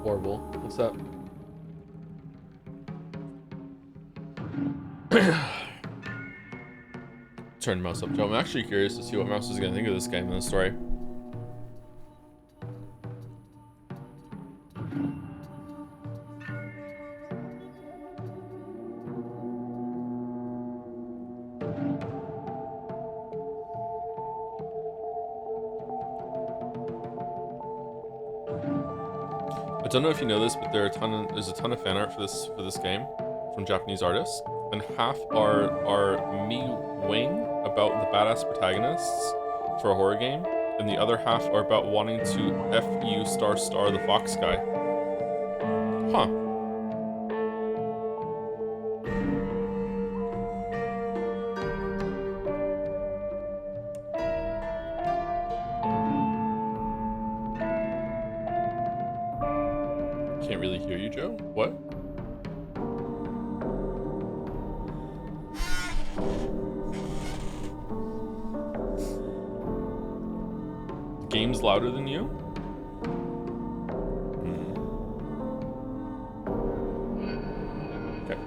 Horrible. What's up? Turn mouse up, Joe. I'm actually curious to see what Mouse is gonna think of this game and the story. I don't know if you know this, but there's a ton of fan art for this game from Japanese artists, and half are me wing about the badass protagonists for a horror game, and the other half are about wanting to F you star star the fox guy. Huh. Can't really hear you, Joe. What? The game's louder than you? Okay.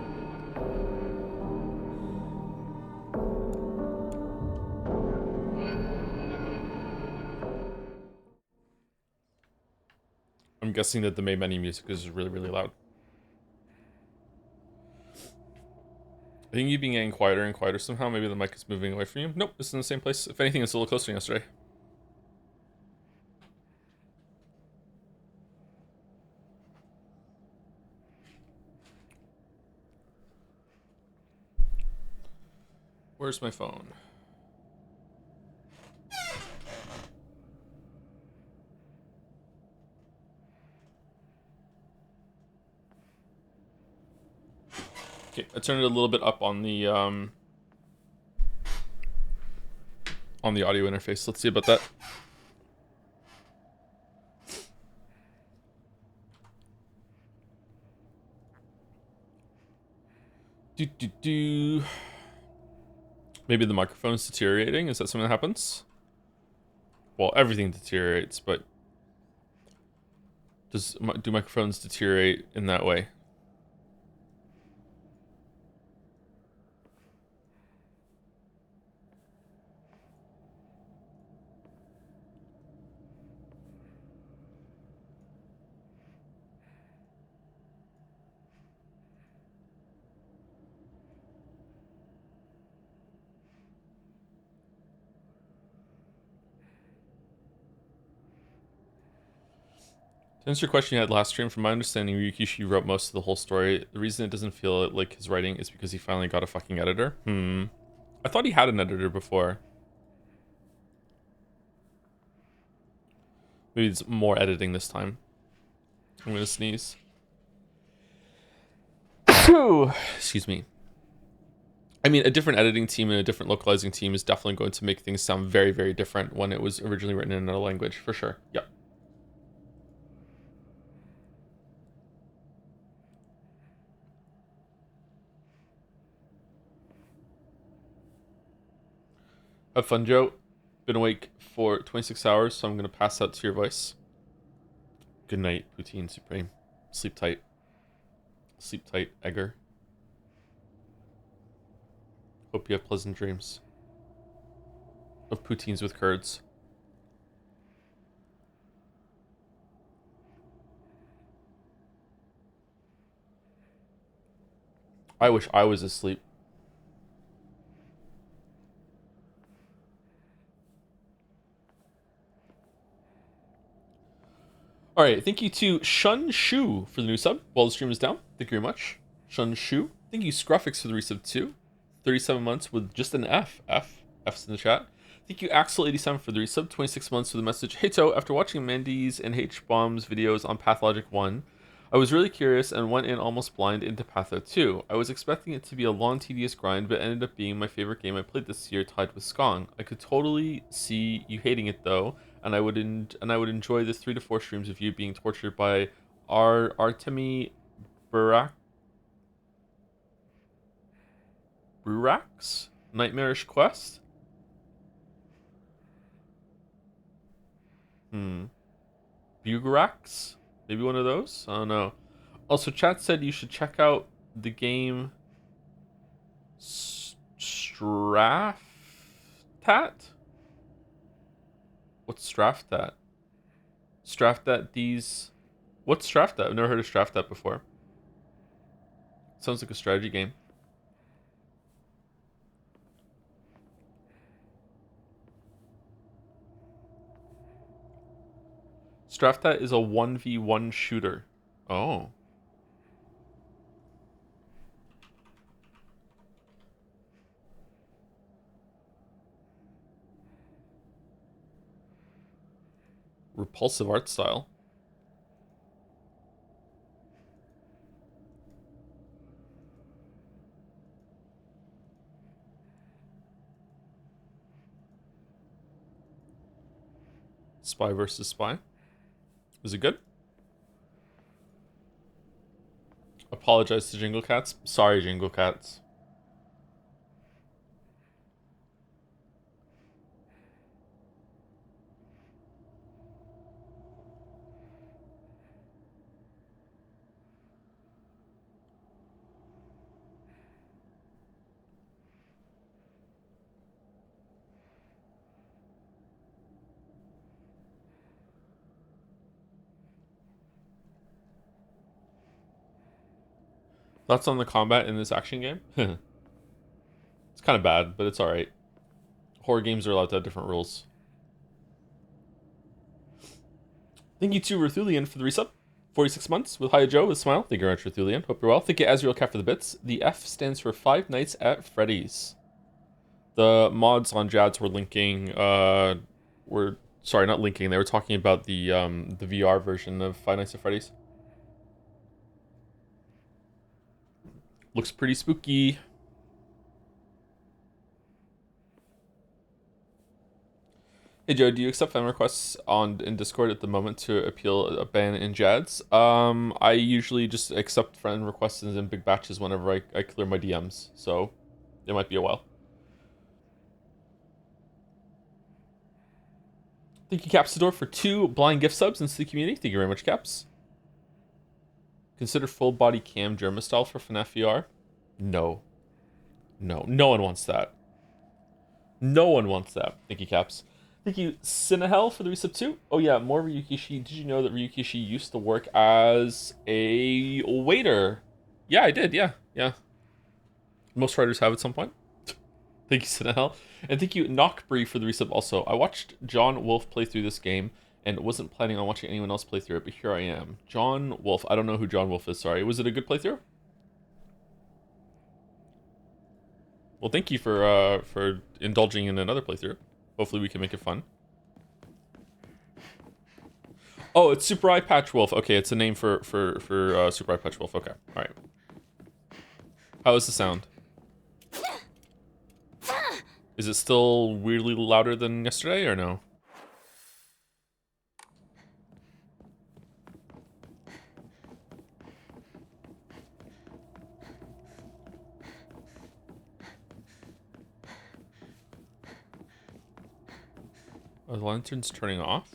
I'm guessing that the main menu music is really, really loud. I think you've been getting quieter and quieter somehow. Maybe the mic is moving away from you. Nope, it's in the same place. If anything, it's a little closer than yesterday. Where's my phone? Okay, I turned it a little bit up on the audio interface. Let's see about that. Do. Maybe the microphone's deteriorating. Is that something that happens? Well, everything deteriorates, but do microphones deteriorate in that way? To answer your question you had last stream, from my understanding, Ryukishi wrote most of the whole story. The reason it doesn't feel like his writing is because he finally got a fucking editor. I thought he had an editor before. Maybe it's more editing this time. I'm gonna sneeze. Excuse me. I mean, a different editing team and a different localizing team is definitely going to make things sound very, very different when it was originally written in another language, for sure. Yep. Have fun, Joe. Been awake for 26 hours, so I'm going to pass out to your voice. Good night, Poutine Supreme. Sleep tight. Sleep tight, Egger. Hope you have pleasant dreams of poutines with curds. I wish I was asleep. Alright, thank you to Shun Shu for the new sub while the stream is down. Thank you very much. Shun Shu. Thank you, Scruffix, for the resub too. 37 months with just an F. F's in the chat. Thank you, Axel87, for the resub. 26 months with a message. Hey, To, after watching Mandy's and H-Bomb's videos on Pathologic 1, I was really curious and went in almost blind into Patho 2. I was expecting it to be a long, tedious grind, but ended up being my favorite game I played this year, tied with Skong. I could totally see you hating it though, and I would enjoy the 3 to 4 streams of you being tortured by Artemi Burak's Nightmarish Quest. Bugarax? Maybe one of those? I don't know. Also, chat said you should check out the game Straftat? What's Straftat? Straftat these... What's Straftat? I've never heard of Straftat before. Sounds like a strategy game. Straftat is a 1v1 shooter. Oh. Repulsive art style. Spy versus spy. Is it good? Apologize to Jingle Cats. Sorry, Jingle Cats. Thoughts on the combat in this action game? It's kind of bad, but it's alright. Horror games are allowed to have different rules. Thank you to Ruthulian for the resub. 46 months with Hi Joe with a smile. Thank you very much, Ruthulian. Hope you're well. Thank you, Azrael Cat, for the bits. The F stands for Five Nights at Freddy's. The mods on Jads were linking, sorry, not linking. They were talking about the VR version of Five Nights at Freddy's. Looks pretty spooky. Hey Joe, do you accept fan requests in Discord at the moment to appeal a ban in Jads? I usually just accept friend requests in big batches whenever I clear my DMs, so it might be a while. Thank you, Capsador, for 2 blind gift subs into the community. Thank you very much, Caps. Consider full body cam Germa style for FNAF VR. No. No. No one wants that. No one wants that. Thank you, Caps. Thank you, Sinahel, for the resub too. Oh yeah, more Ryukishi. Did you know that Ryukishi used to work as a waiter? Yeah, I did. Yeah, yeah. Most writers have at some point. Thank you, Sinahel. And thank you, Knockbree, for the resub also. I watched John Wolf play through this game and wasn't planning on watching anyone else play through it, but here I am. John Wolf. I don't know who John Wolf is, sorry. Was it a good playthrough? Well, thank you for indulging in another playthrough. Hopefully we can make it fun. Oh, it's Super Eye Patch Wolf. Okay, it's a name for Super Eye Patch Wolf. Okay, all right. How is the sound? Is it still weirdly louder than yesterday or no? Are the lanterns turning off?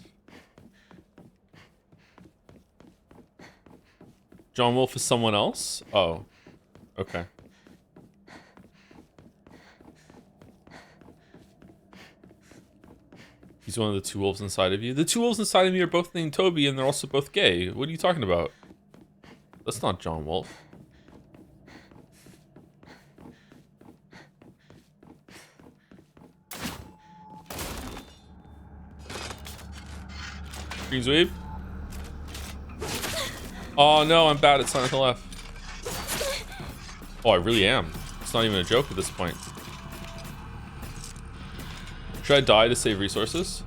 John Wolf is someone else? Oh, okay. He's one of the 2 wolves inside of you. The 2 wolves inside of me are both named Toby and they're also both gay. What are you talking about? That's not John Wolf. Green's wave. Oh no, I'm bad at Silent Hill F. Oh, I really am. It's not even a joke at this point. Should I die to save resources?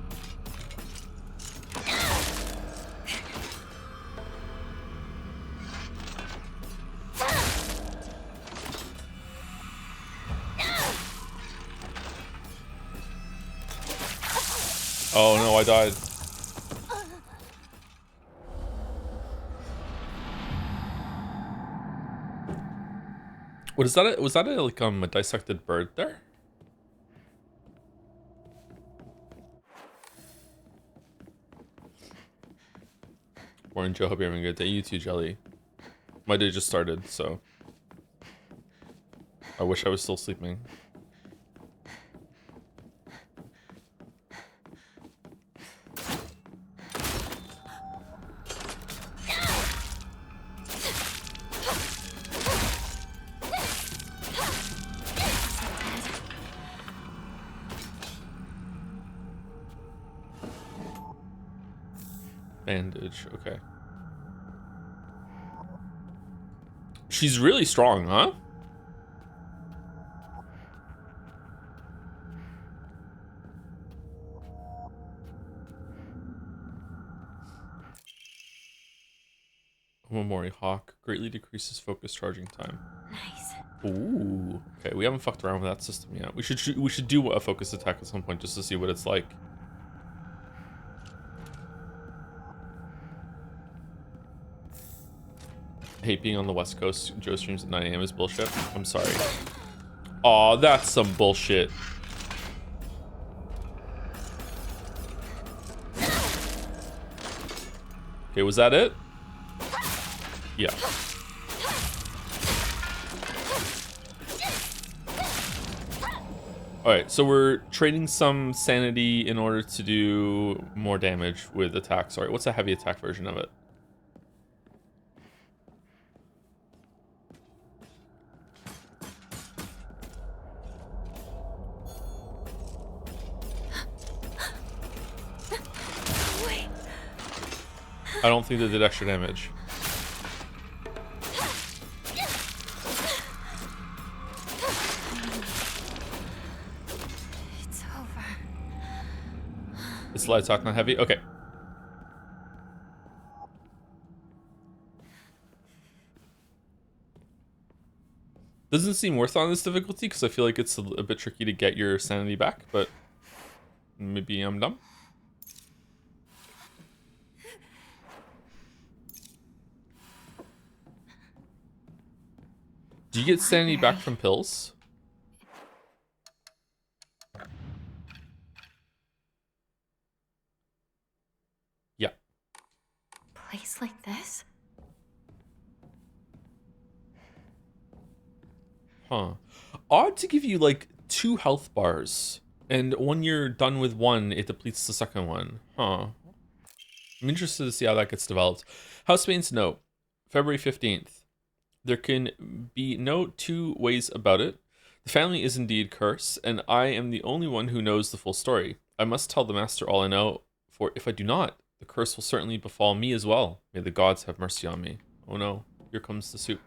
Oh no, I died. What is that? Was that like a dissected bird there? Morning, Joe. Hope you're having a good day. You too, Jelly. My day just started, so I wish I was still sleeping. Bandage, okay. She's really strong, huh? Omamori Hawk greatly decreases focus charging time. Nice. Ooh. Okay, we haven't fucked around with that system yet. We should do a focus attack at some point just to see what it's like. Hate being on the West Coast. Joe streams at 9 a.m. is bullshit. I'm sorry. Aw, that's some bullshit. Okay, was that it? Yeah. Alright, so we're trading some sanity in order to do more damage with attacks. Sorry, what's a heavy attack version of it? I don't think they did extra damage. It's over. It's light attack, not heavy? Okay. Doesn't seem worth it on this difficulty because I feel like it's a bit tricky to get your sanity back, but maybe I'm dumb. Do you get sanity back from pills? Yeah. Place like this? Huh. Odd to give you like 2 health bars, and when you're done with one, it depletes the second one. Huh. I'm interested to see how that gets developed. Housemaid's note, February 15th. There can be no two ways about it. The family is indeed cursed, and I am the only one who knows the full story. I must tell the master all I know, for if I do not, the curse will certainly befall me as well. May the gods have mercy on me. Oh no, here comes the soup.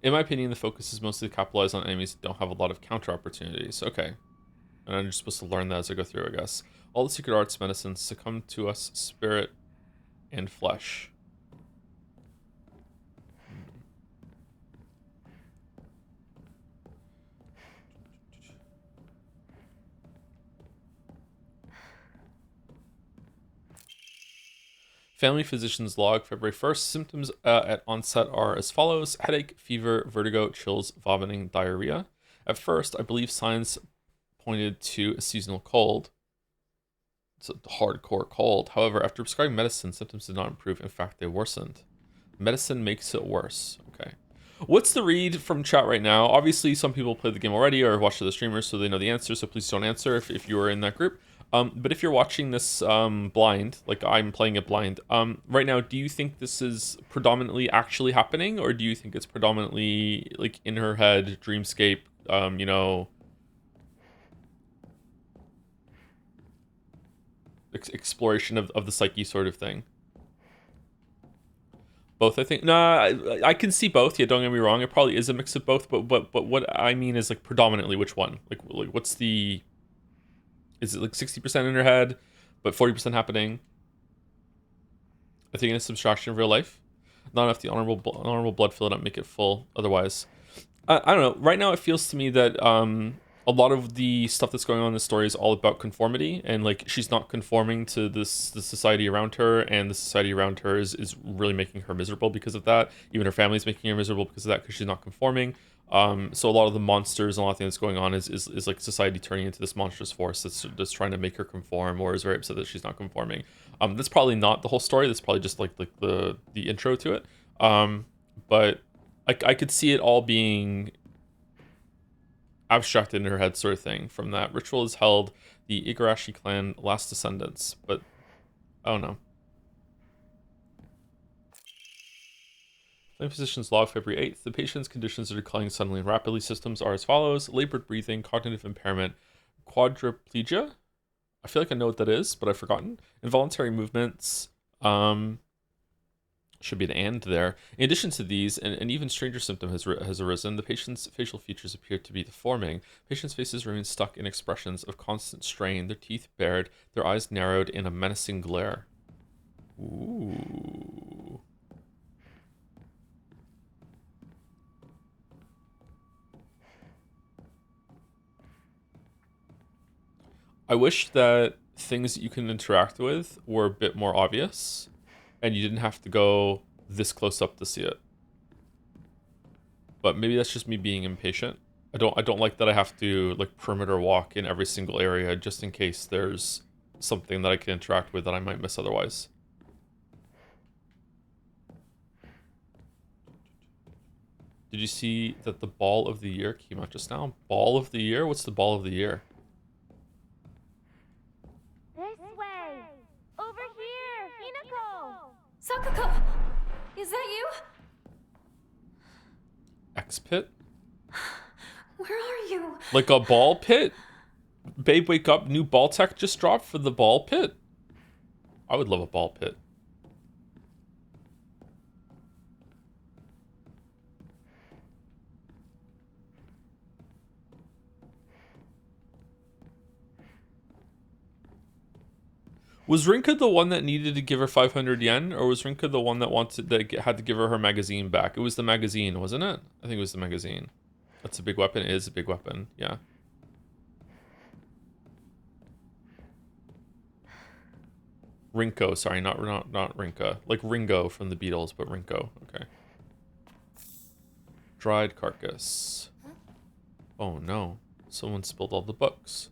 In my opinion, the focus is mostly capitalized on enemies that don't have a lot of counter opportunities. Okay. And I'm just supposed to learn that as I go through, I guess. All the secret arts medicines succumb to us, spirit and flesh. Family physician's log, February 1st. Symptoms at onset are as follows: headache, fever, vertigo, chills, vomiting, diarrhea. At first, I believe signs pointed to a seasonal cold. It's a hardcore cold. However, after prescribing medicine, symptoms did not improve. In fact, they worsened. Medicine makes it worse. Okay. What's the read from chat right now? Obviously, some people played the game already or have watched the streamers, so they know the answer, so please don't answer if you are in that group. But if you're watching this blind, like I'm playing it blind, right now, do you think this is predominantly actually happening, or do you think it's predominantly like in her head, dreamscape, you know, exploration of the psyche sort of thing? Both, I think. Nah, I can see both. Yeah, don't get me wrong. It probably is a mix of both, but what I mean is like predominantly which one? Like what's the? Is it like 60% in her head, but 40% happening? I think it's subtraction of real life. Not enough the honorable blood fill it up, make it full. Otherwise, I don't know. Right now, it feels to me that a lot of the stuff that's going on in the story is all about conformity, and like she's not conforming to the society around her, and the society around her is really making her miserable because of that. Even her family's making her miserable because of that, because she's not conforming. So a lot of the monsters and a lot of things that's going on is like society turning into this monstrous force that's trying to make her conform, or is very upset that she's not conforming. That's probably not the whole story. That's probably just like the intro to it. But I could see it all being abstracted in her head, sort of thing. From that ritual is held the Igarashi clan last descendants, but I don't know. Flame physician's log, February 8th. The patient's conditions are declining suddenly and rapidly. Symptoms are as follows: labored breathing, cognitive impairment, quadriplegia. I feel like I know what that is, but I've forgotten. Involuntary movements. Should be an and there. In addition to these, an even stranger symptom has arisen. The patient's facial features appear to be deforming. Patient's faces remain stuck in expressions of constant strain, their teeth bared, their eyes narrowed in a menacing glare. Ooh. I wish that things that you can interact with were a bit more obvious, and you didn't have to go this close up to see it. But maybe that's just me being impatient. I don't like that I have to like perimeter walk in every single area just in case there's something that I can interact with that I might miss otherwise. Did you see that the ball of the year came out just now? Ball of the year? What's the ball of the year? This way! Over here! Hinako! Sakuko! Is that you? X pit? Where are you? Like a ball pit? Babe, wake up. New ball tech just dropped for the ball pit. I would love a ball pit. Was Rinka the one that needed to give her 500 yen, or was Rinka the one that had to give her magazine back? It was the magazine, wasn't it? I think it was the magazine. That's a big weapon. It is a big weapon. Yeah. Rinko, sorry, not Rinka. Like Ringo from the Beatles, but Rinko. Okay. Dried carcass. Oh no. Someone spilled all the books.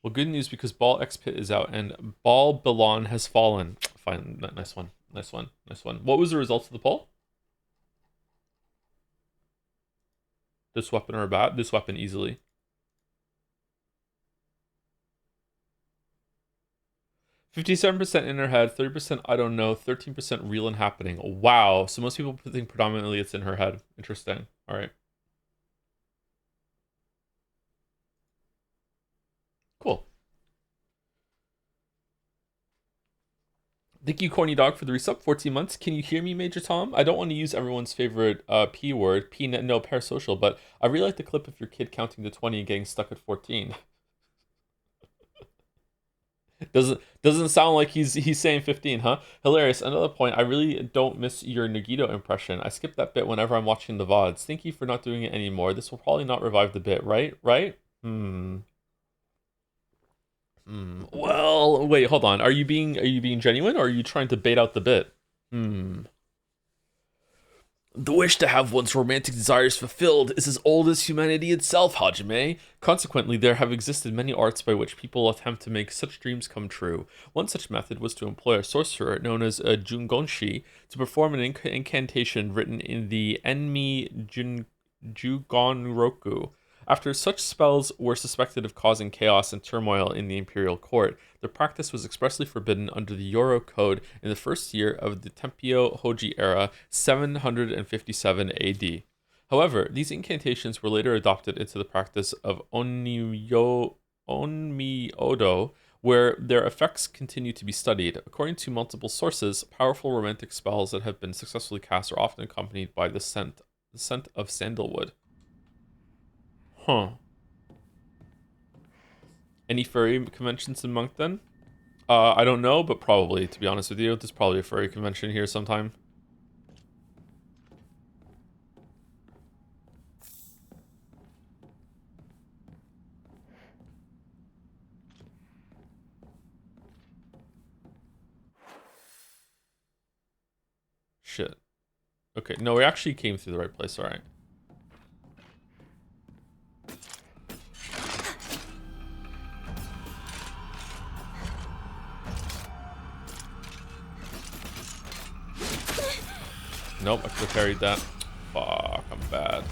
Well, good news because Ball X Pit is out and Ball Belon has fallen. Fine, nice one, nice one, nice one. What was the result of the poll? This weapon or bat? This weapon easily. %57% in her head, 30% I don't know, 13% real and happening. Wow. So most people think predominantly it's in her head. Interesting. All right. Cool. Thank you, Corny Dog, for the resub. 14 months. Can you hear me, Major Tom? I don't want to use everyone's favorite P word, no, parasocial, but I really like the clip of your kid counting to 20 and getting stuck at 14. Doesn't sound like he's saying 15, huh? Hilarious. Another point, I really don't miss your Nagito impression. I skip that bit whenever I'm watching the VODs. Thank you for not doing it anymore. This will probably not revive the bit, right? Right? Well, wait, hold on. Are you being genuine, or are you trying to bait out the bit? The wish to have one's romantic desires fulfilled is as old as humanity itself, Hajime. Consequently, there have existed many arts by which people attempt to make such dreams come true. One such method was to employ a sorcerer known as a Jungonshi to perform an incantation written in the Jugonroku. After such spells were suspected of causing chaos and turmoil in the imperial court, the practice was expressly forbidden under the Yoro Code in the first year of the Tempio Hoji era, 757 AD. However, these incantations were later adopted into the practice of Onmyodo, where their effects continue to be studied. According to multiple sources, powerful romantic spells that have been successfully cast are often accompanied by the scent of sandalwood. Huh. Any furry conventions in Moncton? I don't know, but probably, to be honest with you. There's probably a furry convention here sometime. shit. Okay, no, we actually came through the right place. All right. Nope, I could have carried that. Fuck, I'm bad.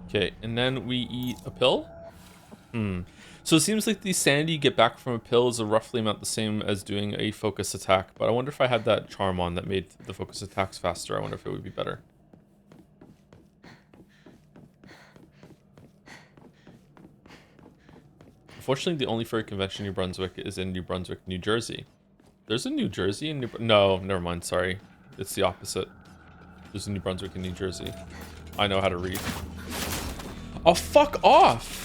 Okay, and then we eat a pill? So it seems like the sanity you get back from a pill is a roughly amount the same as doing a focus attack. But I wonder if I had that charm on that made the focus attacks faster. I wonder if it would be better. Unfortunately, the only furry convention in New Brunswick is in New Brunswick, New Jersey. There's a New Jersey in No, never mind, sorry. It's the opposite. There's a New Brunswick in New Jersey. I know how to read. Oh, fuck off!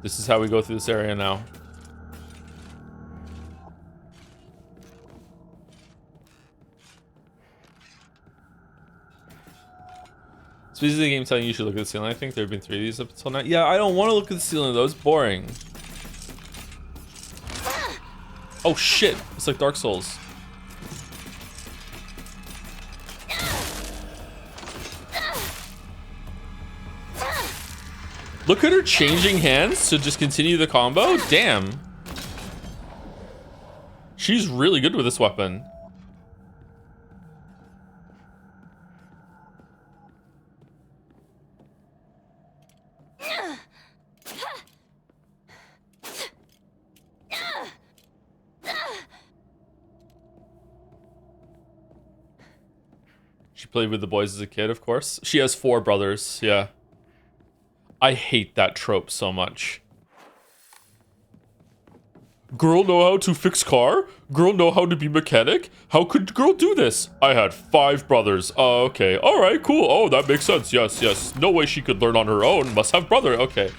This is how we go through this area now. Speaking of the game telling you should look at the ceiling, I think there have been 3 of these up until now. Yeah, I don't want to look at the ceiling though, it's boring. Oh shit, it's like Dark Souls. Look at her changing hands to just continue the combo. Damn. She's really good with this weapon. She played with the boys as a kid, of course. She has 4 brothers, yeah. I hate that trope so much. Girl know how to fix car? Girl know how to be mechanic? How could girl do this? I had 5 brothers. Oh, okay. All right, cool. Oh, that makes sense. Yes, yes. No way she could learn on her own. Must have brother. Okay.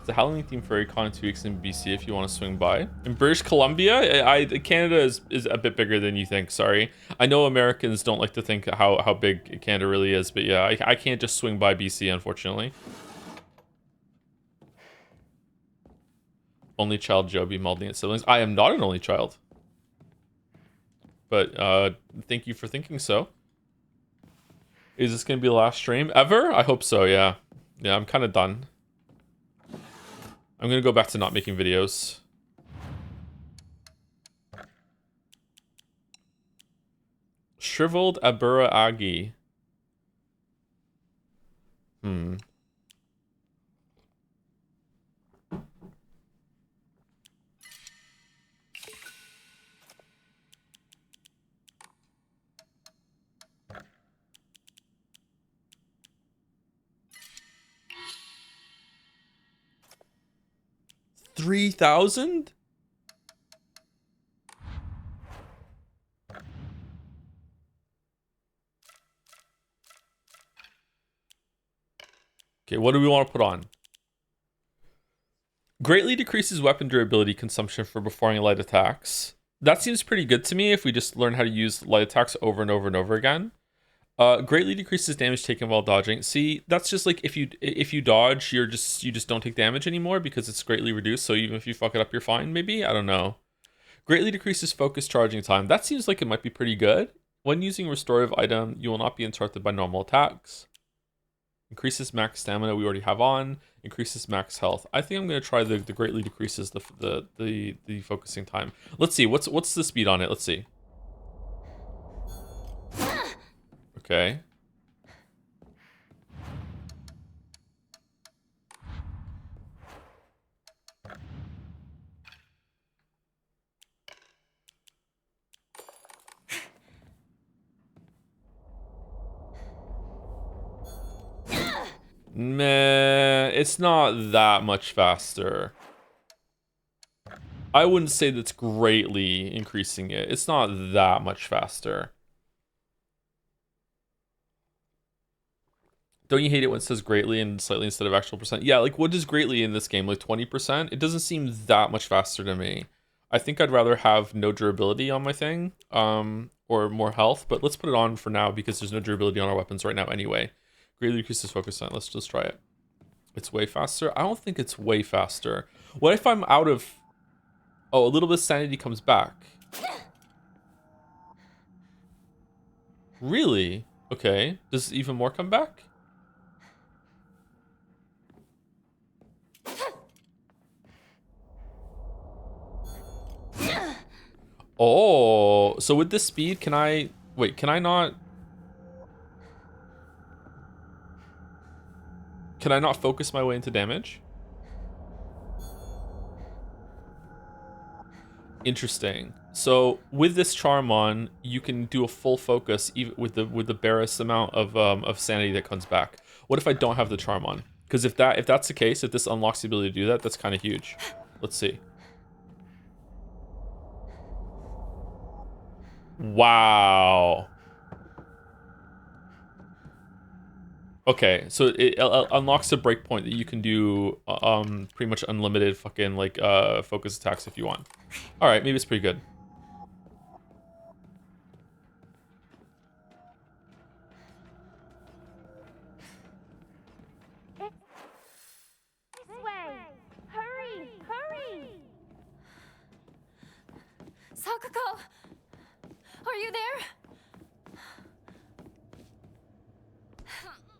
The Halloween theme furry con in 2 weeks in BC if you want to swing by. In British Columbia, Canada is a bit bigger than you think, sorry. I know Americans don't like to think how big Canada really is, but yeah, I can't just swing by BC, unfortunately. Only child Joby molding its siblings. I am not an only child. But thank you for thinking so. Is this going to be the last stream ever? I hope so, yeah. Yeah, I'm kind of done. I'm gonna go back to not making videos. Shriveled Abura Agi. 3,000? Okay, what do we want to put on? Greatly decreases weapon durability consumption for performing light attacks. That seems pretty good to me if we just learn how to use light attacks over and over and over again. Greatly decreases damage taken while dodging. See, that's just like if you dodge, you just don't take damage anymore because it's greatly reduced. So even if you fuck it up, you're fine. Maybe, I don't know. Greatly decreases focus charging time. That seems like it might be pretty good. When using restorative item, you will not be interrupted by normal attacks. Increases max stamina we already have on. Increases max health. I think I'm gonna try the greatly decreases the focusing time. Let's see, what's the speed on it? Let's see. Okay. Meh, it's not that much faster. I wouldn't say that's greatly increasing it. It's not that much faster. Don't you hate it when it says greatly and slightly instead of actual percent? Yeah, like what is greatly in this game? Like 20%? It doesn't seem that much faster to me. I think I'd rather have no durability on my thing, or more health, but let's put it on for now because there's no durability on our weapons right now anyway. Greatly decreases focus time. Let's just try it. It's way faster. I don't think it's way faster. What if I'm out of... Oh, a little bit of sanity comes back. Really? Okay. Does even more come back? Oh, so with this speed, can I... Wait, can I not... Can I not focus my way into damage? Interesting. So with this charm on, you can do a full focus even with the barest amount of sanity that comes back. What if I don't have the charm on? Because if that's the case, if this unlocks the ability to do that, that's kind of huge. Let's see. Wow. Okay, so it unlocks a breakpoint that you can do pretty much unlimited fucking like focus attacks if you want. All right, maybe it's pretty good. This way! Hurry! Hurry! Sakuko! Are you there?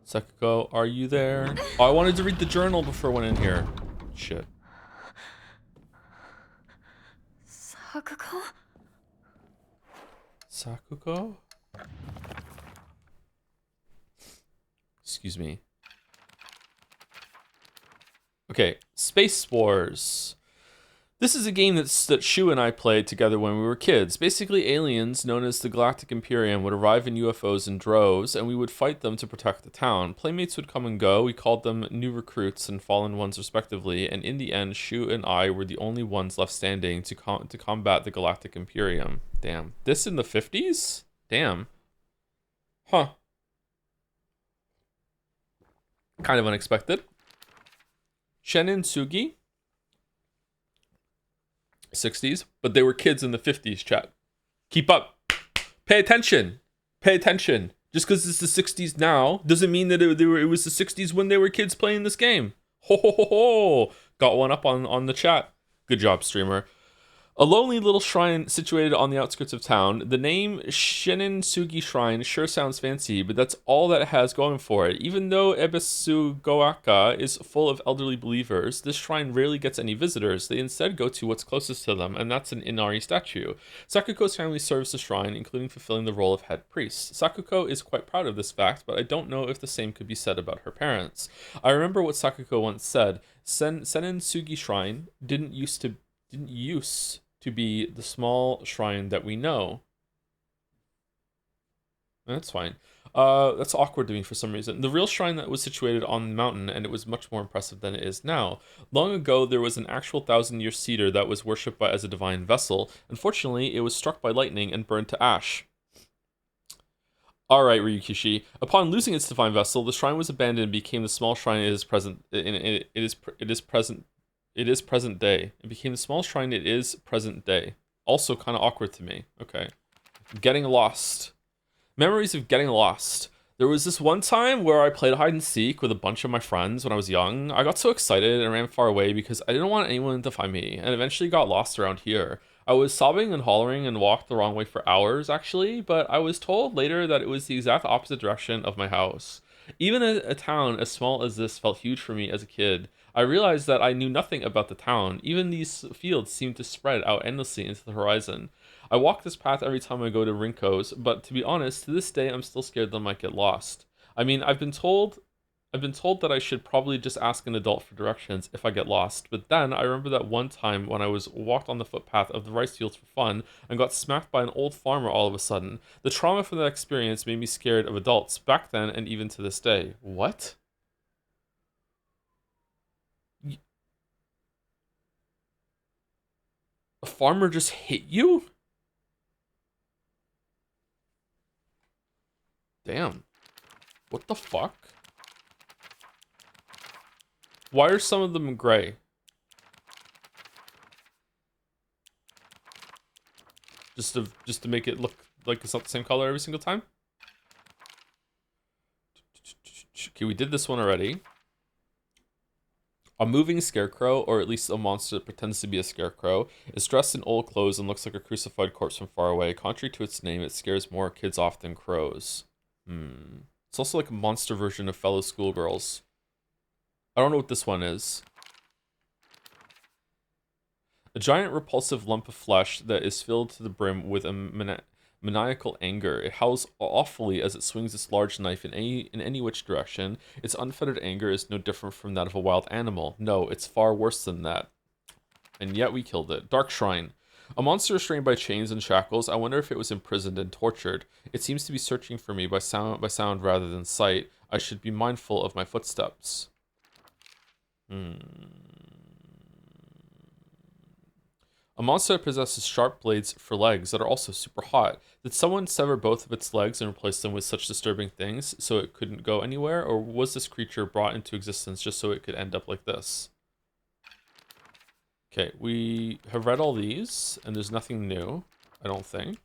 Sakuko, are you there? Oh, I wanted to read the journal before I went in here. Shit. Sakuko? Sakuko? Excuse me. Okay, Space Wars. This is a game that Shu and I played together when we were kids. Basically, aliens known as the Galactic Imperium would arrive in UFOs in droves, and we would fight them to protect the town. Playmates would come and go. We called them new recruits and fallen ones respectively, and in the end, Shu and I were the only ones left standing to combat the Galactic Imperium. Damn. This in the 50s? Damn. Huh. Kind of unexpected. Shenin Sugi. 60s, but they were kids in the 50s, chat. Keep up. Pay attention. Pay attention. Just because it's the 60s now doesn't mean that it was the 60s when they were kids playing this game. Ho ho ho ho. Got one up on the chat. Good job, streamer. A lonely little shrine situated on the outskirts of town. The name Shinin Sugi Shrine sure sounds fancy, but that's all that it has going for it. Even though Ebisu Goaka is full of elderly believers, this shrine rarely gets any visitors. They instead go to what's closest to them, and that's an Inari statue. Sakuko's family serves the shrine, including fulfilling the role of head priest. Sakuko is quite proud of this fact, but I don't know if the same could be said about her parents. I remember what Sakuko once said. Senin Sugi Shrine didn't use to be the small shrine that we know. That's fine. That's awkward to me for some reason. The real shrine that was situated on the mountain, and it was much more impressive than it is now. Long ago, there was an actual 1,000-year cedar that was worshipped as a divine vessel. Unfortunately, it was struck by lightning and burned to ash. Alright, Ryukishi. Upon losing its divine vessel, the shrine was abandoned and became the small shrine it is present day. It became the small shrine it is present day. Also kind of awkward to me. Okay. Getting lost. Memories of getting lost. There was this one time where I played hide and seek with a bunch of my friends when I was young. I got so excited and ran far away because I didn't want anyone to find me, and eventually got lost around here. I was sobbing and hollering and walked the wrong way for hours, actually, but I was told later that it was the exact opposite direction of my house. Even a town as small as this felt huge for me as a kid. I realized that I knew nothing about the town. Even these fields seemed to spread out endlessly into the horizon. I walk this path every time I go to Rinko's, but to be honest, to this day I'm still scared that I might get lost. I mean, I've been told that I should probably just ask an adult for directions if I get lost, but then I remember that one time when I was walked on the footpath of the rice fields for fun and got smacked by an old farmer all of a sudden. The trauma from that experience made me scared of adults back then and even to this day. What? A farmer just hit you? Damn. What the fuck? Why are some of them gray? Just to make it look like it's not the same color every single time? Okay, we did this one already. A moving scarecrow, or at least a monster that pretends to be a scarecrow, is dressed in old clothes and looks like a crucified corpse from far away. Contrary to its name, it scares more kids off than crows. It's also like a monster version of fellow schoolgirls. I don't know what this one is. A giant repulsive lump of flesh that is filled to the brim with a maniacal anger. It howls awfully as it swings its large knife in any which direction. Its unfettered anger is no different from that of a wild animal. No, it's far worse than that. And yet we killed it. Dark Shrine. A monster restrained by chains and shackles. I wonder if it was imprisoned and tortured. It seems to be searching for me by sound rather than sight. I should be mindful of my footsteps. A monster that possesses sharp blades for legs that are also super hot. Did someone sever both of its legs and replace them with such disturbing things so it couldn't go anywhere? Or was this creature brought into existence just so it could end up like this? Okay, we have read all these, and there's nothing new, I don't think.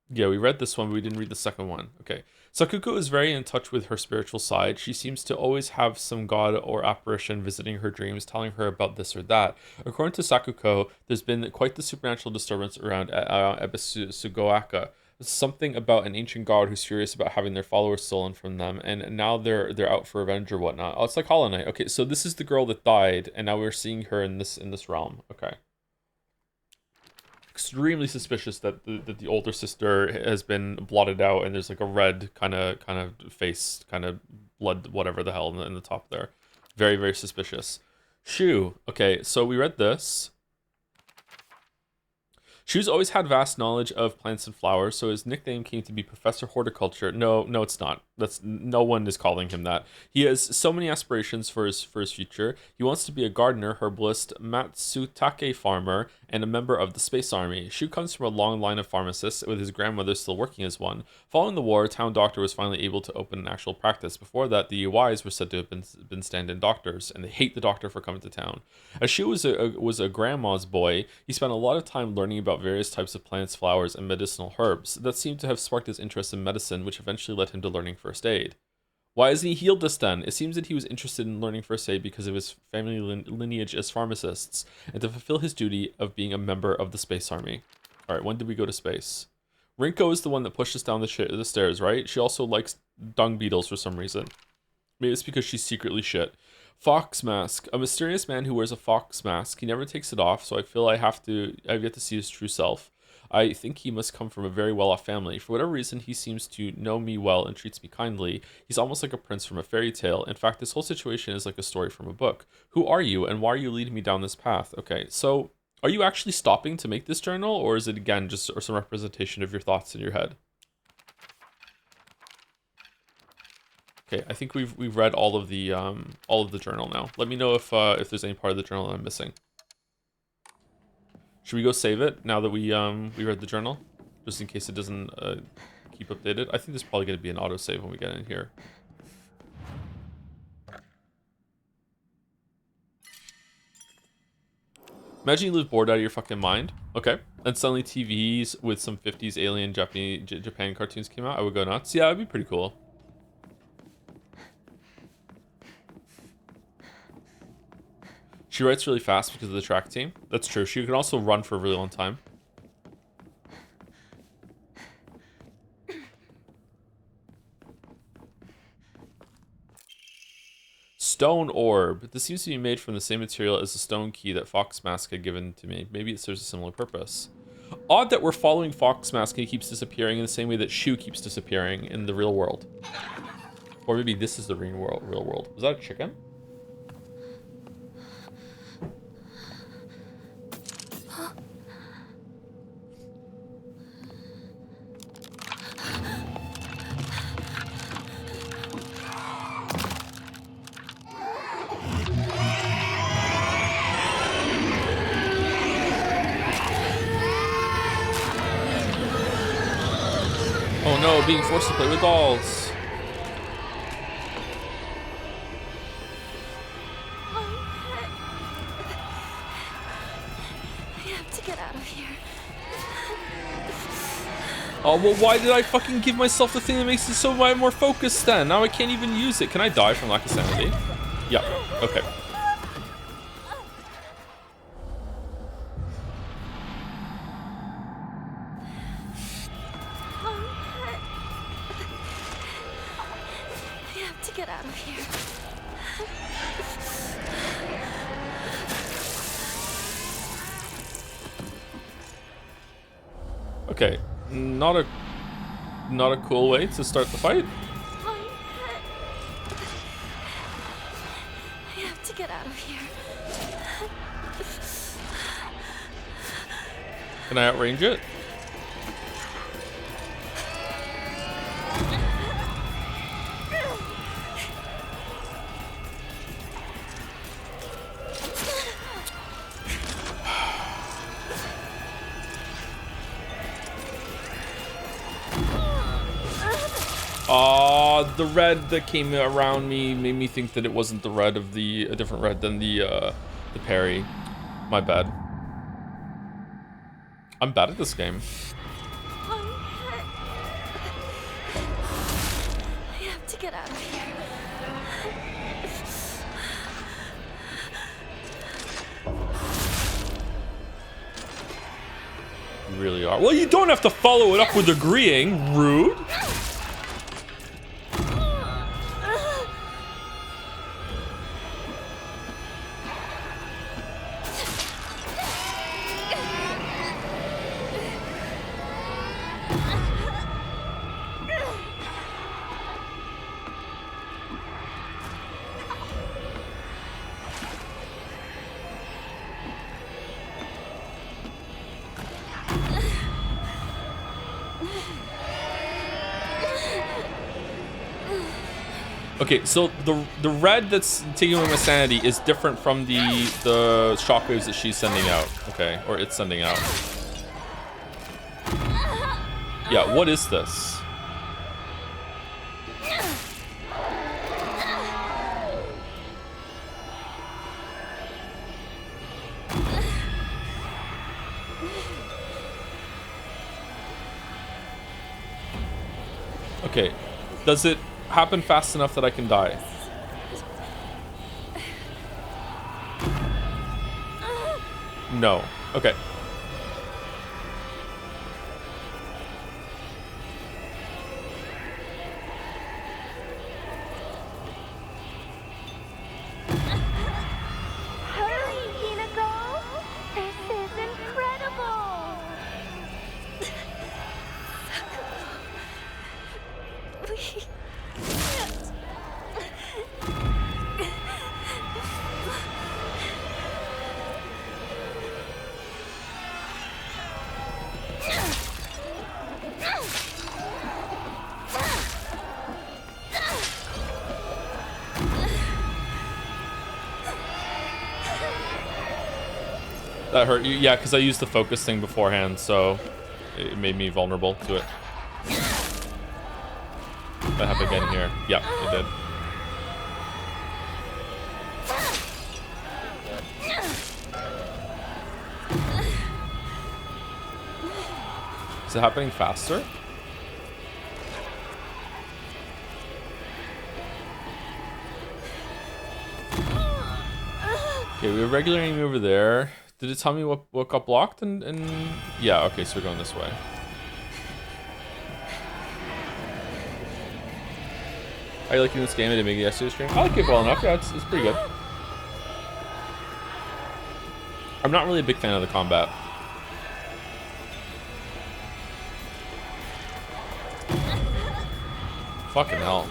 Yeah, we read this one, but we didn't read the second one. Okay. Sakuko is very in touch with her spiritual side. She seems to always have some god or apparition visiting her dreams, telling her about this or that. According to Sakuko, there's been quite the supernatural disturbance around Ebisugoaka. Something about an ancient god who's furious about having their followers stolen from them, and now they're out for revenge or whatnot. Oh, it's like Hollow Knight. Okay, so this is the girl that died, and now we're seeing her in this realm. Okay. Extremely suspicious that the older sister has been blotted out and there's like a red kind of face, kind of blood, whatever the hell in the top there. Very, very suspicious. Shu. Okay, so we read this. Shu's always had vast knowledge of plants and flowers, so his nickname came to be Professor Horticulture. No, it's not. That's no one is calling him that. He has so many aspirations for his future. He wants to be a gardener, herbalist, Matsutake farmer, and a member of the Space Army. Shu comes from a long line of pharmacists, with his grandmother still working as one. Following the war, a town doctor was finally able to open an actual practice. Before that, the UIs were said to have been stand-in doctors, and they hate the doctor for coming to town. As Shu was a grandma's boy, he spent a lot of time learning about various types of plants, flowers, and medicinal herbs that seemed to have sparked his interest in medicine, which eventually led him to learning first aid. Why isn't he healed this then? It seems that he was interested in learning first aid because of his family lineage as pharmacists, and to fulfill his duty of being a member of the Space Army. Alright, when did we go to space? Rinko is the one that pushed us down the stairs, right? She also likes dung beetles for some reason. Maybe it's because she's secretly shit. Fox mask. A mysterious man who wears a fox mask. He never takes it off, so I feel I've yet to see his true self. I think he must come from a very well-off family. For whatever reason, he seems to know me well and treats me kindly. He's almost like a prince from a fairy tale. In fact, this whole situation is like a story from a book. Who are you, and why are you leading me down this path? Okay, so are you actually stopping to make this journal, or is it again just some representation of your thoughts in your head? Okay, I think we've read all of the journal now. Let me know if there's any part of the journal that I'm missing. Should we go save it now that we read the journal, just in case it doesn't keep updated? I think there's probably going to be an autosave when we get in here. Imagine you live bored out of your fucking mind. Okay, and suddenly TVs with some 50s alien Japan cartoons came out. I would go nuts. Yeah, it'd be pretty cool. She writes really fast because of the track team. That's true. She can also run for a really long time. Stone orb. This seems to be made from the same material as the stone key that Fox Mask had given to me. Maybe it serves a similar purpose. Odd that we're following Fox Mask and he keeps disappearing in the same way that Shu keeps disappearing in the real world. Or maybe this is the real world. Was that a chicken? Oh no, being forced to play with dolls. I have to get out of here. Oh, well, why did I fucking give myself the thing that makes it so much more focused then? Now I can't even use it. Can I die from lack of sanity? Yeah, okay. I have to get out of here. Okay, not a cool way to start the fight. I have to get out of here. Can I outrange it? The red that came around me made me think that it wasn't the red of a different red than the parry. My bad. I'm bad at this game. I have to get out of here. You really are. Well, you don't have to follow it up with agreeing. Rude. Okay, so the red that's taking away my sanity is different from the shockwaves that she's sending out. Okay, or it's sending out. Yeah, what is this? Okay, does it happen fast enough that I can die? No. Okay. Hurry, Hinago! This is incredible! That hurt you? Yeah, because I used the focus thing beforehand, so it made me vulnerable to it. That happened again here. Yeah, it did. Is it happening faster? Okay, we have regular enemy over there. Did it tell me what got blocked? And yeah, okay, so we're going this way. Are you liking this game? I didn't make it yesterday stream. I like it well enough. Yeah, it's pretty good. I'm not really a big fan of the combat. Fucking hell.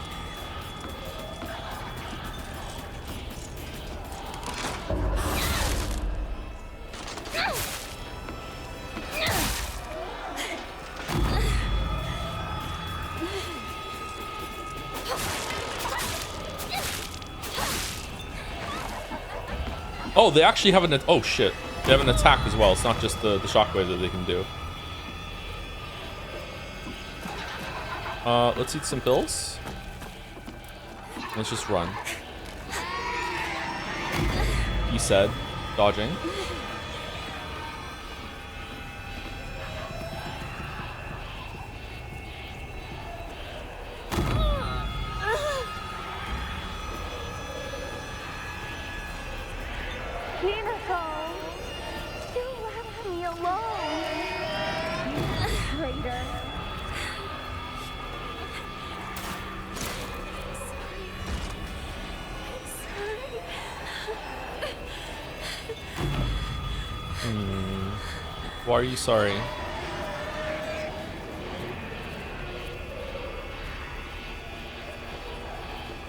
Oh, they actually have an... Oh, shit. They have an attack as well. It's not just the shockwave that they can do. Let's eat some pills. Let's just run. He said, dodging. Why are you sorry?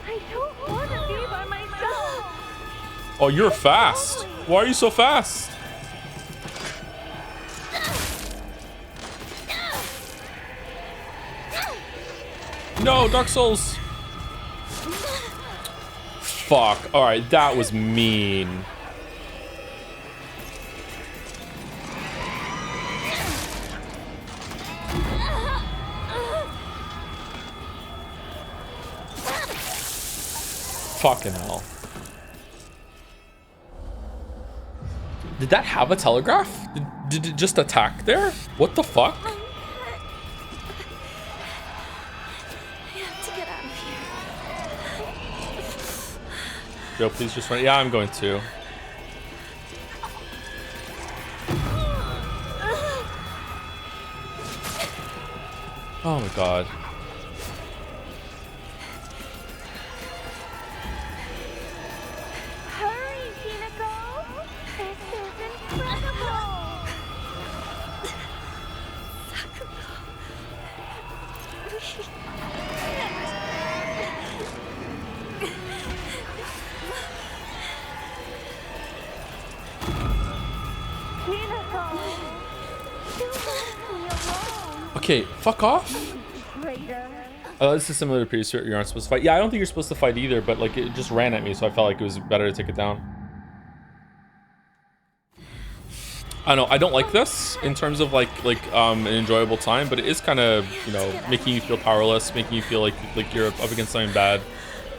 I don't want to be by myself. Oh, you're fast. Why are you so fast? No, Dark Souls. Fuck. All right, that was mean. Fucking hell. Did that have a telegraph? Did it just attack there? What the fuck? I have to get out of here. Joe, please just run. Yeah, I'm going to. Oh my god. Hurry, Hinako! This is incredible! Hinako! You left me alone! Okay, fuck off. Traitor! This is similar to previous. You aren't supposed to fight. Yeah, I don't think you're supposed to fight either, but like it just ran at me, so I felt like it was better to take it down. I don't know. I don't like this in terms of like an enjoyable time, but it is kind of, you know, making you feel powerless, making you feel like you're up against something bad.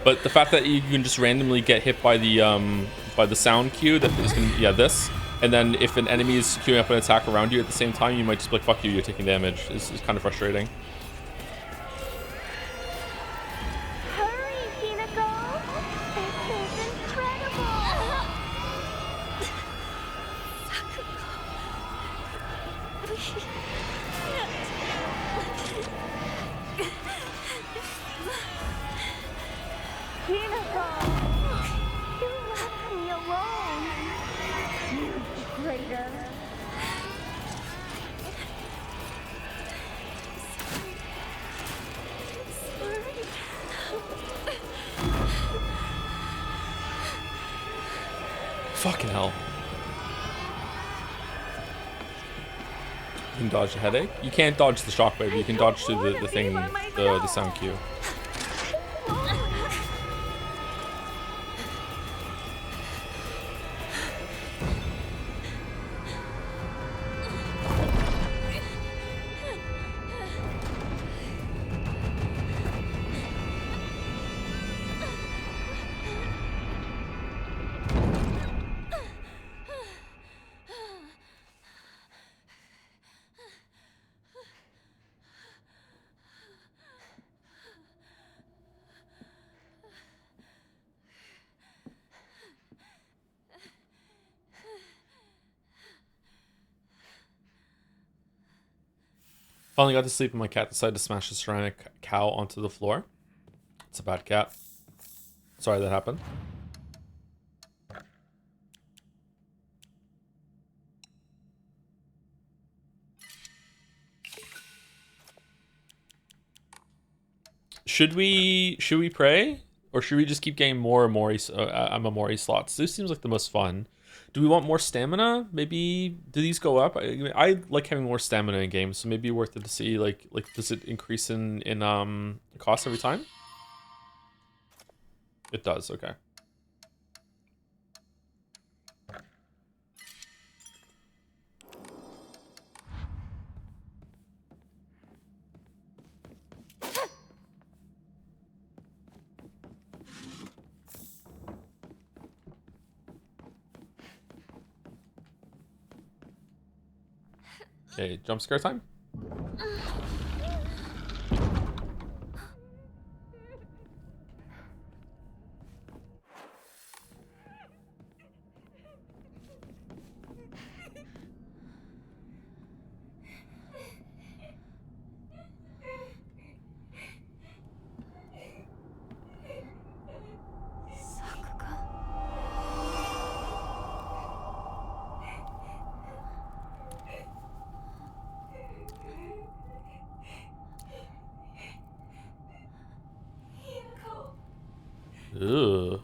But the fact that you can just randomly get hit by the sound cue that is gonna, yeah, this, and then if an enemy is queuing up an attack around you at the same time, you might just be like, fuck you, you're taking damage. Is kind of frustrating. Hurry, Hinako! This is incredible! Hinako! You left me alone! You traitor! Fucking hell. You can dodge the headache. You can't dodge the shockwave. You can dodge through the thing, the sound cue. Finally got to sleep and my cat decided to smash a ceramic cow onto the floor. It's a bad cat. Sorry that happened. Should we pray? Or should we just keep getting more Amamori slots? This seems like the most fun. Do we want more stamina? Maybe do these go up? I like having more stamina in games, so maybe worth it to see like does it increase in cost every time? It does, okay. Okay, jump scare time. Ugh.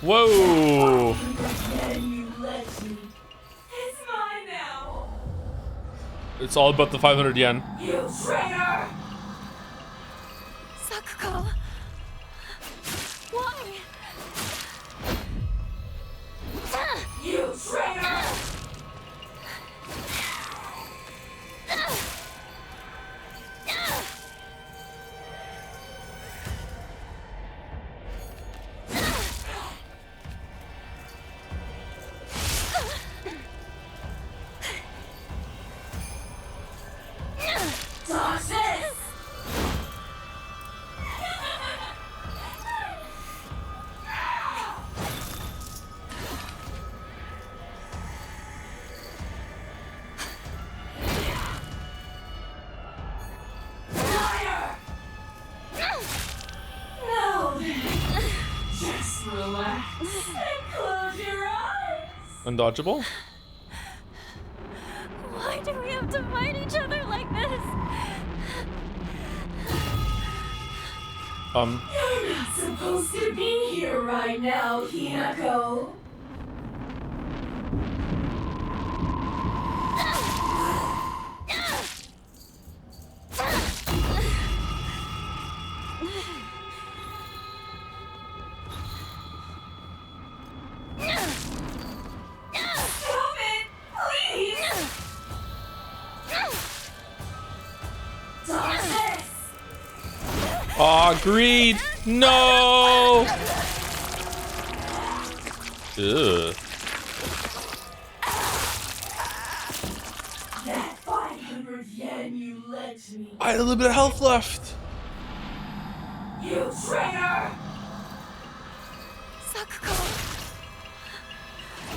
Whoa! It's all about the 500 yen. You traitor! Sakuko. Why? You traitor! Undodgeable? Why do we have to fight each other like this? You're not supposed to be here right now, Hinako. Aw, greed! No! Ugh. That 500 yen you lent me. I had a little bit of health left. You traitor! Sakuko.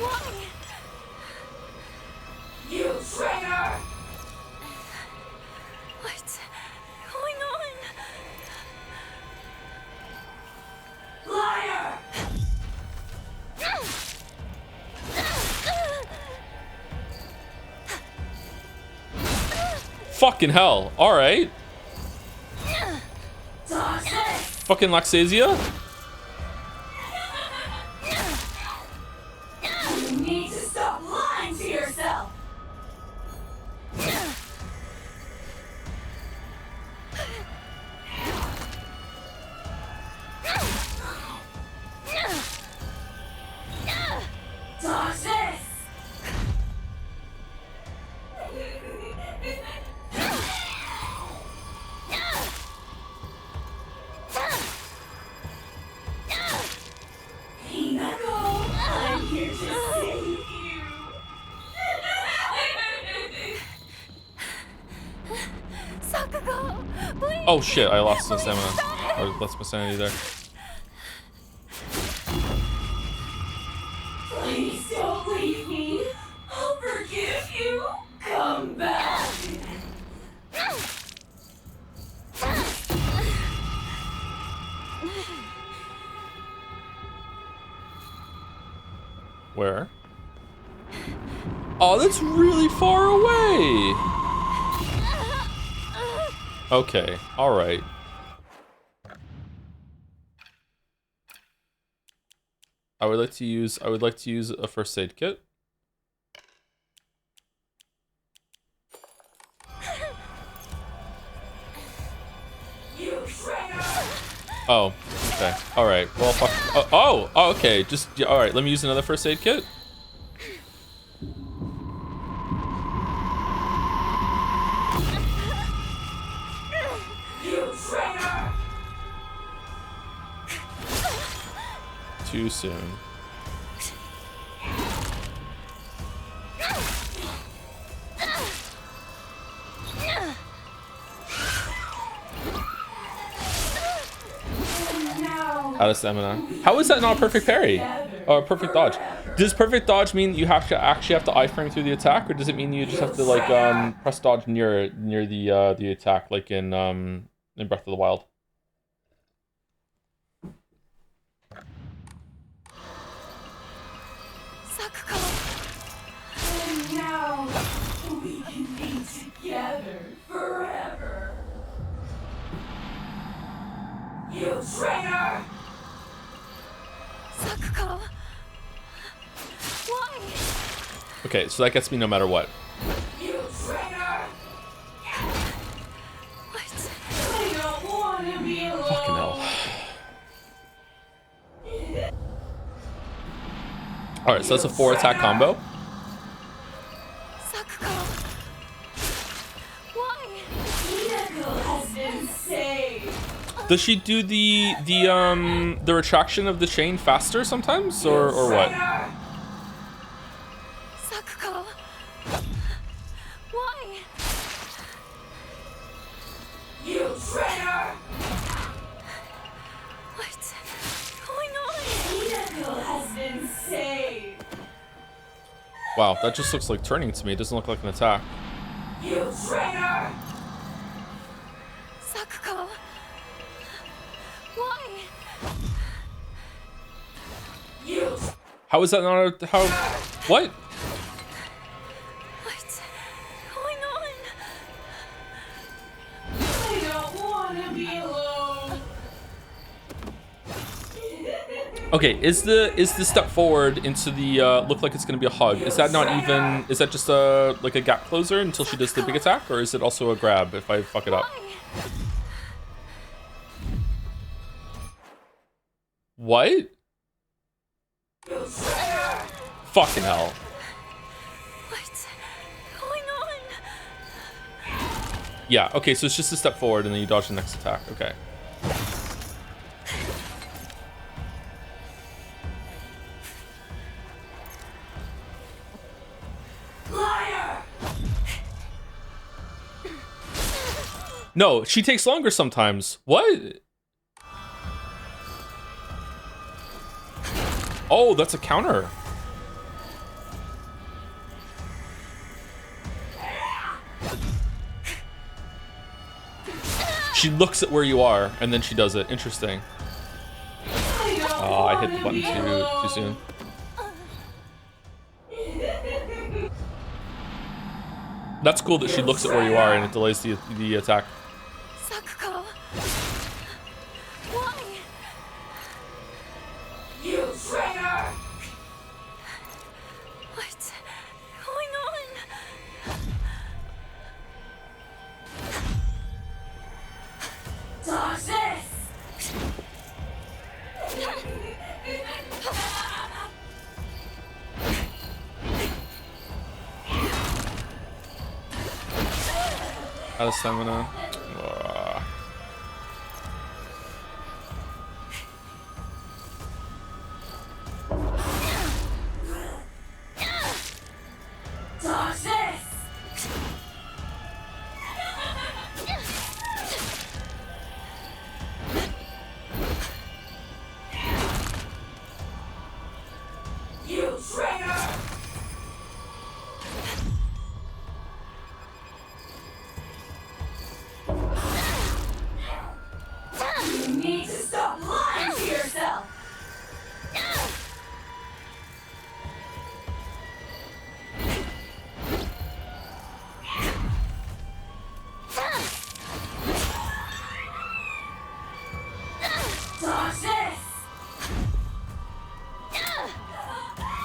Why? You traitor! What's going on? Liar! Fucking hell. Alright. Toxic! Fucking Laxasia? You need to stop lying to yourself! Oh shit, I lost some stamina. Or lost my sanity there. Please don't leave me. I'll forgive you. Come back. Where? Oh, that's really far away. Okay, alright. I would like to use a first aid kit. You traitor. Oh, okay. Alright. Well, fuck. Oh, okay. Just, yeah, alright. Let me use another first aid kit. You traitor. Too soon. Out of stamina. How is that not a perfect parry? Or a perfect dodge? Does perfect dodge mean you have to actually have to iframe through the attack, or does it mean you just have to like press dodge near the attack, like in Breath of the Wild? Sakuko. And now we can be together forever. You traitor. Sakuko. Why? Okay, so that gets me no matter what. You traitor. What? I don't want to be alone. Fucking hell. Alright, so that's a 4-attack combo. Sakuko. Why? Hinako has been saved. Does she do the retraction of the chain faster sometimes, or what? Sakuko. Why? You traitor. What's going on? Hinako has been saved. Wow, that just looks like turning to me. It doesn't look like an attack. You traitor. Sakuko. Why? You. How is that not a, how? What? What's going on? I don't want to be alone. Okay, is the step forward into the look like it's gonna be a hug? Is that not even? Is that just a like a gap closer until she does the big attack, or is it also a grab if I fuck it up? Why? What? Fucking hell. What's going on? Yeah, okay, so it's just a step forward and then you dodge the next attack. Okay. Liar. No, she takes longer sometimes. What? Oh, that's a counter. She looks at where you are and then she does it. Interesting. Oh, I hit the button too soon. That's cool that she looks at where you are and it delays the attack. Sakuko. Why? You traitor. What's going on? Dodge this. Out of stamina. Ugh. Dodge this.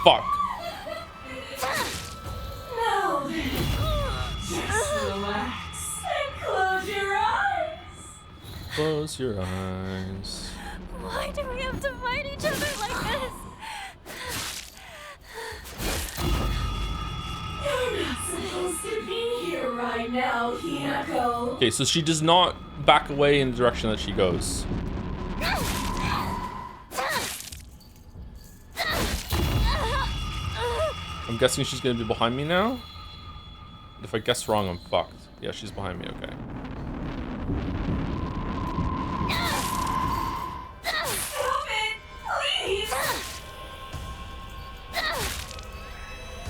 Fuck. Now then, just relax and close your eyes. Close your eyes. Why do we have to fight each other like this? You're not supposed to be here right now, Hinako. Okay, so she does not back away in the direction that she goes. I'm guessing she's gonna be behind me now. If I guess wrong, I'm fucked. Yeah, she's behind me, okay. Stop it, please.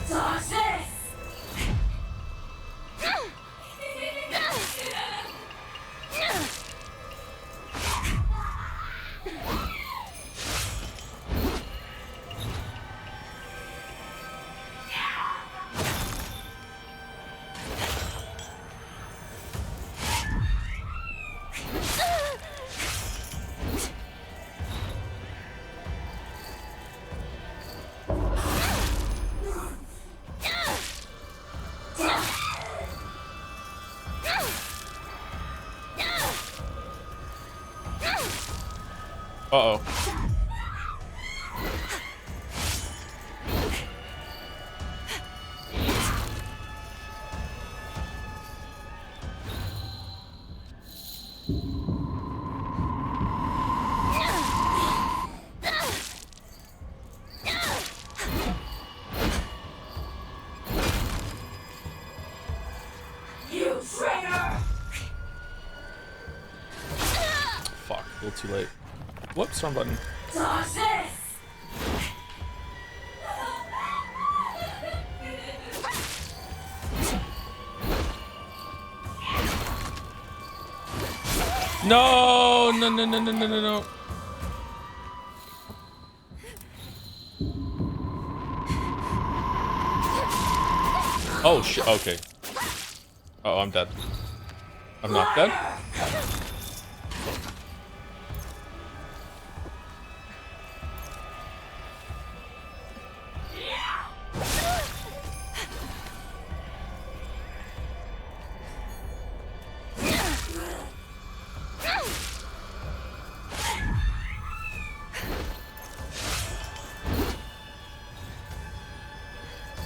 Toxic. Uh-oh. You traitor! Fuck, a little too late. Whoops, wrong button. Toxic! No, no, no, no, no, no, no, no. Oh shit, okay. Oh, I'm dead. I'm not dead?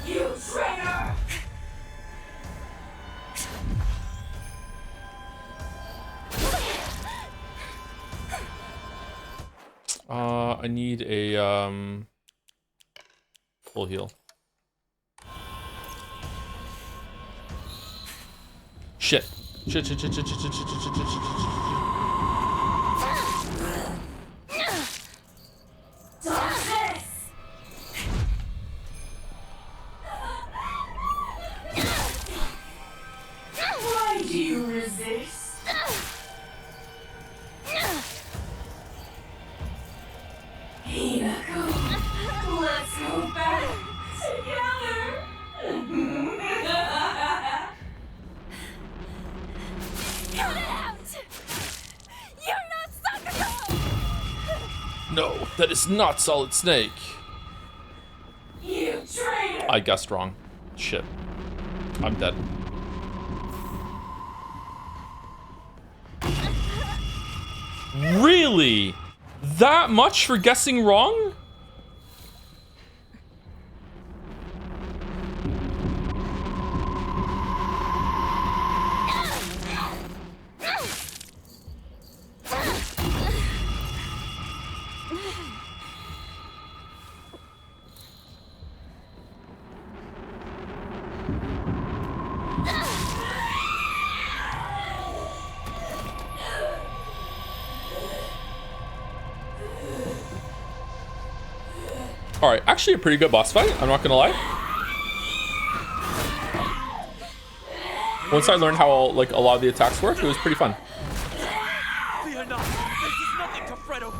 You traitor! I need a full heal. Shit. Shit, shit, shit, shit, shit, shit, shit, shit, shit, shit, shit, shit. Toxic! Why do you resist? Hinako, let's go back together. Cut it out! You're not Sakura! No, that is not Solid Snake. You traitor! I guessed wrong. Shit. I'm dead. Really? That much for guessing wrong? Alright, actually a pretty good boss fight, I'm not gonna lie. Once I learned how like a lot of the attacks work, it was pretty fun. Fear not. This is nothing to fret over.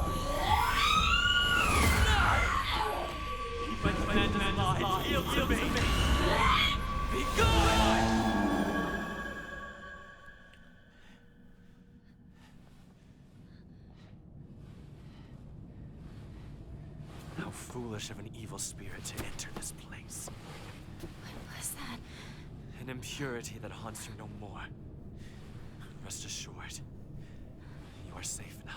Keep my command in line. Yield to me. Be gone. How foolish. foolish of an evil spirit to enter this place. What was that? An impurity that haunts you no more. Rest assured, you are safe now.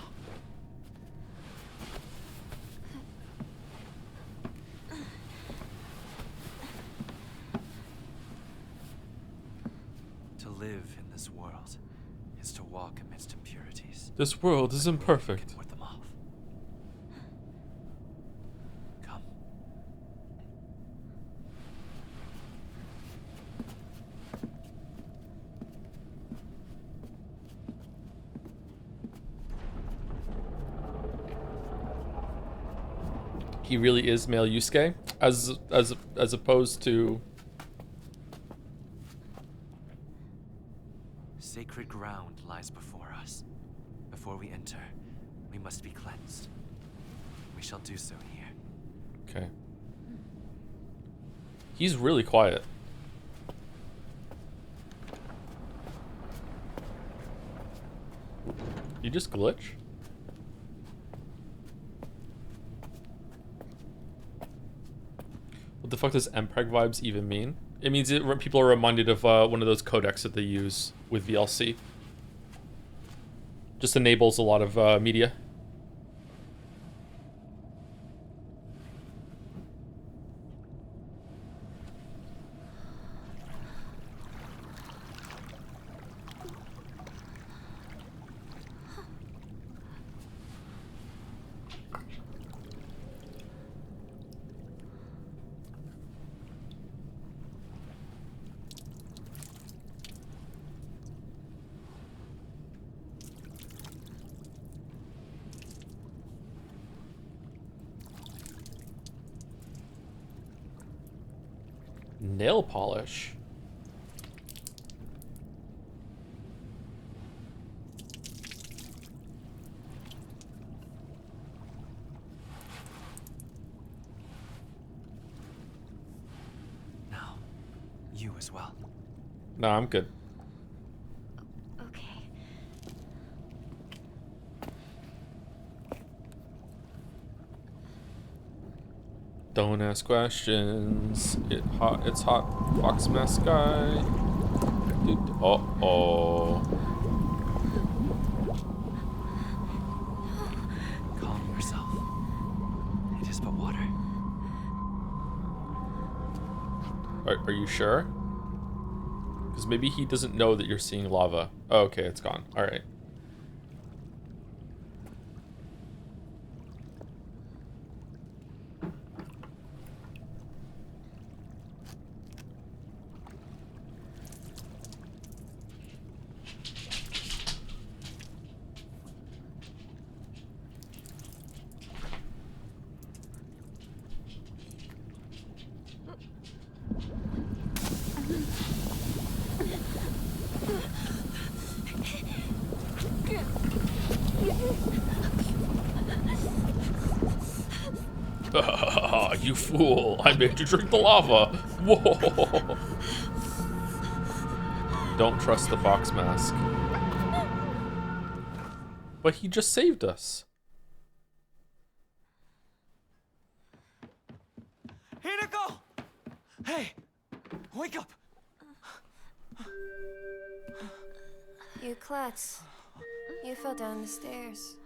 To live in this world is to walk amidst impurities. This world is imperfect. Ward them off. Come. He really is male Yusuke, as opposed to. Sacred ground lies before us. Before we enter, we must be cleansed. We shall do so here. Okay. He's really quiet. You just glitch? What the fuck does MPEG vibes even mean? It means people are reminded of one of those codecs that they use with VLC. Just enables a lot of media. Nail polish. Now, you as well. No, I'm good. Okay. Don't ask questions. It's hot. Fox mask guy. Dude, uh-oh. Calm yourself. It is but water. Are you sure? Because maybe he doesn't know that you're seeing lava. Oh, okay, it's gone. All right. You fool! I made you drink the lava! Whoa! Don't trust the fox mask. But he just saved us. Hinako! Hey! Wake up! You klutz. You fell down the stairs.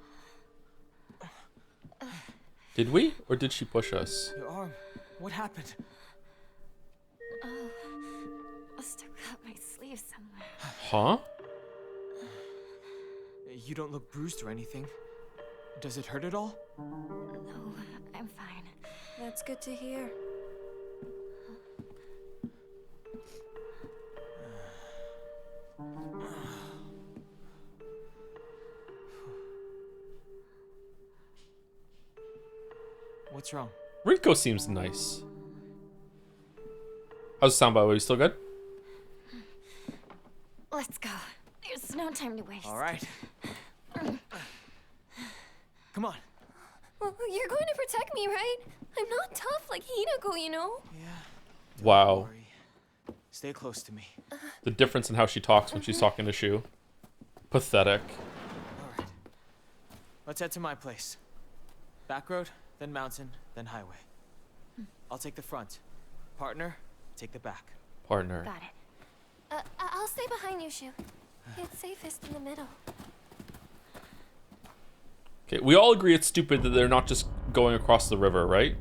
Did we? Or did she push us? Your arm. What happened? Oh, I stuck out my sleeve somewhere. Huh? You don't look bruised or anything. Does it hurt at all? No, I'm fine. That's good to hear. What's wrong? Rico seems nice. How's the sound, by the way? You still good? Let's go. There's no time to waste. All right. Come on. Well, you're going to protect me, right? I'm not tough like Hinako, you know? Yeah. Wow. Don't worry. Stay close to me. The difference in how she talks when she's talking to Shu. Pathetic. All right. Let's head to my place. Back road? then mountain, then highway. I'll take the front. Partner, take the back. Partner. Got it. I'll stay behind you, Shu. It's safest in the middle. Okay, we all agree it's stupid that they're not just going across the river, right?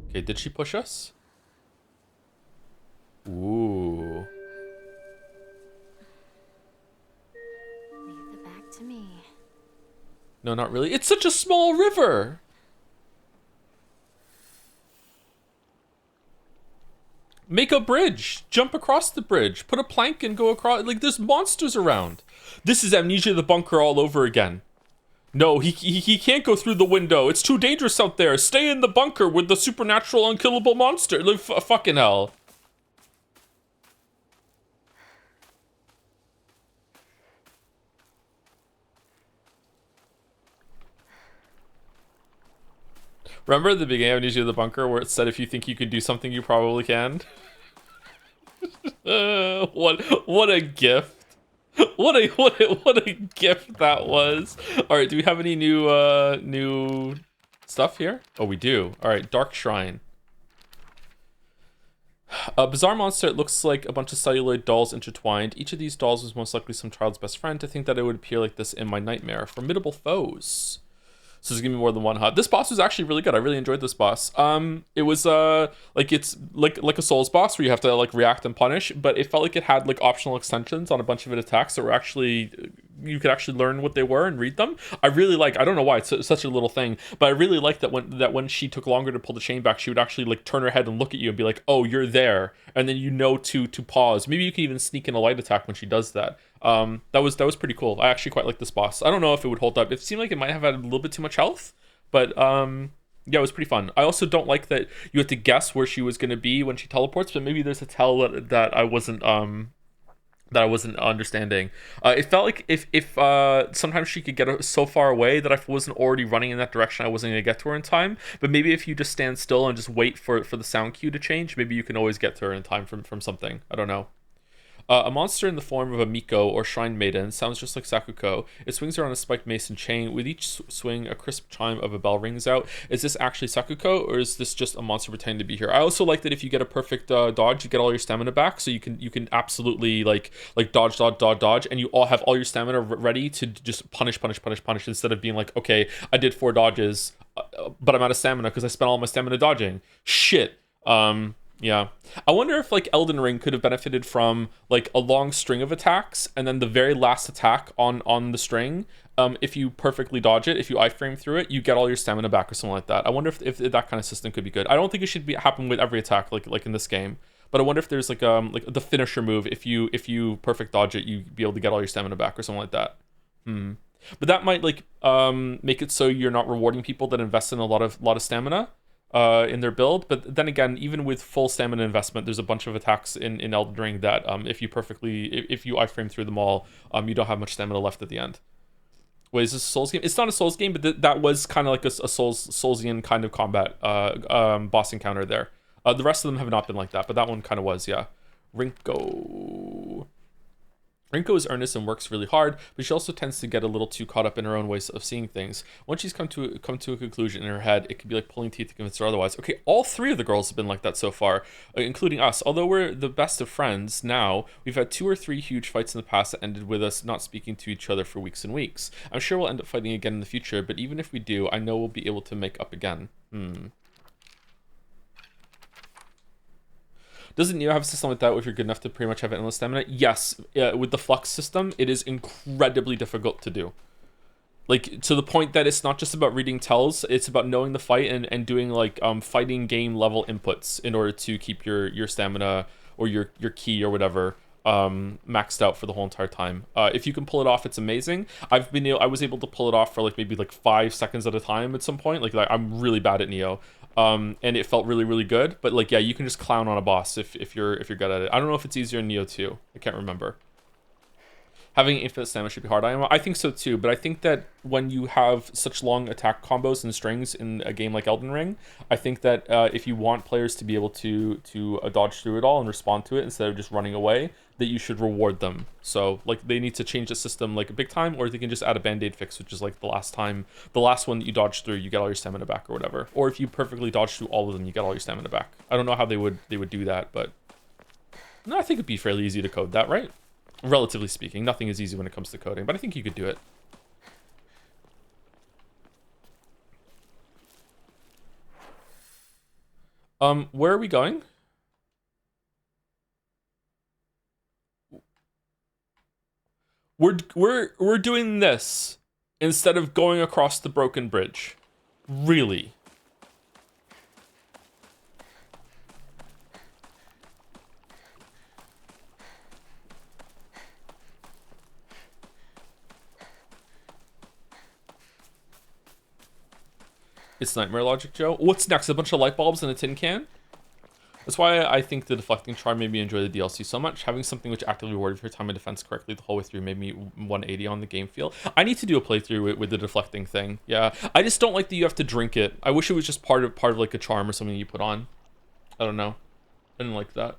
Okay, did she push us? Ooh. Leave the back to me. No, not really. It's such a small river. Make a bridge. Jump across the bridge. Put a plank and go across. Like, there's monsters around. This is Amnesia the Bunker all over again. No, he can't go through the window. It's too dangerous out there. Stay in the bunker with the supernatural unkillable monster. Like, fucking hell. Remember at the beginning of Amnesia the Bunker where it said if you think you can do something, you probably can? What a gift. What a gift that was. All right, do we have any new stuff here? Oh, we do. All right, Dark Shrine. A bizarre monster. It looks like a bunch of celluloid dolls intertwined. Each of these dolls was most likely some child's best friend. To think that it would appear like this in my nightmare. Formidable foes. So there's gonna be more than one HUD. This boss was actually really good. I really enjoyed this boss. It was like it's like a Souls boss where you have to like react and punish, but it felt like it had like optional extensions on a bunch of its attacks that were actually you could actually learn what they were and read them. I really like. I don't know why it's such a little thing, but I really liked that when she took longer to pull the chain back, she would actually like turn her head and look at you and be like, "Oh, you're there," and then you know to pause. Maybe you can even sneak in a light attack when she does that. That was pretty cool. I actually quite like this boss. I don't know if it would hold up. It seemed like it might have had a little bit too much health, but yeah, it was pretty fun. I also don't like that you have to guess where she was going to be when she teleports, but maybe there's a tell that I wasn't understanding. It felt like if sometimes she could get so far away that I wasn't already running in that direction, I wasn't going to get to her in time. But maybe if you just stand still and just wait for the sound cue to change, maybe you can always get to her in time from something. I don't know. A monster in the form of a Miko or Shrine Maiden sounds just like Sakuko. It swings around a spiked mason chain. With each swing, a crisp chime of a bell rings out. Is this actually Sakuko, or is this just a monster pretending to be here? I also like that if you get a perfect dodge, you get all your stamina back, so you can absolutely like dodge, and you all have all your stamina ready to just punish instead of being like, okay, I did 4 dodges, but I'm out of stamina because I spent all my stamina dodging. Shit. Yeah, I wonder if like Elden Ring could have benefited from like a long string of attacks and then the very last attack on the string. If you perfectly dodge it, if you iframe through it, you get all your stamina back or something like that. I wonder if that kind of system could be good. I don't think it should happen with every attack like in this game, but I wonder if there's like the finisher move. If you perfect dodge it, you be able to get all your stamina back or something like that. But that might like make it so you're not rewarding people that invest in a lot of stamina in their build. But then again, even with full stamina investment, there's a bunch of attacks in Elden Ring that if you iframe through them all, you don't have much stamina left at the end. Wait, is this a Souls game? It's not a Souls game, but that was kind of like a Soulsian kind of combat boss encounter there. The rest of them have not been like that, but that one kind of was, yeah. Rinko is earnest and works really hard, but she also tends to get a little too caught up in her own ways of seeing things. Once she's come to a conclusion in her head, it can be like pulling teeth to convince her otherwise. Okay, all 3 of the girls have been like that so far, including us. Although we're the best of friends now, we've had 2 or 3 huge fights in the past that ended with us not speaking to each other for weeks and weeks. I'm sure we'll end up fighting again in the future, but even if we do, I know we'll be able to make up again. Doesn't Neo have a system like that if you're good enough to pretty much have endless stamina? Yes, with the flux system, it is incredibly difficult to do. Like, to the point that it's not just about reading tells, it's about knowing the fight and doing like fighting game level inputs in order to keep your stamina or your ki or whatever maxed out for the whole entire time. If you can pull it off, it's amazing. I was able to pull it off for like maybe like 5 seconds at a time at some point. Like I'm really bad at Neo. And it felt really, really good. But like, yeah, you can just clown on a boss if you're good at it. I don't know if it's easier in Neo 2. I can't remember. Having infinite stamina should be hard. I think so too, but I think that when you have such long attack combos and strings in a game like Elden Ring, I think that if you want players to be able to dodge through it all and respond to it instead of just running away, that you should reward them. So like they need to change the system like big time, or they can just add a band-aid fix, which is like the last one that you dodge through, you get all your stamina back or whatever. Or if you perfectly dodge through all of them, you get all your stamina back. I don't know how they would do that, but no, I think it'd be fairly easy to code that, right? Relatively speaking, nothing is easy when it comes to coding, but I think you could do it. Where are we going? We're doing this instead of going across the broken bridge. Really? It's nightmare logic, Joe. What's next? A bunch of light bulbs in a tin can? That's why I think the deflecting charm made me enjoy the DLC so much. Having something which actively rewarded for your time of defense correctly the whole way through made me 180 on the game feel. I need to do a playthrough with the deflecting thing. Yeah, I just don't like that you have to drink it. I wish it was just part of like a charm or something you put on. I don't know. I didn't like that.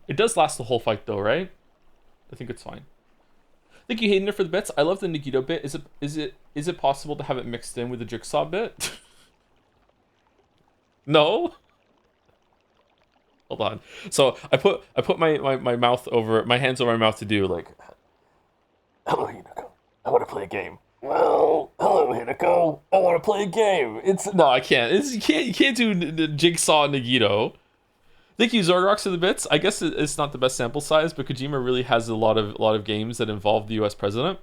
It does last the whole fight though, right? I think it's fine. Thank you, Hayden, for the bits. I love the Nagito bit. Is it possible to have it mixed in with the Jigsaw bit? No. Hold on. So I put my mouth over my hands over my mouth to do like. Hello, Hinako. I want to play a game. Well, hello, Hinako. I want to play a game. No, I can't. You can't do Jigsaw Nagito. Thank you, Zorgrox, for the bits. I guess it's not the best sample size, but Kojima really has a lot of games that involve the U.S. president.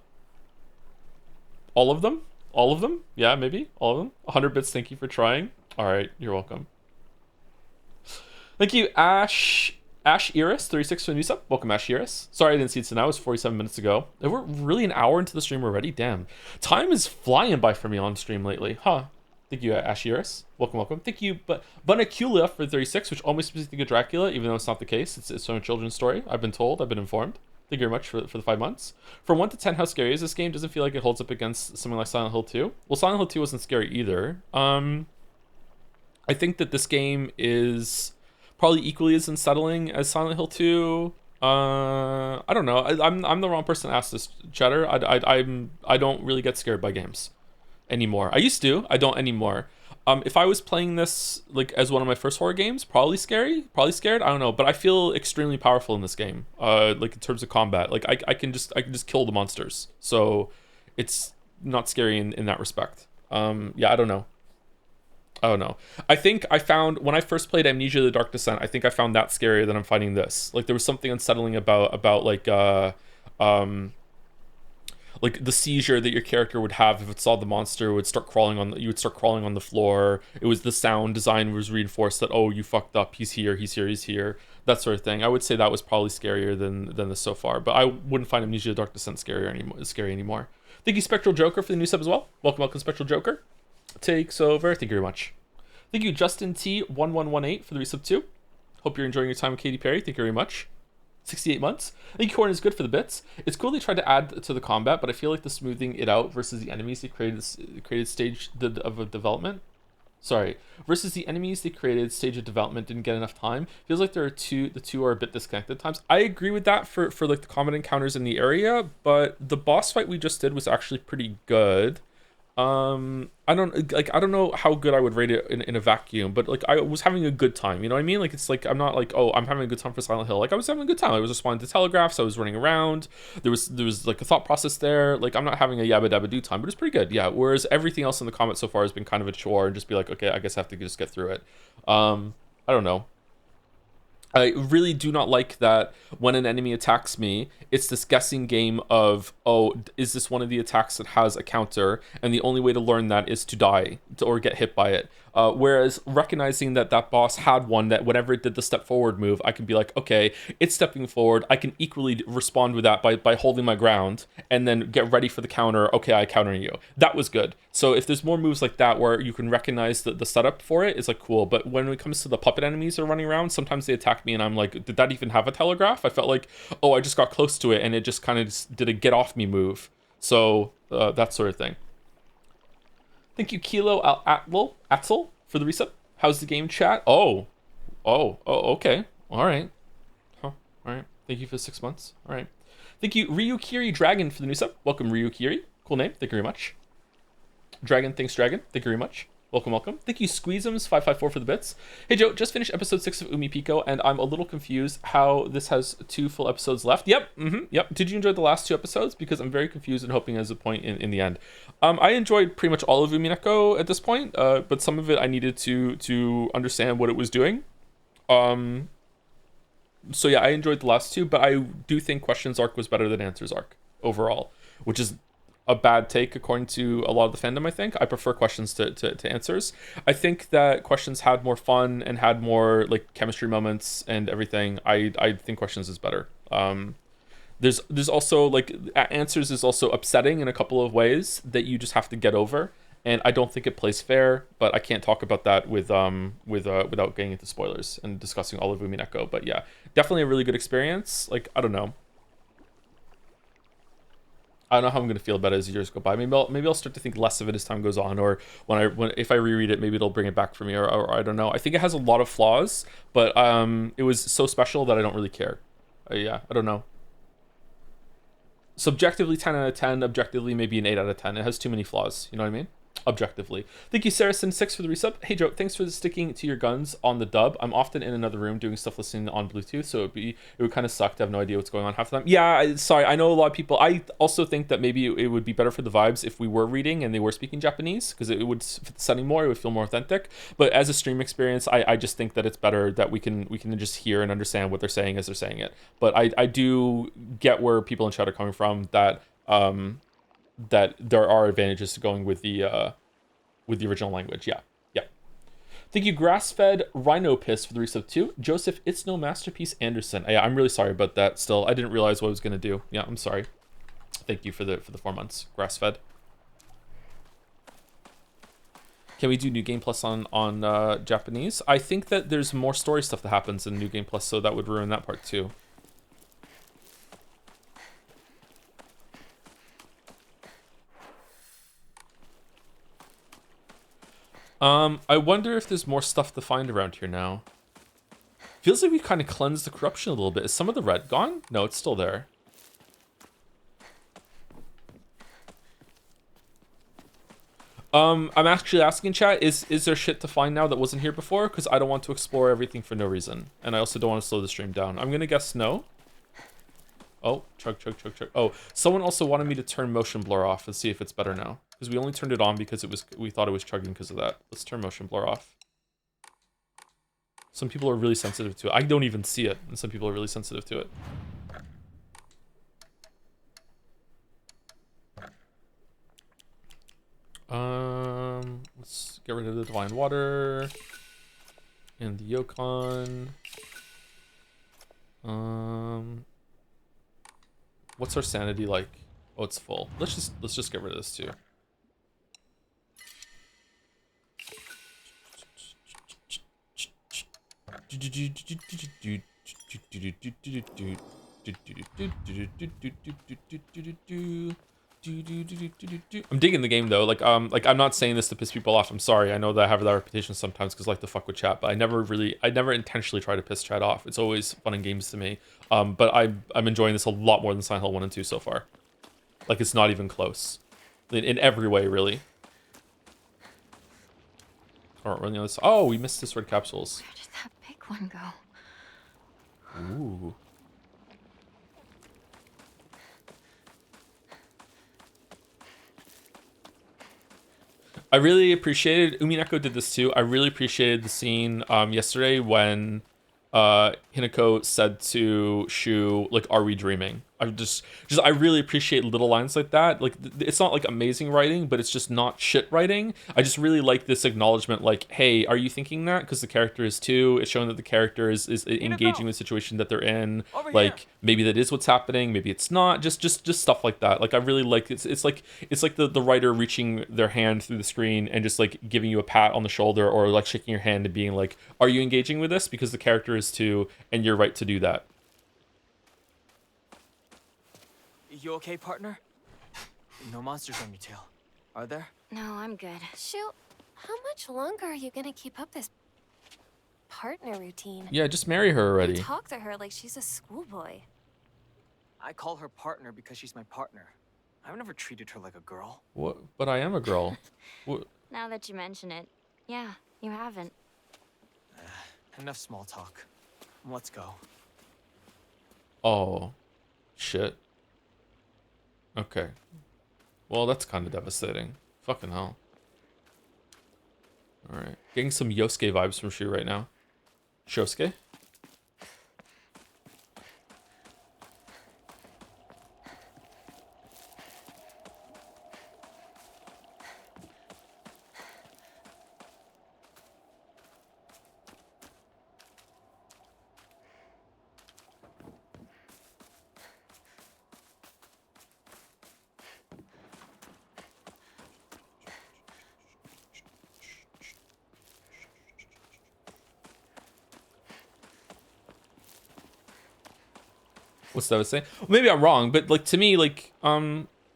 All of them? All of them? Yeah, maybe. All of them. 100 bits, thank you for trying. All right, you're welcome. Thank you, Ash Iris, 36 for the new sub. Welcome, Ash Iris. Sorry I didn't see it now. It was 47 minutes ago. We're really an hour into the stream already. Damn. Time is flying by for me on stream lately. Huh. Thank you, Ashiris. Welcome, welcome. Thank you, Bunacula for 36, which almost makes me think of Dracula, even though it's not the case. It's from a children's story. I've been told. I've been informed. Thank you very much for the 5 months. From 1 to 10, how scary is this game? Doesn't feel like it holds up against something like Silent Hill 2. Well, Silent Hill 2 wasn't scary either. I think that this game is probably equally as unsettling as Silent Hill 2. I don't know. I'm the wrong person to ask this, Cheddar. I don't really get scared by games anymore. I used to. I don't anymore. If I was playing this like as one of my first horror games, probably scared. I don't know, but I feel extremely powerful in this game. Like in terms of combat, like I can just kill the monsters. So it's not scary in that respect. Yeah, I don't know. I think I found when I first played Amnesia: The Dark Descent, I think I found that scarier than I'm finding this. Like there was something unsettling about like the seizure that your character would have if it saw the monster. You would start crawling on the floor. It was the sound design was reinforced that, oh, you fucked up, he's here, that sort of thing. I would say that was probably scarier than this so far, but I wouldn't find Amnesia: The Dark Descent scary anymore. Thank you, Spectral Joker, for the new sub as well. Welcome, Spectral Joker. Takes over. Thank you very much. Thank you, Justin T1118, for the resub too. Hope you're enjoying your time with Katy Perry. Thank you very much. 68 months. I think Corn is good for the bits. It's cool they tried to add to the combat, but I feel like the smoothing it out versus the enemies they created stage of development. Sorry, versus the enemies they created stage of development didn't get enough time. Feels like the two are a bit disconnected at times. I agree with that for like the combat encounters in the area, but the boss fight we just did was actually pretty good. I don't know how good I would rate it in a vacuum, but like I was having a good time, you know what I mean? Like it's like I'm not like, oh, I'm having a good time for Silent Hill. Like I was having a good time. I was responding to telegraphs, I was running around, there was like a thought process there. Like I'm not having a yabba dabba do time, but it's pretty good. Yeah, whereas everything else in the combat so far has been kind of a chore and just be like, okay, I guess I have to just get through it. I don't know. I really do not like that when an enemy attacks me, it's this guessing game of, oh, is this one of the attacks that has a counter? And the only way to learn that is to die or get hit by it. Whereas recognizing that boss had one that whenever it did the step forward move, I can be like, okay, it's stepping forward. I can equally respond with that by holding my ground and then get ready for the counter. Okay, I counter you. That was good. So if there's more moves like that where you can recognize the setup for it, it's like cool. But when it comes to the puppet enemies that are running around, sometimes they attack attack me and I'm like, did that even have a telegraph? I felt like, oh, I just got close to it and it just kind of did a get off me move. So that sort of thing. Thank you, Kilo Atzel, for the resub. How's the game, chat? Oh, okay. All right. Huh. All right. Thank you for the 6 months. All right. Thank you, Ryukiri Dragon, for the new sub. Welcome, Ryukiri. Cool name. Thank you very much. Dragon, thanks, Dragon. Thank you very much. Welcome, welcome. Thank you, Squeezums554 for the bits. Hey, Joe, just finished episode 6 of Umi Pico, and I'm a little confused how this has 2 full episodes left. Yep, yep. Did you enjoy the last 2 episodes? Because I'm very confused and hoping there's a point in the end. I enjoyed pretty much all of Umineko at this point, but some of it I needed to understand what it was doing. So yeah, I enjoyed the last 2, but I do think Questions arc was better than Answers arc overall, which is a bad take according to a lot of the fandom. I think I prefer Questions to Answers. I think that Questions had more fun and had more like chemistry moments and everything. I think Questions is better. There's also like Answers is also upsetting in a couple of ways that you just have to get over. And I don't think it plays fair, but I can't talk about that without getting into spoilers and discussing all of Umineko. But yeah, definitely a really good experience. Like, I don't know how I'm gonna feel about it as years go by. Maybe I'll start to think less of it as time goes on, or if I reread it, maybe it'll bring it back for me, or I don't know. I think it has a lot of flaws, but it was so special that I don't really care. Yeah, I don't know. Subjectively 10 out of 10, objectively maybe an 8 out of 10. It has too many flaws, you know what I mean? Objectively. Thank you, Saracen6, for the resub. Hey, Joe, thanks for sticking to your guns on the dub. I'm often in another room doing stuff listening on Bluetooth, so it would kind of suck to have no idea what's going on half the time. Yeah, sorry, I know a lot of people. I also think that maybe it would be better for the vibes if we were reading and they were speaking Japanese, because it would fit the setting more, it would feel more authentic. But as a stream experience, I just think that it's better that we can just hear and understand what they're saying as they're saying it. But I do get where people in chat are coming from, that that there are advantages to going with the original language. Yeah. Thank you, Grass-Fed Rhino Piss, for the resub 2. Joseph, it's no masterpiece Anderson. Yeah, I'm really sorry about that. Still, I didn't realize what I was gonna do. Yeah, I'm sorry. Thank you for the 4 months, Grass-Fed. Can we do New Game Plus on Japanese? I think that there's more story stuff that happens in New Game Plus, so that would ruin that part too. I wonder if there's more stuff to find around here now. Feels like we kind of cleansed the corruption a little bit. Is some of the red gone? No, it's still there. I'm actually asking chat, is there shit to find now that wasn't here before? Because I don't want to explore everything for no reason. And I also don't want to slow the stream down. I'm gonna guess no. Oh, chug. Oh, someone also wanted me to turn motion blur off and see if it's better now. Because we only turned it on because we thought it was chugging because of that. Let's turn motion blur off. Some people are really sensitive to it. I don't even see it, and some people are really sensitive to it. Let's get rid of the divine water and the Yokon. What's our sanity like? Oh, it's full. Let's just get rid of this too. I'm digging the game though. Like I'm not saying this to piss people off. I'm sorry. I know that I have that reputation sometimes because I like to fuck with chat, but I never intentionally try to piss chat off. It's always fun and games to me. But I'm enjoying this a lot more than Silent Hill 1 and 2 so far. Like, it's not even close in every way, really. All right, we're on the other side. Oh, we missed this red capsules. Where did that big one go? Ooh. I really appreciated, Umineko did this too. I really appreciated the scene yesterday when Hinako said to Shu, like, are we dreaming? I really appreciate little lines like that. Like it's not like amazing writing, but it's just not shit writing. I just really like this acknowledgement, like, hey, are you thinking that? Because the character is too. It's showing that the character is engaging with the situation that they're in. Over Like here. maybe that is what's happening, maybe it's not. Just stuff like that. Like I really like it's like the writer reaching their hand through the screen and just like giving you a pat on the shoulder or like shaking your hand and being like, are you engaging with this? Because the character is too, and you're right to do that. You okay, partner? No monsters on your tail, are there? No, I'm good. Shoot, how much longer are you gonna keep up this partner routine? Yeah, just marry her You already. talk to her like she's a schoolboy. I call her partner because she's my partner. I've never treated her like a girl. What? But I am a girl. What? Now that you mention it, yeah, you haven't. Enough small talk. Let's go. Oh, shit. Okay. Well, that's kind of devastating. Fucking hell. Alright. Getting some Yosuke vibes from Shu right now. Shosuke? What's that saying? Well, maybe I'm wrong, but like to me, like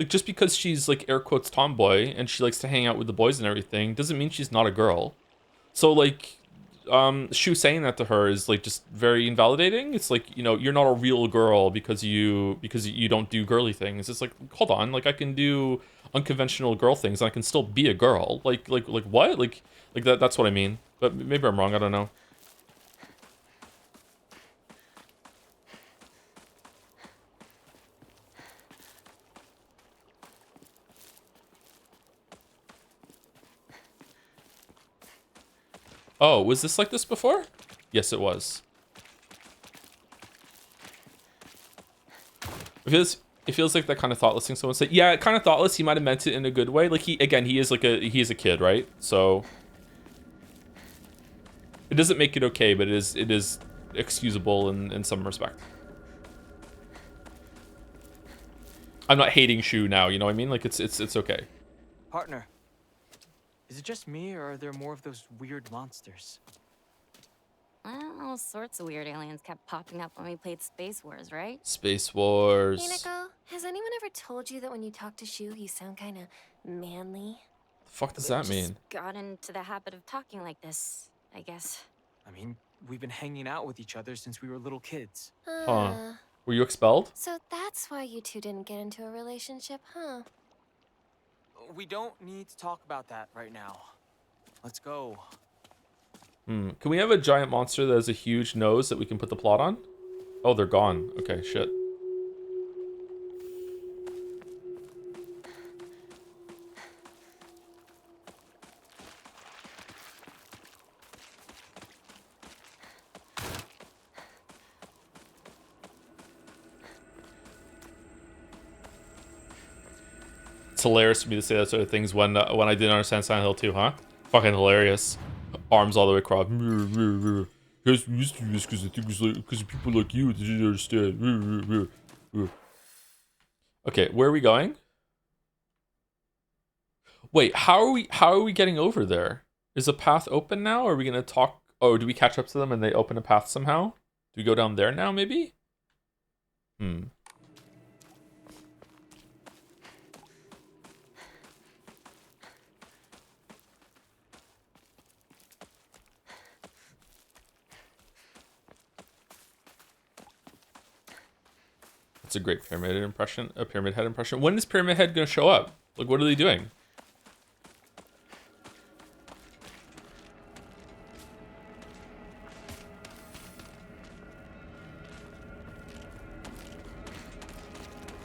just because she's like air quotes tomboy and she likes to hang out with the boys and everything doesn't mean she's not a girl. So like Shu saying that to her is like just very invalidating. It's like, you know, you're not a real girl because you don't do girly things. It's like, hold on, like I can do unconventional girl things and I can still be a girl. Like what? Like that's what I mean. But maybe I'm wrong, I don't know. Oh, was this like this before? Yes, it was. It feels like that kind of thoughtless thing someone said. Yeah, kind of thoughtless. He might have meant it in a good way. Like he is a kid, right? So it doesn't make it okay, but it is excusable in some respect. I'm not hating Shu now, you know what I mean? Like it's okay. Partner, is it just me or are there more of those weird monsters? Well, all sorts of weird aliens kept popping up when we played Space Wars, right? Space Wars. Hinako, has anyone ever told you that when you talk to Shu, you sound kind of manly? The fuck does that Just mean? got into the habit of talking like this, I guess. I mean, we've been hanging out with each other since we were little kids. Huh. Were you expelled? So that's why you two didn't get into a relationship, huh? We don't need to talk about that right now. Let's go. Can we have a giant monster that has a huge nose that we can put the plot on? Oh, they're gone. Okay, shit. It's hilarious for me to say that sort of things when I didn't understand Silent Hill 2, huh? Fucking hilarious. Arms all the way across. Guys, we used to do this because I think it's like because of people like you that didn't understand. Okay, where are we going? Wait, how are we getting over there? Is a path open now? Are we gonna talk? Oh, do we catch up to them and they open a path somehow? Do we go down there now, maybe? That's a great pyramid impression. A pyramid head impression. When is Pyramid Head gonna show up? Like, what are they doing?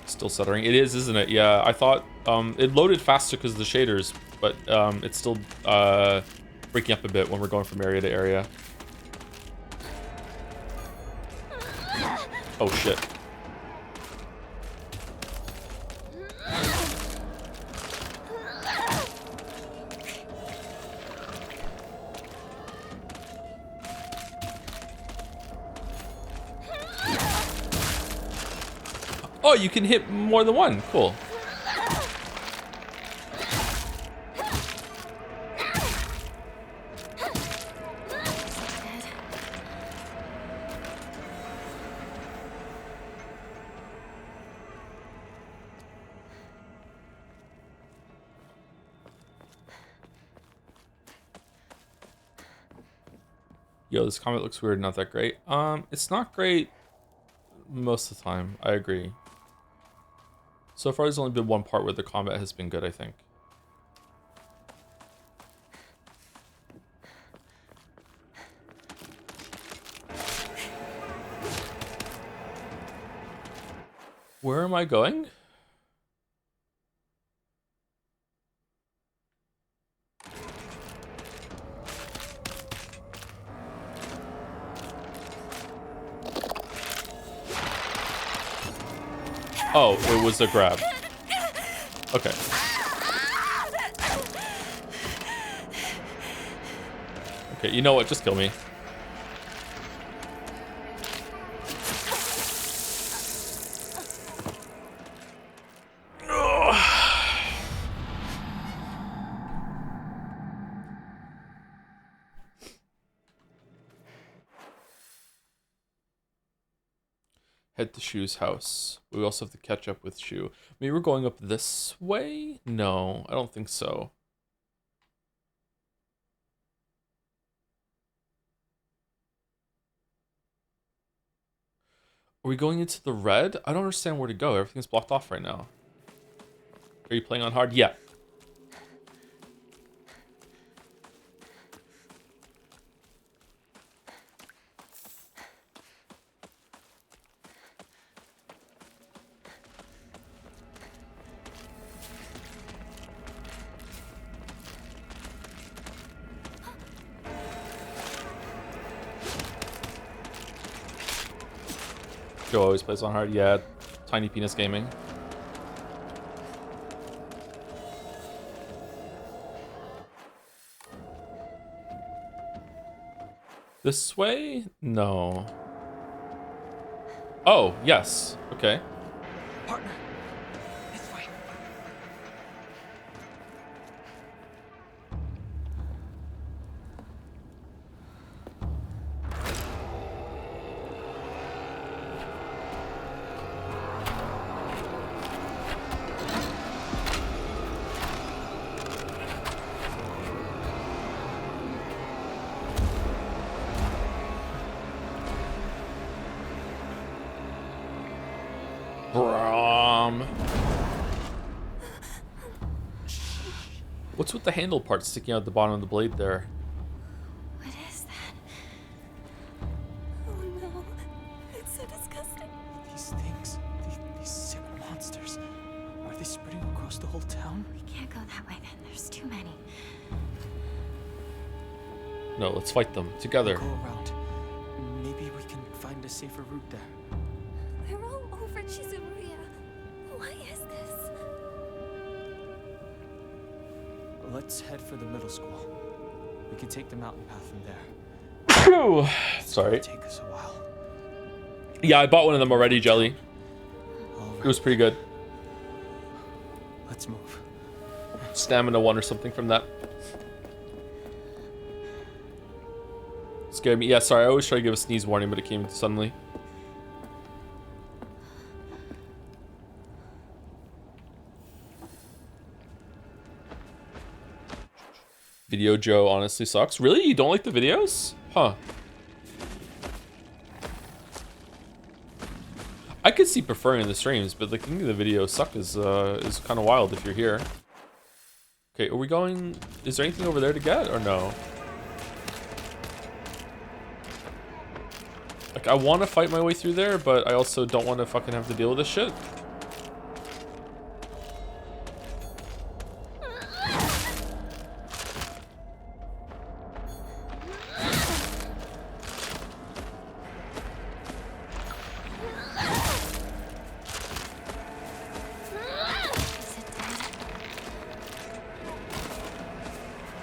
Still stuttering. It is, isn't it? Yeah, I thought it loaded faster because of the shaders, but it's still breaking up a bit when we're going from area to area. Oh shit. Oh, you can hit more than one. Cool. Yo, this comet looks weird, not that great. It's not great most of the time, I agree. So far, there's only been one part where the combat has been good, I think. Where am I going? Oh, it was a grab. Okay. Okay, you know what? Just kill me. Head to Shu's house. We also have to catch up with Shu. Maybe we're going up this way? No, I don't think so. Are we going into the red? I don't understand where to go. Everything's blocked off right now. Are you playing on hard? Yeah. Joe always plays on hard. Yeah, Tiny Penis Gaming. This way? No. Oh, yes. Okay. Partner, this way. What's with the handle part sticking out the bottom of the blade there? What is that? Oh no. It's so disgusting. These things, these sick monsters, are they spreading across the whole town? We can't go that way then. There's too many. No, let's fight them together. Go around. Maybe we can find a safer route there. We're all over Chizuruya. Why is this? Let's head for the middle school. We can take the mountain path from there. Whew. Sorry. It'll take us a while. Yeah, I bought one of them already, Jelly. All It was right, pretty good. let's move. Stamina 1 or something from that. Scared me. Yeah, sorry, I always try to give a sneeze warning, but it came suddenly. Video Joe honestly sucks. Really? You don't like the videos? Huh. I could see preferring the streams, but like thinking the videos suck is kind of wild if you're here. Okay, are we going... Is there anything over there to get, or no? Like, I want to fight my way through there, but I also don't want to fucking have to deal with this shit.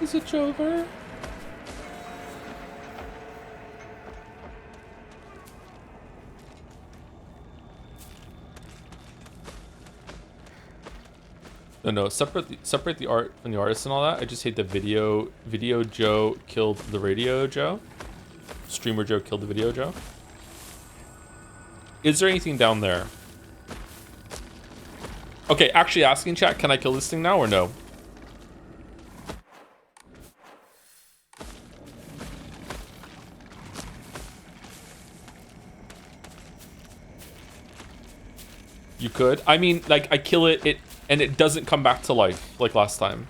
Is it over? No. Separate the art from the artist and all that. I just hate the video Joe killed the radio Joe. Streamer Joe killed the video Joe. Is there anything down there? Okay, actually asking chat, can I kill this thing now or no? You could. I mean, like, I kill it, and it doesn't come back to life like last time.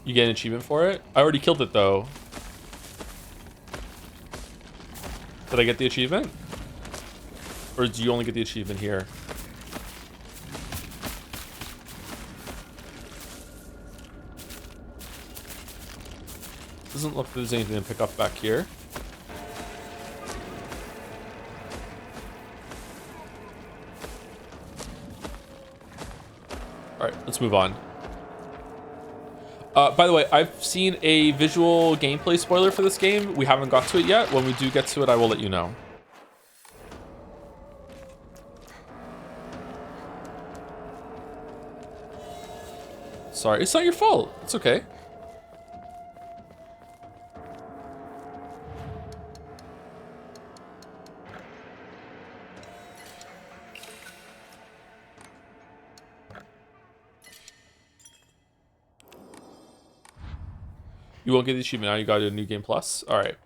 You get an achievement for it? I already killed it, though. Did I get the achievement? Or do you only get the achievement here? Doesn't look like there's anything to pick up back here. Alright, let's move on. By the way, I've seen a visual gameplay spoiler for this game. We haven't got to it yet. When we do get to it, I will let you know. Sorry, it's not your fault. It's okay. You won't get the achievement now. You got a new game plus. All right.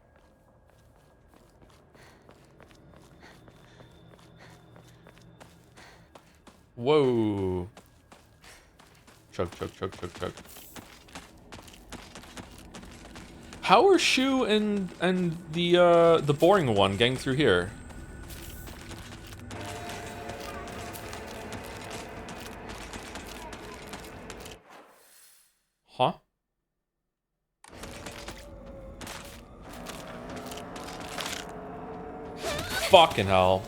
Whoa. Chug. How are Shu and the boring one getting through here? Huh? Fucking hell.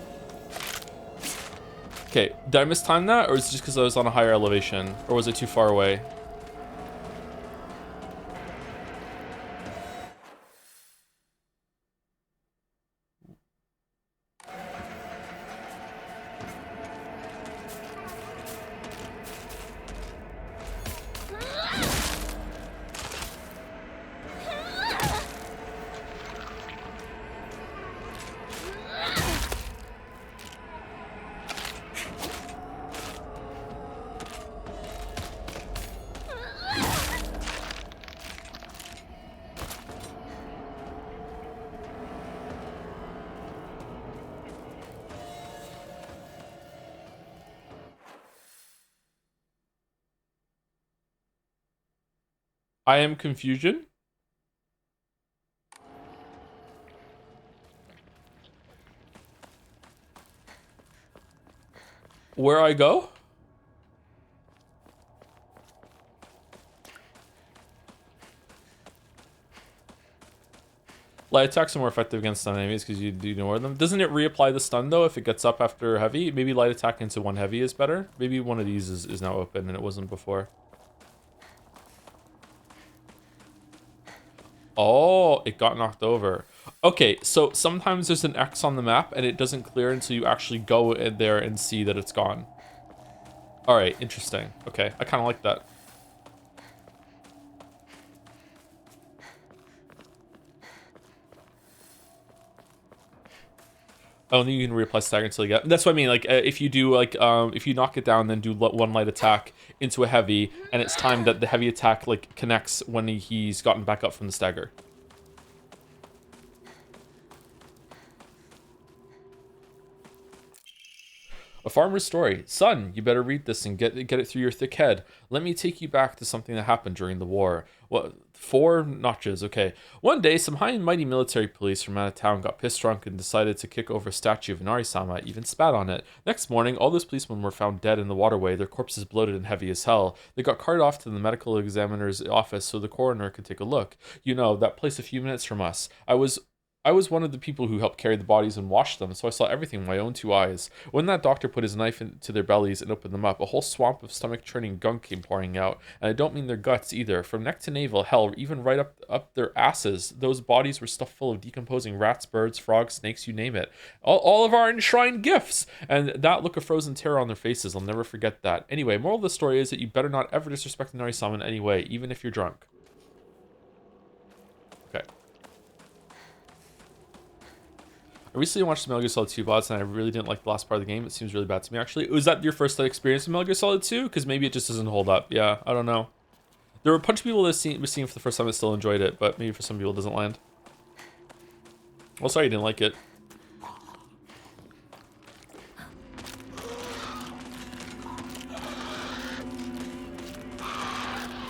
Okay, did I mistime that, or is it just because I was on a higher elevation? Or was it too far away? I am confusion. Where I go? Light attacks are more effective against stun enemies because you do ignore them. Doesn't it reapply the stun though if it gets up after heavy? Maybe light attack into one heavy is better. Maybe one of these is now open and it wasn't before. Oh, it got knocked over. Okay, so sometimes there's an X on the map and it doesn't clear until you actually go in there and see that it's gone. All right, interesting. Okay, I kind of like that. I don't think you can reapply stagger until you get. That's what I mean. Like, if you do like, if you knock it down, then do one light attack into a heavy, and it's timed that the heavy attack like connects when he's gotten back up from the stagger. A farmer's story. Son, you better read this and get it through your thick head. Let me take you back to something that happened during the war. What? 4 notches, okay. One day, some high and mighty military police from out of town got pissed drunk and decided to kick over a statue of Inari-sama, even spat on it. Next morning, all those policemen were found dead in the waterway, their corpses bloated and heavy as hell. They got carted off to the medical examiner's office so the coroner could take a look. You know, that place a few minutes from us. I was I was one of the people who helped carry the bodies and wash them, so I saw everything with my own 2 eyes. When that doctor put his knife into their bellies and opened them up, a whole swamp of stomach-churning gunk came pouring out. And I don't mean their guts either. From neck to navel, hell, even right up their asses. Those bodies were stuffed full of decomposing rats, birds, frogs, snakes, you name it. All of our enshrined gifts! And that look of frozen terror on their faces, I'll never forget that. Anyway, moral of the story is that you better not ever disrespect the Nari-sama in any way, even if you're drunk. Okay. I recently watched Metal Gear Solid 2 bots, and I really didn't like the last part of the game. It seems really bad to me, actually. Was that your first experience with Metal Gear Solid 2? Because maybe it just doesn't hold up. Yeah, I don't know. There were a bunch of people that were seeing for the first time that still enjoyed it, but maybe for some people it doesn't land. Well, sorry you didn't like it.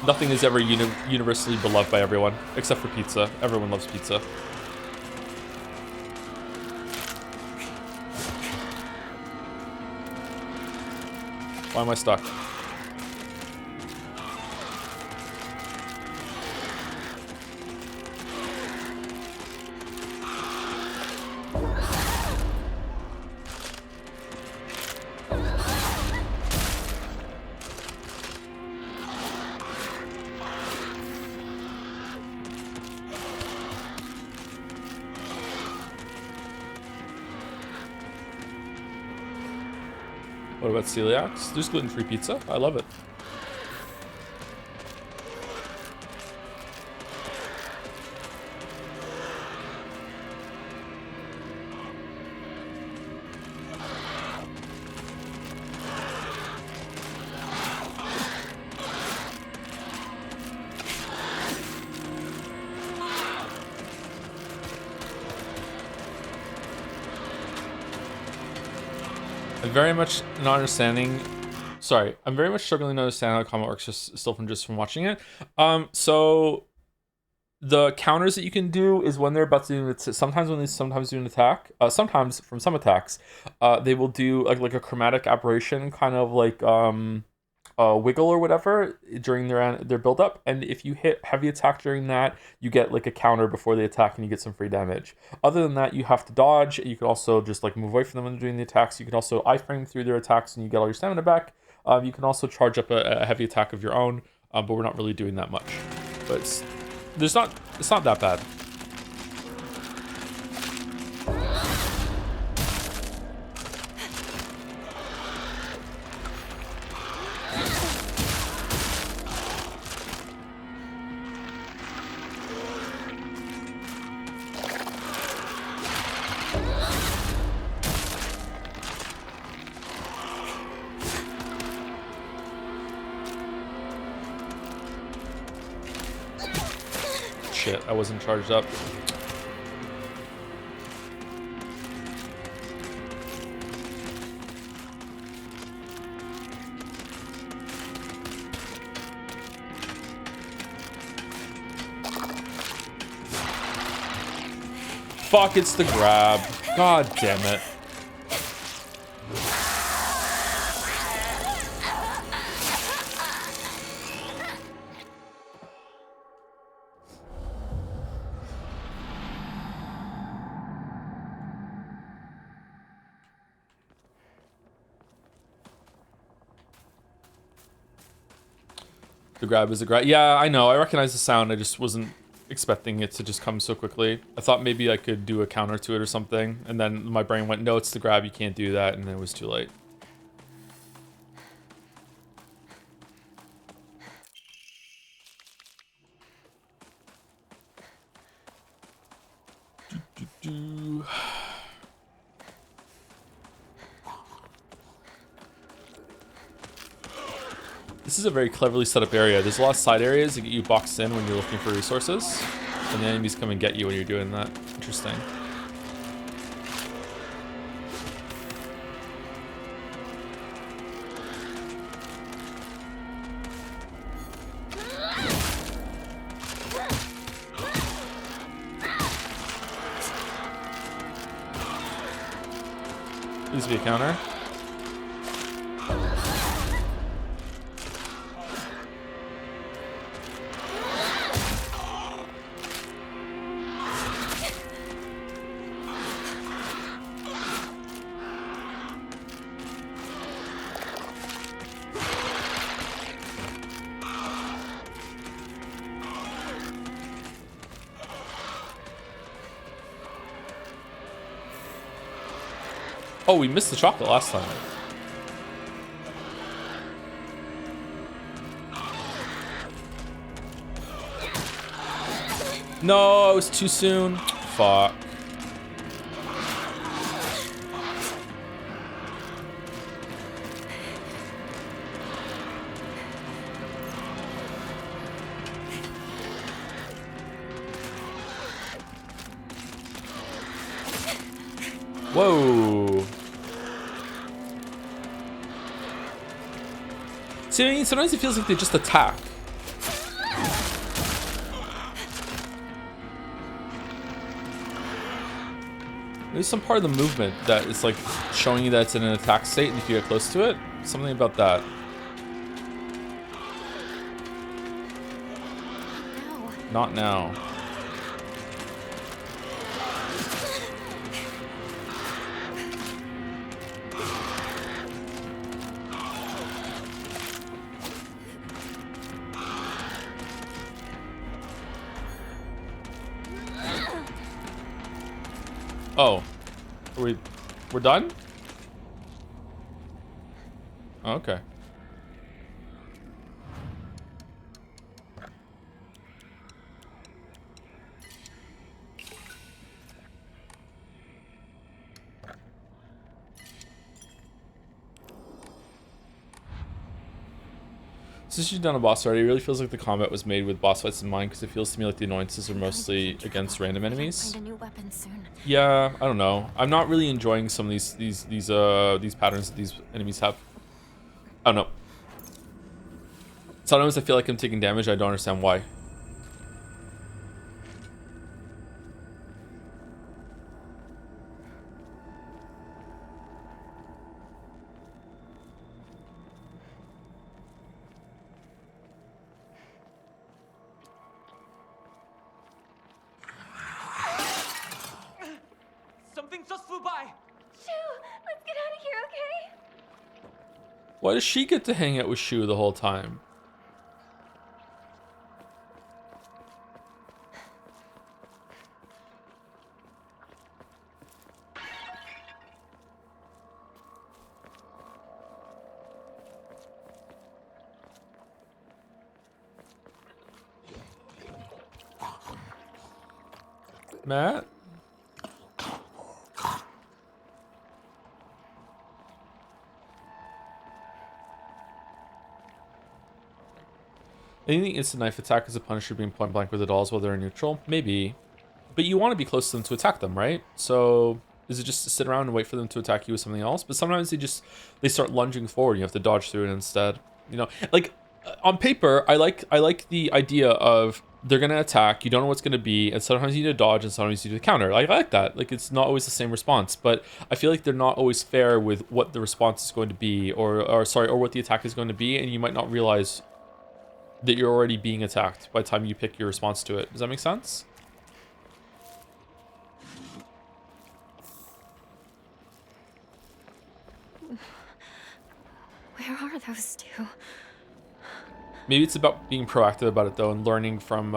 Nothing is ever universally beloved by everyone, except for pizza. Everyone loves pizza. Why am I stuck? What about celiacs? There's gluten-free pizza. I love it. I'm very much not understanding. Sorry, I'm very much struggling to understand how combat works still from watching it. So the counters that you can do is when they're about to do it. Sometimes do an attack. Sometimes from some attacks, they will do like a chromatic aberration, kind of like a wiggle or whatever during their build up. And if you hit heavy attack during that, you get like a counter before the attack, and you get some free damage. Other than that, you have to dodge. You can also just like move away from them when they're doing the attacks. You can also iframe through their attacks, and you get all your stamina back. You can also charge up a heavy attack of your own, but we're not really doing that much. But it's not that bad. Shit, I wasn't charged up. Fuck, it's the grab. God damn it. The grab is a grab. Yeah, I know. I recognize the sound. I just wasn't expecting it to just come so quickly. I thought maybe I could do a counter to it or something. And then my brain went, no, it's the grab. You can't do that. And then it was too late. This is a very cleverly set up area. There's a lot of side areas that get you boxed in when you're looking for resources. And the enemies come and get you when you're doing that. Interesting. Please be a counter. Oh, we missed the chocolate last time. No, it was too soon. Fuck. Whoa. See, I mean, sometimes it feels like they just attack. There's some part of the movement that is like showing you that it's in an attack state, and if you get close to it, something about that. Not now. Oh, we're done? Oh, okay. Since you've done a boss already, it really feels like the combat was made with boss fights in mind, because it feels to me like the annoyances are mostly against random enemies. Find a new weapon soon. Yeah, I don't know. I'm not really enjoying some of these patterns that these enemies have. I don't know. Sometimes I feel like I'm taking damage. I don't understand why. Something just flew by. Shoo, let's get out of here, okay? Why does she get to hang out with Shu the whole time? Matt? Anything instant knife attack as a punisher being point blank with the dolls while they're neutral? Maybe. But you want to be close to them to attack them, right? So is it just to sit around and wait for them to attack you with something else? But sometimes they start lunging forward and you have to dodge through it instead. You know, like on paper, I like the idea of they're gonna attack, you don't know what's gonna be, and sometimes you need to dodge and sometimes you need to counter. Like, I like that. Like, it's not always the same response, but I feel like they're not always fair with what the response is going to be, or what the attack is going to be, and you might not realize that you're already being attacked by the time you pick your response to it. Does that make sense? Where are those two? Maybe it's about being proactive about it though, and learning from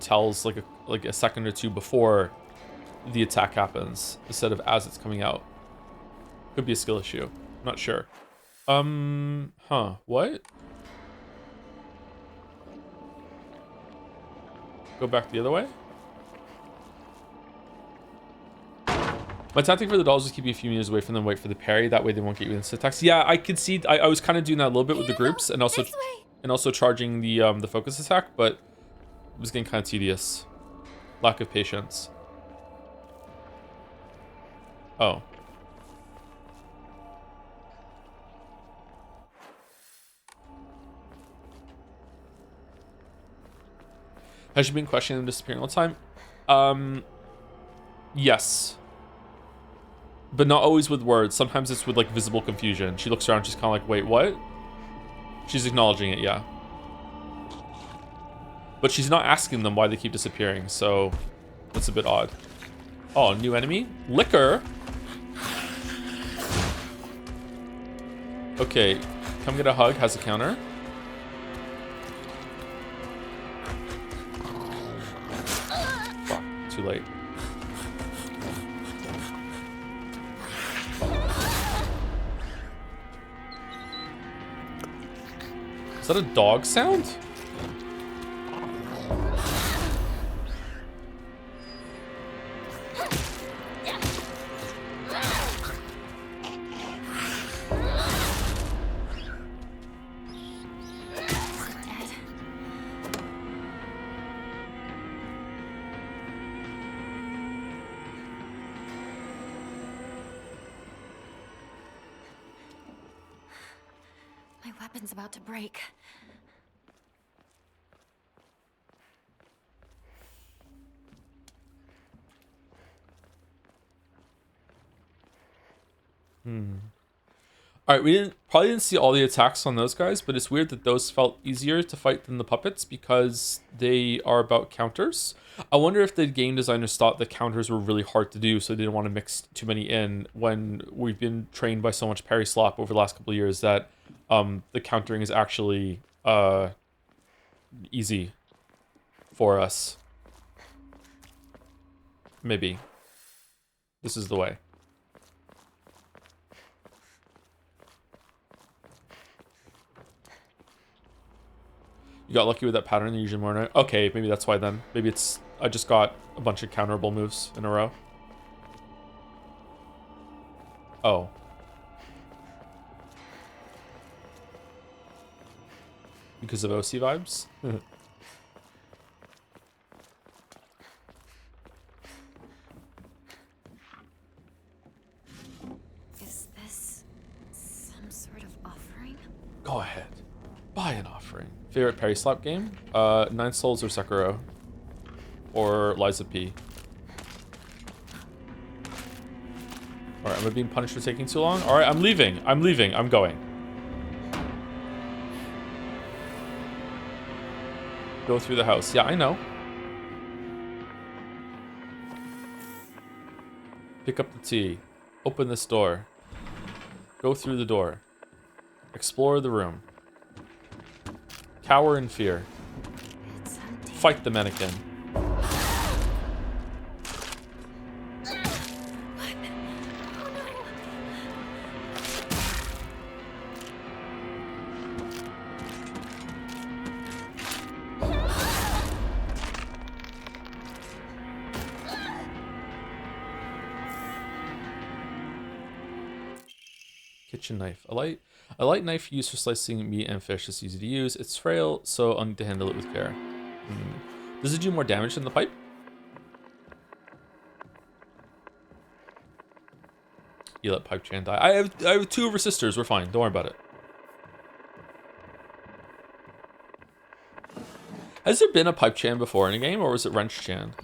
tells like a second or two before the attack happens instead of as it's coming out. Could be a skill issue. I'm not sure. What? Go back the other way? My tactic for the dolls is keep you a few meters away from them, wait for the parry. That way they won't get you instant attacks. Yeah, I could see. I was kind of doing that a little bit with the groups, and also charging the focus attack, but it was getting kind of tedious. Lack of patience. Oh. Has she been questioning them disappearing all the time? Yes. But not always with words. Sometimes it's with like visible confusion. She looks around, she's kind of like, wait, what? She's acknowledging it, yeah. But she's not asking them why they keep disappearing, so that's a bit odd. Oh, new enemy? Liquor? Okay, come get a hug, has a counter. Fuck, too late. Is that a dog sound? My weapon's about to break. All right, we probably didn't see all the attacks on those guys, but it's weird that those felt easier to fight than the puppets because they are about counters. I wonder if the game designers thought the counters were really hard to do, so they didn't want to mix too many in. When we've been trained by so much parry slap over the last couple of years that the countering is actually easy for us. Maybe this is the way. You got lucky with that pattern, they're usually more annoying. Okay, maybe that's why then. Maybe it's, I just got a bunch of counterable moves in a row. Oh. Because of OC vibes? Is this some sort of offering? Go ahead. Buy an offering. Favorite parry slap game? Nine Souls or Sekiro. Or Lies of P. Alright, am I being punished for taking too long? Alright, I'm leaving. I'm leaving. I'm going. Go through the house. Yeah, I know. Pick up the tea. Open this door. Go through the door. Explore the room. Cower in fear. It's empty. Fight the mannequin. Kitchen knife. A light knife used for slicing meat and fish is easy to use. It's frail, so I'll need to handle it with care. Does it do more damage than the pipe? You let Pipe Chan die. I have two of her sisters. We're fine. Don't worry about it. Has there been a Pipe Chan before in a game, or was it Wrench Chan?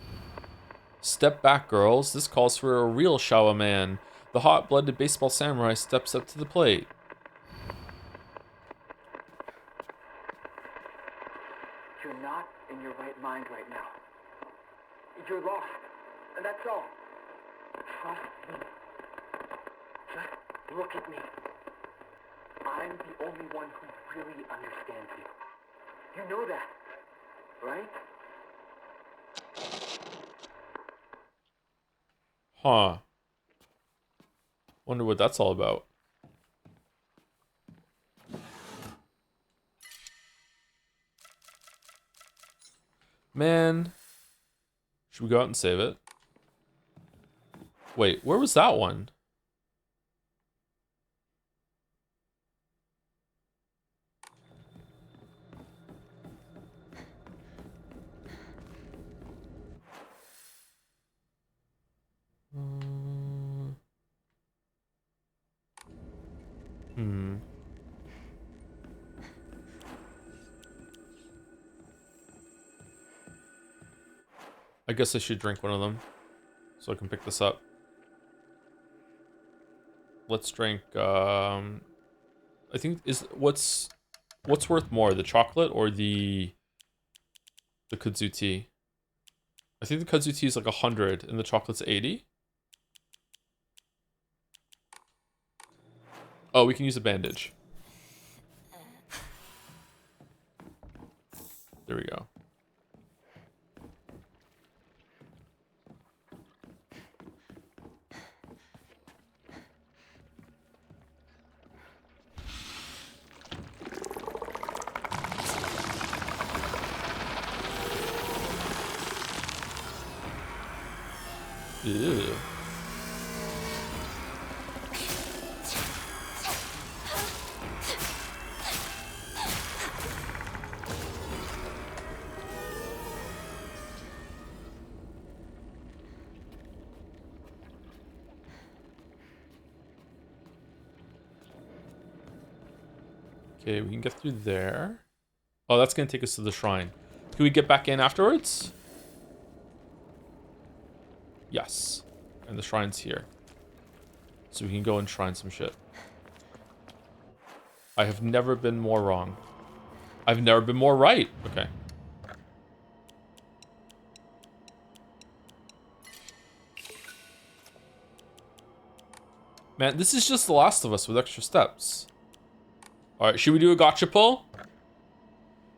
Step back, girls. This calls for a real Shawa man. The hot-blooded baseball samurai steps up to the plate. You're not in your right mind right now. You're lost, and that's all. Trust me. Just look at me. I'm the only one who really understands you. You know that, right? Huh. Wonder what that's all about. Man. Should we go out and save it? Wait, where was that one? I guess I should drink one of them so I can pick this up. Let's drink I think what's worth more, the chocolate or the kudzu tea? I think the kudzu tea is like 100 and the chocolate's 80. Oh, we can use a bandage. There we go. Ew. Okay, we can get through there. Oh, that's gonna take us to the shrine. Can we get back in afterwards? Yes. And the shrine's here. So we can go and shrine some shit. I have never been more wrong. I've never been more right. Okay. Man, this is just The Last of Us with extra steps. Alright, should we do a gotcha pull?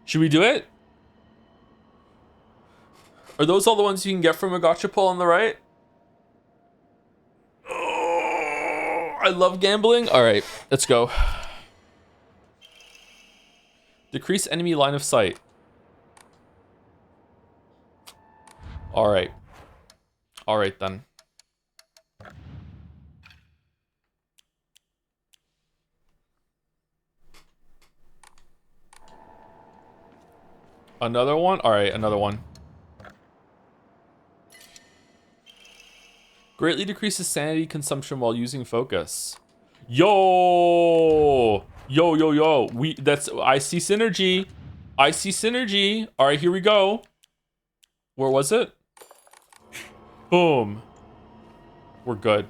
Should we do it? Are those all the ones you can get from a gotcha pull on the right? Oh, I love gambling. Alright, let's go. Decrease enemy line of sight. Alright. Alright then. Another one? Alright, another one. Greatly decreases sanity consumption while using focus. Yo! Yo, yo, yo. I see synergy. I see synergy. Alright, here we go. Where was it? Boom. We're good.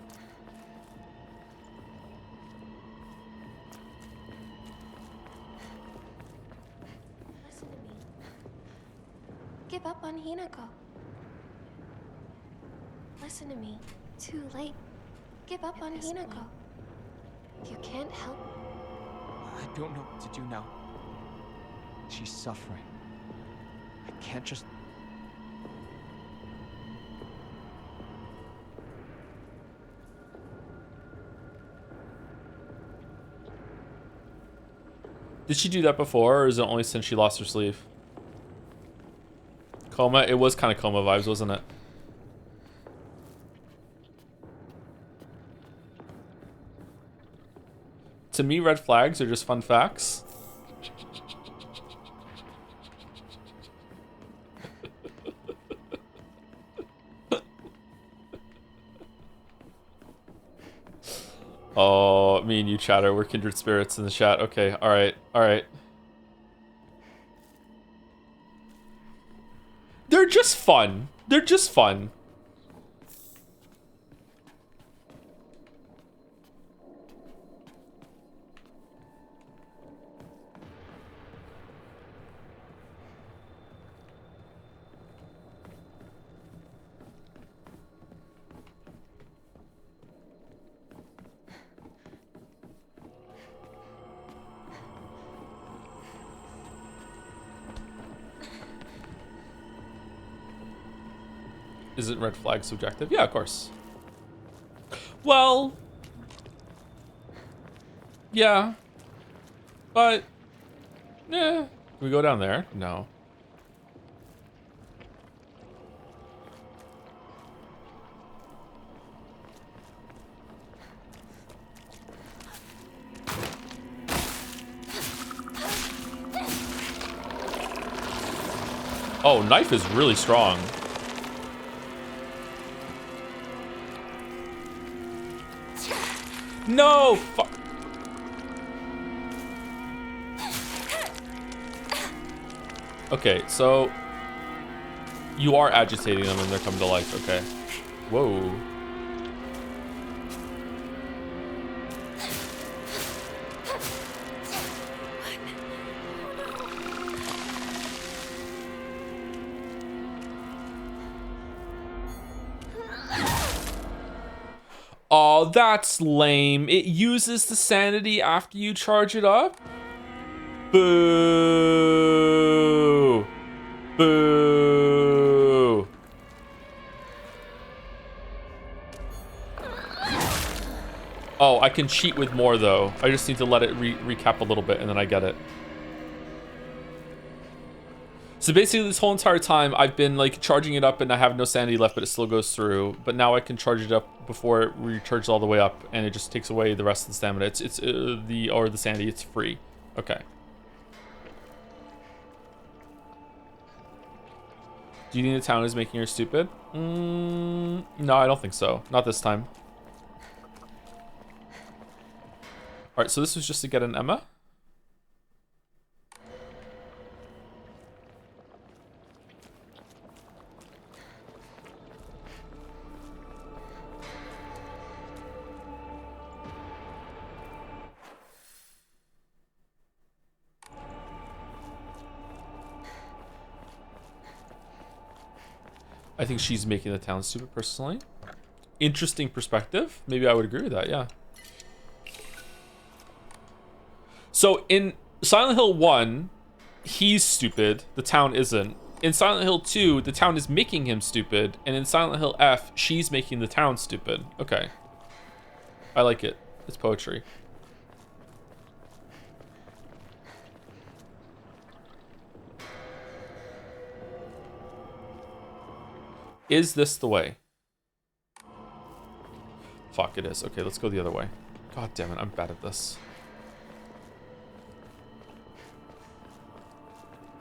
Listen to me. Give up on Hinako. Listen to me. Too late. Give up on Hinako. You can't help. I don't know what to do now. She's suffering. I can't just... Did she do that before, or is it only since she lost her sleeve? Coma? It was kind of coma vibes, wasn't it? To me, red flags are just fun facts. Oh, me and you, chatter. We're kindred spirits in the chat. Okay, alright, alright. They're just fun. They're just fun. Isn't red flag subjective? Yeah, of course. Well, yeah, but yeah. Can we go down there? No. Oh, knife is really strong. No! Fuck. Okay, so you are agitating them and they're coming to life, okay. Whoa. Oh, that's lame. It uses the sanity after you charge it up? Boo. Boo. Oh, I can cheat with more though. I just need to let it recap a little bit and then I get it. So basically this whole entire time I've been like charging it up and I have no sanity left, but it still goes through. But now I can charge it up before it recharges all the way up, and it just takes away the rest of the stamina. It's the sanity. It's free. Okay. Do you think the town is making her stupid? No, I don't think so. Not this time. All right, so this was just to get an Emma. I think she's making the town stupid, personally. Interesting perspective. Maybe I would agree with that, yeah. So in Silent Hill 1, he's stupid. The town isn't. In Silent Hill 2, the town is making him stupid. And in Silent Hill F, she's making the town stupid. Okay. I like it. It's poetry. Is this the way? Fuck, it is. Okay, let's go the other way. God damn it, I'm bad at this.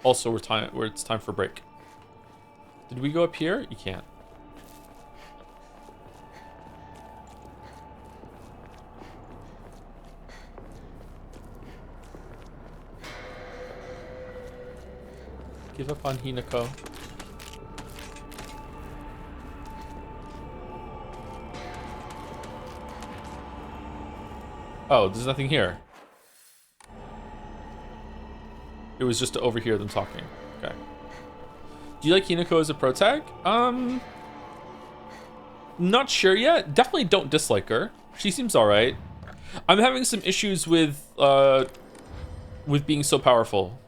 Also, it's time for break. Did we go up here? You can't. Give up on Hinako. Oh, there's nothing here. It was just to overhear them talking. Okay. Do you like Hinako as a pro tag? Not sure yet. Definitely don't dislike her. She seems alright. I'm having some issues with being so powerful.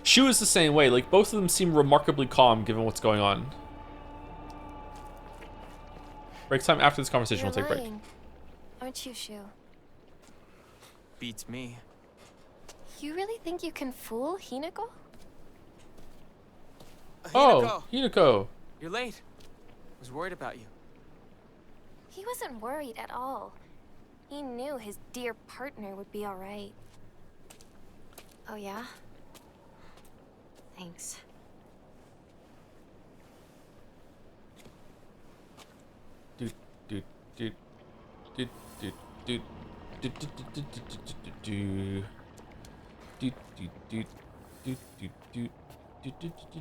Shu is the same way. Like, both of them seem remarkably calm given what's going on. Break time after this conversation. You're We'll take a break. lying, aren't you, Shu? Beats me. You really think you can fool Hinako? Oh, Hinako. You're late. Was worried about you. He wasn't worried at all. He knew his dear partner would be all right. Oh, yeah? Thanks. Dude, dude, dude, dude, dude, dude, dude, dude, dude, dude, dude, dude, dude,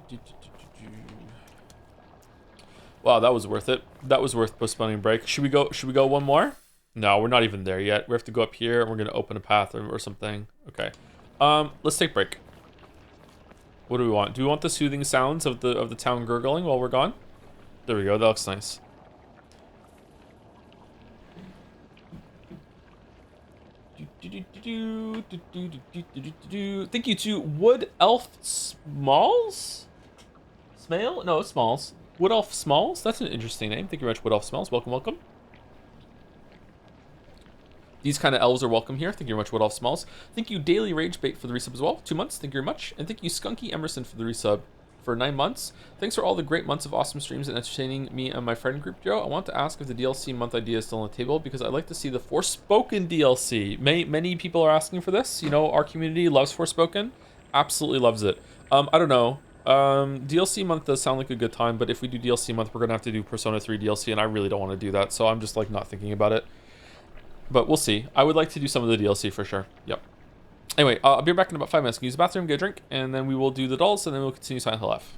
dude, dude. Wow, that was worth it. That was worth postponing break. Should we go one more? No, we're not even there yet. We have to go up here and we're gonna open a path or something. Okay. Let's take a break. What do we want? Do we want the soothing sounds of the town gurgling while we're gone? There we go. That looks nice. Thank you to Wood Elf Smalls? Smale? No, it's Smalls. Wood Elf Smalls? That's an interesting name. Thank you very much, Wood Elf Smalls. Welcome, welcome. These kind of elves are welcome here. Thank you very much, Wood Elf Smalls. Thank you, Daily Rage Bait, for the resub as well. 2 months. Thank you very much. And thank you, Skunky Emerson, for the resub for 9 months. Thanks for all the great months of awesome streams and entertaining me and my friend group, Joe. I want to ask if the DLC month idea is still on the table because I'd like to see the Forspoken DLC. Many people are asking for this. You know, our community loves Forspoken. Absolutely loves it. I don't know. DLC month does sound like a good time, but if we do DLC month, we're going to have to do Persona 3 DLC, and I really don't want to do that, so I'm just, like, not thinking about it. But we'll see. I would like to do some of the DLC for sure. Yep. Anyway, I'll be back in about 5 minutes. Use the bathroom, get a drink, and then we will do the dolls, and then we'll continue Silent Hill F.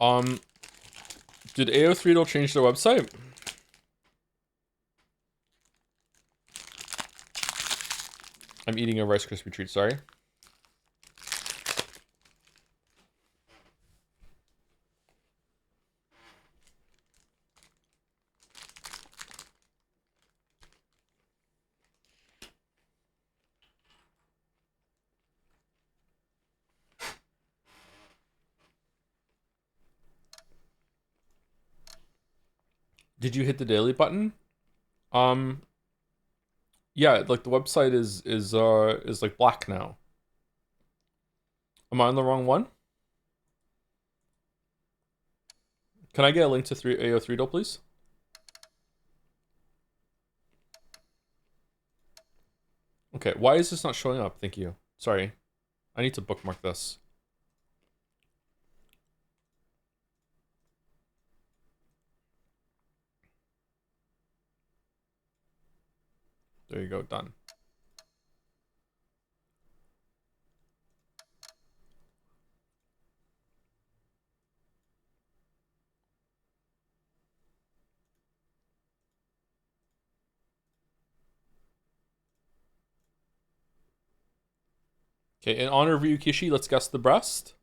Did AO3 change their website? I'm eating a Rice Krispie treat, sorry. Did you hit the daily button? Yeah, like the website is like black now. Am I on the wrong one? Can I get a link to AO3 please? Okay, why is this not showing up? Thank you. Sorry. I need to bookmark this. There you go, done. Okay, in honor of Ryukishi, let's guess the breast.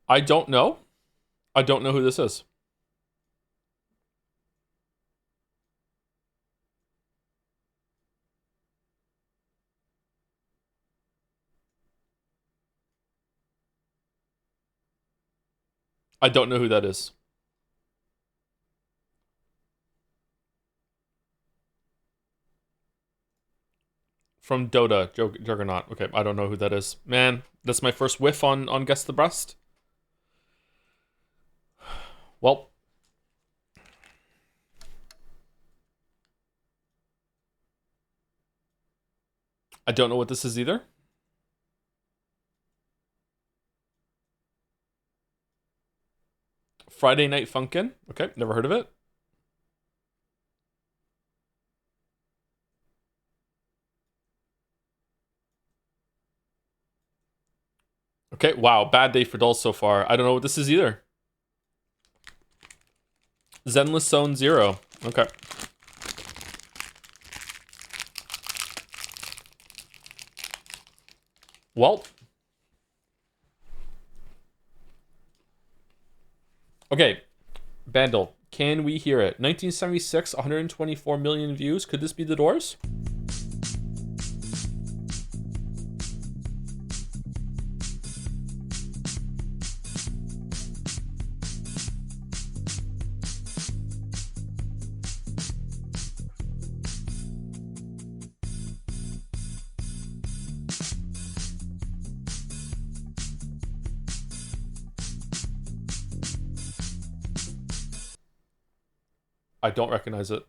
I don't know. I don't know who this is. I don't know who that is. From Dota, Juggernaut. Okay, I don't know who that is. Man, that's my first whiff on Guess the Breast. Well. I don't know what this is either. Friday Night Funkin'. Okay, never heard of it. Okay, wow, bad day for dolls so far. I don't know what this is either. Zenless Zone 0. Okay. Well. Okay, Bandle, can we hear it? 1976, 124 million views. Could this be The Doors? I don't recognize it.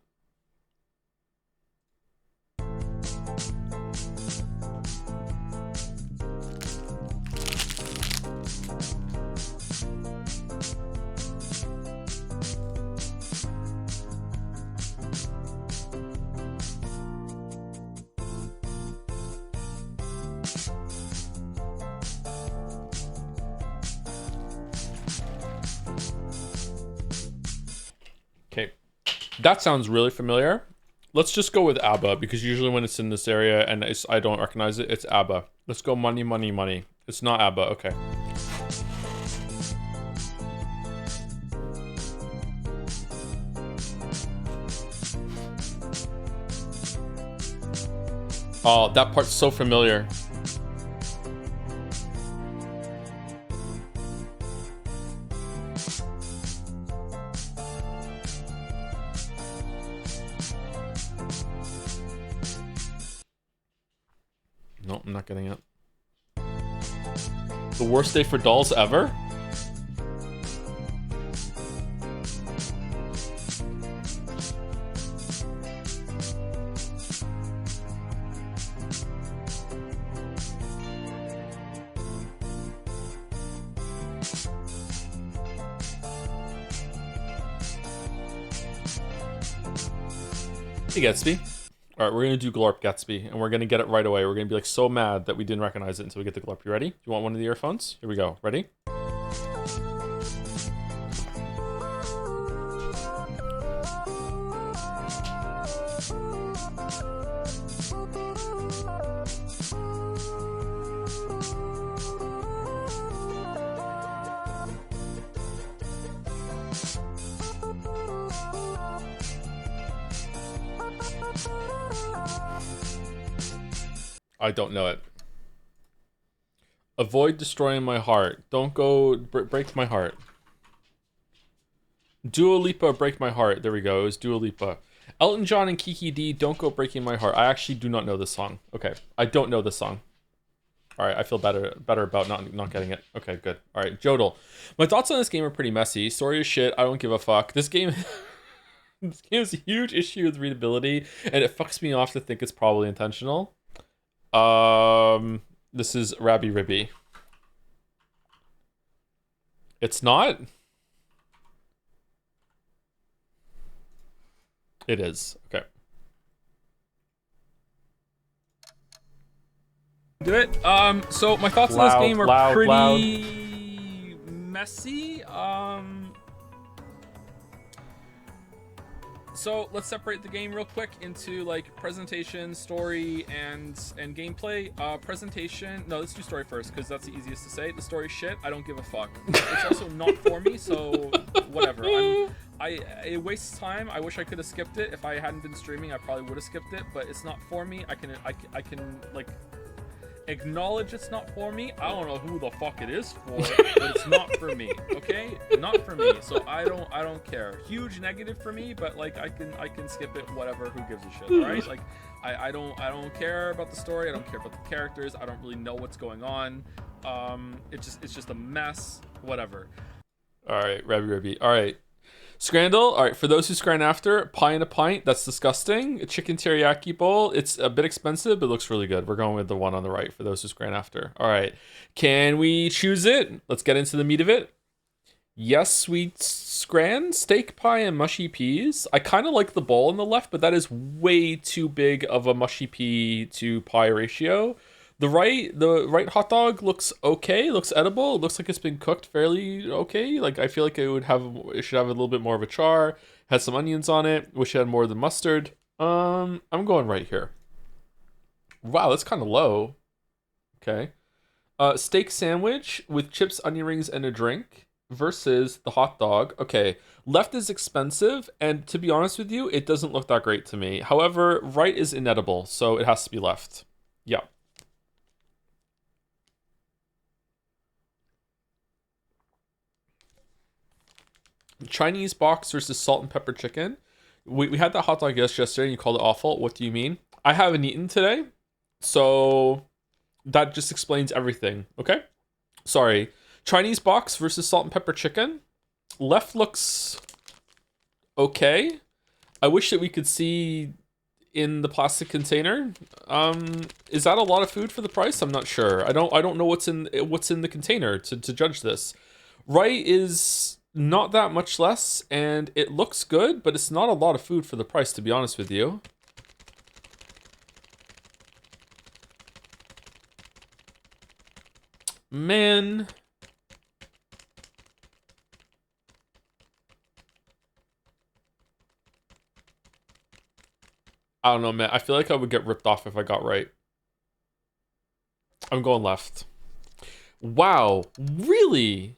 Okay. That sounds really familiar. Let's just go with ABBA, because usually when it's in this area and I don't recognize it, it's ABBA. Let's go money, money, money. It's not ABBA, okay. Oh, that part's so familiar. No, I'm not getting it. The worst day for dolls ever? He gets me. All right, we're gonna do Glorp Gatsby, and we're gonna get it right away. We're gonna be like so mad that we didn't recognize it until we get the Glorp. You ready? You want one of the earphones? Here we go. Ready? I don't know it. Avoid destroying my heart. Don't go break my heart. Dua Lipa, break my heart. There we go. It was Dua Lipa. Elton John and Kiki D, don't go breaking my heart. I actually do not know this song. Okay, I don't know this song. All right, I feel better about not getting it. Okay, good. All right, Jodel. My thoughts on this game are pretty messy. Story is shit. I don't give a fuck. This game. This game has a huge issue with readability, and it fucks me off to think it's probably intentional. This is Rabby Ribby. It's not? It is. Okay. Do it. So my thoughts on this game are pretty messy. So let's separate the game real quick into like presentation, story, and gameplay. Presentation. No, let's do story first because that's the easiest to say. The story shit. I don't give a fuck. It's also not for me, so whatever. It wastes time. I wish I could have skipped it. If I hadn't been streaming, I probably would have skipped it. But it's not for me. I can like acknowledge it's not for me. I don't know who the fuck it is for, but it's not for me. Okay, not for me. So I don't care. Huge negative for me, but like I can skip it. Whatever. Who gives a shit? All right. Like I don't care about the story. I don't care about the characters. I don't really know what's going on. It's just a mess. Whatever. All right, Rabby. All right. Scrandle, all right, for those who scran after, pie in a pint, that's disgusting. A chicken teriyaki bowl, it's a bit expensive, but it looks really good. We're going with the one on the right for those who scran after. All right, can we choose it? Let's get into the meat of it. Yes, sweet scran, steak pie and mushy peas. I kind of like the bowl on the left, but that is way too big of a mushy pea to pie ratio. The right hot dog looks okay, looks edible. It looks like it's been cooked fairly okay. Like I feel like it should have a little bit more of a char. Has some onions on it. Wish it had more of the mustard. I'm going right here. Wow, that's kind of low. Okay. Steak sandwich with chips, onion rings, and a drink versus the hot dog. Okay, left is expensive, and to be honest with you, it doesn't look that great to me. However, right is inedible, so it has to be left. Yeah. Chinese box versus salt and pepper chicken. We had that hot dog yesterday and you called it awful. What do you mean? I haven't eaten today, so that just explains everything. Okay? Sorry. Chinese box versus salt and pepper chicken. Left looks okay. I wish that we could see in the plastic container. Is that a lot of food for the price? I'm not sure. I don't know what's in the container to judge this. Right is not that much less, and it looks good, but it's not a lot of food for the price, to be honest with you. Man. I don't know, man. I feel like I would get ripped off if I got right. I'm going left. Wow. Really?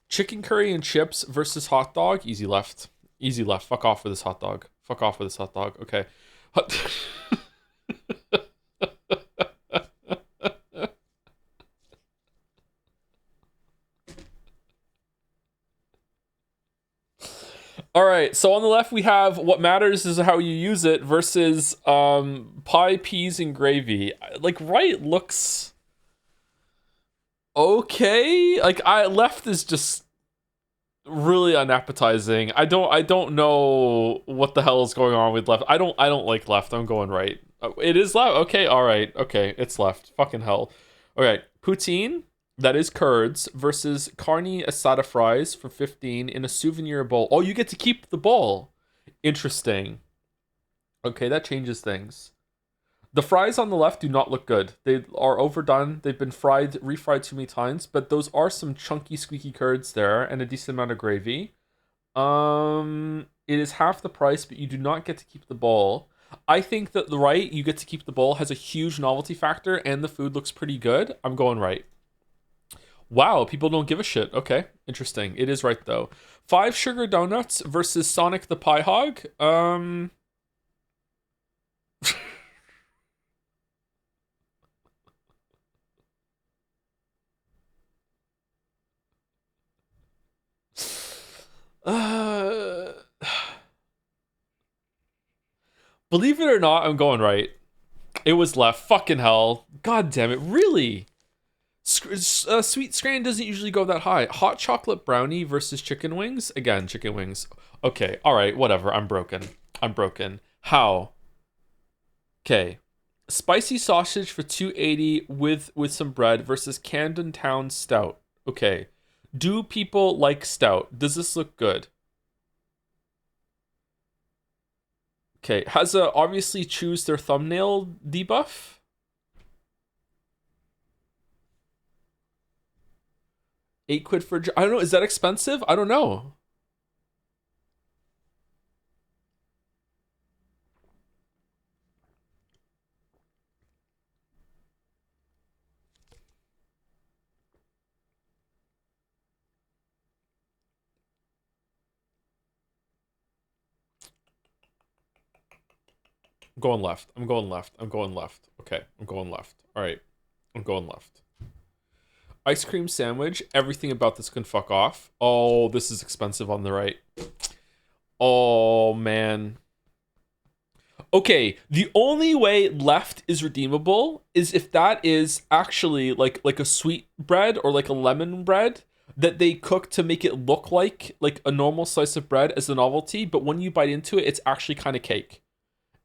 Chicken curry and chips versus hot dog. Easy left. Easy left. Fuck off with this hot dog. Fuck off with this hot dog. Okay. All right. So on the left we have what matters is how you use it versus pie, peas, and gravy. Like right looks okay. Like left is just really unappetizing. I don't know what the hell is going on with left. I don't like left. I'm going right. It is left. Okay, all right. Okay, it's left. Fucking hell. All right, poutine, that is curds, versus carne asada fries for 15 in a souvenir bowl. Oh, you get to keep the bowl. Interesting. Okay, that changes things. The fries on the left do not look good. They are overdone. They've been refried too many times, but those are some chunky, squeaky curds there and a decent amount of gravy. It is half the price, but you do not get to keep the bowl. I think that the right, you get to keep the bowl, has a huge novelty factor, and the food looks pretty good. I'm going right. Wow, people don't give a shit. Okay, interesting. It is right though. 5 sugar donuts versus Sonic the Pie Hog. Uh, Believe it or not, I'm going right. It was left. Fucking hell. God damn it. Really? Sweet Scran doesn't usually go that high. Hot chocolate brownie versus chicken wings. Again, chicken wings. Okay, all right, whatever. I'm broken. How? Okay. Spicy sausage for 280 with some bread versus Camden Town stout. Okay. Do people like stout? Does this look good? Okay. Has a obviously choose their thumbnail debuff. £8 for I don't know. Is that expensive? I don't know. I'm going left. I'm going left. I'm going left. Okay, I'm going left. All right, I'm going left. Ice cream sandwich. Everything about this can fuck off. Oh, this is expensive on the right. Oh man. Okay, the only way left is redeemable is if that is actually like a sweet bread or like a lemon bread that they cook to make it look like a normal slice of bread as a novelty, but when you bite into it, it's actually kind of cake.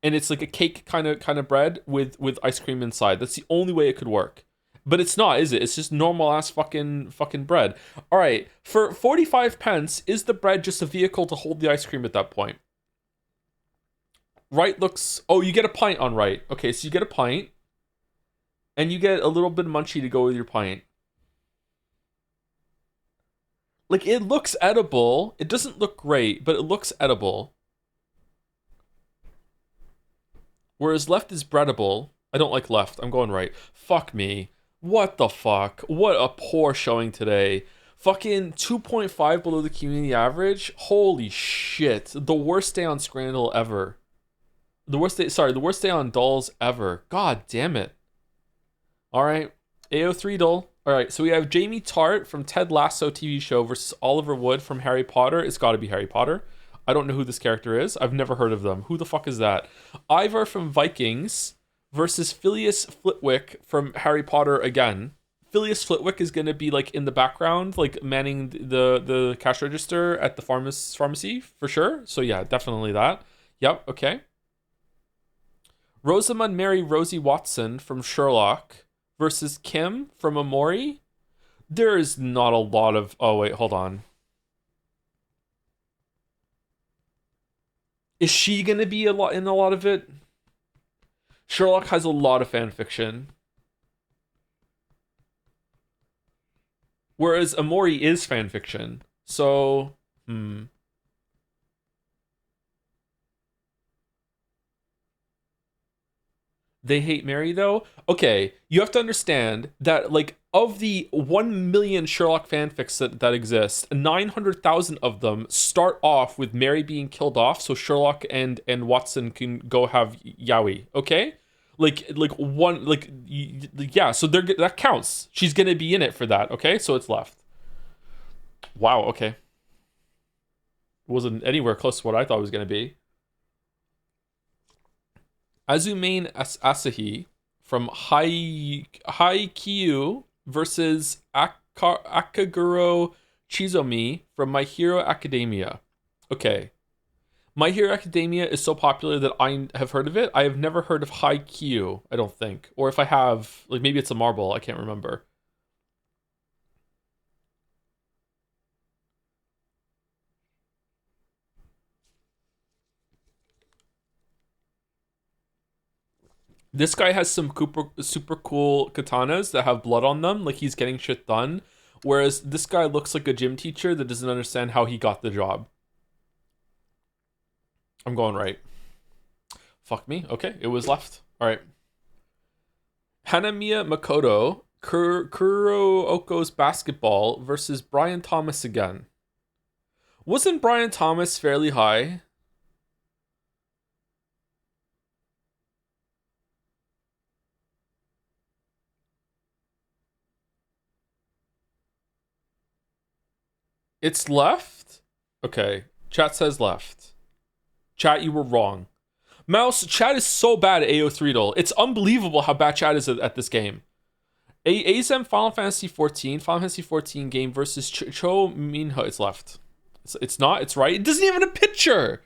And it's like a cake kind of bread with ice cream inside. That's the only way it could work. But it's not, is it? It's just normal ass fucking bread. All right, for 45 pence, is the bread just a vehicle to hold the ice cream at that point? Right looks. Oh, you get a pint on right. Okay, so you get a pint, and you get a little bit of munchie to go with your pint. Like it looks edible. It doesn't look great, but it looks edible. Whereas left is breadable. I don't like left. I'm going right. Fuck me. What the fuck? What a poor showing today. Fucking 2.5 below the community average. Holy shit. The worst day on Scrandal ever. The worst day on Dolls ever. God damn it. All right. AO3 Doll. All right. So we have Jamie Tart from Ted Lasso TV show versus Oliver Wood from Harry Potter. It's got to be Harry Potter. I don't know who this character is. I've never heard of them. Who the fuck is that? Ivar from Vikings versus Phileas Flitwick from Harry Potter again. Phileas Flitwick is going to be like in the background, like manning the cash register at the pharmacy for sure. So yeah, definitely that. Yep, okay. Rosamund Mary Rosie Watson from Sherlock versus Kim from Amori. There is not a lot of... Oh, wait, hold on. Is she going to be in a lot of it? Sherlock has a lot of fan fiction. Whereas Amori is fan fiction. So, They hate Mary though? Okay, you have to understand that like of the 1 million Sherlock fanfics that exist, 900,000 of them start off with Mary being killed off so Sherlock and Watson can go have Yowie, okay? Yeah, so that counts. She's going to be in it for that, okay? So it's left. Wow, okay. Wasn't anywhere close to what I thought it was going to be. Azumane Asahi from Haikyuu versus Akaguro Chizomi from My Hero Academia. Okay. My Hero Academia is so popular that I have heard of it. I have never heard of Haikyuu, I don't think. Or if I have, like maybe it's a marble, I can't remember. This guy has some super cool katanas that have blood on them, like he's getting shit done. Whereas this guy looks like a gym teacher that doesn't understand how he got the job. I'm going right. Fuck me. Okay, it was left. All right. Hanamiya Makoto, Kurooko's basketball versus Brian Thomas again. Wasn't Brian Thomas fairly high? It's left? Okay. Chat says left. Chat, you were wrong. Mouse, chat is so bad at AO3 It's unbelievable how bad chat is at this game. ASM Final Fantasy 14 game versus Cho Minho. It's left. It's not. It's right. It doesn't even have a picture.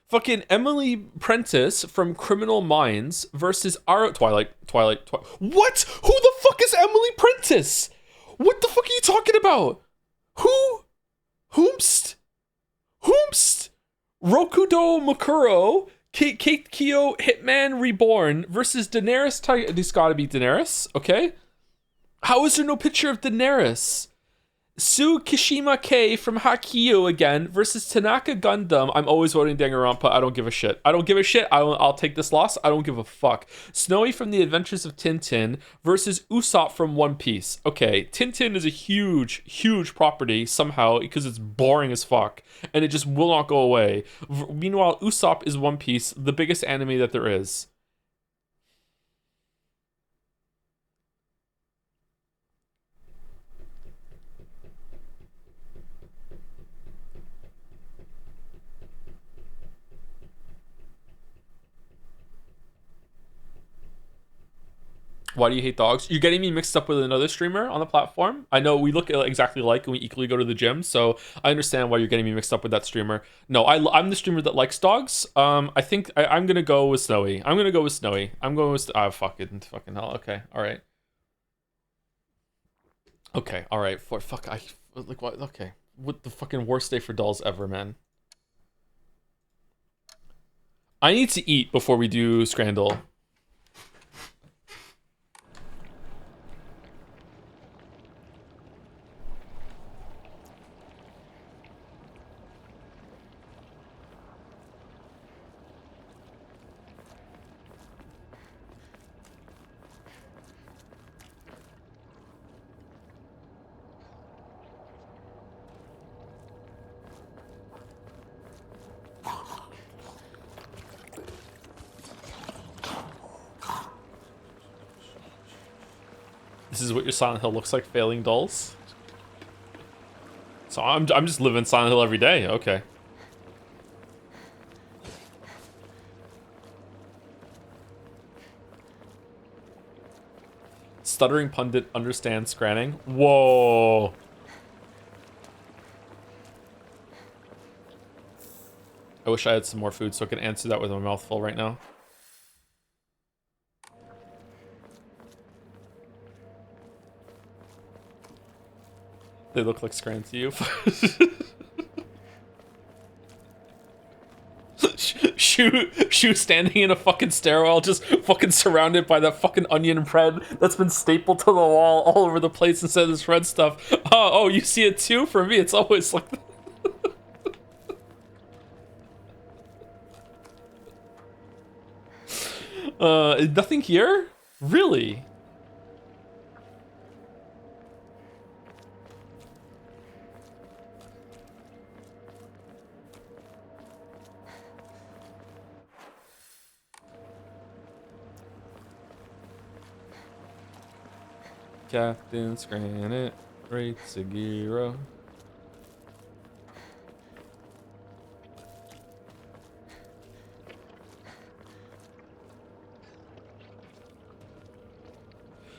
Fucking Emily Prentice from Criminal Minds versus Twilight. What? Who the fuck is Emily Prentice? What the fuck are you talking about? Who? Whomst? Rokudo Mukuro, Kate Kyo Hitman Reborn versus Daenerys. This gotta be Daenerys, okay? How is there no picture of Daenerys? Sue Kishima K from Hakio again versus Tanaka Gundam. I'm always voting Danganronpa. I don't give a shit. I'll take this loss. I don't give a fuck. Snowy from The Adventures of Tintin versus Usopp from One Piece. Okay, Tintin is a huge property somehow because it's boring as fuck and it just will not go away. Meanwhile, Usopp is One Piece, the biggest anime that there is. Why do you hate dogs? You're getting me mixed up with another streamer on the platform. I know we look exactly alike and we equally go to the gym, so I understand why you're getting me mixed up with that streamer. No, I'm the streamer that likes dogs. I think I'm gonna go with Snowy. I'm going with fucking hell. Okay, all right. Okay, all right. What? Okay, what the fucking worst day for dolls ever, man. I need to eat before we do Scrandal. This is what your Silent Hill looks like, failing dolls. So I'm just living Silent Hill every day. Okay. Stuttering pundit understands scranning. Whoa. I wish I had some more food so I could answer that with my mouth full right now. They look like Scran to you. Shoe standing in a fucking stairwell, just fucking surrounded by that fucking onion bread that's been stapled to the wall all over the place instead of this red stuff. Oh, you see it too? For me, it's always like nothing here? Really? Captain Scranit, Great Sagiro.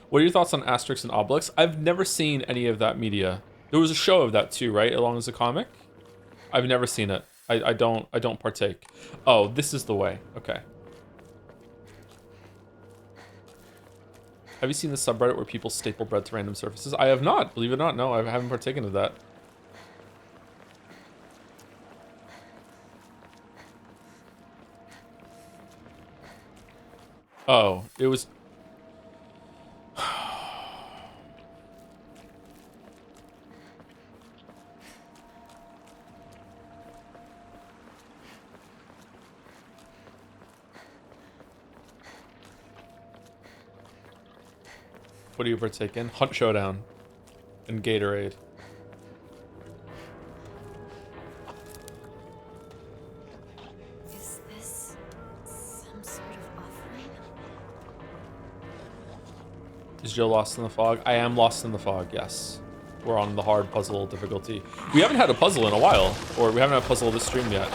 What are your thoughts on Asterix and Obelix? I've never seen any of that media. There was a show of that too, right? Along as a comic? I've never seen it. I don't partake. Oh, this is the way. Okay. Have you seen the subreddit where people staple bread to random surfaces? I have not, believe it or not. No, I haven't partaken of that. Oh, it was. What do you partake in? Hunt Showdown and Gatorade. Is this some sort of offering? Is Joe lost in the fog? I am lost in the fog, yes. We're on the hard puzzle difficulty. We haven't had a puzzle in a while, or we haven't had a puzzle this stream yet.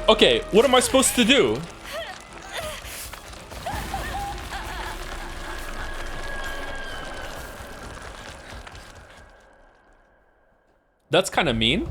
Okay, what am I supposed to do? That's kind of mean.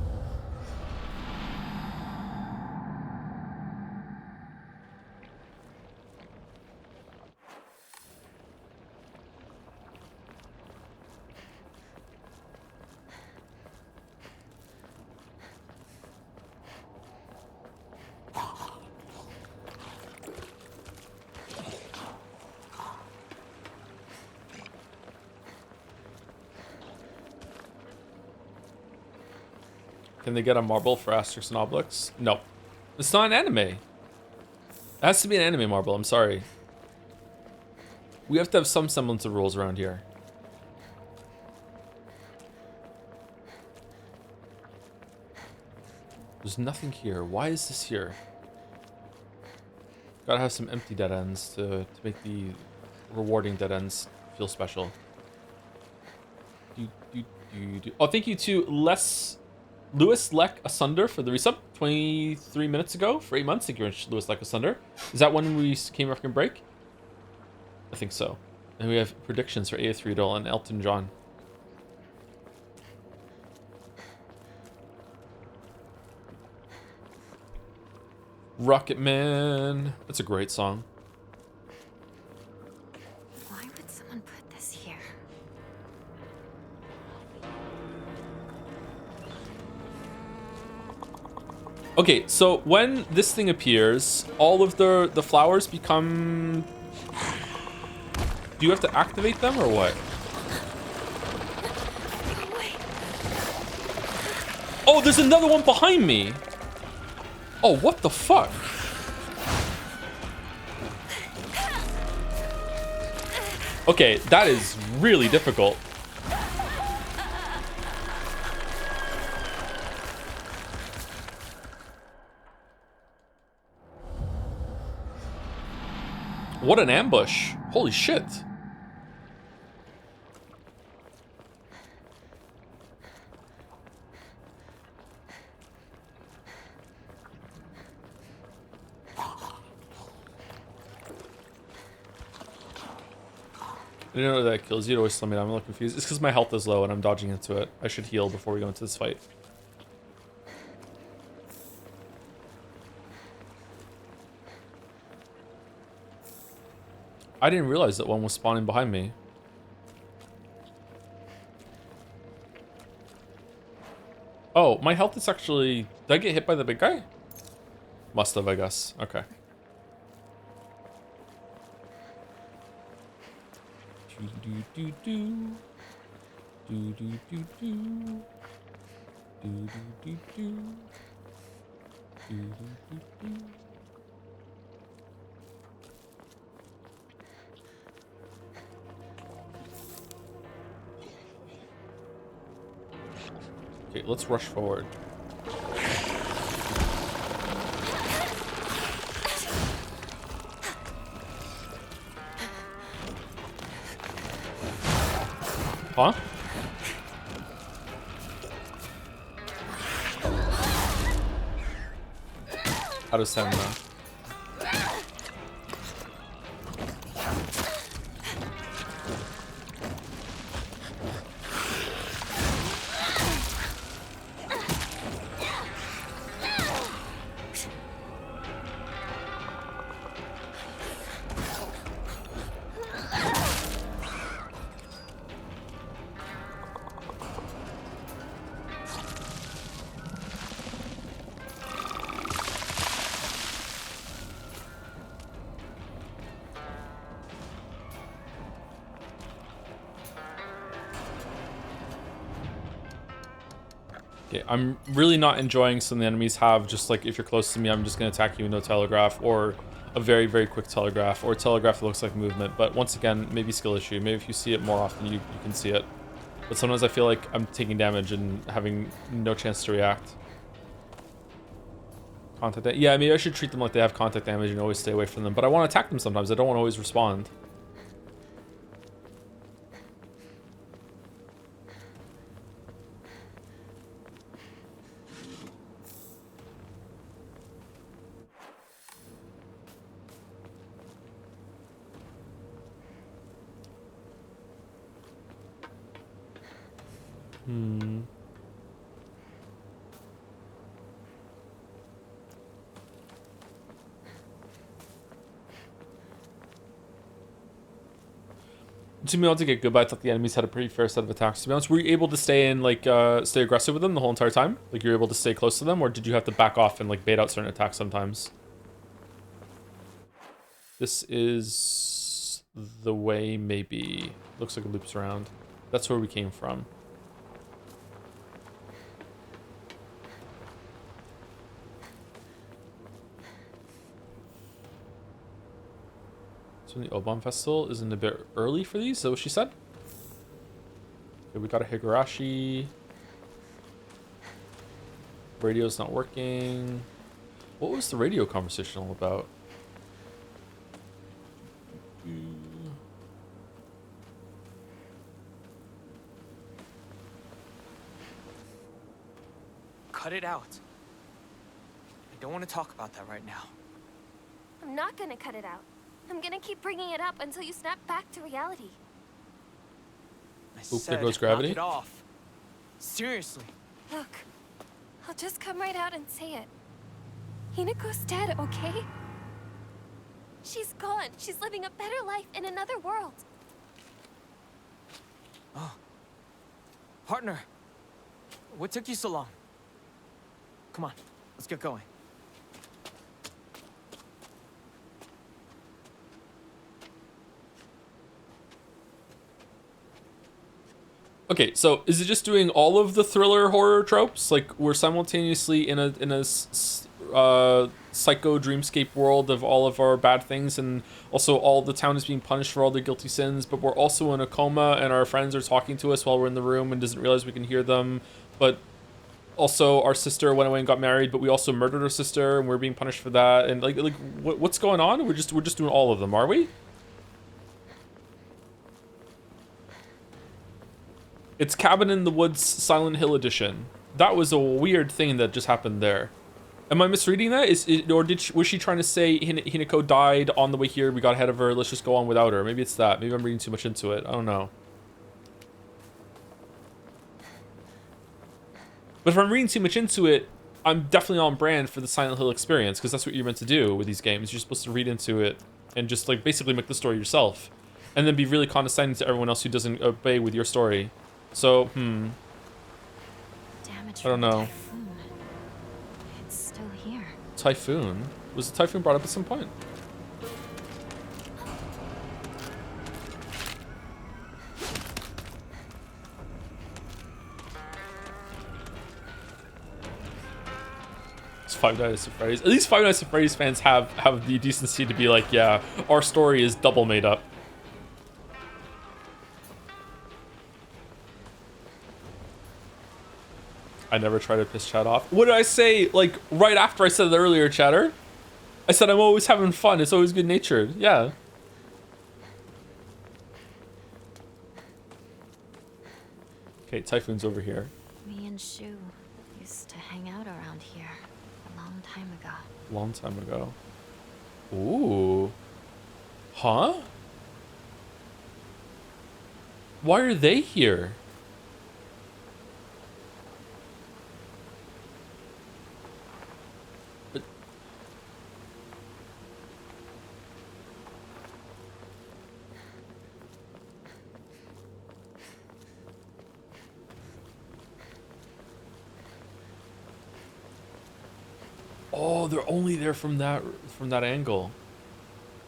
Can they get a marble for Asterix and Obelix? No. It's not an anime. It has to be an anime marble, I'm sorry. We have to have some semblance of rules around here. There's nothing here. Why is this here? Gotta have some empty dead ends to make the rewarding dead ends feel special. Oh, thank you to Lewis Leck Asunder for the resub 23 minutes ago for 8 months. Thank you very much, Lewis Leck Asunder. Is that when we came after break? I think so. And we have predictions for A3 Riddle and Elton John. Rocket Man. That's a great song. Why would someone put this here? Okay, so when this thing appears, all of the flowers become... Do you have to activate them or what? Oh, there's another one behind me. Oh, what the fuck? Okay, that is really difficult. What an ambush. Holy shit. I didn't know that kills you. It always slow me down. I'm a little confused. It's because my health is low and I'm dodging into it. I should heal before we go into this fight. I didn't realize that one was spawning behind me. Oh, my health is actually... Did I get hit by the big guy? Must have, I guess. Okay. Okay, let's rush forward. Huh? Out of stamina. Okay, I'm really not enjoying some of the enemies have just like, if you're close to me, I'm just going to attack you with no telegraph, or a very, very quick telegraph, or a telegraph that looks like movement. But once again, maybe skill issue. Maybe if you see it more often, you can see it. But sometimes I feel like I'm taking damage and having no chance to react. Contact, yeah, maybe I should treat them like they have contact damage and always stay away from them. But I want to attack them sometimes. I don't want to always respond. It took me a while to get good, but I thought the enemies had a pretty fair set of attacks. To be honest, were you able to stay in, like, stay aggressive with them the whole entire time? Like, you were able to stay close to them, or did you have to back off and, like, bait out certain attacks sometimes? This is the way, maybe. Looks like it loops around. That's where we came from. So the Obon Festival isn't a bit early for these, is that what she said? Okay, we got a Higurashi. Radio's not working. What was the radio conversation all about? Cut it out. I don't want to talk about that right now. I'm not gonna cut it out. I'm gonna keep bringing it up until you snap back to reality. I Oop, there said, goes gravity. knock it off. Seriously. Look, I'll just come right out and say it. Hinako's dead, okay? She's gone. She's living a better life in another world. Oh. Partner. What took you so long? Come on, let's get going. Okay, so is it just doing all of the thriller horror tropes? Like, we're simultaneously in a psycho dreamscape world of all of our bad things, and also all the town is being punished for all their guilty sins, but we're also in a coma and our friends are talking to us while we're in the room and doesn't realize we can hear them. But also our sister went away and got married, but we also murdered her sister and we're being punished for that. And like what's going on? We're just doing all of them, are we? It's Cabin in the Woods Silent Hill edition. That was a weird thing that just happened there. Am I misreading that? Was she trying to say Hinako died on the way here? We got ahead of her. Let's just go on without her. Maybe it's that. Maybe I'm reading too much into it. I don't know. But if I'm reading too much into it, I'm definitely on brand for the Silent Hill experience, because that's what you're meant to do with these games. You're supposed to read into it and just like basically make the story yourself, and then be really condescending to everyone else who doesn't obey with your story. So, Damage I don't know. Typhoon. It's still here. Typhoon? Was the typhoon brought up at some point? It's Five Nights at Freddy's. At least Five Nights at Freddy's fans have the decency to be like, yeah, our story is double made up. I never try to piss chat off. What did I say, like, right after I said it earlier, chatter? I said I'm always having fun. It's always good-natured. Yeah. Okay, Typhoon's over here. Me and Shu used to hang out around here a long time ago. Long time ago. Ooh. Huh? Why are they here? Oh, they're only there from that angle.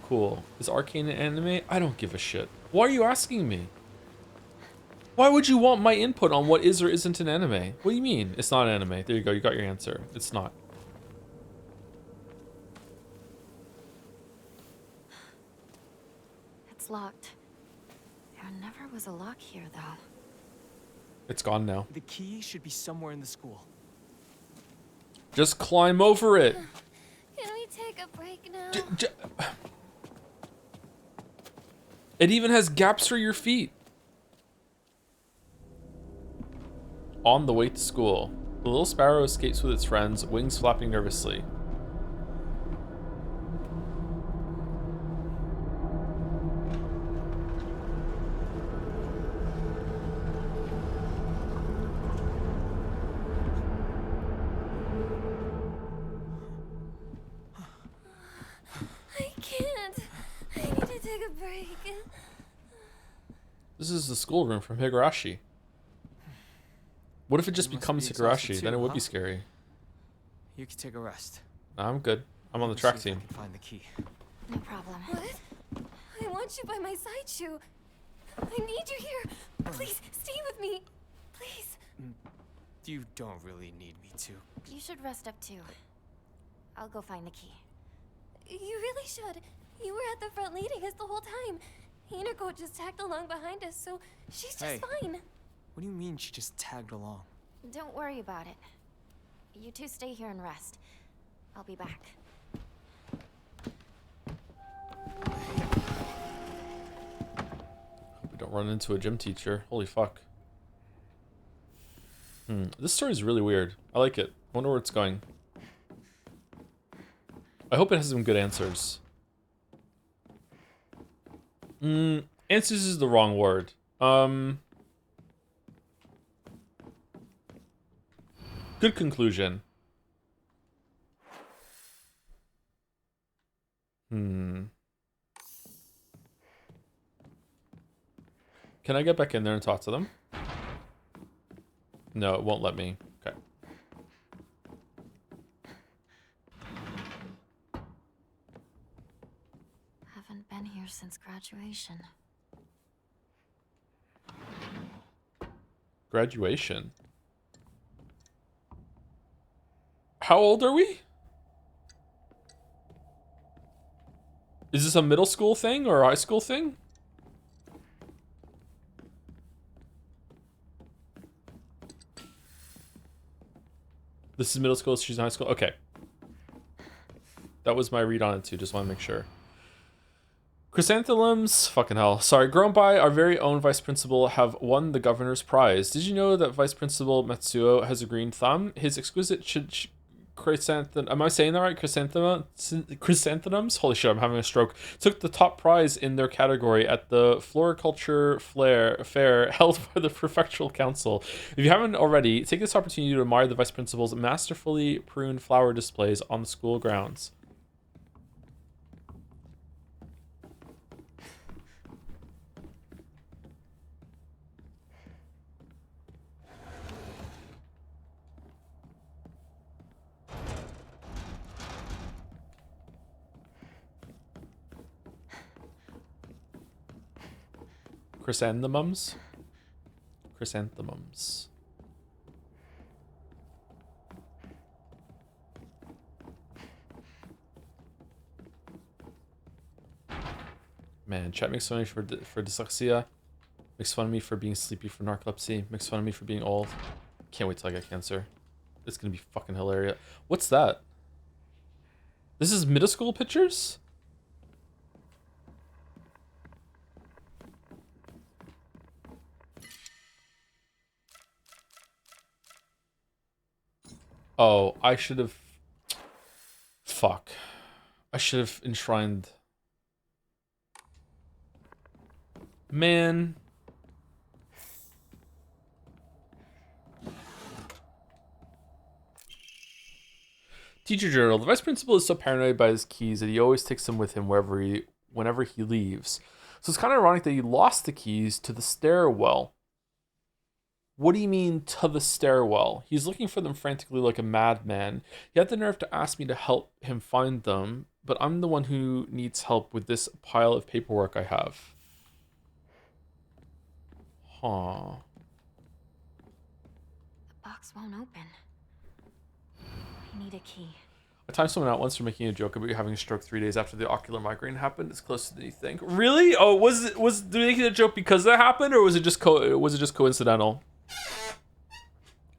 Cool. Is Arcane an anime? I don't give a shit. Why are you asking me? Why would you want my input on what is or isn't an anime? What do you mean? It's not an anime. There you go. You got your answer. It's not. It's locked. There never was a lock here, though. It's gone now. The key should be somewhere in the school. Just climb over it. Can we take a break now? It even has gaps for your feet. On the way to school, the little sparrow escapes with its friends, wings flapping nervously. I can't. I need to take a break. This is the schoolroom from Higurashi. What if it just You must becomes be exhausted Higurashi? too, Then it would huh? be scary. You can take a rest. Nah, I'm good. I'm on the Let me track see if I team. can find the key. No problem. What? I want you by my side, Shu. I need you here. Please, stay with me. Please. You don't really need me to. You should rest up too. I'll go find the key. You really should. You were at the front leading us the whole time. Hinako just tagged along behind us, so she's just Hey. fine. What do you mean she just tagged along? Don't worry about it. You two stay here and rest. I'll be back. Hope we don't run into a gym teacher. Holy fuck. This story is really weird. I like it. I wonder where it's going. I hope it has some good answers. Answers is the wrong word. Good conclusion. Can I get back in there and talk to them? No, it won't let me. Okay. Haven't been here since graduation. Graduation. How old are we? Is this a middle school thing or a high school thing? This is middle school, she's in high school. Okay. That was my read on it too, just want to make sure. Chrysanthemums, fucking hell. Sorry, grown by our very own vice principal have won the governor's prize. Did you know that Vice Principal Matsuo has a green thumb? His exquisite chrysanthemum, am I saying that right? Chrysanthemums? Holy shit, I'm having a stroke. Took the top prize in their category at the Floriculture Fair held by the Prefectural Council. If you haven't already, take this opportunity to admire the Vice Principal's masterfully pruned flower displays on the school grounds. Chrysanthemums? Chrysanthemums. Man, chat makes fun of me for dyslexia. Makes fun of me for being sleepy for narcolepsy. Makes fun of me for being old. Can't wait till I get cancer. It's gonna be fucking hilarious. What's that? This is middle school pictures? Oh, I should have... Fuck. I should have enshrined... Man. Teacher journal. The vice principal is so paranoid by his keys that he always takes them with him whenever he leaves. So it's kind of ironic that he lost the keys to the stairwell. What do you mean, to the stairwell? He's looking for them frantically like a madman. He had the nerve to ask me to help him find them, but I'm the one who needs help with this pile of paperwork I have. Huh. box won't open. I need a key. I timed someone out once for making a joke about you having a stroke 3 days after the ocular migraine happened. It's closer than you think. Really? Oh, was did they make a joke because that happened, or was it just coincidental?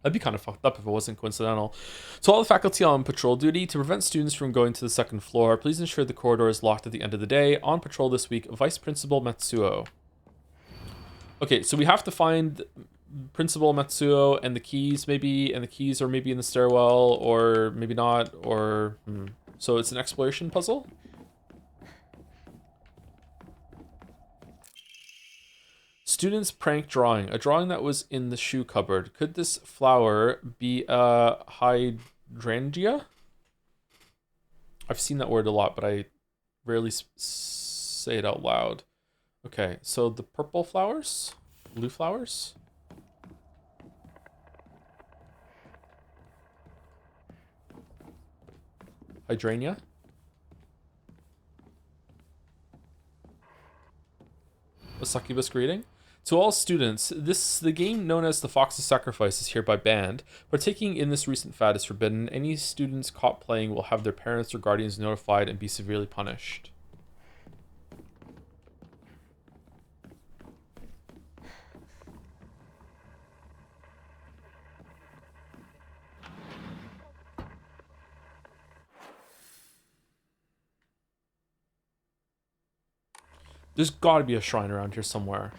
That'd be kind of fucked up if it wasn't coincidental. To all the faculty on patrol duty, to prevent students from going to the second floor, please ensure the corridor is locked at the end of the day. On patrol this week, Vice Principal Matsuo. Okay, so we have to find Principal Matsuo and the keys, maybe, and the keys are maybe in the stairwell, or maybe not, or... So it's an exploration puzzle? Students prank drawing. A drawing that was in the shoe cupboard. Could this flower be a hydrangea? I've seen that word a lot, but I rarely say it out loud. Okay, so the purple flowers? Blue flowers? Hydrangea? A succubus greeting? To all students, the game known as the Fox's Sacrifice is hereby banned. Partaking in this recent fad is forbidden. Any students caught playing will have their parents or guardians notified and be severely punished. There's gotta be a shrine around here somewhere.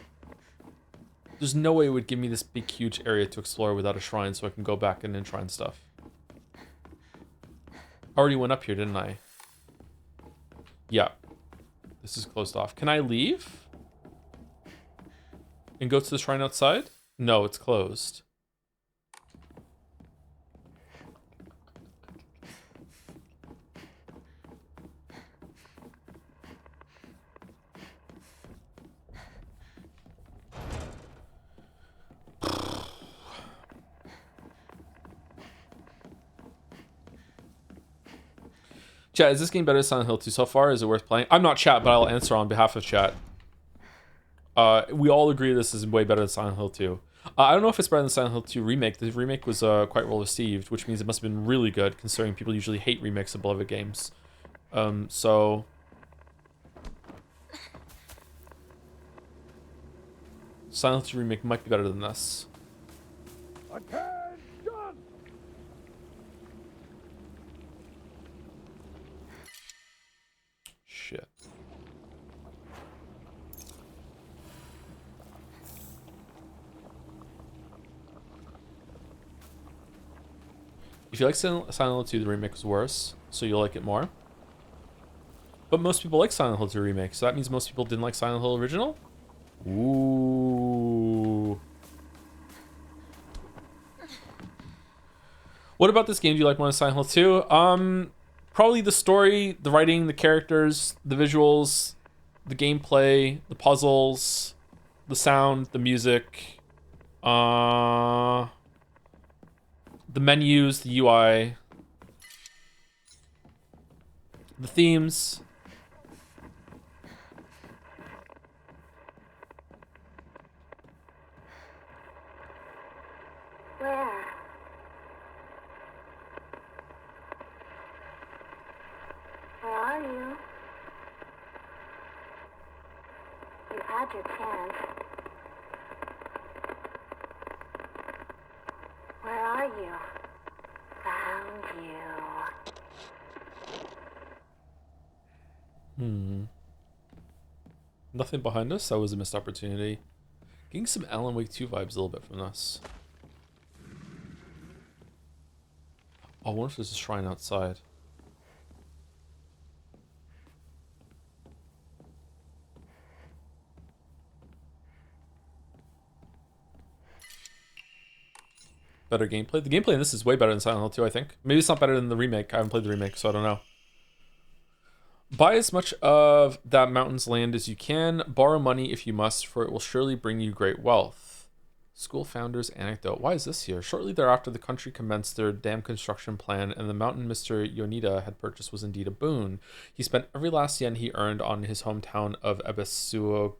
There's no way it would give me this big, huge area to explore without a shrine so I can go back and enshrine stuff. I already went up here, didn't I? Yeah. This is closed off. Can I leave? And go to the shrine outside? No, it's closed. Chat, is this game better than Silent Hill 2 so far? Is it worth playing? I'm not chat, but I'll answer on behalf of chat. We all agree this is way better than Silent Hill 2. I don't know if it's better than Silent Hill 2 remake. The remake was quite well received, which means it must have been really good, considering people usually hate remakes of beloved games. So... Silent Hill 2 remake might be better than this. Shit. If you like Silent Hill 2, the remake was worse, so you'll like it more. But most people like Silent Hill 2 remake, so that means most people didn't like Silent Hill original? Ooh. What about this game do you like more than Silent Hill 2? Probably the story, the writing, the characters, the visuals, the gameplay, the puzzles, the sound, the music, the menus, the UI, the themes. Where? Where are you? You had your chance. Where are you? Found you. Nothing behind us? That was a missed opportunity. Getting some Alan Wake 2 vibes a little bit from this. Oh, I wonder if there's a shrine outside. Better gameplay? The gameplay in this is way better than Silent Hill 2, I think. Maybe it's not better than the remake. I haven't played the remake, so I don't know. Buy as much of that mountain's land as you can. Borrow money if you must, for it will surely bring you great wealth. School founder's anecdote. Why is this here? Shortly thereafter, the country commenced their dam construction plan, and the mountain Mr. Yonida had purchased was indeed a boon. He spent every last yen he earned on his hometown of Ebisuo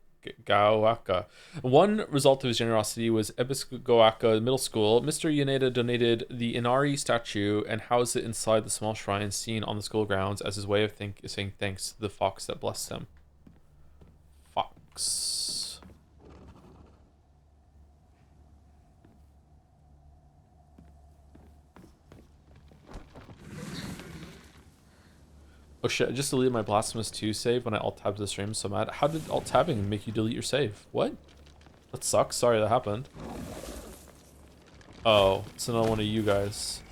Gawaka. One result of his generosity was Ebiskawaka Middle School. Mr. Yaneda donated the Inari statue and housed it inside the small shrine seen on the school grounds as his way of saying thanks to the fox that blessed him. Fox. Oh shit, I just deleted my Blasphemous 2 save when I alt-tabbed the stream, so mad. How did alt-tabbing make you delete your save? What? That sucks, sorry that happened. Oh, it's another one of you guys.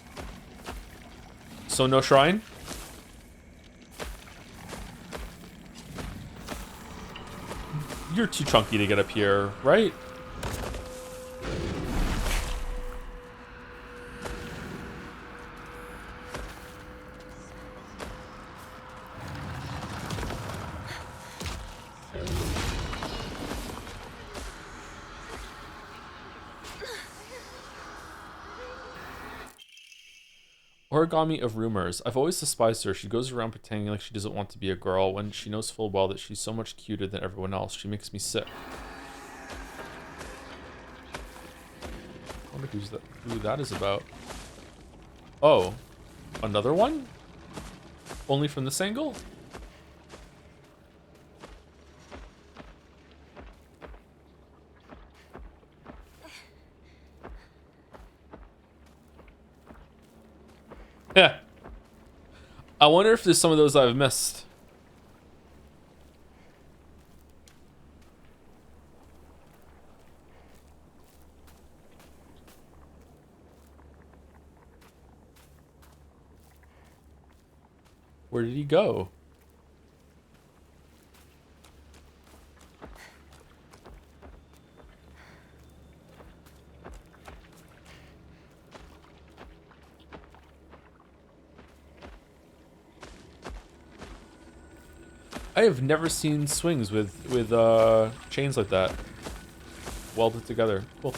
So no shrine? You're too chunky to get up here, right? Origami of rumors. I've always despised her. She goes around pretending like she doesn't want to be a girl when she knows full well that she's so much cuter than everyone else. She makes me sick. I wonder who that is about. Oh, another one? Only from this angle? Yeah. I wonder if there's some of those I've missed. Where did he go? I have never seen swings with chains like that welded together. Cool.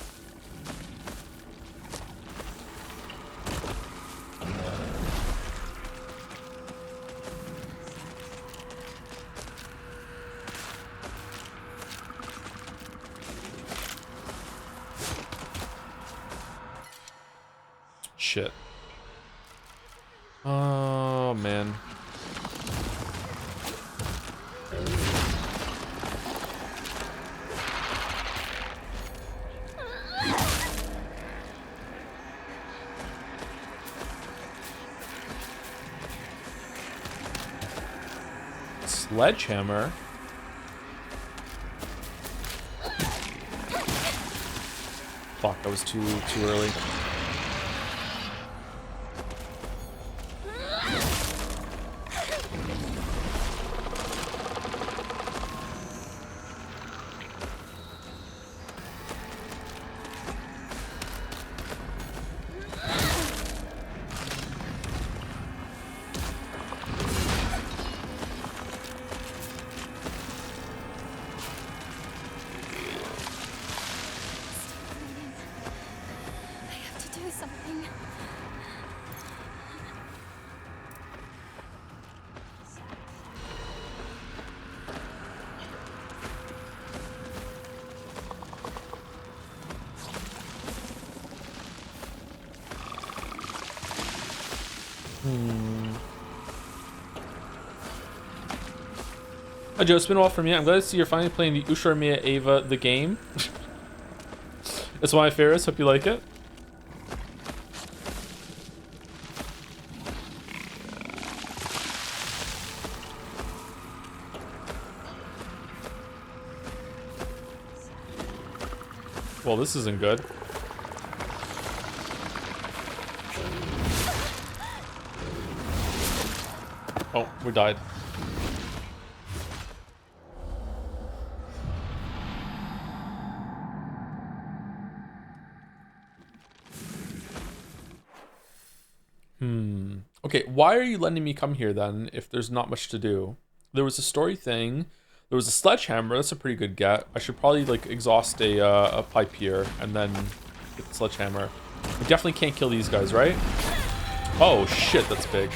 Shit. Oh man. Sledgehammer. Fuck, that was too early. Hi Joe, it's been a while for me. I'm glad to see you're finally playing the Usharmiya Ava the game. It's one of my favorites. Hope you like it. Well, this isn't good. Oh, we died. Okay, why are you letting me come here then if there's not much to do? There was a story thing. There was a sledgehammer. That's a pretty good get. I should probably like exhaust a pipe here and then get the sledgehammer. We definitely can't kill these guys, right? Oh shit, that's big.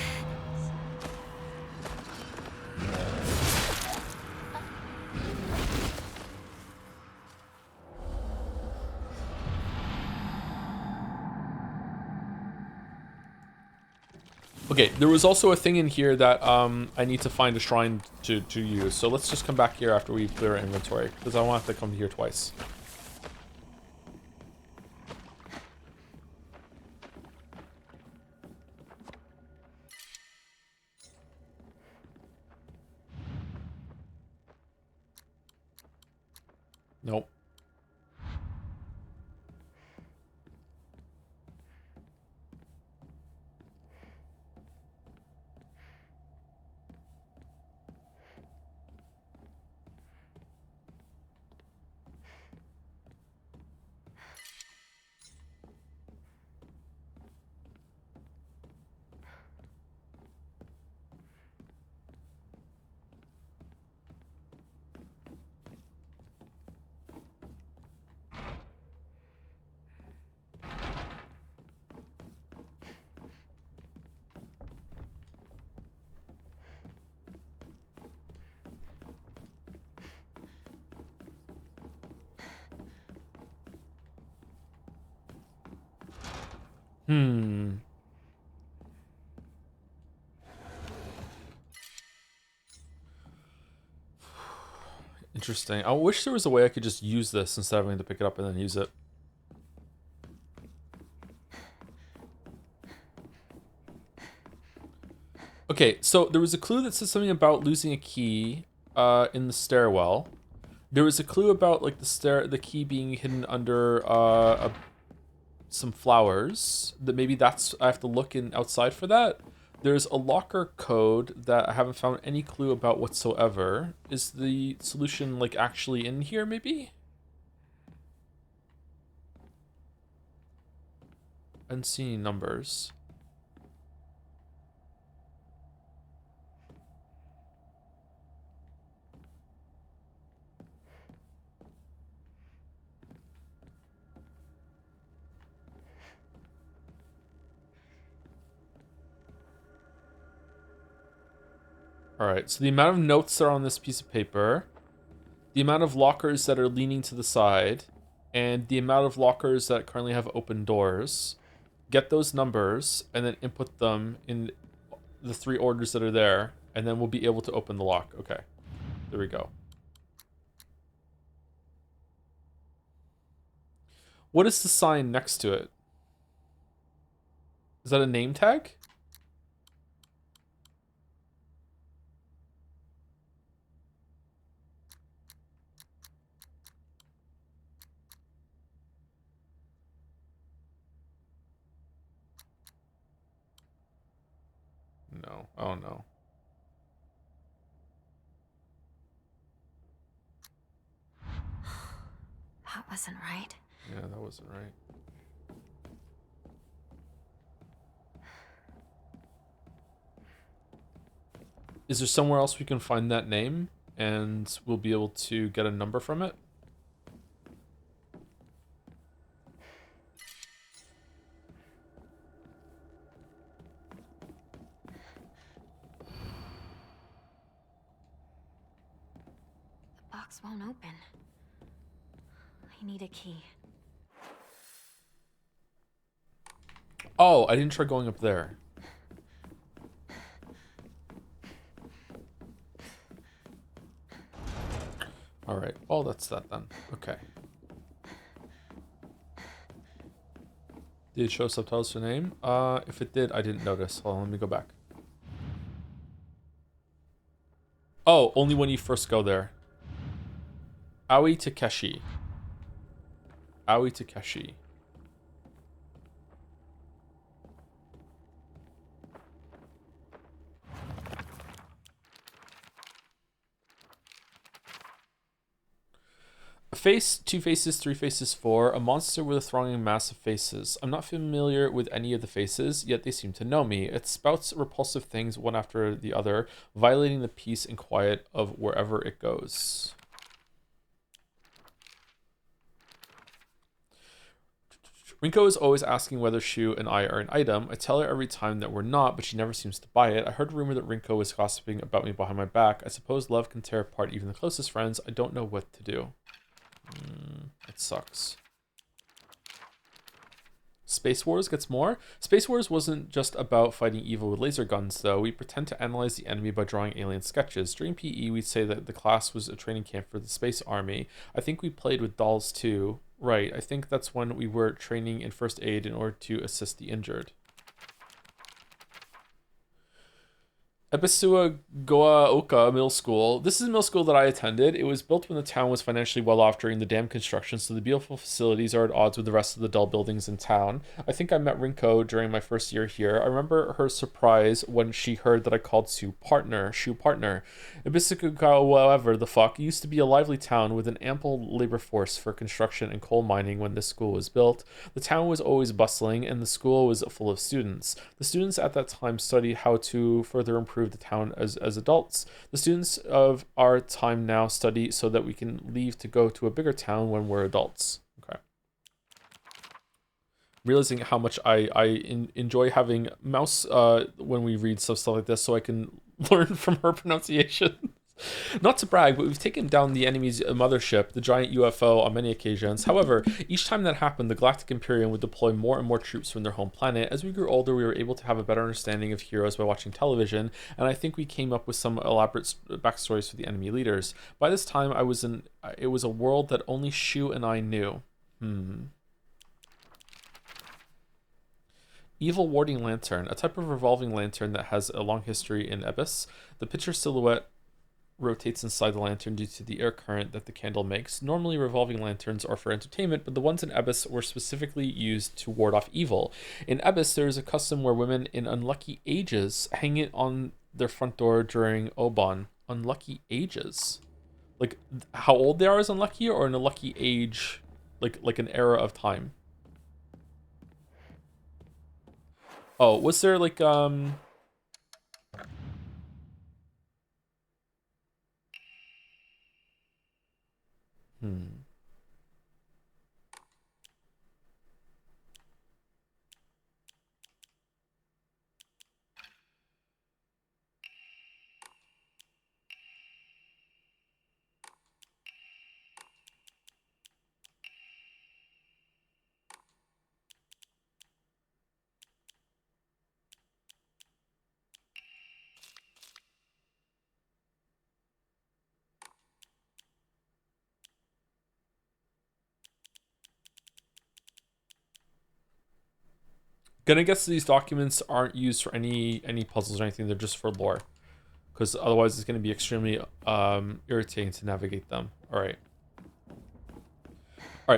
Okay, there was also a thing in here that I need to find a shrine to use. So let's just come back here after we clear our inventory, because I won't have to come here twice. Nope. Interesting. I wish there was a way I could just use this instead of having to pick it up and then use it. Okay, so there was a clue that said something about losing a key in the stairwell. There was a clue about like the key being hidden under some flowers. That maybe that's I have to look in outside for that. There's a locker code that I haven't found any clue about whatsoever. Is the solution like actually in here maybe? Unseen numbers. Alright, so the amount of notes that are on this piece of paper, the amount of lockers that are leaning to the side, and the amount of lockers that currently have open doors. Get those numbers, and then input them in the 3 orders that are there, and then we'll be able to open the lock. Okay, there we go. What is the sign next to it? Is that a name tag? No. Oh no. That wasn't right. Yeah, that wasn't right. Is there somewhere else we can find that name and we'll be able to get a number from it? The box won't open. I need a key. Oh, I didn't try going up there. Alright, well that's that then. Okay. Did it show subtitles for name? If it did, I didn't notice. Hold on, let me go back. Oh, only when you first go there. Aoi Takeshi. Aoi Takeshi. A face, 2 faces, 3 faces, 4. A monster with a thronging mass of faces. I'm not familiar with any of the faces, yet they seem to know me. It spouts repulsive things one after the other, violating the peace and quiet of wherever it goes. Rinko is always asking whether Shu and I are an item. I tell her every time that we're not, but she never seems to buy it. I heard a rumor that Rinko was gossiping about me behind my back. I suppose love can tear apart even the closest friends. I don't know what to do. It sucks. Space Wars gets more. Space Wars wasn't just about fighting evil with laser guns, though. We pretend to analyze the enemy by drawing alien sketches. During PE, we'd say that the class was a training camp for the space army. I think we played with dolls too. Right, I think that's when we were training in first aid in order to assist the injured. Ebisua Goaoka Middle School. This is a middle school that I attended. It was built when the town was financially well off during the dam construction, so the beautiful facilities are at odds with the rest of the dull buildings in town. I think I met Rinko during my first year here. I remember her surprise when she heard that I called Sue partner. Ebisua, however, the fuck, used to be a lively town with an ample labor force for construction and coal mining when this school was built. The town was always bustling, and the school was full of students. The students at that time studied how to further improve the town as adults. The students of our time now study so that we can leave to go to a bigger town when we're adults. Okay. Realizing how much I enjoy having Mouse when we read stuff like this, so I can learn from her pronunciation. Not to brag, but we've taken down the enemy's mothership, the giant UFO, on many occasions. However, each time that happened, the Galactic Imperium would deploy more and more troops from their home planet. As we grew older, we were able to have a better understanding of heroes by watching television, and I think we came up with some elaborate backstories for the enemy leaders. By this time, it was a world that only Shu and I knew. Evil Warding Lantern, a type of revolving lantern that has a long history in Abyss. The picture silhouette rotates inside the lantern due to the air current that the candle makes. Normally, revolving lanterns are for entertainment, but the ones in Abyss were specifically used to ward off evil. In Abyss, there is a custom where women in unlucky ages hang it on their front door during Oban. Unlucky ages? Like, how old they are is unlucky, or an unlucky age, like an era of time? Oh, was there like, gonna guess these documents aren't used for any puzzles or anything. They're just for lore, because otherwise it's gonna be extremely irritating to navigate them. All right.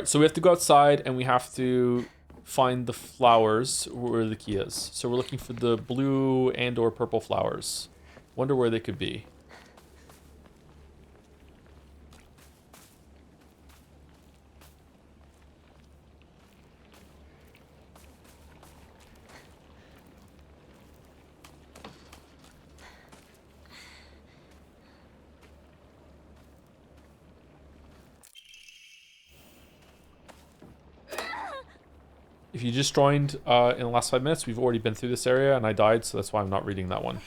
So we have to go outside and we have to find the flowers where the key is. So we're looking for the blue and/or purple flowers. Wonder where they could be. If you just joined in the last 5 minutes, we've already been through this area and I died, so that's why I'm not reading that one.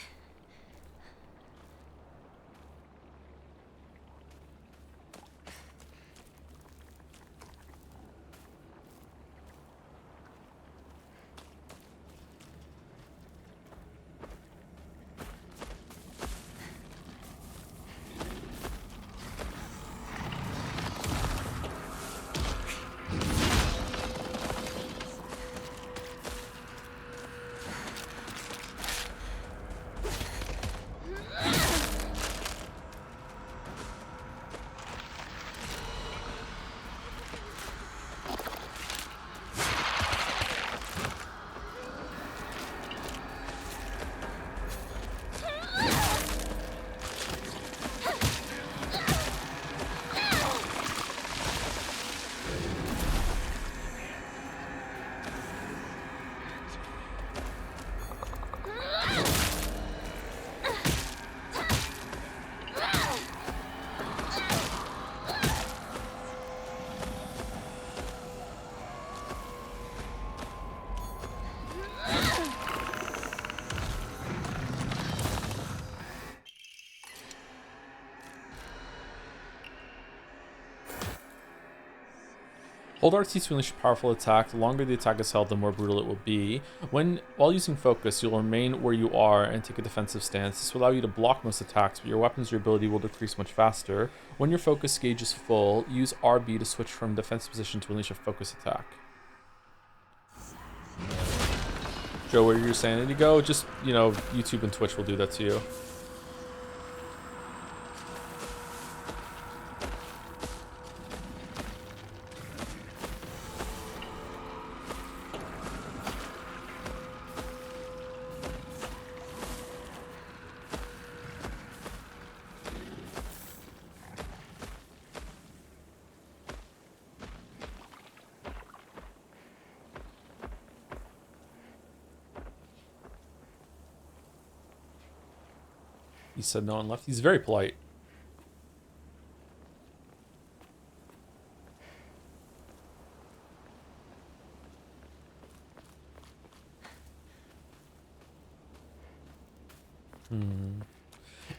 Hold RT to unleash a powerful attack. The longer the attack is held, the more brutal it will be. While using focus, you'll remain where you are and take a defensive stance. This will allow you to block most attacks, but your weapon's durability will decrease much faster. When your focus gauge is full, use RB to switch from defensive position to unleash a focus attack. Joe, where did your sanity go? Just, you know, YouTube and Twitch will do that to you. He said no one left. He's very polite.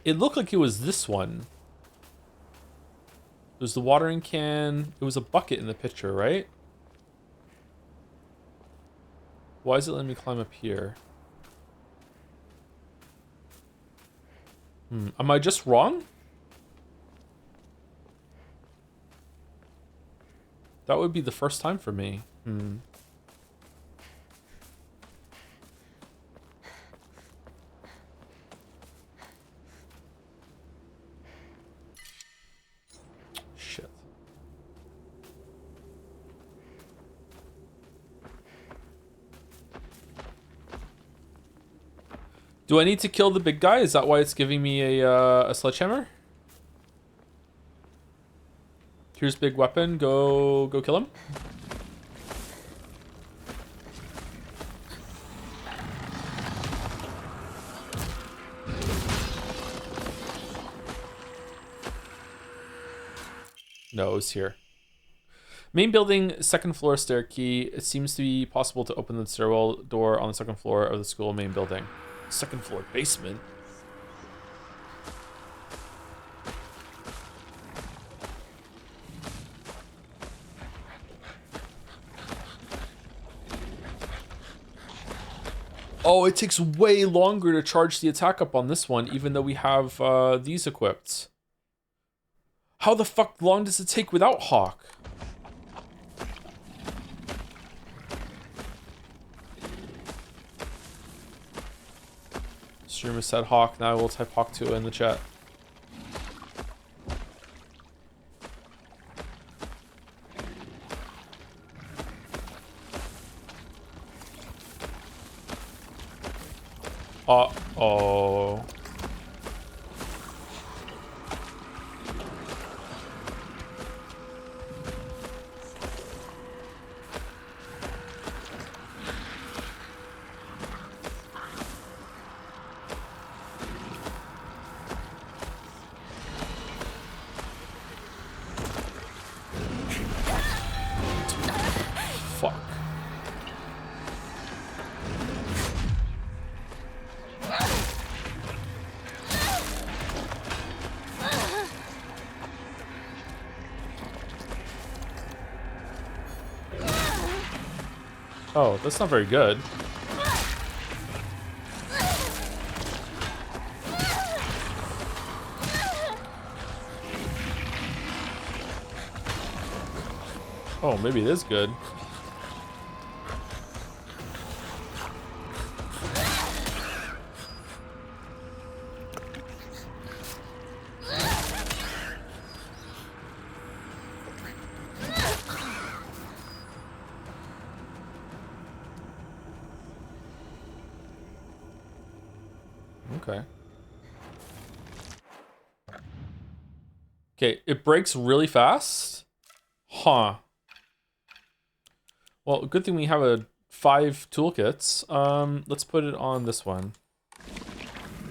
It looked like it was this one. It was the watering can. It was a bucket in the picture, right? Why is it letting me climb up here? Am I just wrong? That would be the first time for me. Shit. Do I need to kill the big guy? Is that why it's giving me a sledgehammer? Here's big weapon. Go kill him. No, it's here. Main building, second floor stair key. It seems to be possible to open the stairwell door on the second floor of the school main building. Second floor basement. Oh, it takes way longer to charge the attack up on this one, even though we have these equipped. How the fuck long does it take without Hawk? Streamer said Hawk. Now I will type Hawk 2 in the chat. Uh-oh. Fuck. Oh, that's not very good. Oh, maybe it is good. Okay. Okay, it breaks really fast? Huh. Well, good thing we have 5 toolkits. Let's put it on this one.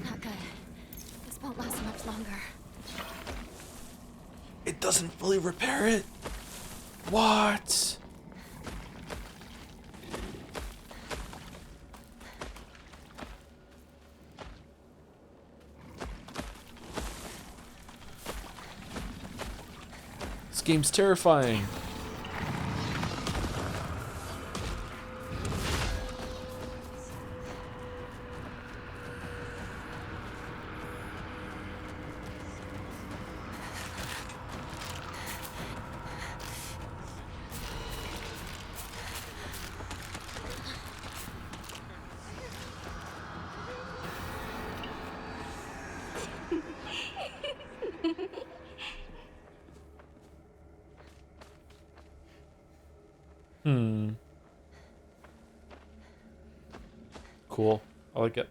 Not good. This won't last much longer. It doesn't fully repair it? What? This game's terrifying. Hmm. Cool. I like it.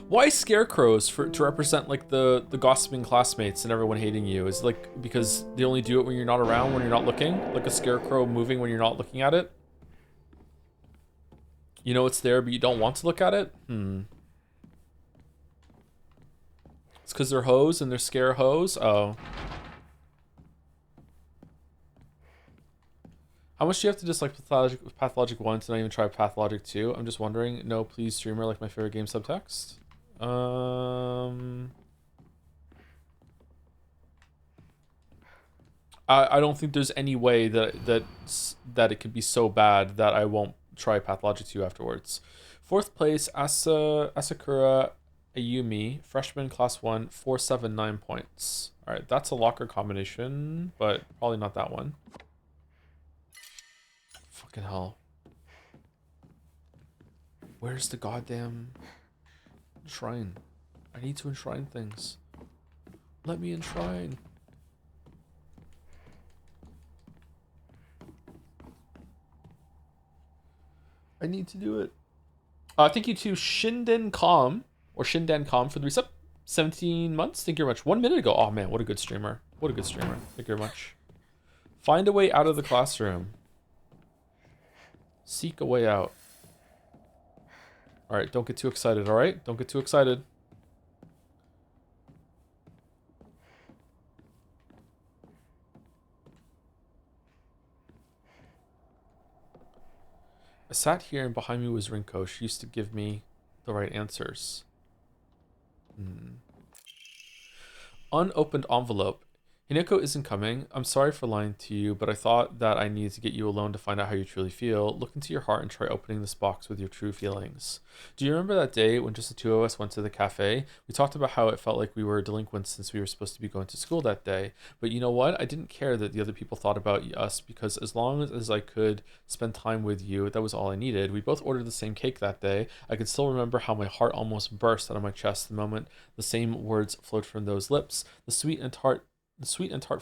Why scarecrows to represent like the gossiping classmates and everyone hating you? Is it like because they only do it when you're not around, when you're not looking? Like a scarecrow moving when you're not looking at it? You know it's there, but you don't want to look at it? Hmm. It's because they're hoes and they're scare hoes? Oh. How much do you have to dislike Pathologic 1 to not even try Pathologic 2? I'm just wondering. No, please, streamer, like my favorite game subtext. I don't think there's any way that it could be so bad that I won't try Pathologic 2 afterwards. 4th place, Asakura Ayumi, freshman class 1, 479 points. Alright, that's a locker combination, but probably not that one. Fucking hell. Where's the goddamn shrine? I need to enshrine things. Let me enshrine. I need to do it. Thank you to Shinden Com, or Shindan Com for the resub. 17 months. Thank you very much. 1 minute ago. Oh man, what a good streamer. What a good streamer. Thank you very much. Find a way out of the classroom. Seek a way out. Alright, don't get too excited, alright? Don't get too excited. I sat here and behind me was Rinko. She used to give me the right answers. Unopened envelope. Hineko isn't coming. I'm sorry for lying to you, but I thought that I needed to get you alone to find out how you truly feel. Look into your heart and try opening this box with your true feelings. Do you remember that day when just the two of us went to the cafe? We talked about how it felt like we were delinquents since we were supposed to be going to school that day. But you know what? I didn't care that the other people thought about us because as long as I could spend time with you, that was all I needed. We both ordered the same cake that day. I can still remember how my heart almost burst out of my chest the moment the same words flowed from those lips. The sweet and tart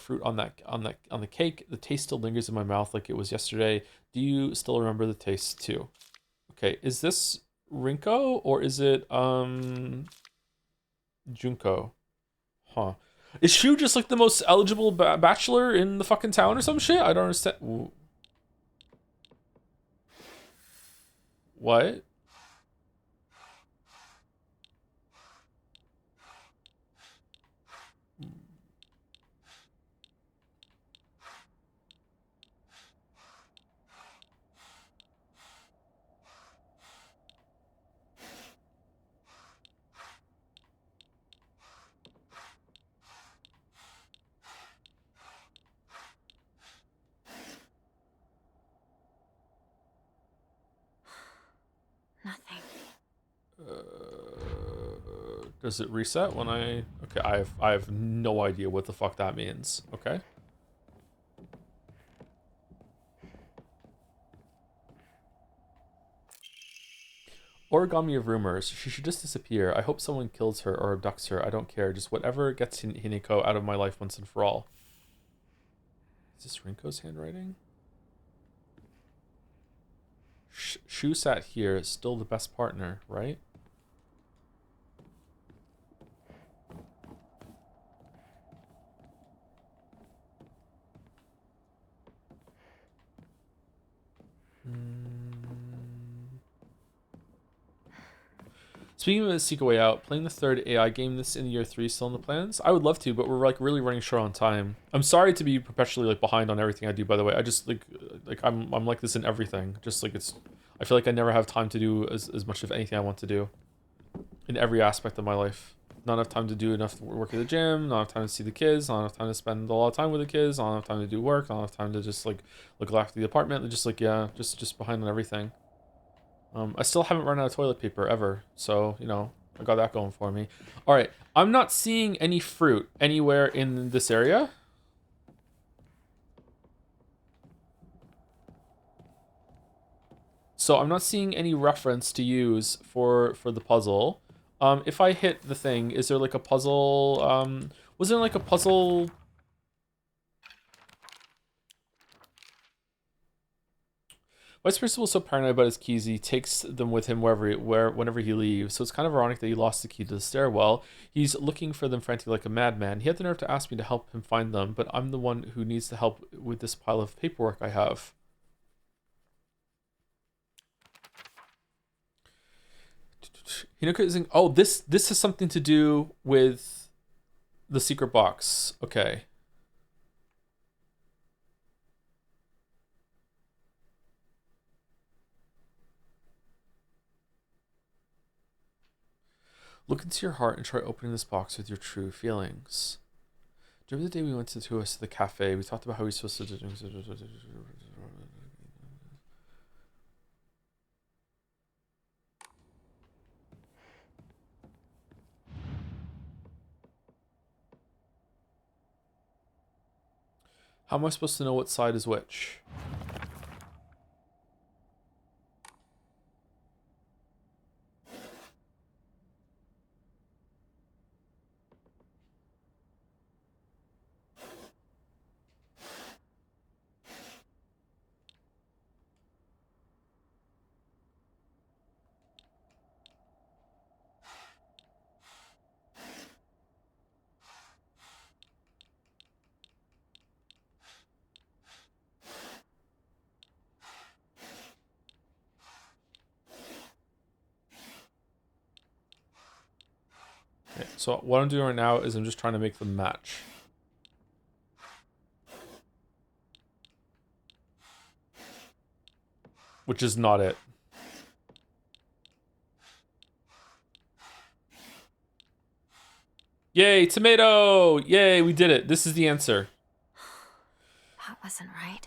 fruit on the cake. The taste still lingers in my mouth like it was yesterday. Do you still remember the taste too? Okay, is this Rinko or is it Junko? Huh. Is Shu just like the most eligible bachelor in the fucking town or some shit? I don't understand. Ooh. What? Nothing. Does it reset when I... Okay, I have no idea what the fuck that means. Okay. Origami of rumors. She should just disappear. I hope someone kills her or abducts her. I don't care. Just whatever gets Hineko out of my life once and for all. Is this Rinko's handwriting? Shu sat here. Still the best partner, right? Speaking of the Seek a Way Out, playing the 3rd AI game this in year 3 still in the plans? I would love to, but we're like really running short on time. I'm sorry to be perpetually like behind on everything I do, by the way. I just like I'm like this in everything. Just like I feel like I never have time to do as much of anything I want to do in every aspect of my life. Not enough time to do enough work at the gym, not enough time to see the kids, not enough time to spend a lot of time with the kids, not enough time to do work, not enough time to just like look after the apartment. Just like, yeah, just behind on everything. I still haven't run out of toilet paper ever, so, you know, I got that going for me. All right, I'm not seeing any fruit anywhere in this area. So I'm not seeing any reference to use for the puzzle. If I hit the thing, is there like a puzzle? Was there like a puzzle? Vice Principal is so paranoid about his keys, he takes them with him whenever he leaves. So it's kind of ironic that he lost the key to the stairwell. He's looking for them frantically like a madman. He had the nerve to ask me to help him find them, but I'm the one who needs the help with this pile of paperwork I have. Hinako isn't. Oh, this has something to do with the secret box. Okay. Look into your heart and try opening this box with your true feelings. Do you remember the day we went to the cafe? We talked about how we're supposed to do. How am I supposed to know what side is which? Okay, so what I'm doing right now is I'm just trying to make them match. Which is not it. Yay, tomato! Yay, we did it. This is the answer. That wasn't right.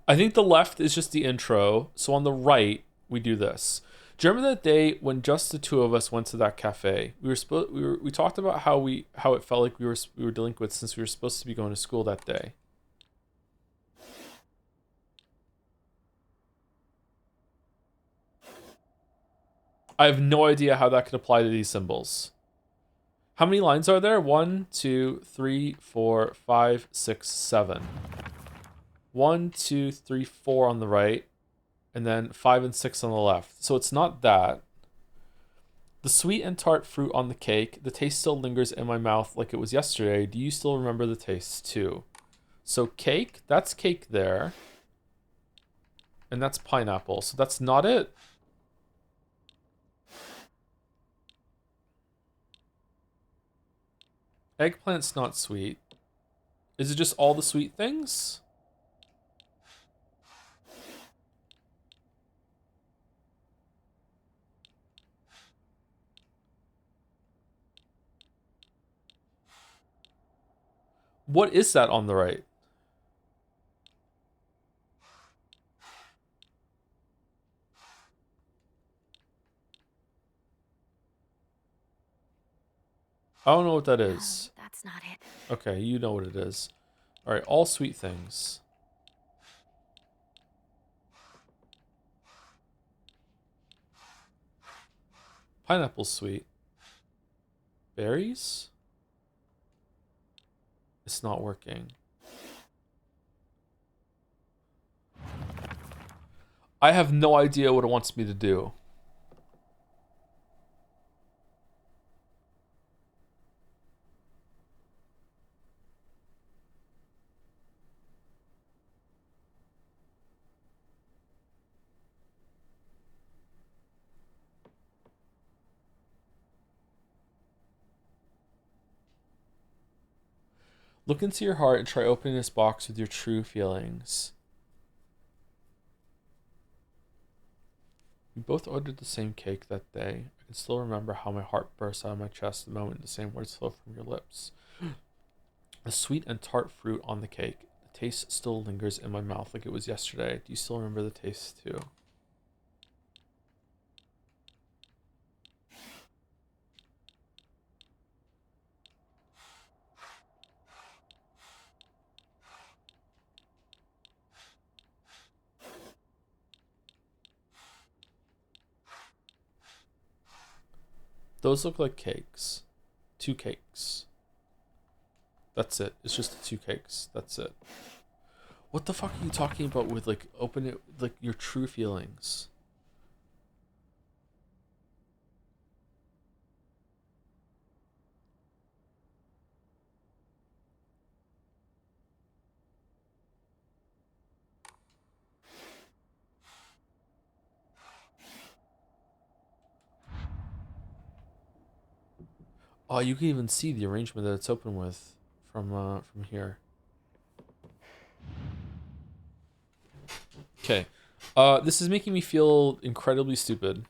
I think the left is just the intro. So on the right, we do this. Do you remember that day when just the two of us went to that cafe? We talked about how it felt like we were delinquents since we were supposed to be going to school that day. I have no idea how that could apply to these symbols. How many lines are there? 1, 2, 3, 4, 5, 6, 7. 1, 2, 3, 4 on the right, and then 5 and 6 on the left. So it's not that. The sweet and tart fruit on the cake. The taste still lingers in my mouth like it was yesterday. Do you still remember the taste too? So cake, that's cake there. And that's pineapple. So that's not it. Eggplant's not sweet. Is it just all the sweet things? What is that on the right? I don't know what that is. That's not it. Okay, you know what it is. All right, all sweet things. Pineapple's sweet. Berries? It's not working. I have no idea what it wants me to do. Look into your heart and try opening this box with your true feelings. We both ordered the same cake that day. I can still remember how my heart burst out of my chest the moment the same words fell from your lips. The sweet and tart fruit on the cake. The taste still lingers in my mouth like it was yesterday. Do you still remember the taste too? Those look like cakes. 2 cakes. That's it. It's just the 2 cakes. That's it. What the fuck are you talking about with like open it like your true feelings? Oh, you can even see the arrangement that it's open with from here. Okay. This is making me feel incredibly stupid.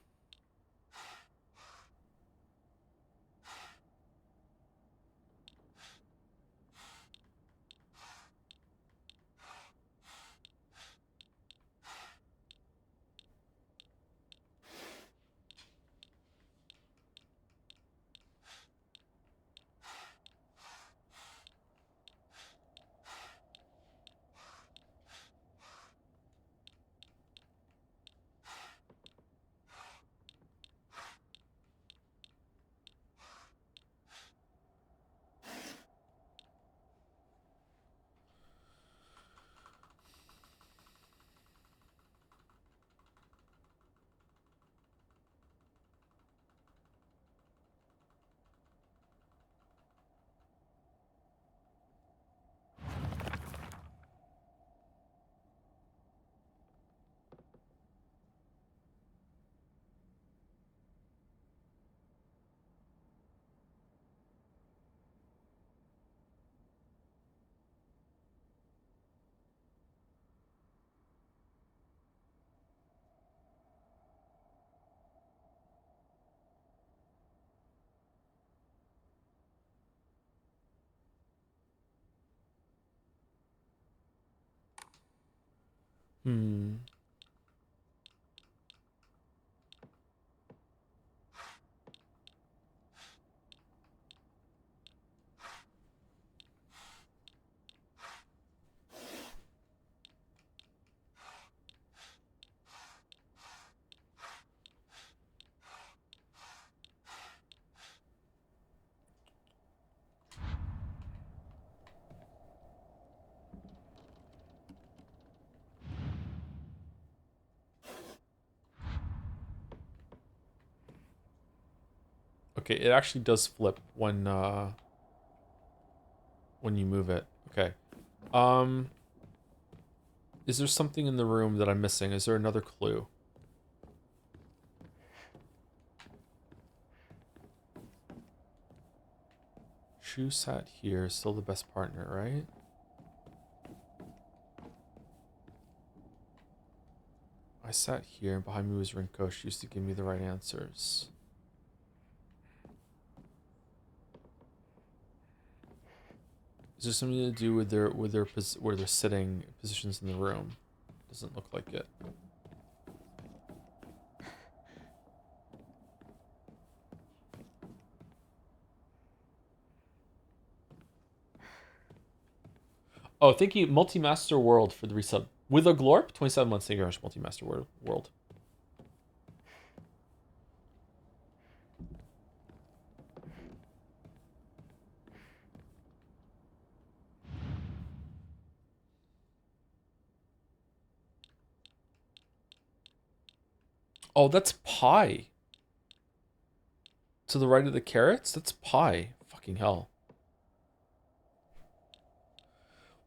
Hmm. Okay, it actually does flip when you move it. Okay. Um is there something in the room that I'm missing? Is there another clue? Shu sat here, still the best partner, right? I sat here, and behind me was Rinko. She used to give me the right answers. Is there something to do with where they're sitting positions in the room? Doesn't look like it. Oh, thank you, Multi-Master World, for the resub. With a glorp, 27 months. Thank you very much, Multi-Master World. Oh, that's pie. To the right of the carrots? That's pie. Fucking hell.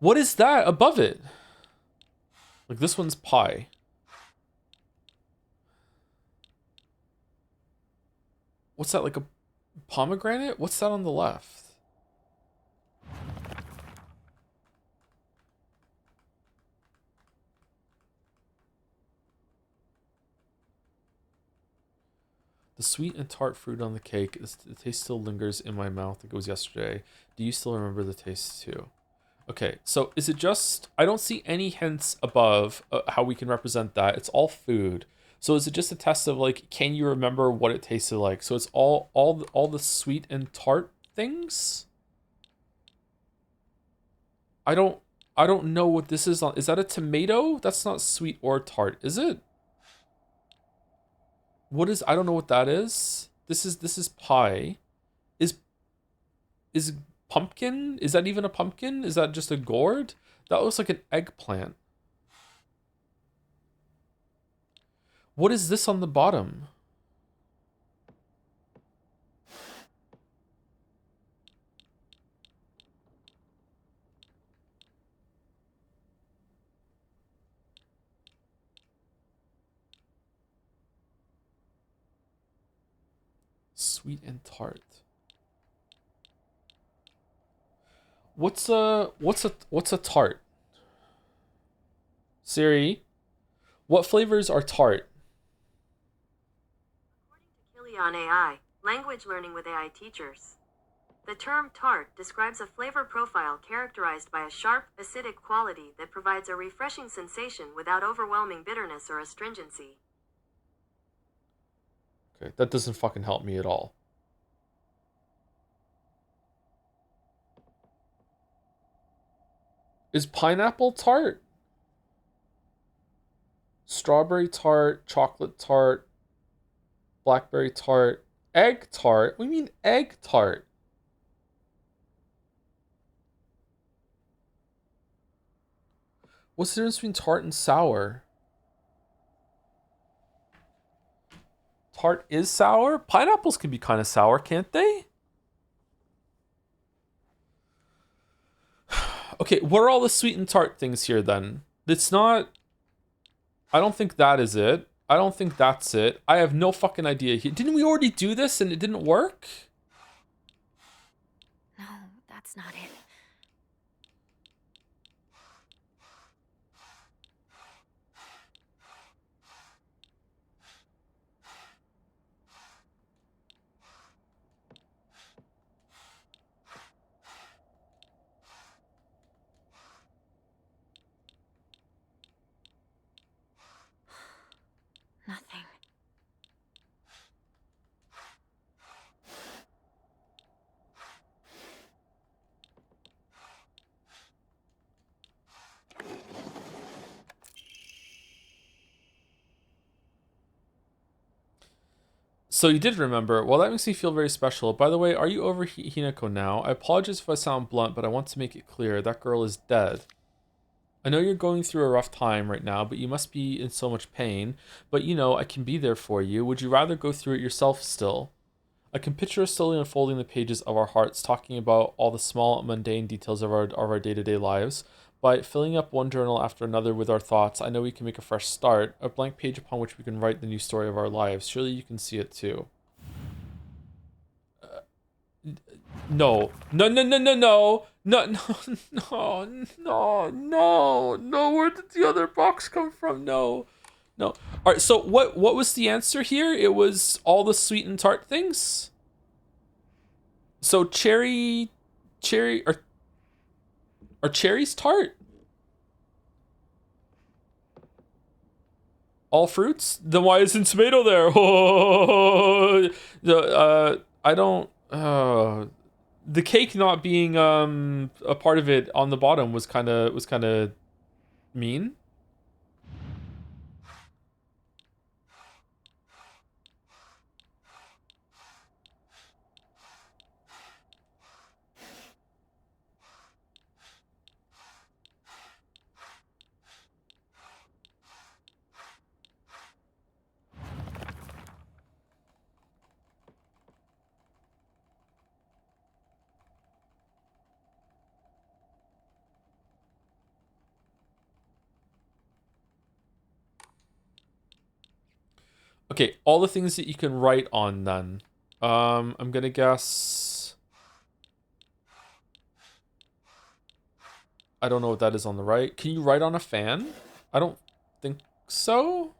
What is that above it? Like, this one's pie. What's that, like a pomegranate? What's that on the left? The sweet and tart fruit on the cake. The taste still lingers in my mouth like it was yesterday. Do you still remember the taste too? Okay, so is it just... I don't see any hints above how we can represent that. It's all food. So is it just a test of like, can you remember what it tasted like? So it's all the sweet and tart things? I don't know what this is on. Is that a tomato? That's not sweet or tart, is it? What is... I don't know what that is. This is pie. Is pumpkin? Is that even a pumpkin? Is that just a gourd? That looks like an eggplant. What is this on the bottom? Sweet and tart. What's a tart? Siri, what flavors are tart? On AI, language learning with AI teachers. The term tart describes a flavor profile characterized by a sharp, acidic quality that provides a refreshing sensation without overwhelming bitterness or astringency. Okay, that doesn't fucking help me at all. Is pineapple tart? Strawberry tart, chocolate tart, blackberry tart, egg tart? What do you mean egg tart? What's the difference between tart and sour? Tart is sour? Pineapples can be kind of sour, can't they? Okay, what are all the sweet and tart things here then? It's not... I don't think that is it. I don't think that's it. I have no fucking idea. Didn't we already do this and it didn't work? No, that's not it. Nothing. So you did remember. Well, that makes me feel very special. By the way, are you over Hinako now? I apologize if I sound blunt, but I want to make it clear. That girl is dead. I know you're going through a rough time right now, but you must be in so much pain. But you know, I can be there for you. Would you rather go through it yourself still? I can picture us slowly unfolding the pages of our hearts, talking about all the small, mundane details of our day-to-day lives. By filling up one journal after another with our thoughts, I know we can make a fresh start, a blank page upon which we can write the new story of our lives. Surely you can see it too. No. No, no, no, no, no. No, no, no, no, no, no. Where did the other box come from? No. No. All right, so what was the answer here? It was all the sweet and tart things? So cherry are cherries tart? All fruits? Then why isn't tomato there? I don't the cake not being a part of it on the bottom was kind of mean. Okay, all the things that you can write on then. I'm gonna guess. I don't know what that is on the right. Can you write on a fan? I don't think so.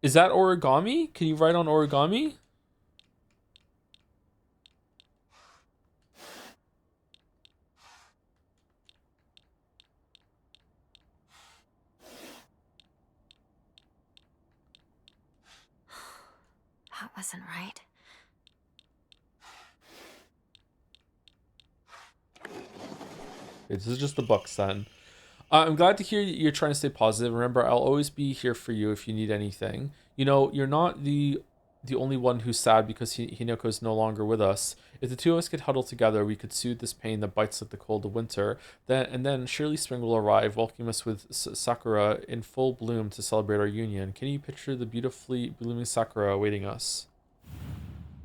Is that origami? Can you write on origami? That wasn't right. This is just the books then. I'm glad to hear you're trying to stay positive. Remember, I'll always be here for you if you need anything. You know, you're not the only one who's sad because Hinako is no longer with us. If the two of us could huddle together, we could soothe this pain that bites like the cold of winter. Then surely spring will arrive, welcoming us with sakura in full bloom to celebrate our union. Can you picture the beautifully blooming sakura awaiting us?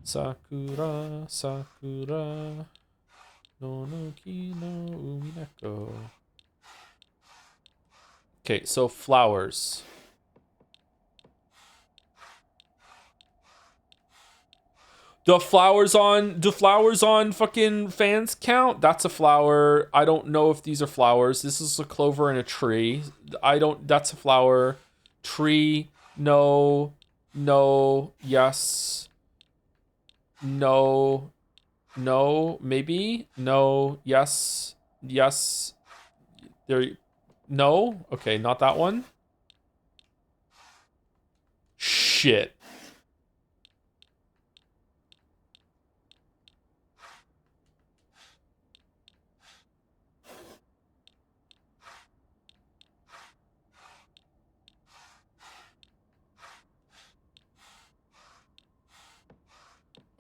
Sakura, sakura, no no ki no umineko. Okay, so flowers. Do flowers on fucking fans count? That's a flower. I don't know if these are flowers. This is a clover and a tree. That's a flower. Tree, no, no, yes, no, no, maybe, no, yes, yes, there, no, okay, not that one. Shit.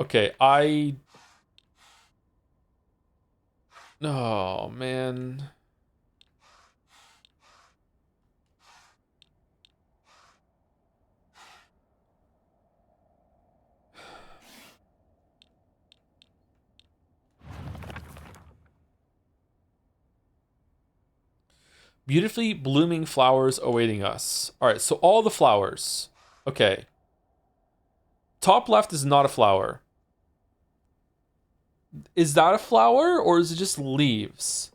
Okay, oh man. Beautifully blooming flowers awaiting us. All right, so all the flowers. Okay. Top left is not a flower. Is that a flower or is it just leaves?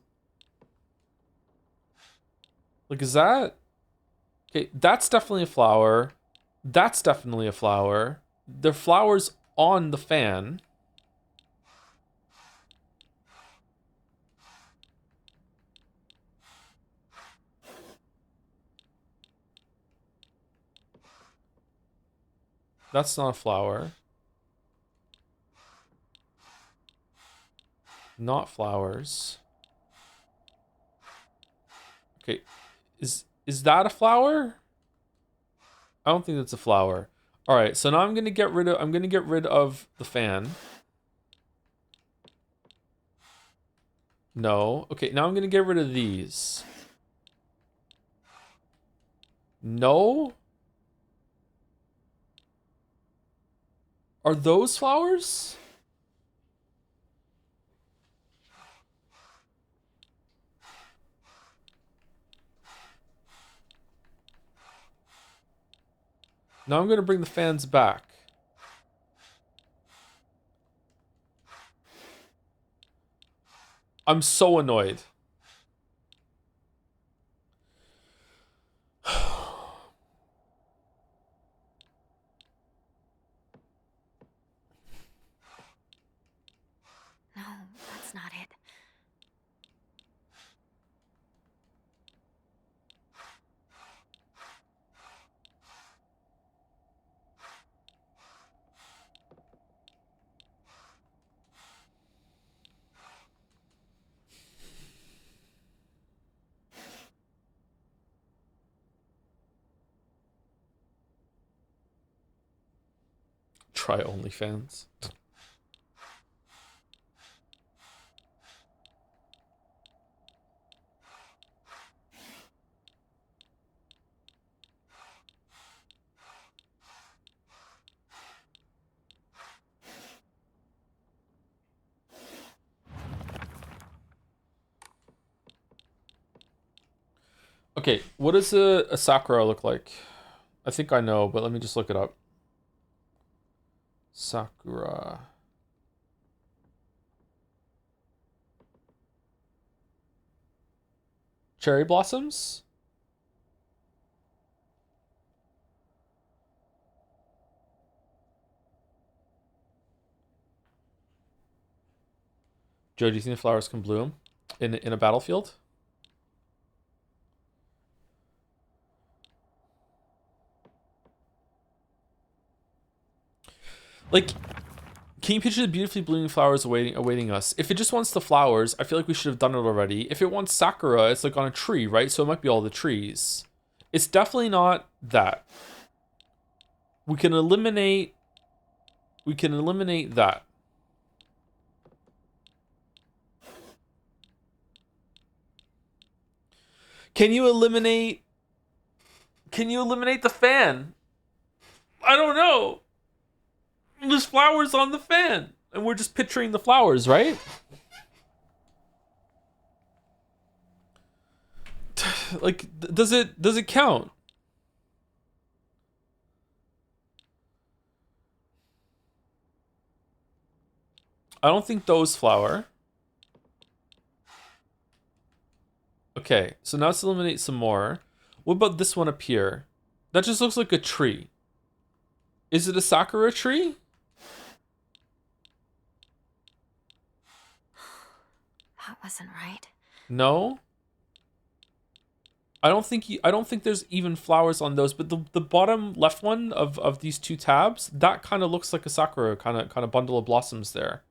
Like, is that... Okay, that's definitely a flower. That's definitely a flower. The flowers on the fan. That's not a flower. Not flowers. Okay, is that a flower? I don't think that's a flower. All right, so now I'm gonna get rid of the fan. No. Okay, now I'm gonna get rid of these. No. Are those flowers? Now I'm gonna bring the fans back. I'm so annoyed. No, that's not it. Try OnlyFans. Okay, what does a Sakura look like? I think I know, but let me just look it up. Sakura. Cherry blossoms? Joe, do you think the flowers can bloom in a battlefield? Like, can you picture the beautifully blooming flowers awaiting us? If it just wants the flowers, I feel like we should have done it already. If it wants sakura, it's like on a tree, right? So it might be all the trees. It's definitely not that. We can eliminate that. Can you eliminate the fan? I don't know. There's flowers on the fan, and we're just picturing the flowers, right? Like, does it count? I don't think those flower. Okay, so now let's eliminate some more. What about this one up here? That just looks like a tree. Is it a sakura tree? That wasn't right. No. I don't think there's even flowers on those, but the bottom left one of these two tabs, that kind of looks like a sakura kind of bundle of blossoms there.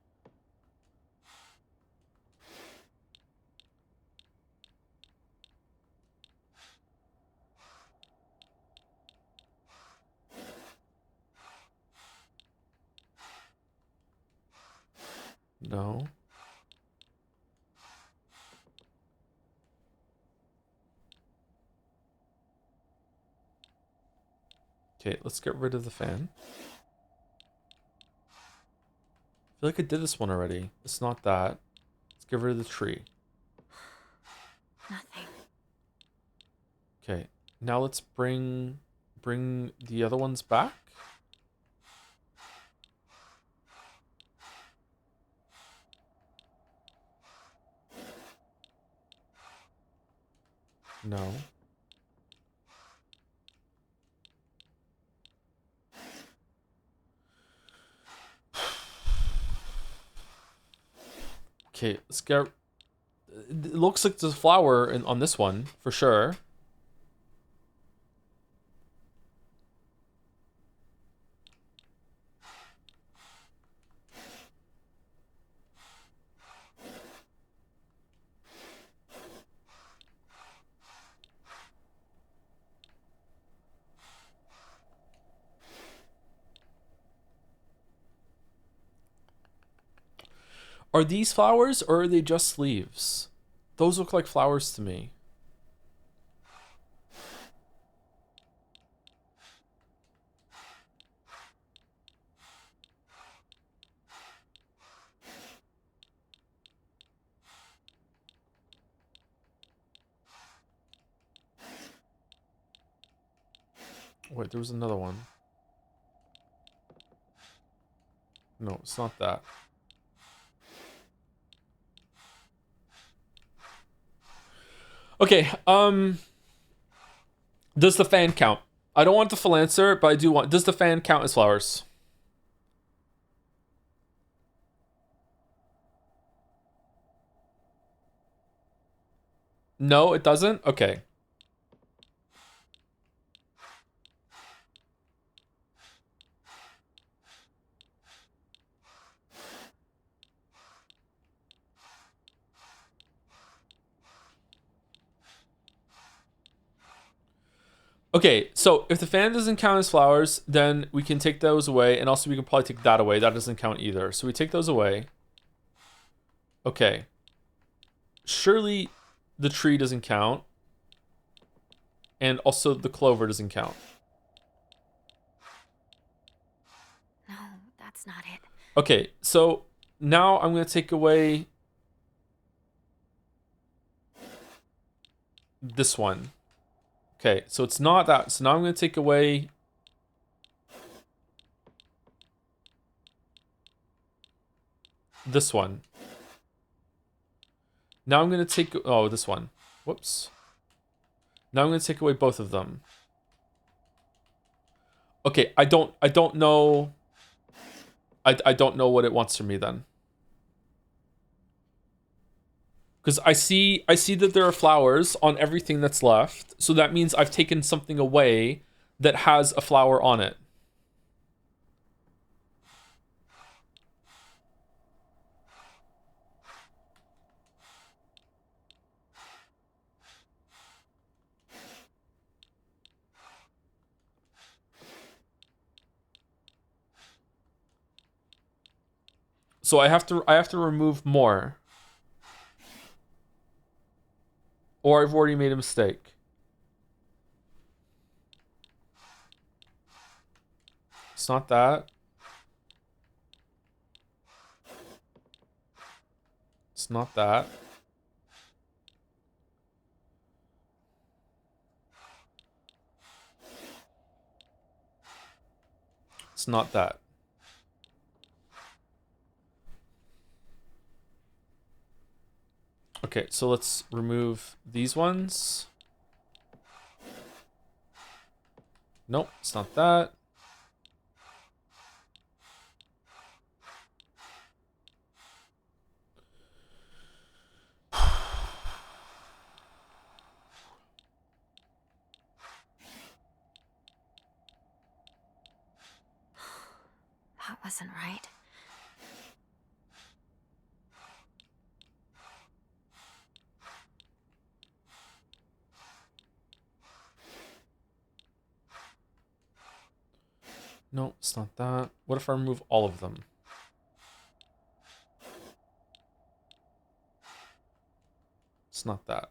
No. Okay, let's get rid of the fan. I feel like I did this one already. It's not that. Let's get rid of the tree. Nothing. Okay, now let's bring the other ones back. No. Okay, let's get... It looks like there's a flower on this one, for sure. Are these flowers, or are they just leaves? Those look like flowers to me. Wait, there was another one. No, it's not that. Okay, does the fan count? I don't want the Phalancer, but I do want... Does the fan count as flowers? No, it doesn't? Okay. Okay, so if the fan doesn't count as flowers, then we can take those away, and also we can probably take that away. That doesn't count either. So we take those away. Okay. Surely the tree doesn't count. And also the clover doesn't count. No, that's not it. Okay, so now I'm going to take away this one. Okay, so it's not that. So now I'm going to take away this one. Now I'm going to take... Oh, this one. Whoops. Now I'm going to take away both of them. Okay, I don't know... I don't know what it wants from me then. Because I see that there are flowers on everything that's left. So that means I've taken something away that has a flower on it. So I have to remove more. Or I've already made a mistake. It's not that. It's not that. It's not that. Okay, so let's remove these ones. Nope, it's not that. That wasn't right. No, it's not that. What if I remove all of them? It's not that.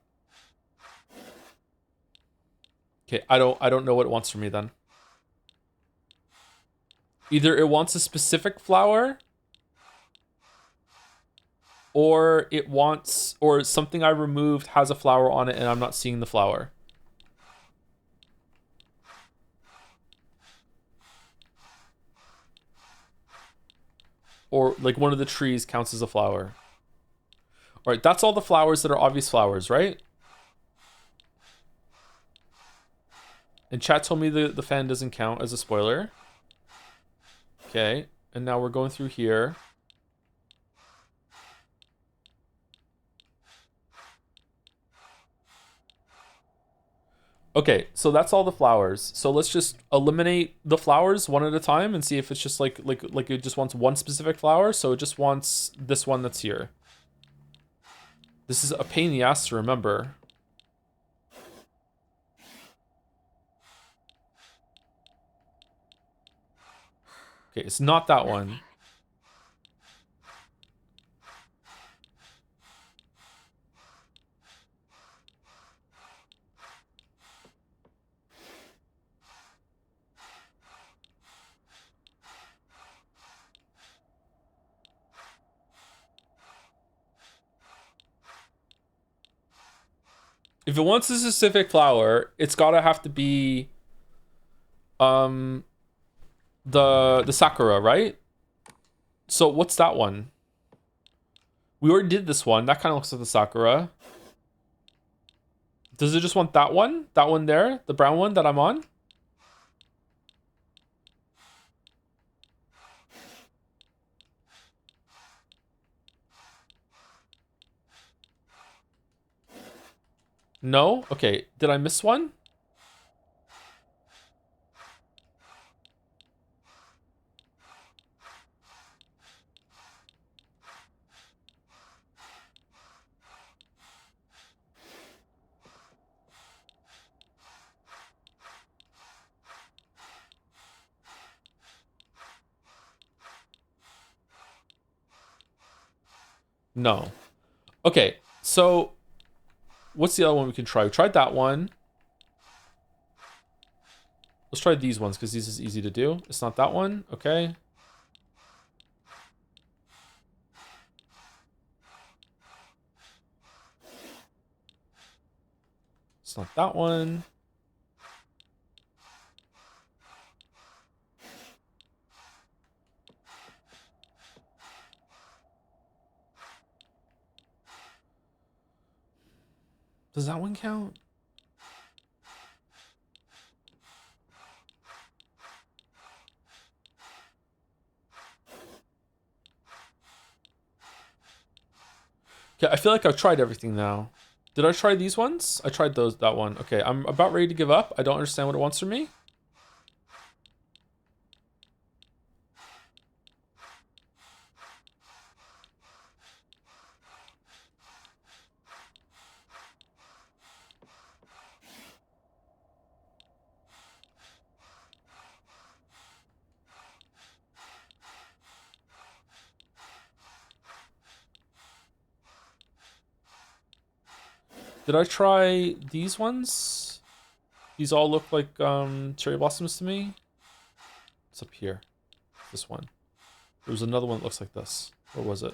Okay, I don't know what it wants from me then. Either it wants a specific flower, or it wants, or something I removed has a flower on it and I'm not seeing the flower. Or like one of the trees counts as a flower. All right, that's all the flowers that are obvious flowers, right? And chat told me the fan doesn't count as a spoiler. Okay, and now we're going through here. Okay, so that's all the flowers. So let's just eliminate the flowers one at a time and see if it's just like it just wants one specific flower. So it just wants this one that's here. This is a pain in the ass to remember. Okay, it's not that one. If it wants a specific flower, it's gotta have to be the Sakura, right? So what's that one? We already did this one. That kind of looks like the Sakura. Does it just want that one? That one there? The brown one that I'm on? No? Okay. Did I miss one? No. Okay. So what's the other one we can try? We tried that one. Let's try these ones because these is easy to do. It's not that one. Okay. It's not that one. Does that one count? Okay, I feel like I've tried everything now. Did I try these ones? I tried that one. Okay, I'm about ready to give up. I don't understand what it wants from me. Did I try these ones? These all look like cherry blossoms to me. What's up here? This one. There was another one that looks like this. What was it?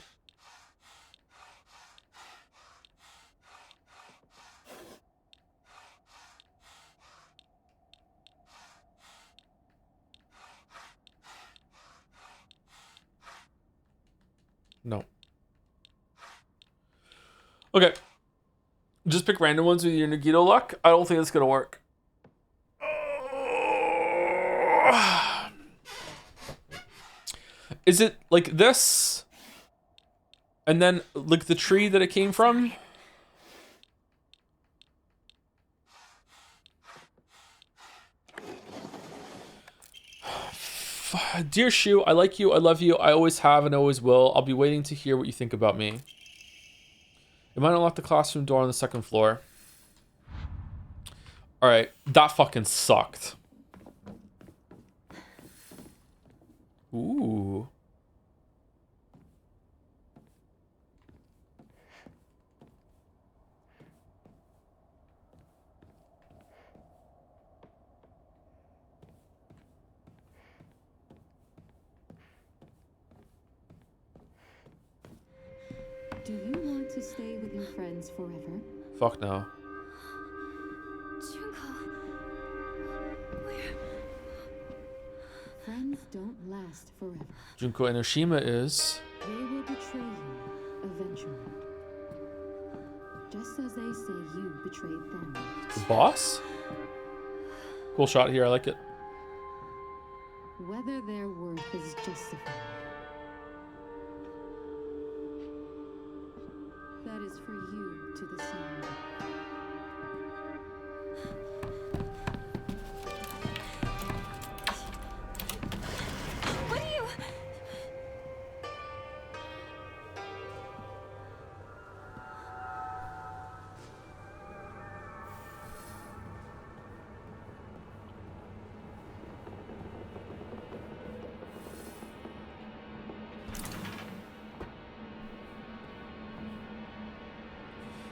No. Okay. Just pick random ones with your Nagito luck. I don't think it's gonna work. Is it like this? And then like the tree that it came from? Dear Shu, I like you, I love you, I always have and always will. I'll be waiting to hear what you think about me. It might unlock the classroom door on the second floor. Alright, that fucking sucked. Ooh. Do you want to stay with your friends forever? Fuck no. Junko. Where? Friends don't last forever. Junko Enoshima is... They will betray you eventually. Just as they say you betrayed them. The boss? Cool shot here, I like it. Whether their worth is justified. That is for you to decide. What are you?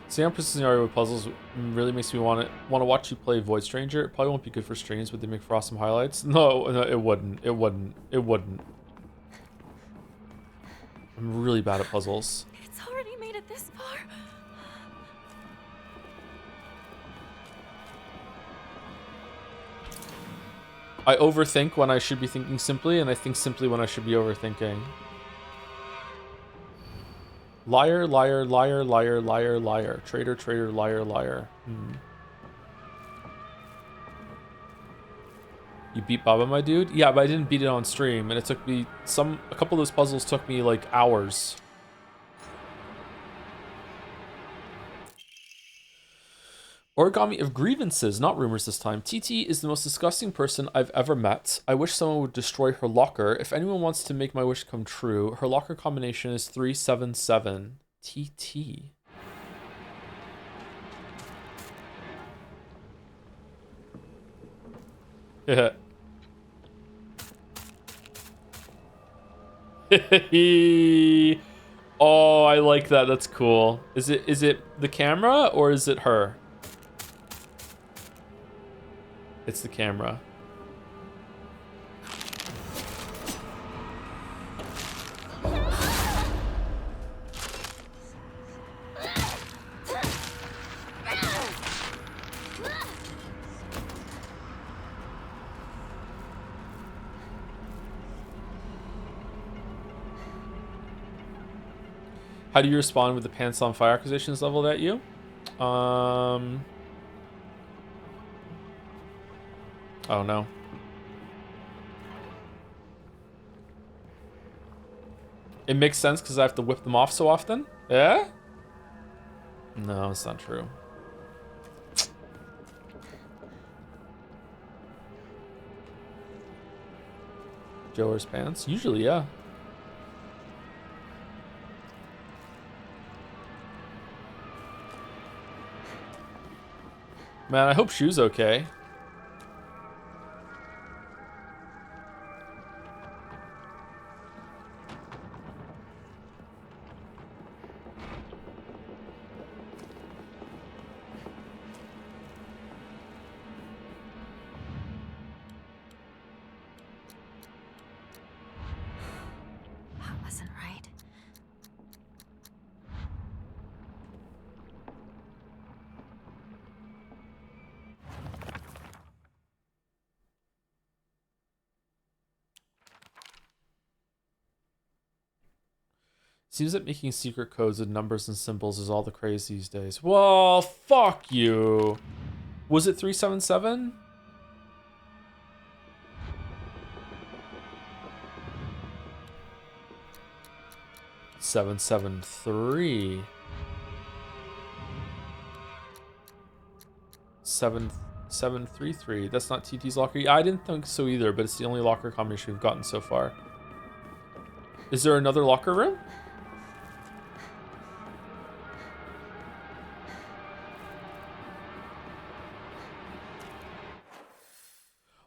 Sam scenario with puzzles really makes me want to watch you play Void Stranger. It probably won't be good for streams, but they make for awesome highlights. No, it wouldn't. It wouldn't. It wouldn't. I'm really bad at puzzles. It's already made it this far. I overthink when I should be thinking simply, and I think simply when I should be overthinking. Liar, liar, liar, liar, liar, liar. Traitor, traitor, liar, liar. You beat Baba, my dude? Yeah, but I didn't beat it on stream, and it took me a couple of those puzzles took me like hours. Origami of grievances, not rumors this time. TT is the most disgusting person I've ever met. I wish someone would destroy her locker. If anyone wants to make my wish come true, her locker combination is 377. TT. Yeah. Oh, I like that. That's cool. Is it the camera or is it her? It's the camera. How do you respond with the pants on fire accusations leveled at you? Oh no. It makes sense because I have to whip them off so often. Yeah? No, it's not true. Joe wears pants? Usually, yeah. Man, I hope Shu's okay. That wasn't right. Seems that making secret codes with numbers and symbols is all the craze these days. Well, fuck you. Was it 377? Seven 773. 7733. That's not TT's locker. Yeah, I didn't think so either, but it's the only locker combination we've gotten so far. Is there another locker room?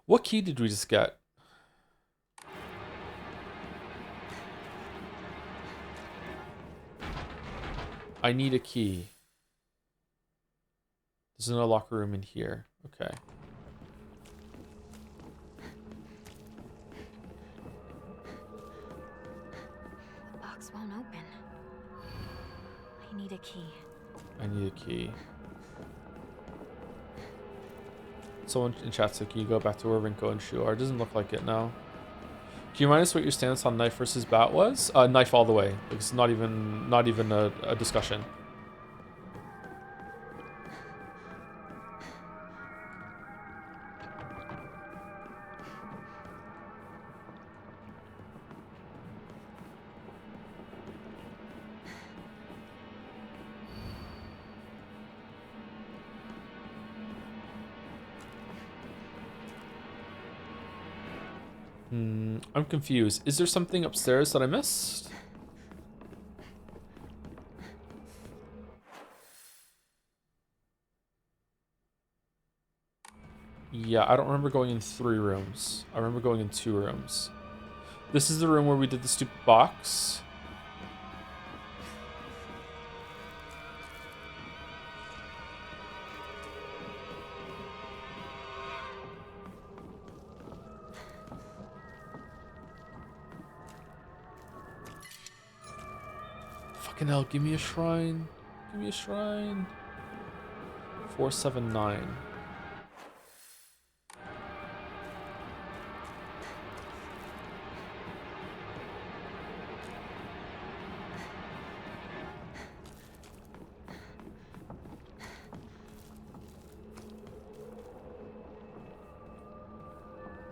What key did we just get? I need a key. There's another locker room in here. Okay. The box won't open. I need a key. I need a key. Someone in chat said, can you go back to where Rinko and Shu are? It doesn't look like it now. Can you remind us what your stance on knife versus bat was? Knife all the way. It's not even a discussion. I'm confused. Is there something upstairs that I missed? Yeah, I don't remember going in 3 rooms. I remember going in 2 rooms. This is the room where we did the stupid box. Fucking hell, give me a shrine. Give me a shrine. 479.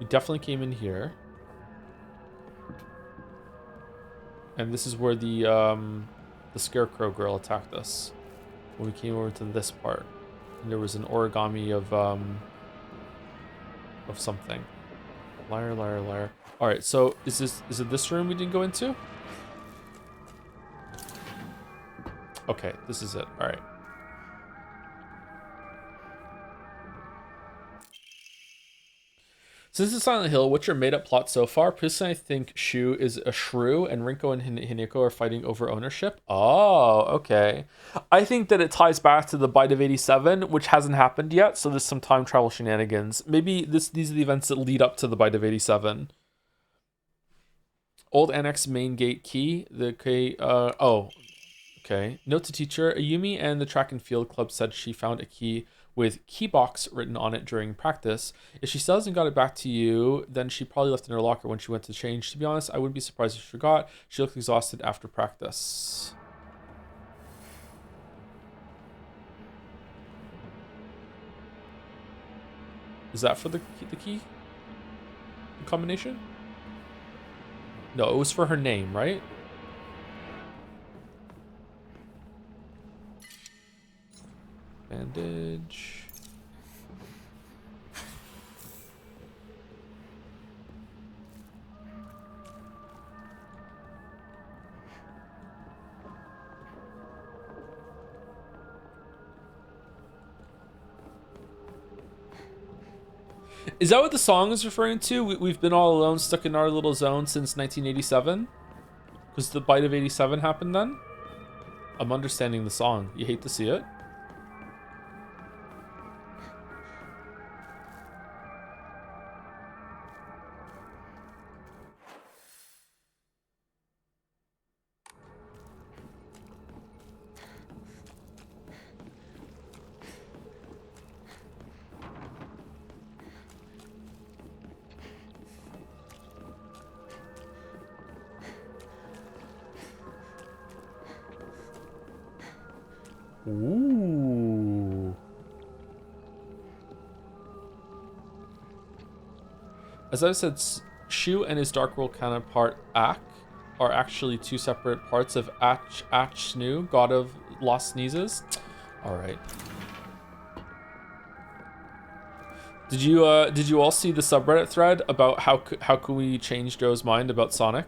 We definitely came in here. And this is where the scarecrow girl attacked us when we came over to this part, and there was an origami of something. Liar, liar, liar. All right, so is it this room we didn't go into? Okay, this is it. All right. Since it's Silent Hill, what's your made-up plot so far? Personally, I think Shu is a shrew, and Rinko and Hineko are fighting over ownership. Oh, okay. I think that it ties back to the Bite of 87, which hasn't happened yet, so there's some time travel shenanigans. Maybe these are the events that lead up to the Bite of 87. Old Annex main gate key. Okay. Note to teacher, Ayumi and the track and field club said she found a key with keybox written on it during practice. If she still hasn't got it back to you, then she probably left it in her locker when she went to change. To be honest, I wouldn't be surprised if she forgot. She looked exhausted after practice. Is that for the key? The combination? No, it was for her name, right? Bandage. Is that what the song is referring to? We've been all alone, stuck in our little zone since 1987? Because the bite of 87 happened then? I'm understanding the song. You hate to see it? Ooh. As I said, Shu and his Dark World counterpart Ak are actually two separate parts of Ach Snu, god of lost sneezes. All right. Did you all see the subreddit thread about how can we change Joe's mind about Sonic?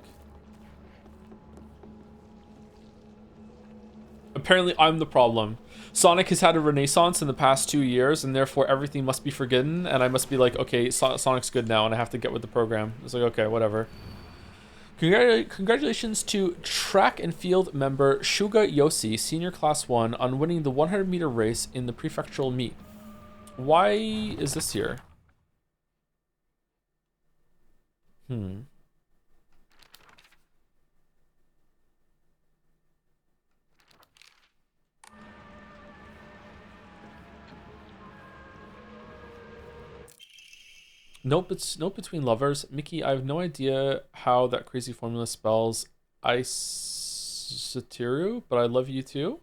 Apparently, I'm the problem. Sonic has had a renaissance in the past 2 years, and therefore everything must be forgiven, and I must be like, okay, Sonic's good now, and I have to get with the program. It's like, okay, whatever. Congratulations to track and field member Shuga Yoshi, senior class 1, on winning the 100-meter race in the prefectural meet. Why is this here? Nope, it's note between lovers. Mickey, I have no idea how that crazy formula spells Isatiru, but I love you too.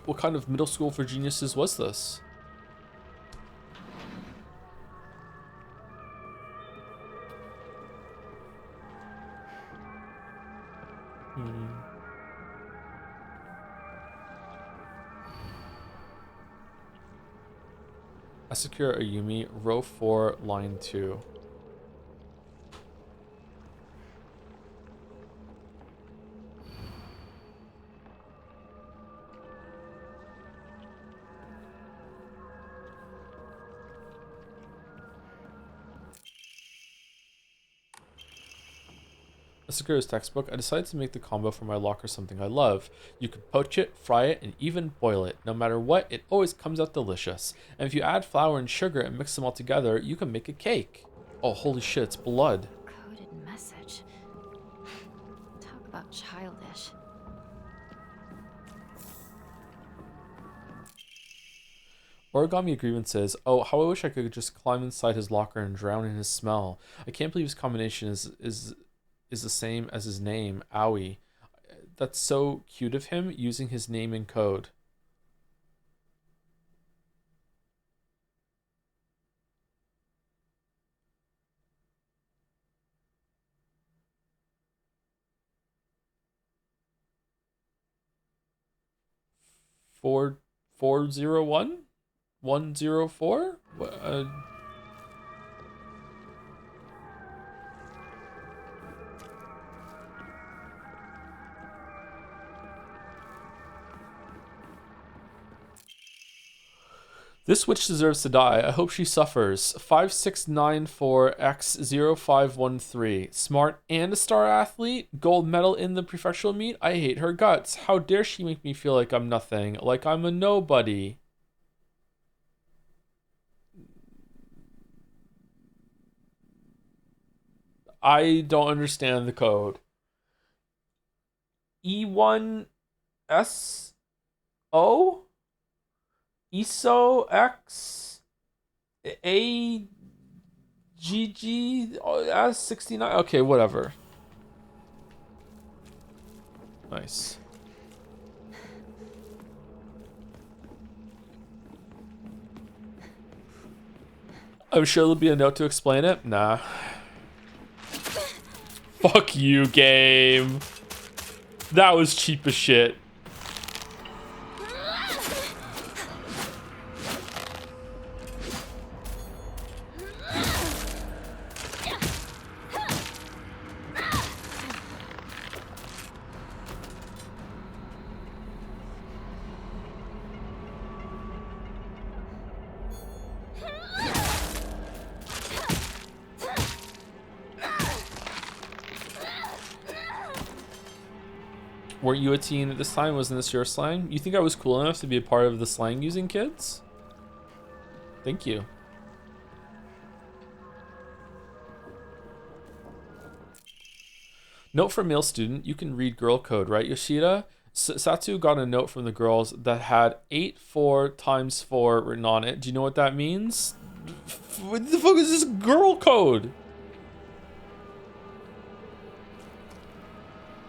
What kind of middle school for geniuses was this? Asakura Ayumi, row 4, line 2. Asakura's textbook. I decided to make the combo for my locker something I love. You can poach it, fry it, and even boil it. No matter what, it always comes out delicious. And if you add flour and sugar and mix them all together, you can make a cake. Oh, holy shit, it's blood. Coded message. Talk about childish. Origami Agreement says, oh, how I wish I could just climb inside his locker and drown in his smell. I can't believe his combination is the same as his name, Owie. That's so cute of him, using his name in code. Four 401 104. This witch deserves to die. I hope she suffers. 5694X0513. Smart and a star athlete. Gold medal in the prefectural meet. I hate her guts. How dare she make me feel like I'm nothing. Like I'm a nobody. I don't understand the code. E1SO? ESO X AGG S69. Okay, whatever. Nice. I'm sure there'll be a note to explain it. Nah. Fuck you, game. That was cheap as shit. Weren't you a teen at this time? Wasn't this your slang? You think I was cool enough to be a part of the slang using kids? Thank you. Note for male student, you can read girl code, right, Yoshida? Satu got a note from the girls that had 8-4 times 4 written on it. Do you know what that means? What the fuck is this girl code?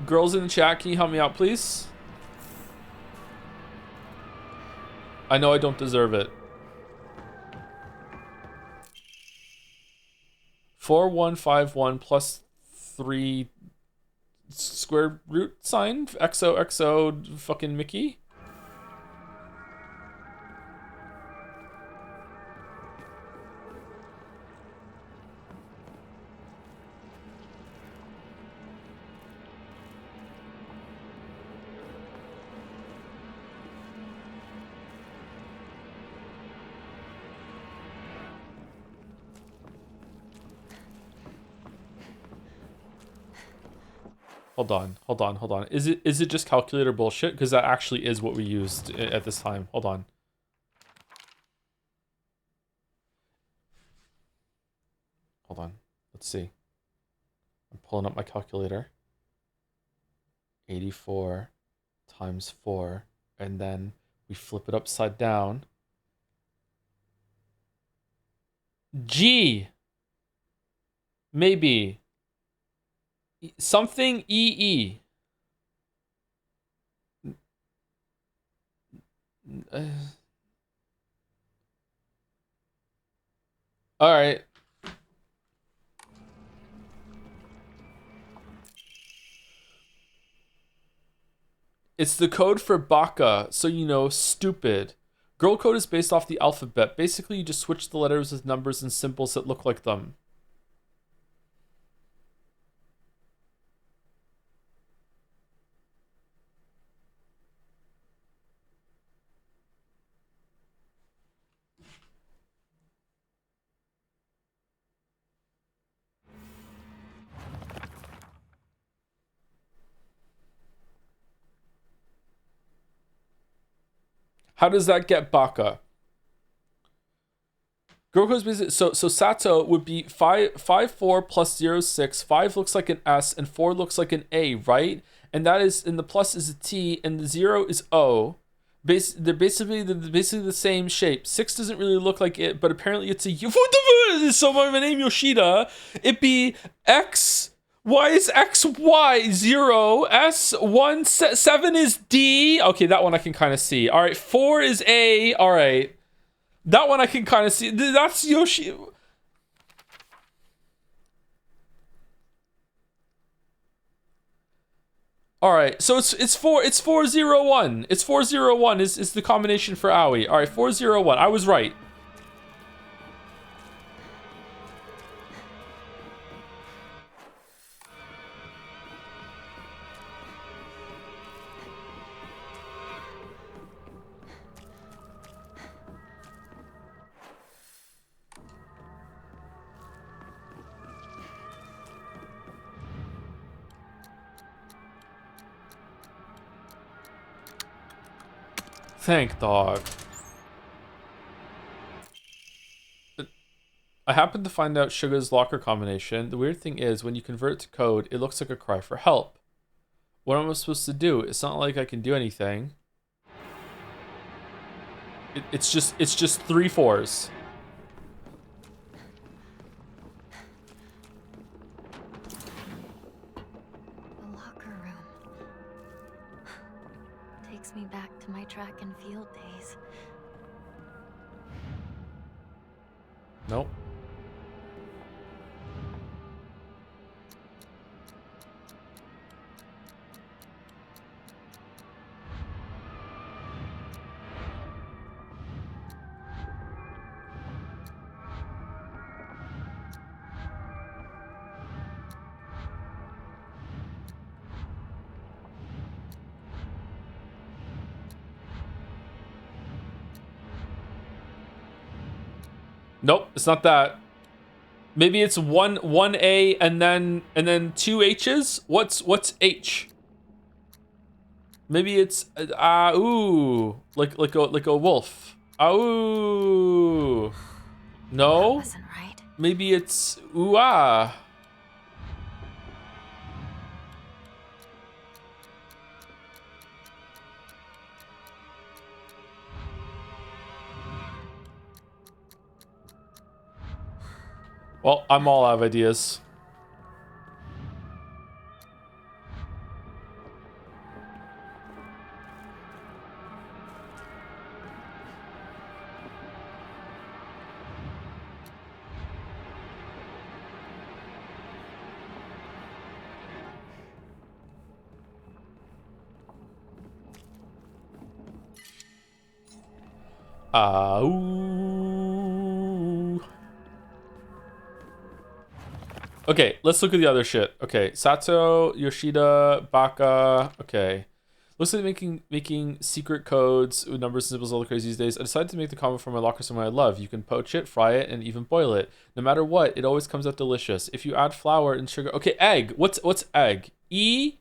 Girls in the chat, can you help me out, please? I know I don't deserve it. 4151 plus 3 square root sign? XOXO fucking Mickey? Hold on. Is it just calculator bullshit? Because that actually is what we used at this time. Hold on. Let's see. I'm pulling up my calculator. 84 times 4. And then we flip it upside down. G. Maybe. Something EE. All right. It's the code for baka, so you know, stupid. Girl code is based off the alphabet. Basically, you just switch the letters with numbers and symbols that look like them. How does that get baka? Girlco's basically so Sato would be 4 plus 0 6. 5 looks like an S and 4 looks like an A, right? And that is, and the plus is a T and the 0 is O. They're basically the same shape. 6 doesn't really look like it, but apparently it's a U. What the fuck? So my name Yoshida. It be X. Y is X, Y, 0, S, 1, 7 is D. Okay, that one I can kind of see. All right, 4 is A. All right. That one I can kind of see. That's Yoshi. All right, so it's 401. It's 401 is the combination for Aoi. All right, 401. I was right. Thank dog. I happened to find out Suga's locker combination. The weird thing is, when you convert it to code, it looks like a cry for help. What am I supposed to do? It's not like I can do anything. It's just 3 4s. The locker room. Takes me back to my track and field days. Nope. Nope, it's not that. Maybe it's one A and then two H's. What's H? Maybe it's ooh, like a wolf. Ooh. No. That wasn't right. Maybe it's ooh ah. Well, I'm all out of ideas. Ooh. Okay, let's look at the other shit. Okay, Sato, Yoshida, Baka. Okay. Looks like making secret codes with numbers and symbols all the crazy these days. I decided to make the comment from my locker somewhere I love. You can poach it, fry it, and even boil it. No matter what, it always comes out delicious. If you add flour and sugar. Okay, egg. What's egg? E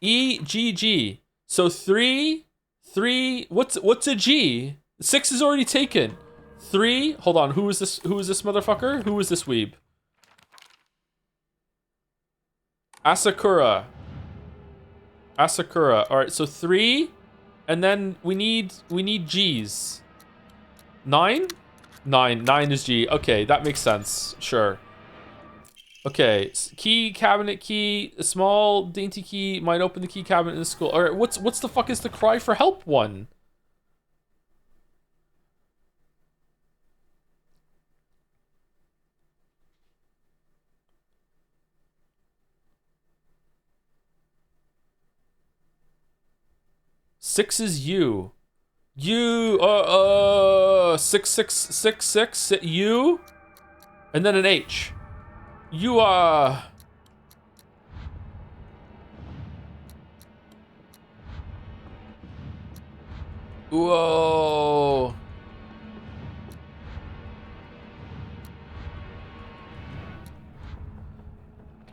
G G. So three. What's a G? 6 is already taken. 3. Hold on. Who is this? Who is this motherfucker? Who is this weeb? Asakura. All right. So 3, and then we need G's. 9. 9 is G. Okay, that makes sense. Sure. Okay. Key, cabinet key, a small dainty key might open the key cabinet in the school. All right. What's the fuck is the cry for help one? Six is you. You 6666 you, and then an H. You whoa.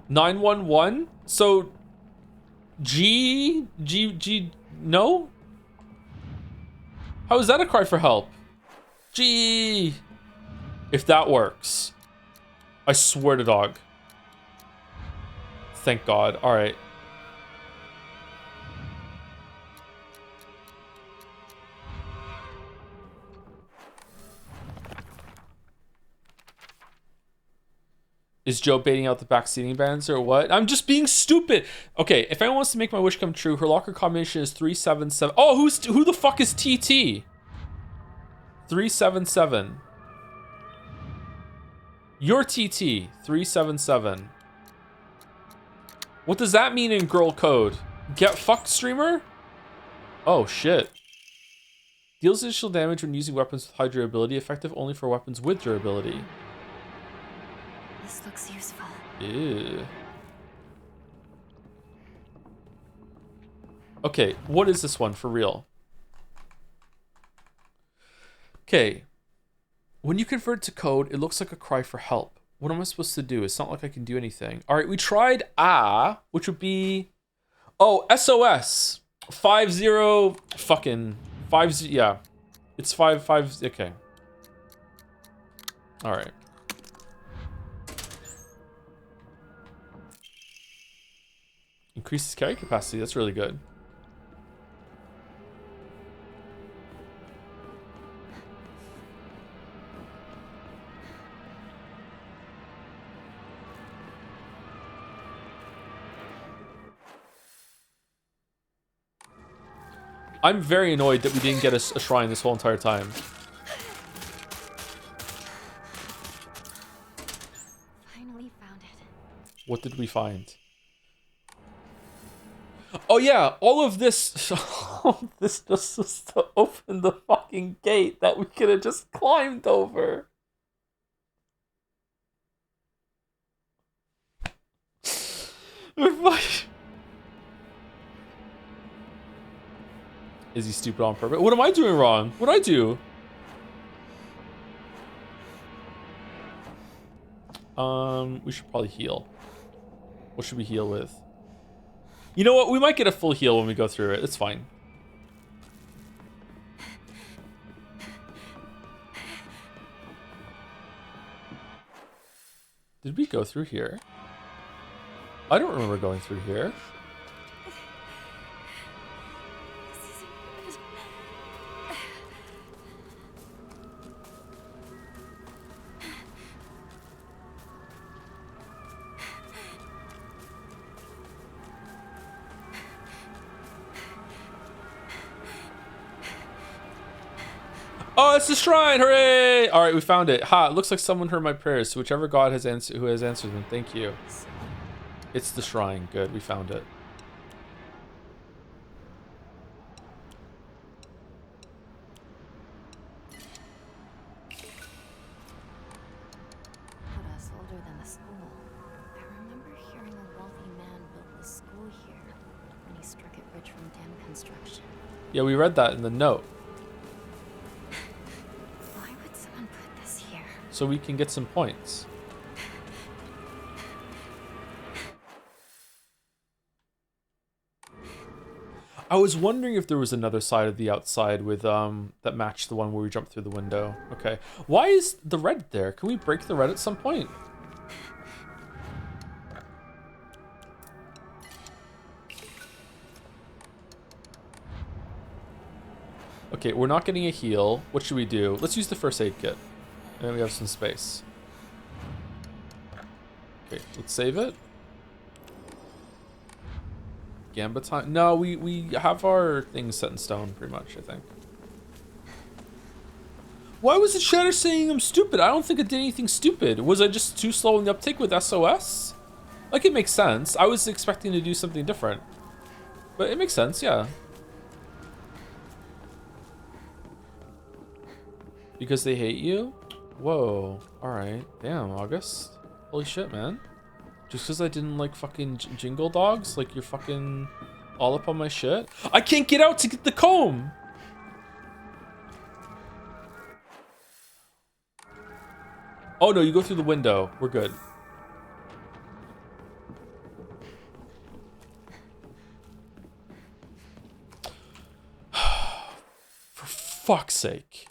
$911. So G. No. How is that a cry for help? Gee. If that works. I swear to dog. Thank God. All right. Is Joe baiting out the back seating bands or what? I'm just being stupid. Okay, if anyone wants to make my wish come true, her locker combination is 377. Oh, who the fuck is TT? 377. Your TT 377. What does that mean in girl code? Get fucked streamer? Oh shit. Deals additional damage when using weapons with high durability, effective only for weapons with durability. This looks useful. Ew. Okay, what is this one for real? Okay. When you convert to code, it looks like a cry for help. What am I supposed to do? It's not like I can do anything. All right, we tried which would be SOS 50 fucking 50. Yeah, it's 55. Okay. All right. Increases carry capacity. That's really good. I'm very annoyed that we didn't get a shrine this whole entire time. Finally found it. What did we find? Oh yeah, all of this just was to open the fucking gate that we could have just climbed over. Is he stupid on purpose? What am I doing wrong? What'd I do? We should probably heal. What should we heal with? You know what? We might get a full heal when we go through it. It's fine. Did we go through here? I don't remember going through here. Oh, it's the shrine! Hooray! All right, we found it. Ha! It looks like someone heard my prayers. So whichever God has answered, who has answered them, thank you. It's the shrine. Good, we found it. Put us older than the school. I remember hearing a wealthy man built the school here when he struck it rich from dam construction. Yeah, we read that in the note. Why would someone put this here? So we can get some points. I was wondering if there was another side of the outside with that matched the one where we jumped through the window. Okay. Why is the red there? Can we break the red at some point? Okay, we're not getting a heal. What should we do? Let's use the first aid kit. And we have some space. Okay, let's save it. Gambit time? No, we have our things set in stone pretty much, I think. Why was the chatter saying I'm stupid? I don't think I did anything stupid. Was I just too slow in the uptake with SOS? Like, it makes sense. I was expecting to do something different. But it makes sense, yeah. Because they hate you? Whoa. Alright. Damn, August. Holy shit, man. Just because I didn't like fucking jingle dogs? Like, you're fucking all up on my shit? I can't get out to get the comb! Oh no, you go through the window. We're good. For fuck's sake.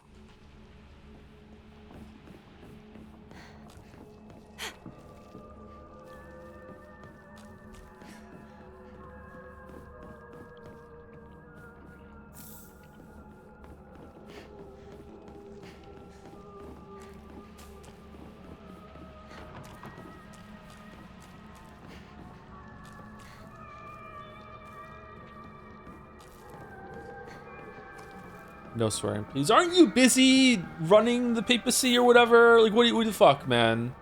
No swearing, please. Aren't you busy running the papacy or whatever? Like, what the fuck, man?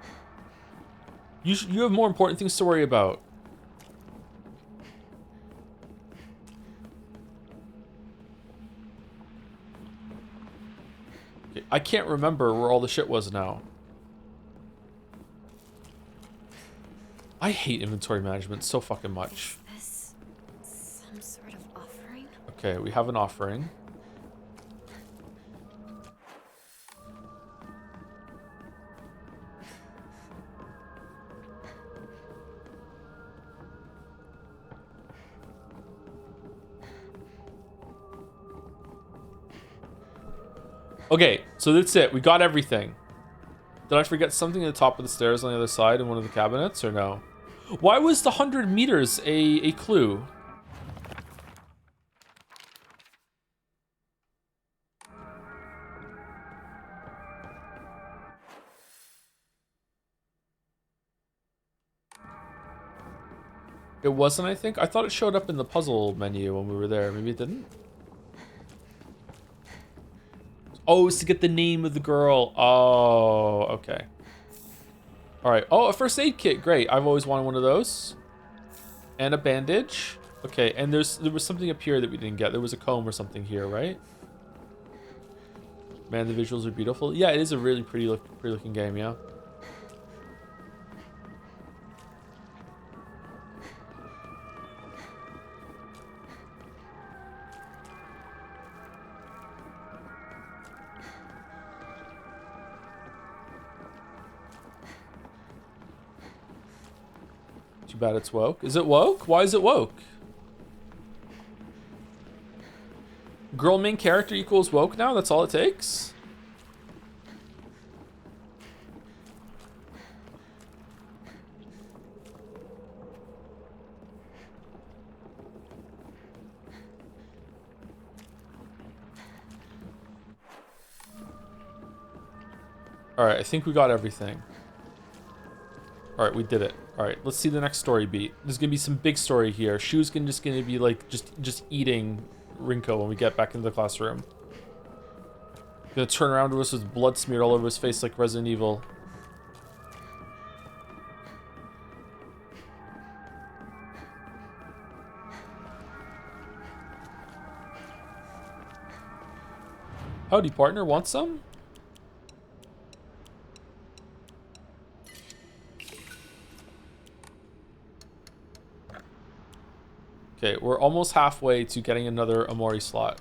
You have more important things to worry about. Okay, I can't remember where all the shit was now. I hate inventory management so fucking much. Is this some sort of offering? Okay, we have an offering. Okay, so that's it. We got everything. Did I forget something at the top of the stairs on the other side in one of the cabinets, or no? Why was the 100 meters a clue? It wasn't, I think? I thought it showed up in the puzzle menu when we were there. Maybe it didn't? Oh, it's to get the name of the girl. Oh, okay. All right. Oh, a first aid kit. Great. I've always wanted one of those. And a bandage. Okay, and there was something up here that we didn't get. There was a comb or something here, right? Man, the visuals are beautiful. Yeah, it is a really pretty looking game, yeah. bad it's woke. Is it woke? Why is it woke? Girl main character equals woke now? That's all it takes? Alright, I think we got everything. Alright, we did it. Alright, let's see the next story beat. There's gonna be some big story here. Shu's just gonna be like just eating Rinko when we get back into the classroom. Gonna turn around to us with blood smeared all over his face like Resident Evil. Howdy, partner. Want some? Okay, we're almost halfway to getting another Amori slot.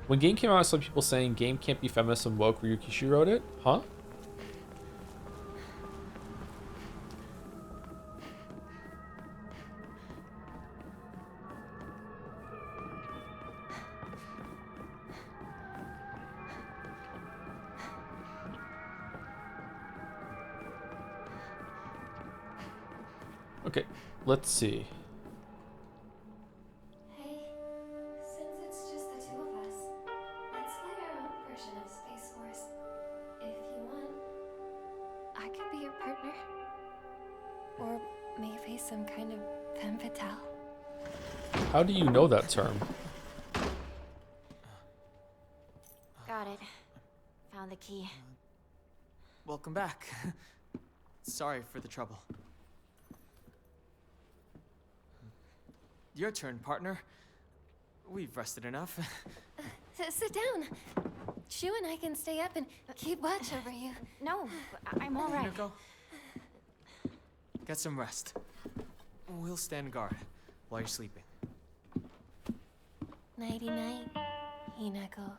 When game came out, I saw people saying game can't be feminist and woke. Ryukishi wrote it? Huh? Okay, let's see. Hey, since it's just the two of us, let's play our own version of Space Force. If you want, I could be your partner. Or maybe some kind of femme fatale. How do you know that term? Got it. Found the key. Welcome back. Sorry for the trouble. Your turn, partner. We've rested enough. Sit down. Shu and I can stay up and keep watch over you. No, I'm all right. Go. Get some rest. We'll stand guard while you're sleeping. Nighty night, Hinako.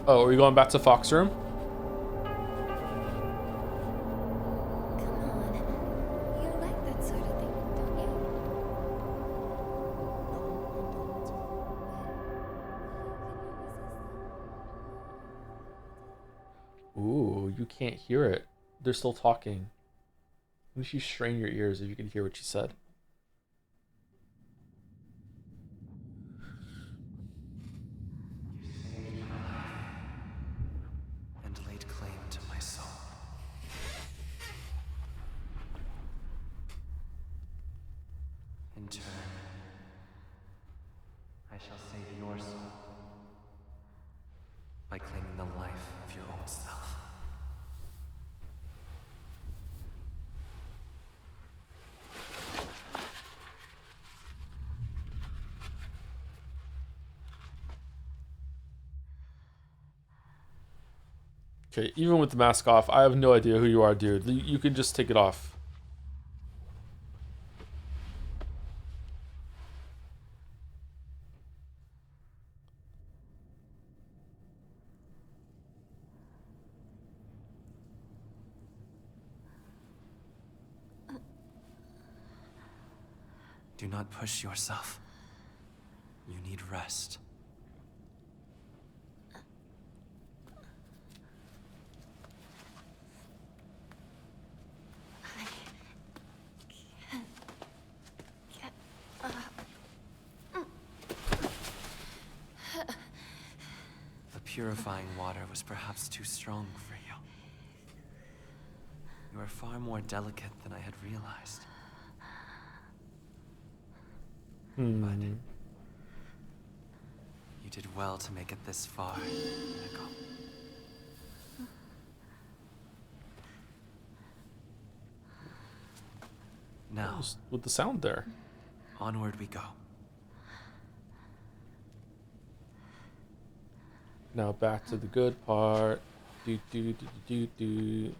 Oh, are we going back to Fox room? Come on. You like that sort of thing, don't you? Ooh, you can't hear it. They're still talking. What if you strain your ears if you can hear what she said? And laid claim to my soul. In turn, I shall save your soul by claiming the life of your own self. Okay, even with the mask off, I have no idea who you are, dude. You can just take it off. Do not push yourself. You need rest. The purifying water was perhaps too strong for you. You are far more delicate than I had realized. But you did well to make it this far, Nico. Now, Just with the sound there. onward we go. Now back to the good part. Do do do do do.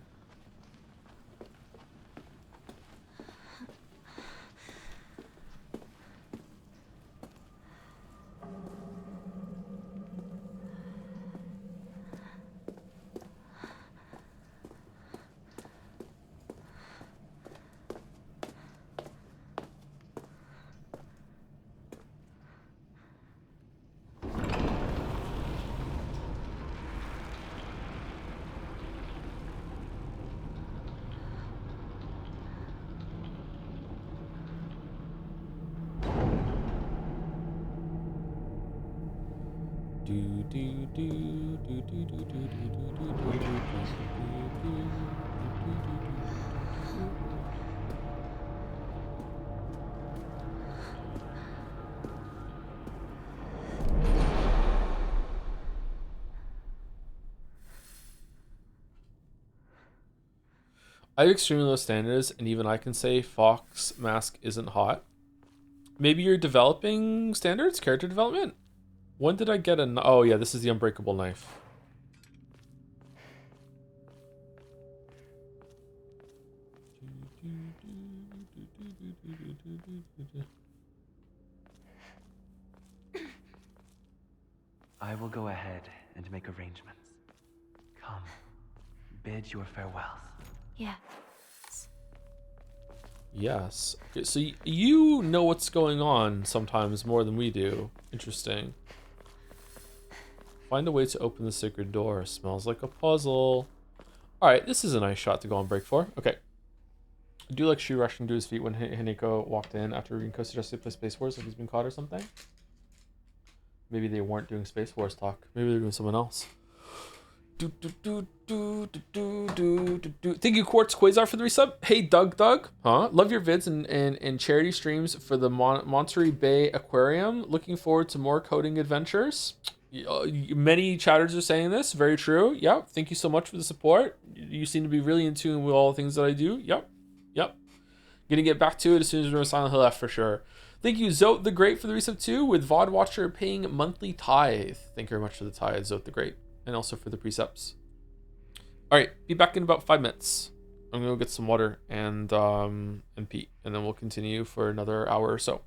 I have extremely low standards, and even I can say Fox Mask isn't hot. Maybe you're developing standards, character development. When did I get a? Oh yeah, this is the unbreakable knife. I will go ahead and make arrangements. Come, bid your farewells. Yeah. Yes. Okay, so you know what's going on sometimes more than we do. Interesting. Find a way to open the sacred door. Smells like a puzzle. Alright, this is a nice shot to go on break for. Okay. I do like Shu rushing to his feet when Hineko walked in after Rinko suggested play Space Wars like he's been caught or something. Maybe they weren't doing Space Wars talk. Maybe they're doing someone else. Thank you, Quartz Quasar, for the resub. Hey, Doug. Huh? Love your vids and charity streams for the Monterey Bay Aquarium. Looking forward to more coding adventures. Many chatters are saying this. Very true. Yep. Thank you so much for the support. You seem to be really in tune with all the things that I do. Yep. Gonna get back to it as soon as we're on Silent Hill F for sure. Thank you, Zote the Great, for the resub too, with VOD Watcher paying monthly tithe. Thank you very much for the tithe, Zote the Great, and also for the precepts. All right, be back in about 5 minutes. I'm gonna go get some water and pee, and then we'll continue for another hour or so.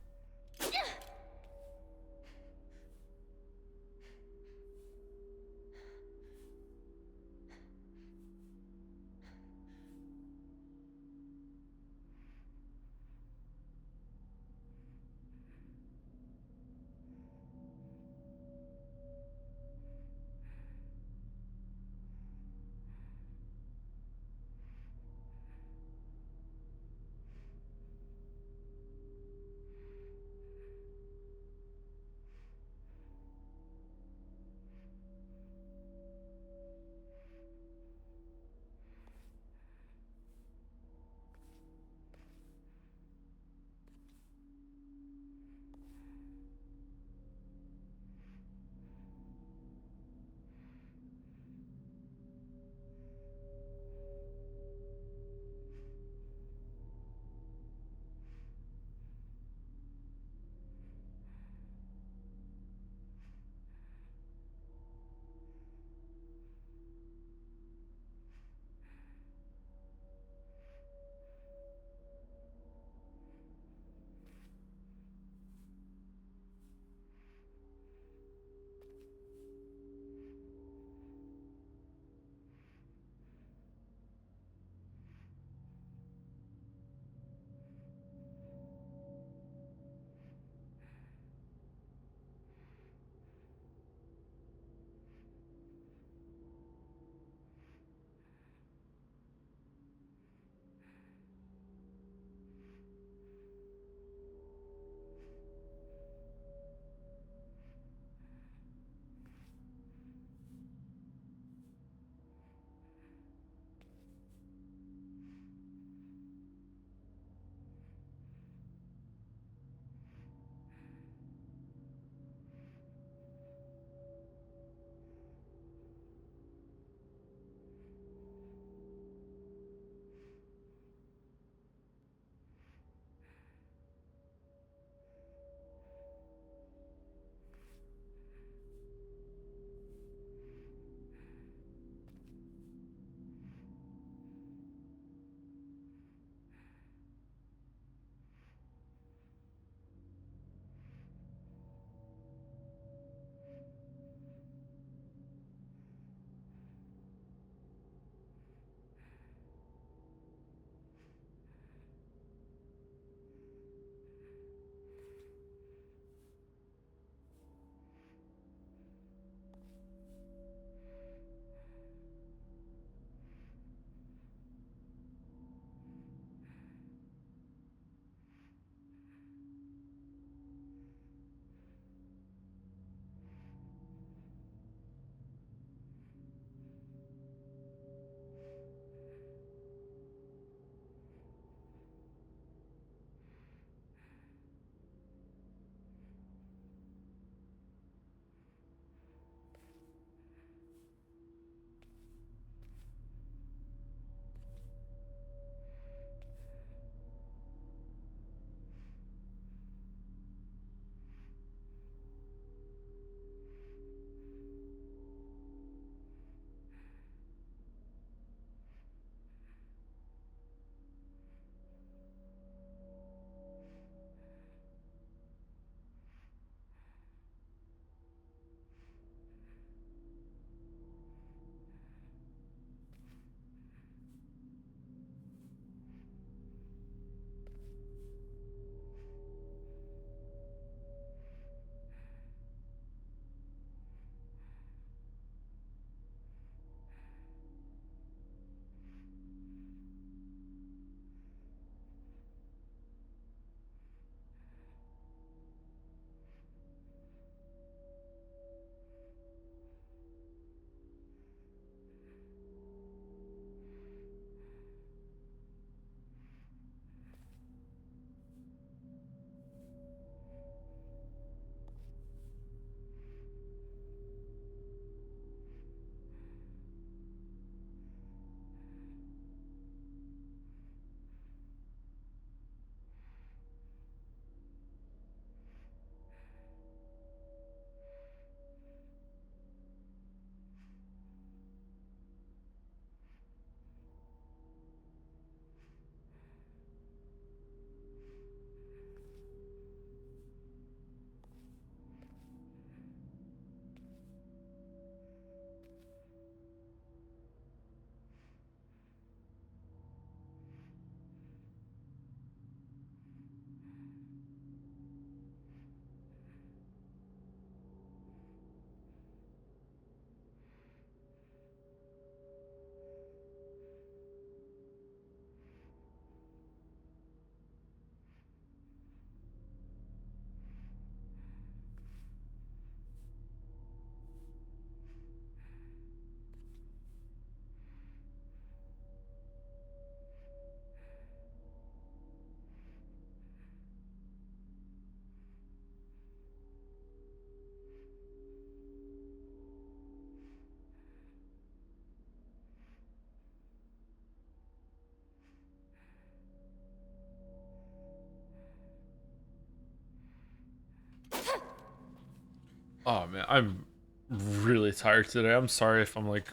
Oh man, I'm really tired today. I'm sorry if I'm like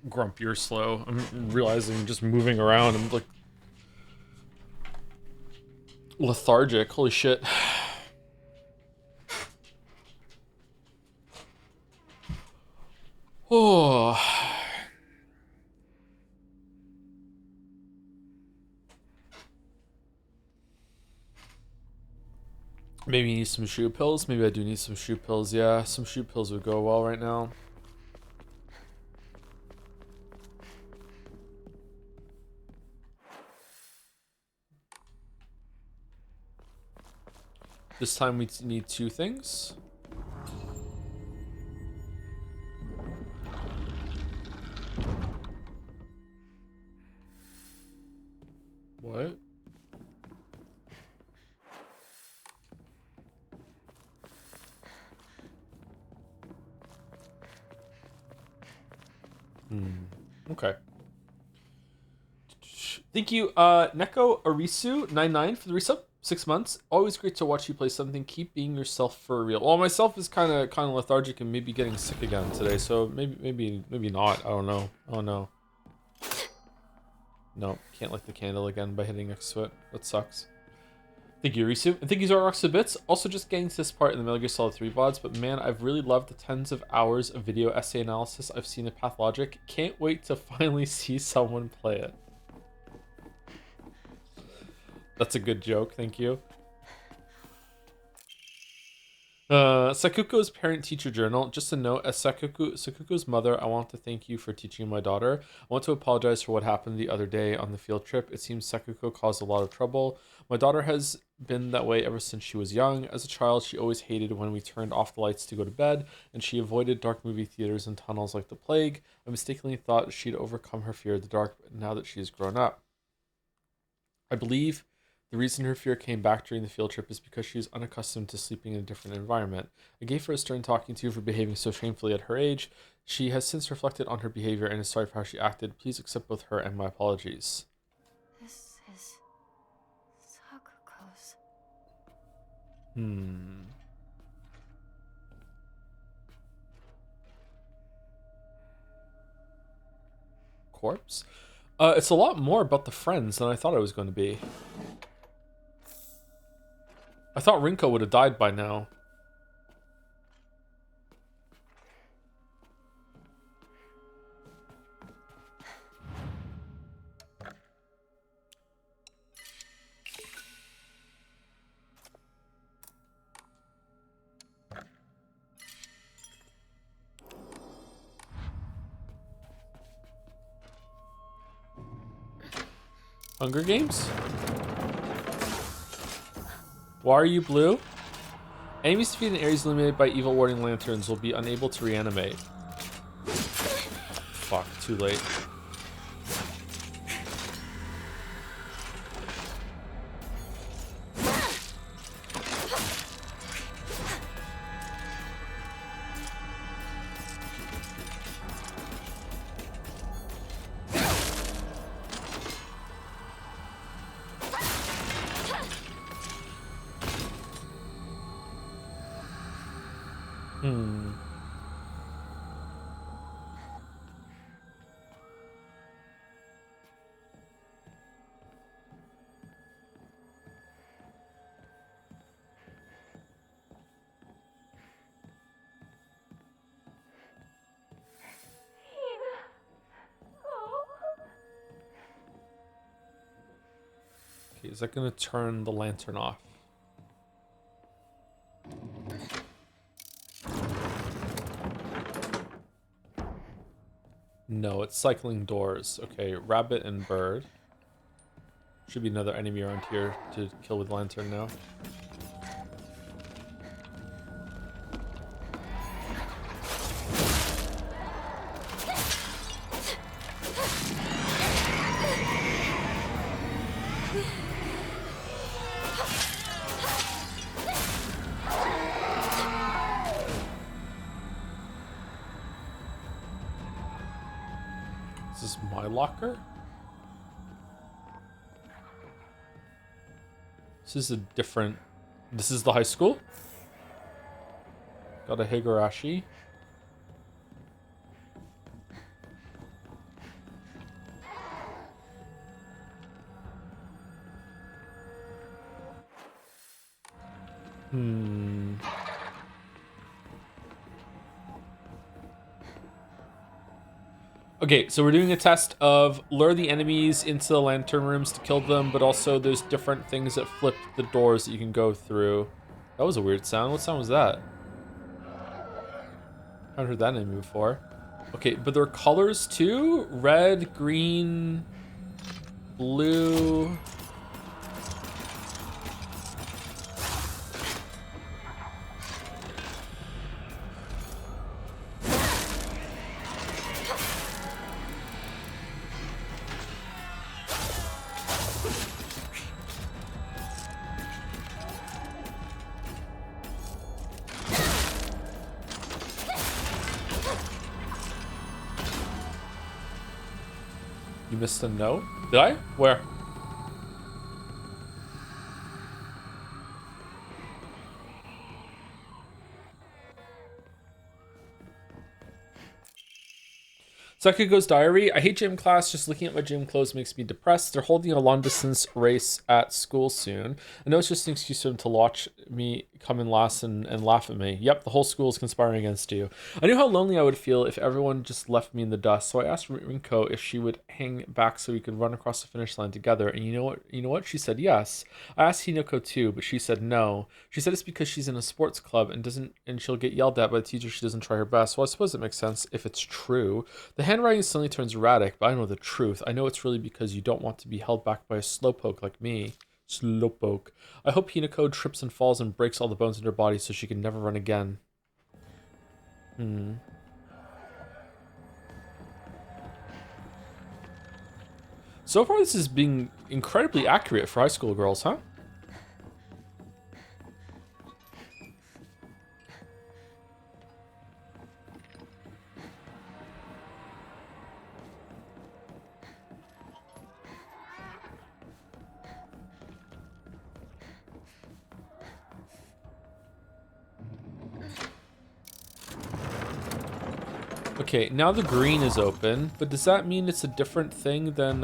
grumpy or slow. I'm realizing just moving around, I'm like lethargic. Holy shit. Oh. Maybe you need some shoe pills. Maybe I do need some shoe pills. Yeah, some shoe pills would go well right now. This time we need two things. What? Okay. Thank you, Neko Arisu99 for the resub. 6 months. Always great to watch you play something. Keep being yourself for real. Well, myself is kind of lethargic and maybe getting sick again today. So maybe not. I don't know. Oh no. No, can't light the candle again by hitting next to it. That sucks. Thank you, Risu. And thank you, Zorox to bits. Also just getting to this part in the Metal Gear Solid 3 VODs, but man, I've really loved the tens of hours of video essay analysis I've seen of Pathologic. Can't wait to finally see someone play it. That's a good joke, thank you. Sakuko's parent-teacher journal. Just a note, as Sakuko's mother, I want to thank you for teaching my daughter. I want to apologize for what happened the other day on the field trip. It seems Sakuko caused a lot of trouble. My daughter has been that way ever since she was young. As a child, she always hated when we turned off the lights to go to bed, and she avoided dark movie theaters and tunnels like the plague. I mistakenly thought she'd overcome her fear of the dark, but now that she has grown up, I believe the reason her fear came back during the field trip is because she was unaccustomed to sleeping in a different environment. I gave her a stern talking to for behaving so shamefully at her age. She has since reflected on her behavior and is sorry for how she acted. Please accept both her and my apologies. This is Sakuko's. Corpse? It's a lot more about the friends than I thought it was going to be. I thought Rinko would have died by now. Hunger Games? Why are you blue? Enemies defeated in areas illuminated by evil warding lanterns will be unable to reanimate. Fuck, too late. Okay, is that gonna turn the lantern off? No, it's cycling doors. Okay, rabbit and bird. Should be another enemy around here to kill with lantern now. Is this my locker? This is a different... This is the high school? Got a Higurashi. Okay, so we're doing a test of lure the enemies into the lantern rooms to kill them, but also there's different things that flip the doors that you can go through. That was a weird sound. What sound was that? I haven't heard that name before. Okay, but there are colors too? Red, green, blue. You missed a note? Did I? Where? Sakago's diary. I hate gym class. Just looking at my gym clothes makes me depressed. They're holding a long distance race at school soon. I know it's just an excuse for them to watch me come in last and laugh at me. Yep, the whole school is conspiring against you. I knew how lonely I would feel if everyone just left me in the dust, so I asked Rinko if she would hang back so we could run across the finish line together. And you know what? She said yes. I asked Hinako too, but she said no. She said it's because she's in a sports club and she'll get yelled at by the teacher if she doesn't try her best. Well, I suppose it makes sense if it's true. The handwriting suddenly turns erratic, but I know the truth. I know it's really because you don't want to be held back by a slowpoke like me. Slowpoke. I hope Hinako trips and falls and breaks all the bones in her body so she can never run again. So far, this is being incredibly accurate for high school girls, huh? Okay, now the green is open, but does that mean it's a different thing than,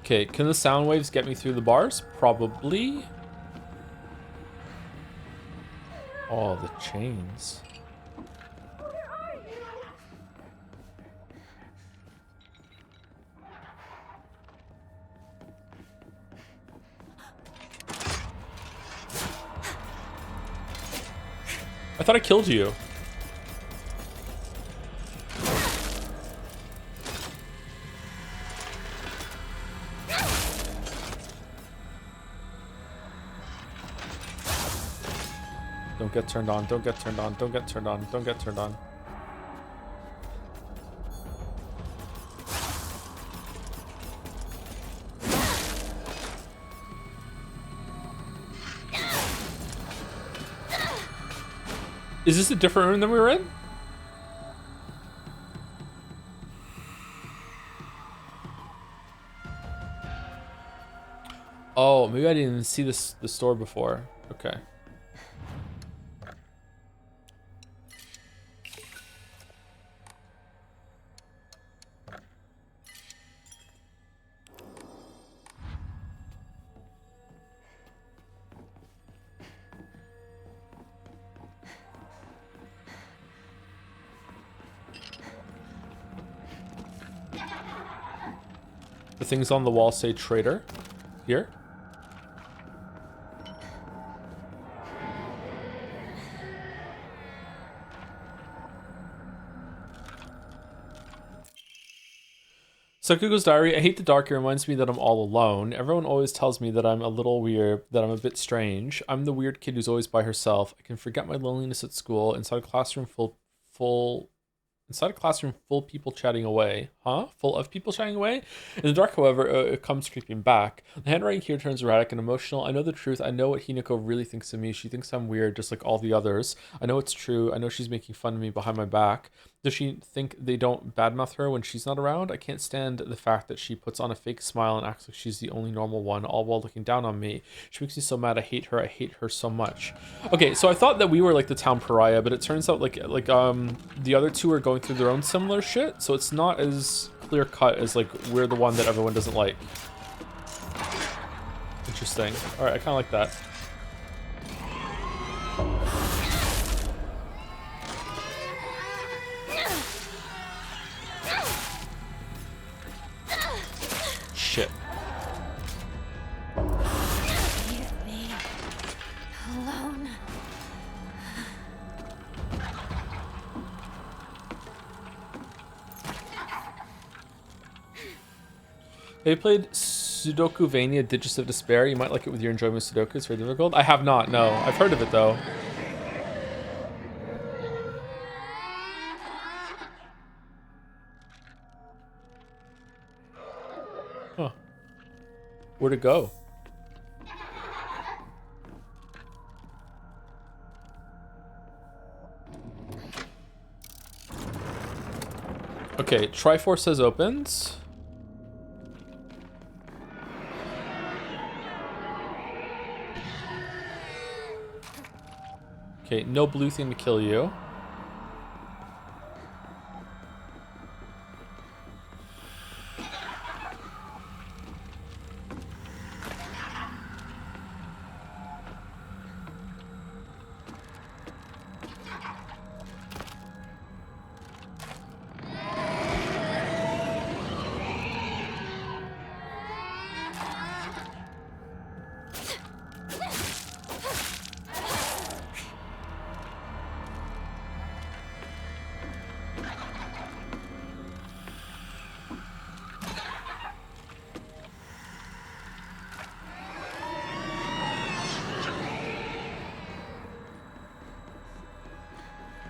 Okay, can the sound waves get me through the bars? Probably. Oh, the chains. I thought I killed you. Don't get turned on, don't get turned on, don't get turned on, don't get turned on. Is this a different room than we were in? Oh, maybe I didn't even see the store before. Okay. The things on the wall say traitor. Here. Sakugo's diary. I hate the dark. It reminds me that I'm all alone. Everyone always tells me that I'm a little weird, that I'm a bit strange. I'm the weird kid who's always by herself. I can forget my loneliness at school inside a classroom full people chatting away. Huh? Full of people chatting away? In the dark, however, it comes creeping back. The handwriting here turns erratic and emotional. I know the truth. I know what Hinako really thinks of me. She thinks I'm weird, just like all the others. I know it's true. I know she's making fun of me behind my back. Does she think they don't badmouth her when she's not around? I can't stand the fact that she puts on a fake smile and acts like she's the only normal one, all while looking down on me. She makes me so mad. I hate her. I hate her so much. Okay, so I thought that we were like the town pariah, but it turns out like the other two are going through their own similar shit, so it's not as clear cut as like we're the one that everyone doesn't like. Interesting. All right, I kind of like that. Shit. Leave me alone. Have you played Sudoku Vania Digits of Despair? You might like it with your enjoyment of Sudoku. It's very difficult. I have not, no. I've heard of it though. Huh. Where'd it go? Okay, Triforce has opened. Okay, no blue thing to kill you.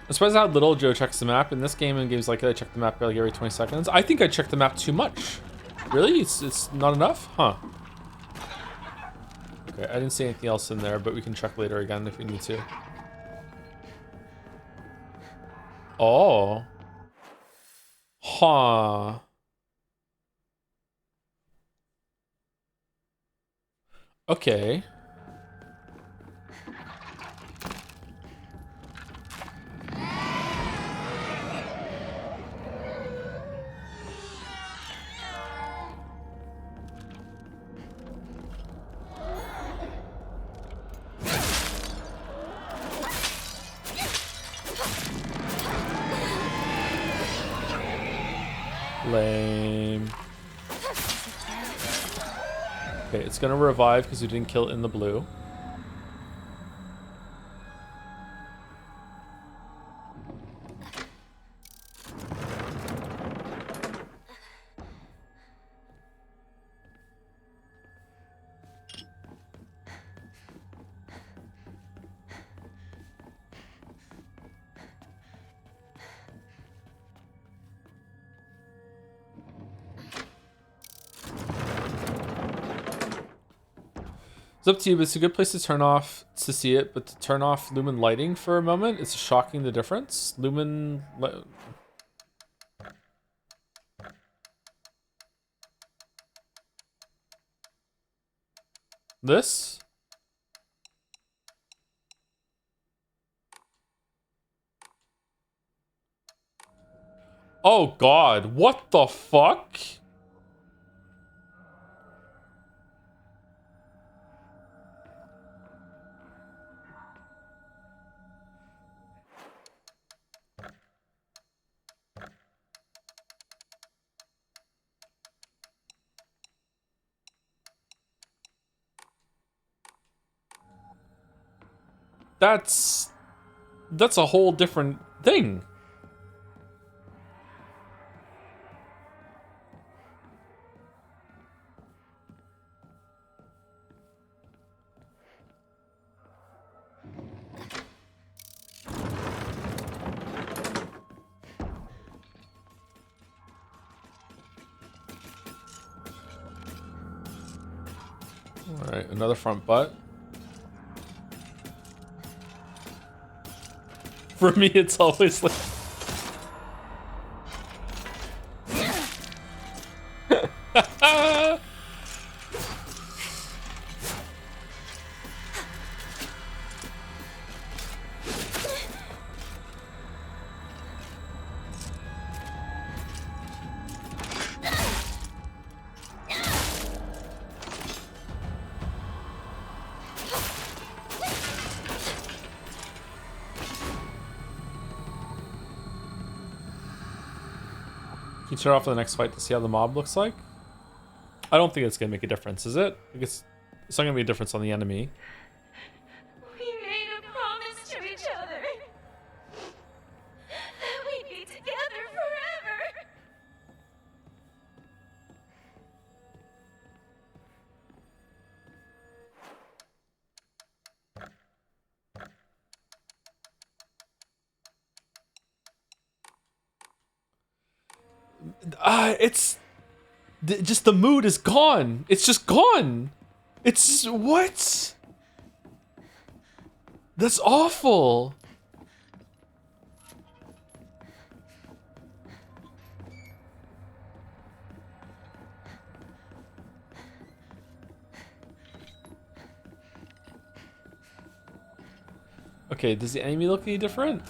I'm surprised how little Joe checks the map. In this game, in games like that, I check the map like every 20 seconds. I think I check the map too much. Really? It's not enough? Huh. Okay, I didn't see anything else in there, but we can check later again if we need to. Oh. Huh. Okay. Lame. Okay, it's gonna revive because you didn't kill it in the blue. It's up to you, but it's a good place to turn off to see it, but to turn off lumen lighting for a moment, it's shocking the difference. This? Oh god, what the fuck? That's a whole different thing. Alright, another front butt. For me, it's always like... Can you turn off the next fight to see how the mob looks like? I don't think it's gonna make a difference, is it? I guess it's not gonna be a difference on the enemy. We made a promise to each other that we'd be together forever. It's just the mood is gone. It's just gone. It's just, what? That's awful. Okay, does the enemy look any different?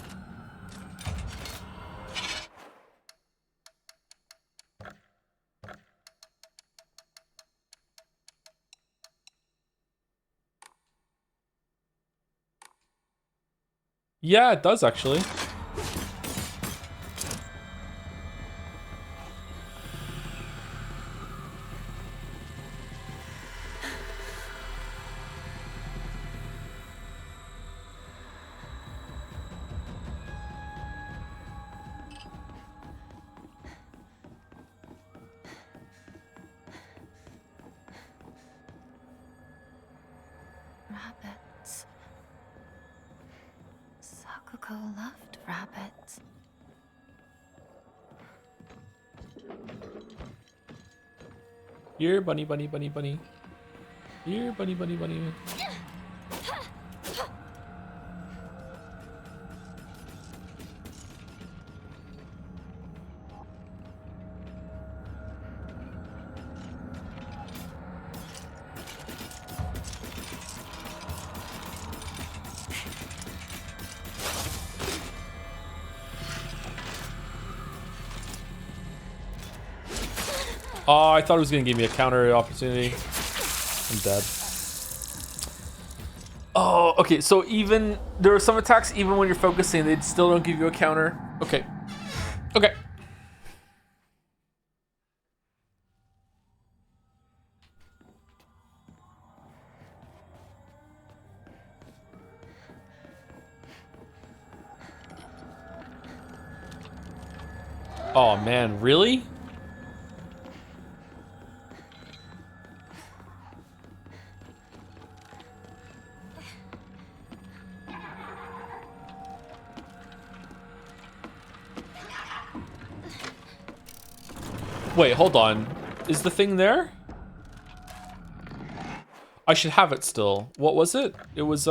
Yeah, it does actually. Rabbits. Sakuko loved rabbits. Here, bunny, bunny, bunny, bunny. Here, bunny, bunny, bunny. Oh, I thought it was gonna give me a counter opportunity. I'm dead. Oh, okay. So even there are some attacks, even when you're focusing, they still don't give you a counter. Okay. Okay. Oh man, really? Wait, hold on. Is the thing there? I should have it still. What was it? It was,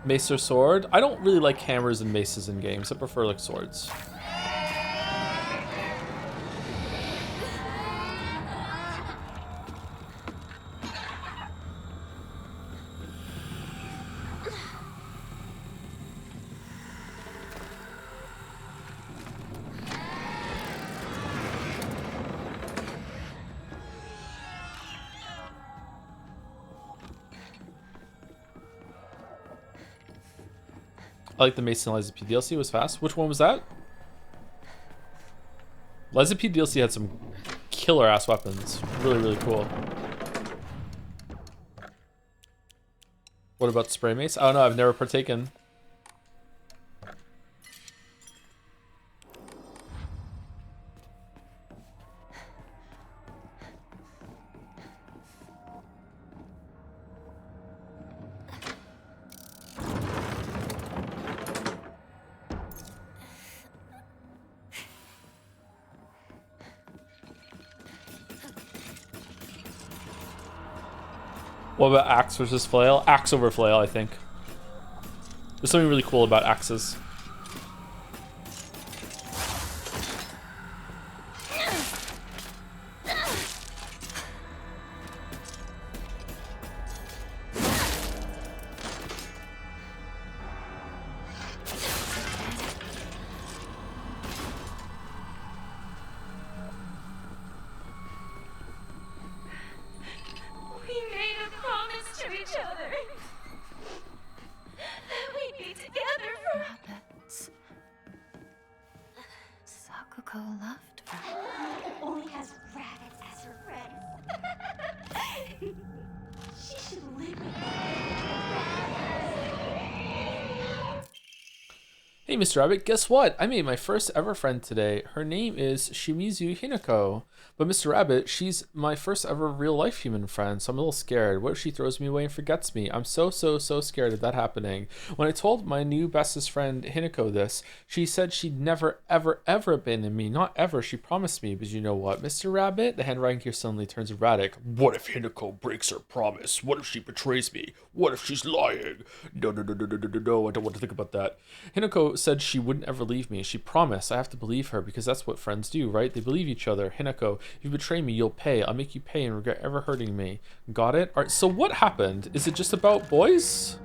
mace or sword? I don't really like hammers and maces in games. I prefer, like, swords. I like the Mason Liza P DLC. It was fast. Which one was that? Liza P DLC had some killer ass weapons. Really, really cool. What about spray mace? I don't know. I've never partaken. What about axe versus flail? Axe over flail, I think. There's something really cool about axes. We made a promise to each other that we'd be together for. Rabbits. Sakuko loved rabbits. Only has rabbits as her friends. She should live with Hey, Mr. Rabbit, guess what? I made my first ever friend today. Her name is Shimizu Hinako. But Mr. Rabbit, she's my first ever real life human friend, so I'm a little scared. What if she throws me away and forgets me? I'm so scared of that happening. When I told my new bestest friend Hinako this, she said she'd never ever abandon me. Not ever, she promised me. But you know what, Mr. Rabbit? The handwriting here suddenly turns erratic. What if Hinako breaks her promise? What if she betrays me? What if she's lying? No, I don't want to think about that. Hinako said she wouldn't ever leave me. She promised. I have to believe her because that's what friends do, right? They believe each other. Hinako, if you betray me, you'll pay. I'll make you pay and regret ever hurting me. Got it? All right, so what happened? Is it just about boys?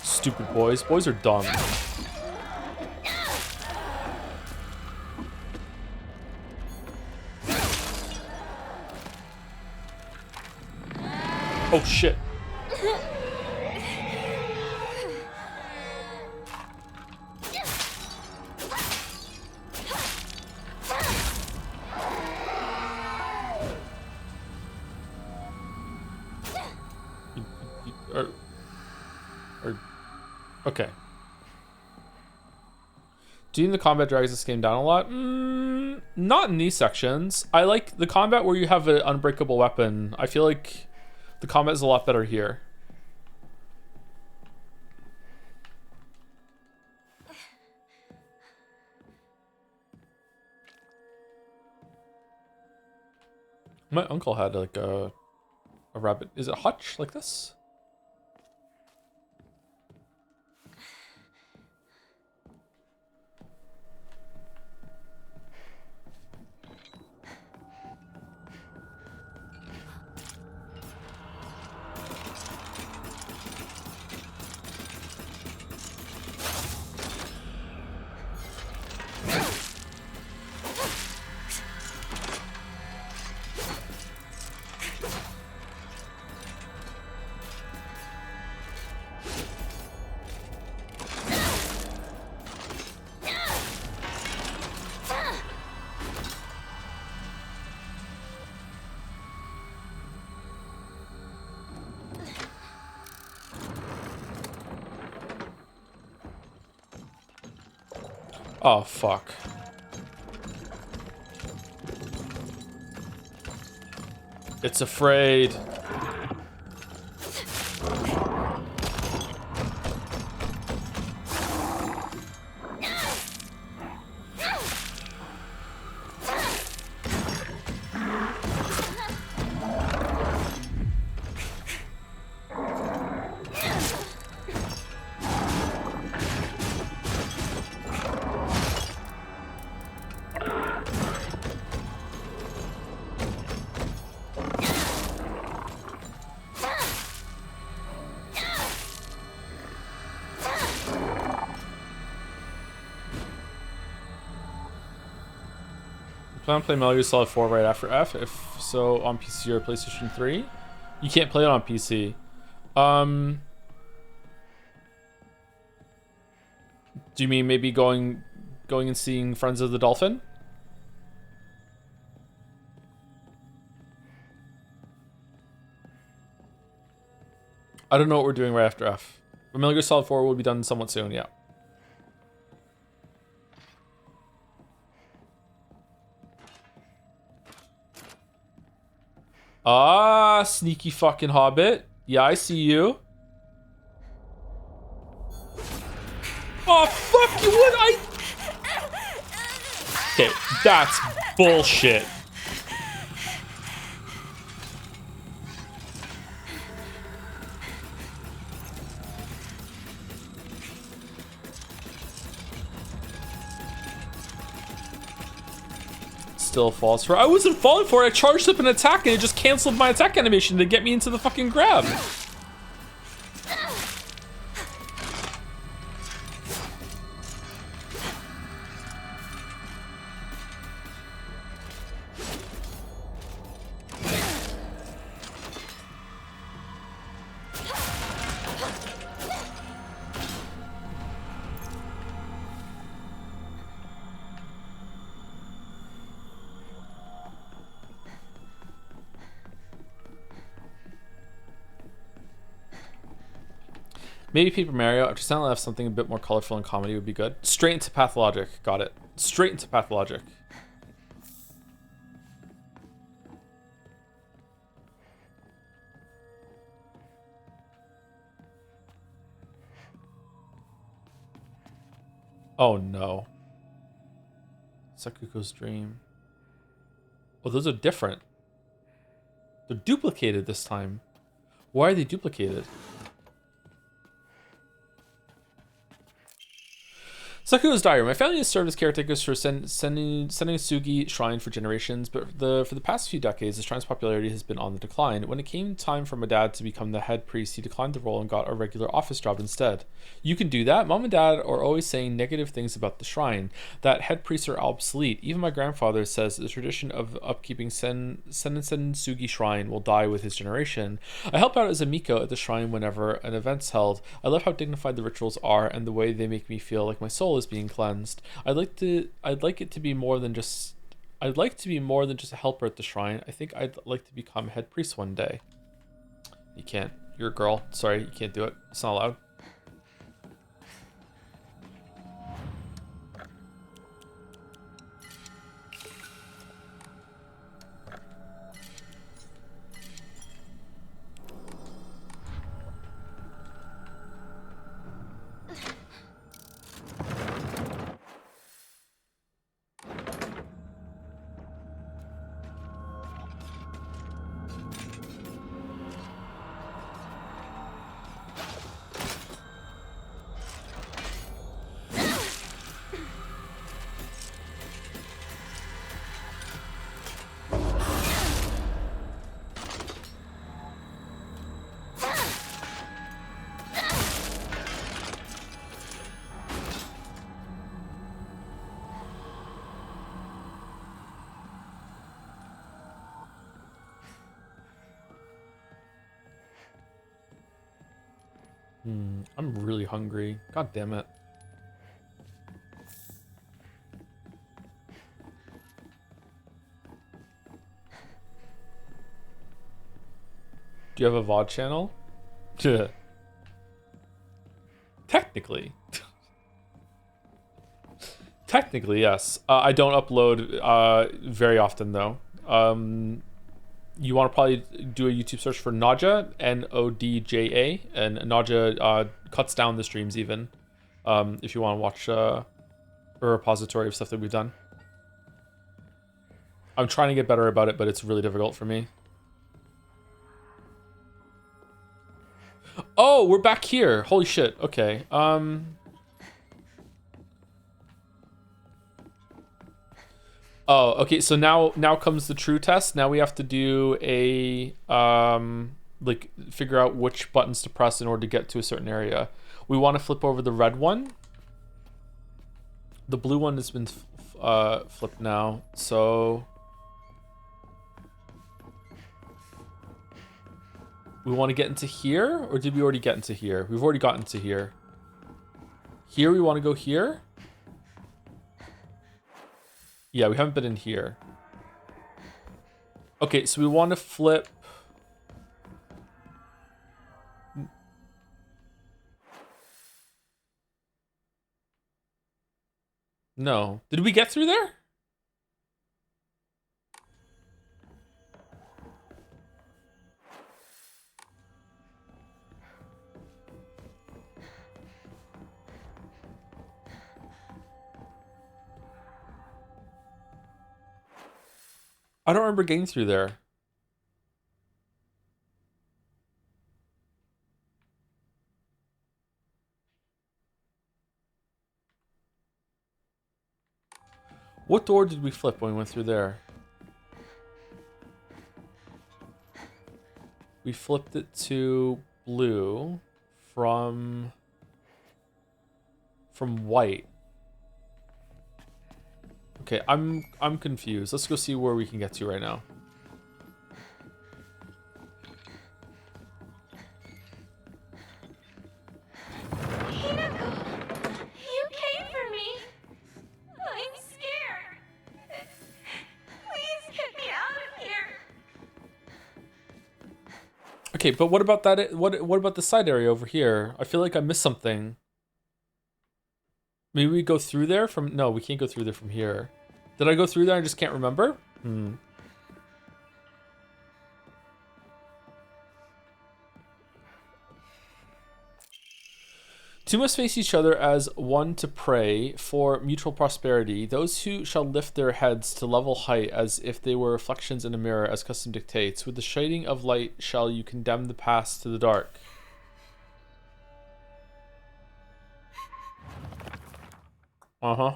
Stupid boys. Boys are dumb. Oh shit. Okay. Do you think the combat drags this game down a lot? Not in these sections. I like the combat where you have an unbreakable weapon. I feel like the combat is a lot better here. My uncle had like a rabbit. Is it hutch like this? Oh, fuck. It's afraid. Plan to play Metal Gear Solid 4 right after F? If so, on PC or PlayStation 3? You can't play it on PC. Do you mean maybe going and seeing Friends of the Dolphin? I don't know what we're doing right after F. But Metal Gear Solid 4 will be done somewhat soon, yeah. Ah, sneaky fucking hobbit. Yeah, I see you. Oh, fuck you, what? Okay, that's Bullshit. Still falls for. I wasn't falling for it. I charged up an attack and it just canceled my attack animation to get me into the fucking grab. Maybe Paper Mario, after Silent F, something a bit more colorful and comedy would be good. Straight into Pathologic. Got it. Straight into Pathologic. Oh no. Sakuko's Dream. Oh, those are different. They're duplicated this time. Why are they duplicated? Sakuga's Diary. My family has served as caretakers for Sugi Shrine for generations, but for the past few decades, the shrine's popularity has been on the decline. When it came time for my dad to become the head priest, he declined the role and got a regular office job instead. You can do that? Mom and dad are always saying negative things about the shrine, that head priests are obsolete. Even my grandfather says the tradition of upkeeping Sugi Shrine will die with his generation. I help out as a Miko at the shrine whenever an event's held. I love how dignified the rituals are and the way they make me feel like my soul is being cleansed. I'd like it to be more than just a helper at the shrine. I think I'd like to become head priest one day. You can't. You're a girl. Sorry, you can't do it. It's not allowed. I'm really hungry. God damn it. Do you have a VOD channel? Technically. Technically, yes. I don't upload very often, though. You want to probably do a YouTube search for Nadja, Nodja, and Nadja cuts down the streams even, if you want to watch a repository of stuff that we've done. I'm trying to get better about it, but it's really difficult for me. Oh, we're back here. Holy shit. Okay. Oh, okay. So now comes the true test. Now we have to do a like figure out which buttons to press in order to get to a certain area. We want to flip over the red one. The blue one has been flipped now. So we want to get into here, or did we already get into here? We've already gotten to here. Here we want to go here. Yeah, we haven't been in here. Okay, so we want to flip. No. Did we get through there? I don't remember getting through there. What door did we flip when we went through there? We flipped it to blue from white. Okay, I'm confused. Let's go see where we can get to right now. Hinako, you came for me. I'm scared. Please get me out of here. Okay, but what about that? What about the side area over here? I feel like I missed something. Maybe we go through there from... No, we can't go through there from here. Did I go through there? I just can't remember? Two must face each other as one to pray for mutual prosperity. Those who shall lift their heads to level height as if they were reflections in a mirror as custom dictates. With the shading of light shall you condemn the past to the dark. Uh-huh.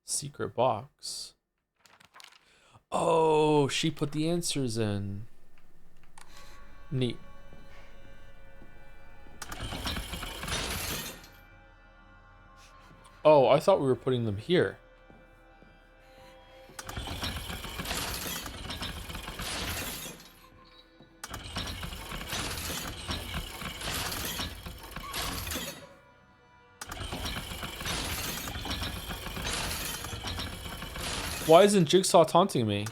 Secret box. Oh, she put the answers in. Neat. Oh, I thought we were putting them here. Why isn't Jigsaw taunting me?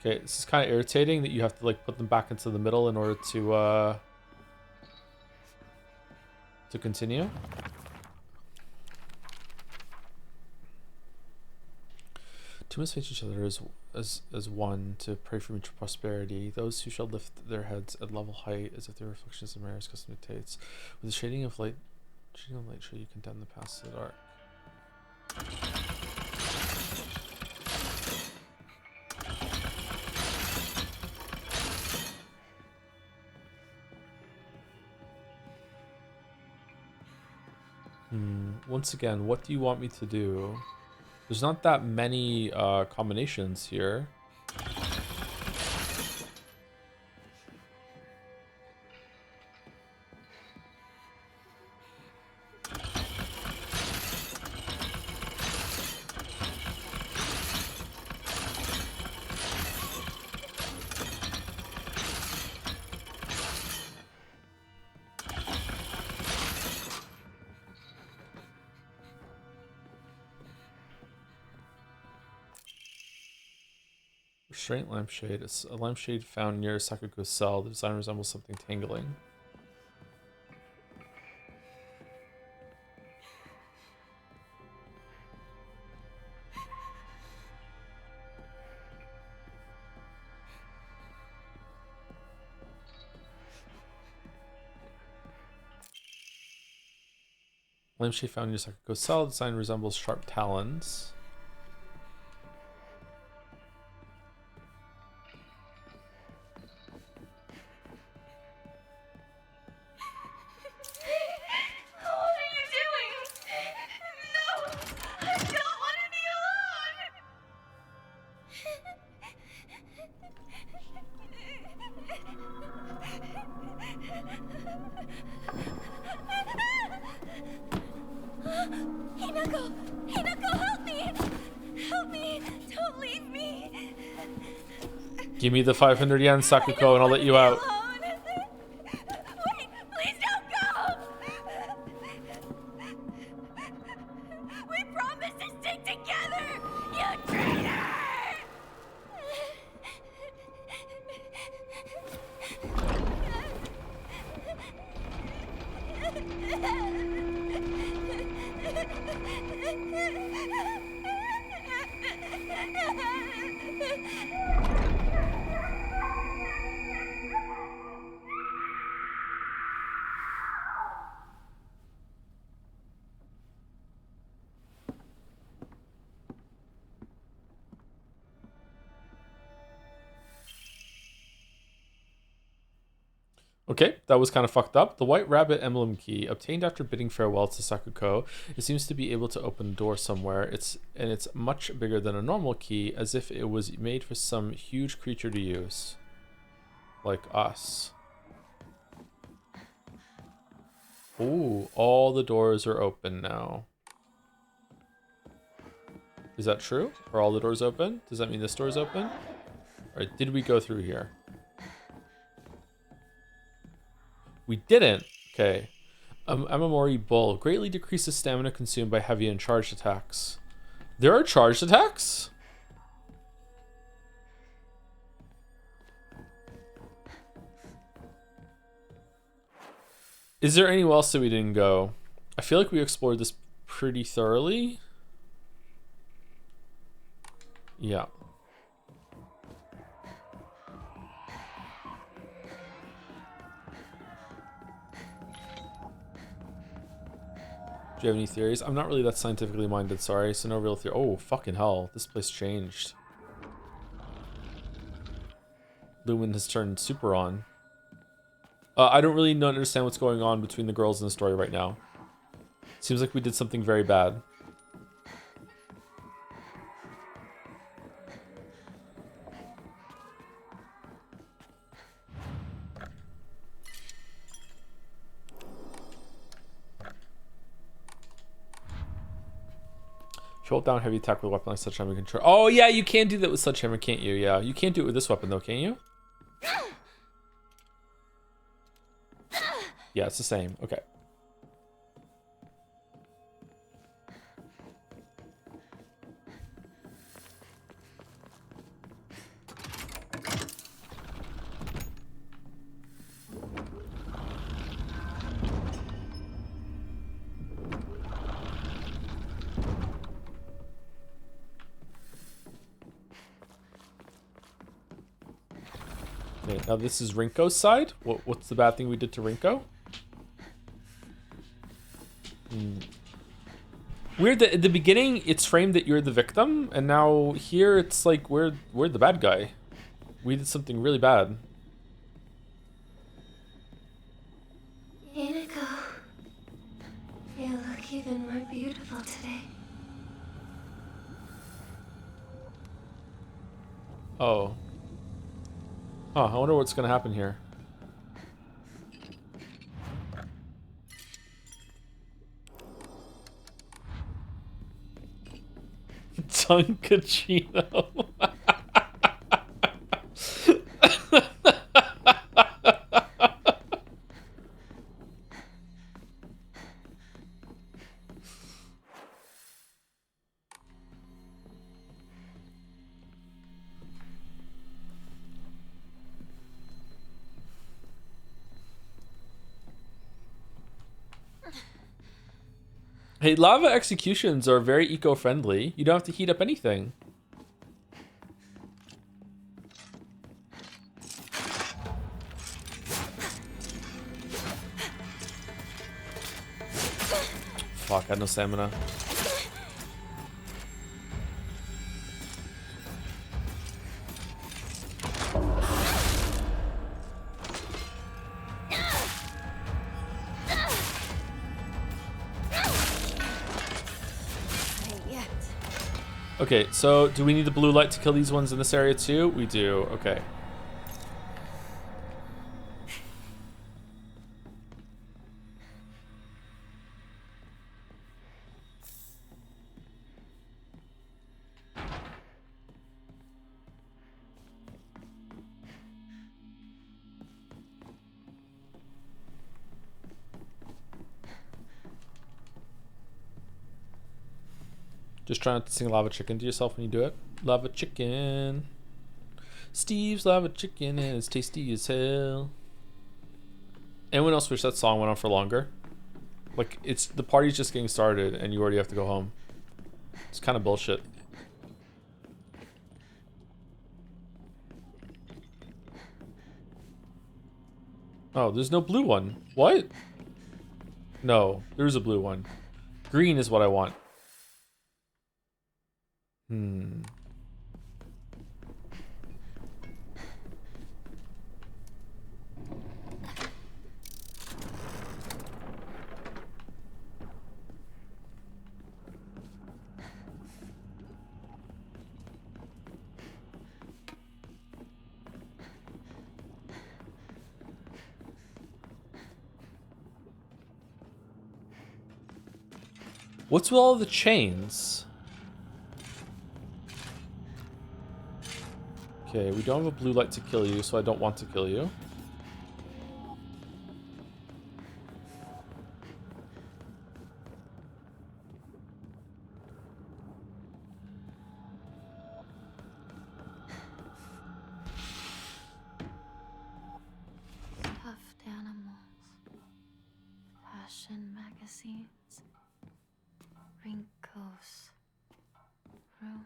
Okay, this is kind of irritating that you have to like put them back into the middle in order to continue. Two must face each other as one to pray for mutual prosperity. Those who shall lift their heads at level height as if their reflections of mirrors custom dictates. With the shading of light shall you condemn the past to the dark. Once again, what do you want me to do? There's not that many combinations here. Restraint lampshade. It's a lampshade found near Sakuko's cell. The design resembles something tangling. Lampshade found near Sakuko's cell. The design resembles sharp talons. Hinako! Hinako, help me! Help me! Don't leave me! Give me the 500 yen, Sakuko, and I'll let you out. Wait, please don't go! Okay, that was kind of fucked up. The White Rabbit emblem key, obtained after bidding farewell to Sakuko. It seems to be able to open a door somewhere. It's much bigger than a normal key, as if it was made for some huge creature to use. Like us. Ooh, all the doors are open now. Is that true? Are all the doors open? Does that mean this door is open? Alright, did we go through here? We didn't. Okay. Amamori Bull greatly decreases stamina consumed by heavy and charged attacks. There are charged attacks? Is there anywhere else that we didn't go? I feel like we explored this pretty thoroughly. Yeah. Do you have any theories? I'm not really that scientifically minded, sorry, so no real theory. Oh, fucking hell. This place changed. Lumen has turned super on. I don't really understand what's going on between the girls in the story right now. Seems like we did something very bad. If you hold down heavy attack with a weapon like sledgehammer control. Oh yeah, you can do that with sledgehammer, can't you? Yeah, you can't do it with this weapon though, can you? Yeah, it's the same. Okay. Okay, now this is Rinko's side. What's the bad thing we did to Rinko? Weird that at the beginning it's framed that you're the victim, and now here it's like we're the bad guy. We did something really bad. Inako, you look even more beautiful today. Oh. Huh, I wonder what's gonna happen here. Tunkachino. Hey, lava executions are very eco-friendly. You don't have to heat up anything. Fuck, I had no stamina. Okay, so do we need the blue light to kill these ones in this area too? We do, okay. Just try not to sing Lava Chicken to yourself when you do it. Lava Chicken. Steve's Lava Chicken and it's tasty as hell. Anyone else wish that song went on for longer? Like, it's the party's just getting started and you already have to go home. It's kind of bullshit. Oh, there's no blue one. What? No, there's a blue one. Green is what I want. What's with all the chains? Okay, we don't have a blue light to kill you, so I don't want to kill you. Stuffed animals. Fashion magazines. Rinkos. Room.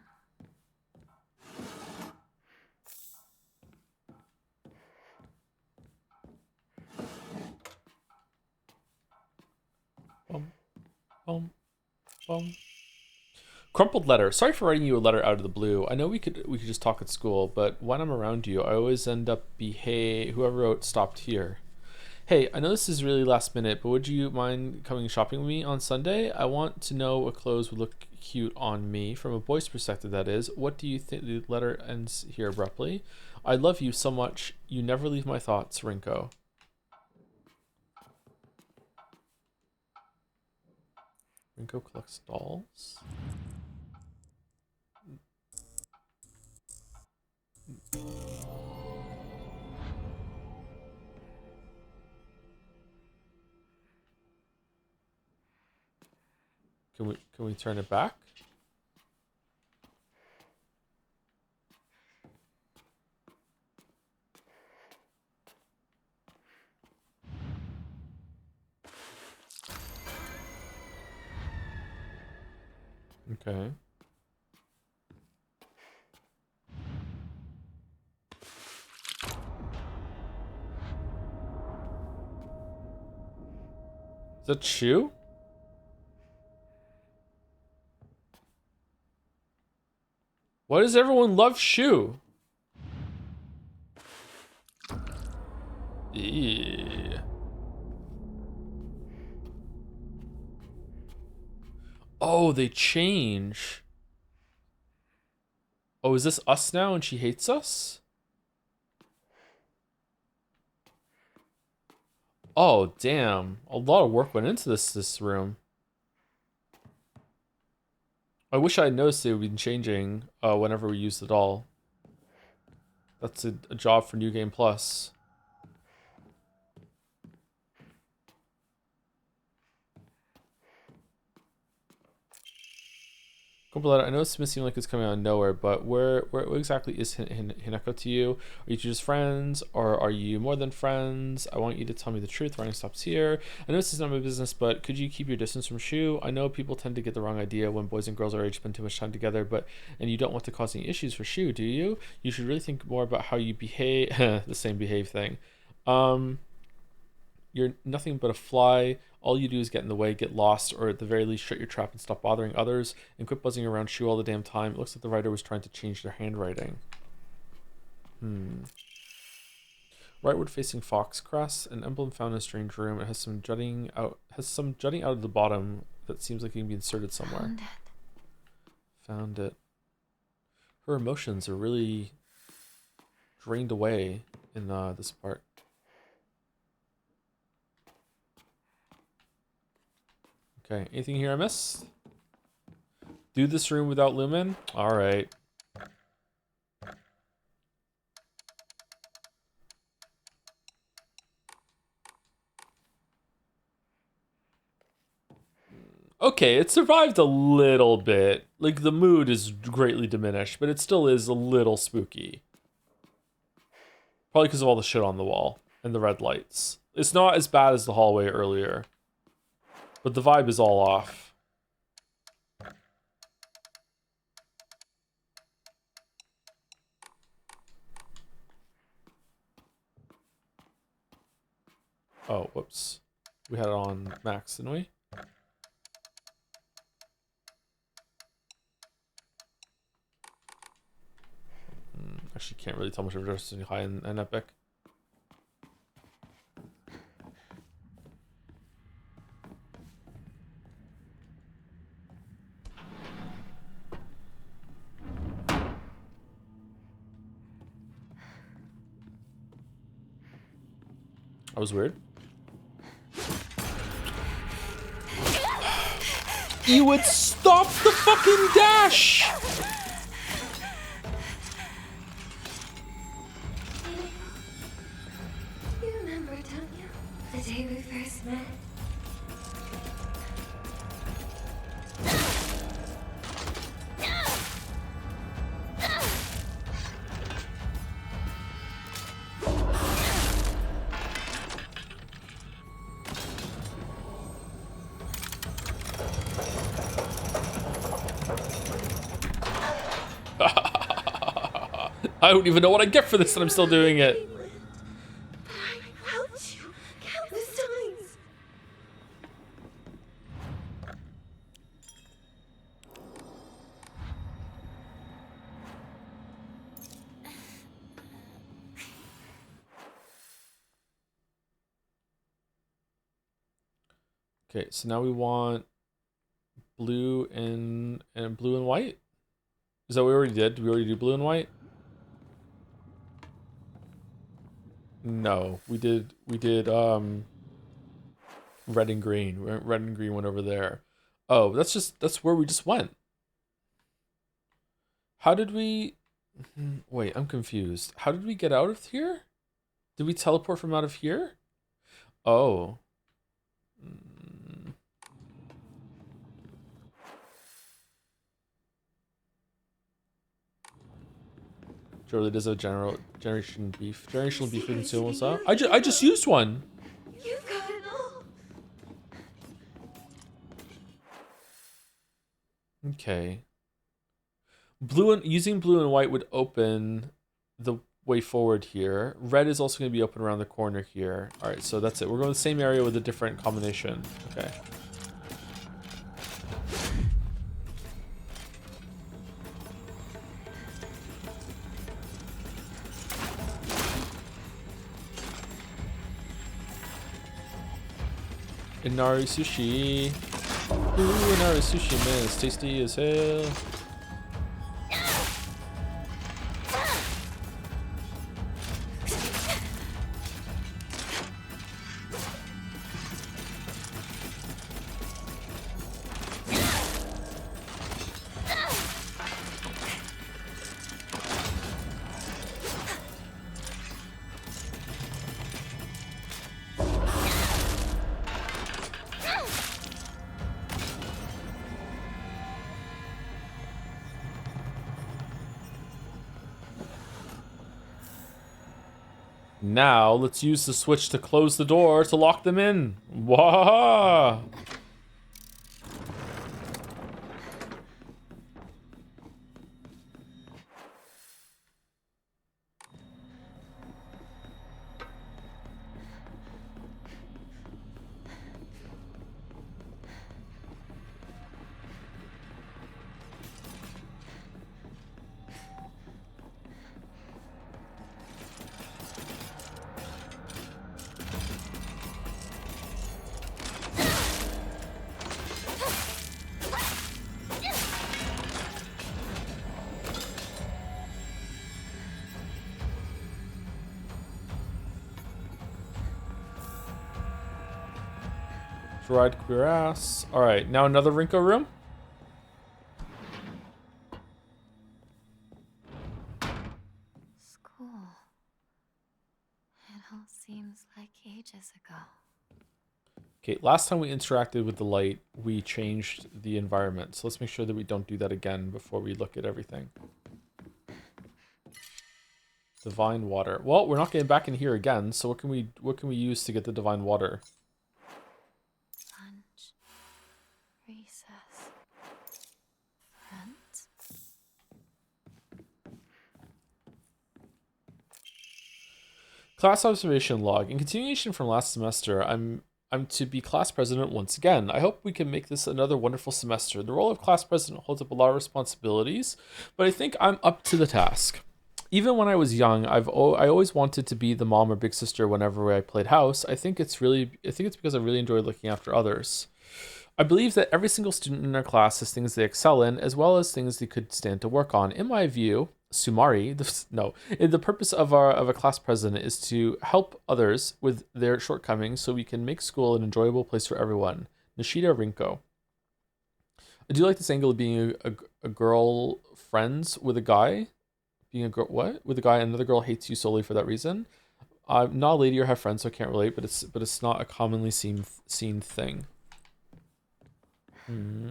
Bum, bum, bum. Crumpled letter. Sorry for writing you a letter out of the blue. I know we could just talk at school, but when I'm around you, I always end up whoever wrote stopped here. Hey, I know this is really last minute, but would you mind coming shopping with me on Sunday? I want to know what clothes would look cute on me, from a boy's perspective, that is. What do you think? The letter ends here abruptly. I love you so much. You never leave my thoughts, Rinko. Rinko collects dolls. Can we turn it back? Okay. Is that Shu? Why does everyone love Shu? Yeah. Oh, they change. Oh, is this us now and she hates us? Oh, damn. A lot of work went into this room. I wish I had noticed they would be changing whenever we use the doll. That's a job for New Game Plus. I know this may seem like it's coming out of nowhere, but where exactly is Hinako to you? Are you two just friends, or are you more than friends? I want you to tell me the truth. Writing stops here. I know this is not my business, but could you keep your distance from Shu? I know people tend to get the wrong idea when boys and girls our age spend too much time together, and you don't want to cause any issues for Shu, do you? You should really think more about how you behave. The same behave thing. You're nothing but a fly. All you do is get in the way, get lost, or at the very least shut your trap and stop bothering others, and quit buzzing around Shu all the damn time. It looks like the writer was trying to change their handwriting. Rightward facing fox crest, an emblem found in a strange room. It has some jutting out of the bottom that seems like it can be inserted somewhere. Found it. Her emotions are really drained away in this part. Okay, anything here I missed? Do this room without Lumen? Alright. Okay, it survived a little bit. Like, the mood is greatly diminished, but it still is a little spooky. Probably because of all the shit on the wall and the red lights. It's not as bad as the hallway earlier, but the vibe is all off. Oh, whoops. We had it on max, didn't we? Actually, can't really tell much of a difference between high and epic. That was weird. You would stop the fucking dash! You remember, don't you? The day we first met. I don't even know what I get for this, and I'm still doing it. I helped you countless times. Okay, so now we want blue and blue and white. Is that what we already did? Did we already do blue and white? No, we did red and green. Red and green went over there. Oh, that's where we just went. How did we wait, I'm confused. How did we get out of here? Did we teleport from out of here? Oh. Surely does a generational beef with consumables up. I just used one. You've got it all. Okay. Using blue and white would open the way forward here. Red is also going to be open around the corner here. All right, so that's it. We're going to the same area with a different combination. Okay. Inari sushi. Ooh, Inari sushi, man, it's tasty as hell. Now, let's use the switch to close the door to lock them in. Wahaha! Dried queer ass. Alright, now another Rinko room? School. It all seems like ages ago. Okay, last time we interacted with the light, we changed the environment. So let's make sure that we don't do that again before we look at everything. Divine water. Well, we're not getting back in here again, so what can we use to get the divine water? Lunch. Recess. Friends. Class observation log. In continuation from last semester, I'm to be class president once again. I hope we can make this another wonderful semester. The role of class president holds up a lot of responsibilities, but I think I'm up to the task. Even when I was young, I always wanted to be the mom or big sister whenever I played house. I think it's because I really enjoy looking after others. I believe that every single student in our class has things they excel in, as well as things they could stand to work on. In my view, the purpose of a class president is to help others with their shortcomings so we can make school an enjoyable place for everyone. Nishida Rinko. I do like this angle of being a girl friends with a guy. Being a girl, what? With a guy, and another girl hates you solely for that reason. I'm not a lady or have friends, so I can't relate. But it's not a commonly seen thing. Hmm.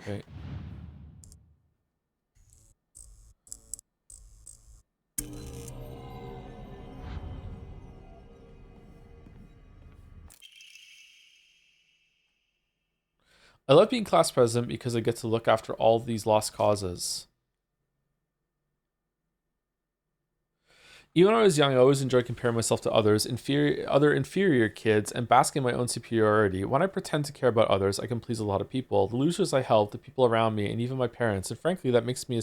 Okay. I love being class president because I get to look after all of these lost causes. Even when I was young, I always enjoyed comparing myself to other inferior kids and basking in my own superiority. When I pretend to care about others, I can please a lot of people. The losers I help, the people around me, and even my parents. And frankly, that makes me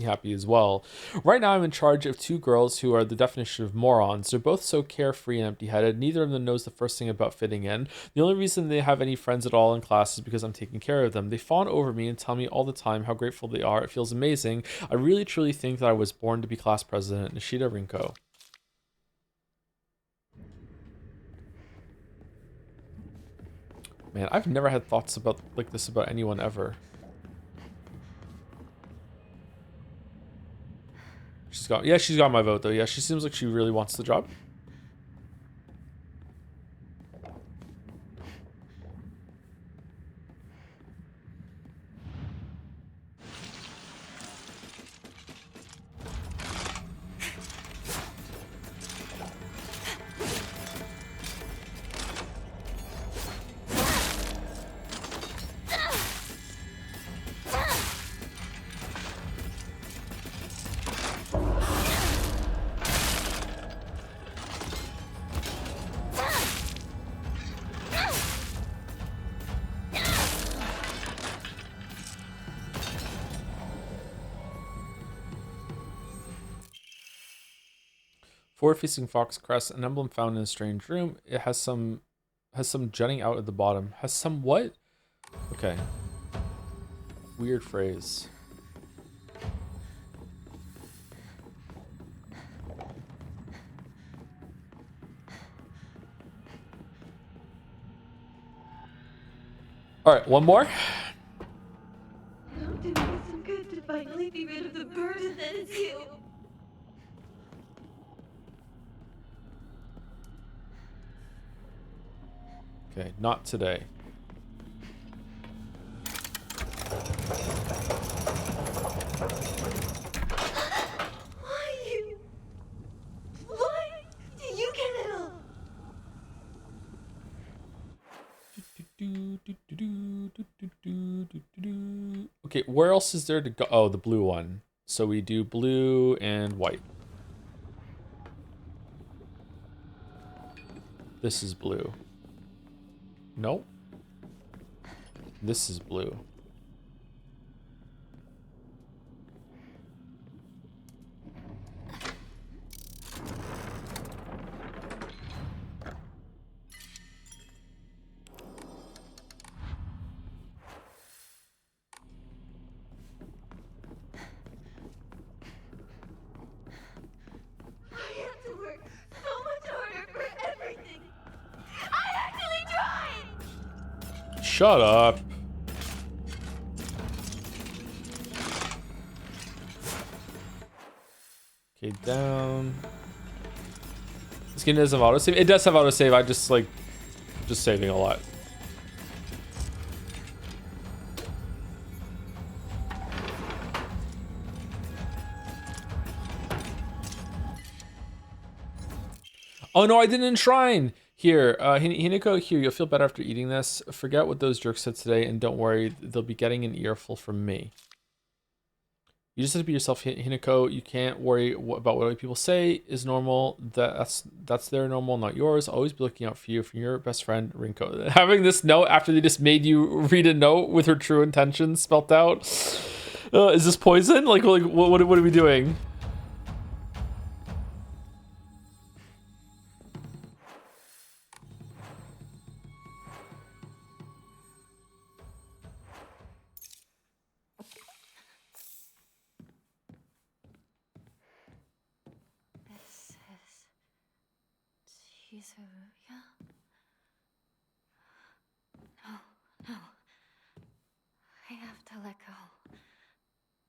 happy as well. Right now, I'm in charge of two girls who are the definition of morons. They're both so carefree and empty-headed. Neither of them knows the first thing about fitting in. The only reason they have any friends at all in class is because I'm taking care of them. They fawn over me and tell me all the time how grateful they are. It feels amazing. I really truly think that I was born to be class president. Nishida Rinko. Man, I've never had thoughts about like this about anyone ever. She's got my vote though. Yeah, she seems like she really wants the job. Forward-facing fox crest, an emblem found in a strange room. It has some jutting out at the bottom. Has some what? Okay. Weird phrase. All right, one more. Don't do me some good to finally be rid of the burden that is you. Okay, not today. Why do you get it all? Okay, where else is there to go? Oh, the blue one. So we do blue and white. This is blue. Nope. This is blue. I have to work so much harder for everything. I actually tried! Shut up. Okay, down. This game doesn't have autosave. It does have autosave. I just saving a lot. Oh no, I didn't enshrine. Here, Hinako, here, you'll feel better after eating this. Forget what those jerks said today, and don't worry, they'll be getting an earful from me. You just have to be yourself, Hinako. You can't worry about what other people say is normal. That's their normal, not yours. Always be looking out for you, from your best friend, Rinko. Having this note after they just made you read a note with her true intentions spelt out. Is this poison? Like what are we doing? Chisuya? No, no. I have to let go.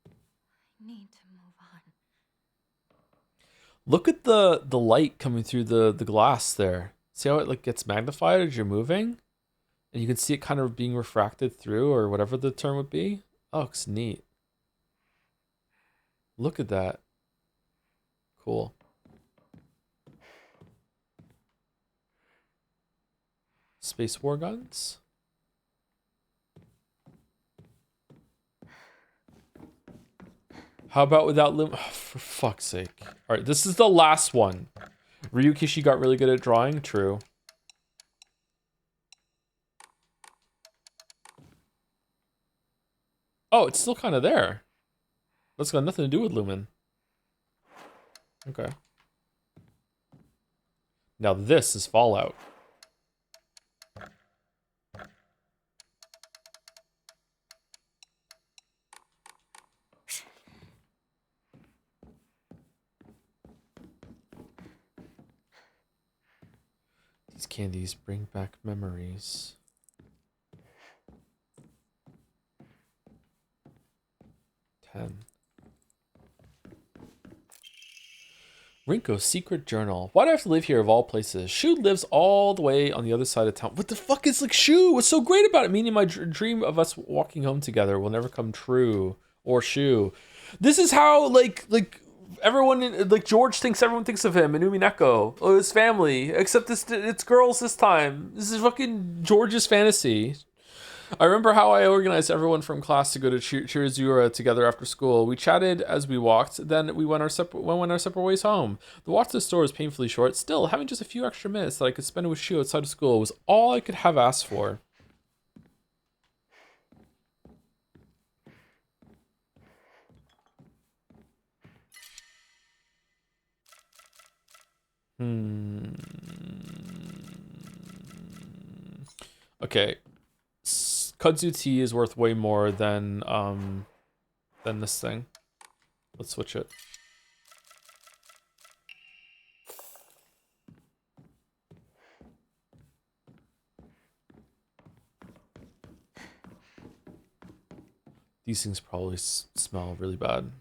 I need to move on. Look at the light coming through the glass there. See how it like gets magnified as you're moving? And you can see it kind of being refracted through, or whatever the term would be. Oh, it's neat. Look at that. Cool. Space war guns. How about without lim? Oh, for fuck's sake. All right, this is the last one. Ryukishi got really good at drawing. True. Oh, it's still kind of there. That's got nothing to do with Lumen. Okay. Now this is Fallout. These candies bring back memories. Rinko's secret journal. Why do I have to live here of all places? Shu lives all the way on the other side of town. What the fuck is like Shu? What's so great about it? Meaning my dream of us walking home together will never come true. Or Shu. This is how like everyone, like George thinks everyone thinks of him and Umineko. Or his family. Except it's girls this time. This is fucking George's fantasy. I remember how I organized everyone from class to go to Chirizuura together after school. We chatted as we walked, then we went our separate ways home. The walk to the store was painfully short. Still, having just a few extra minutes that I could spend with Shu outside of school was all I could have asked for. Okay. Kudzu tea is worth way more than this thing. Let's switch it. These things probably smell really bad.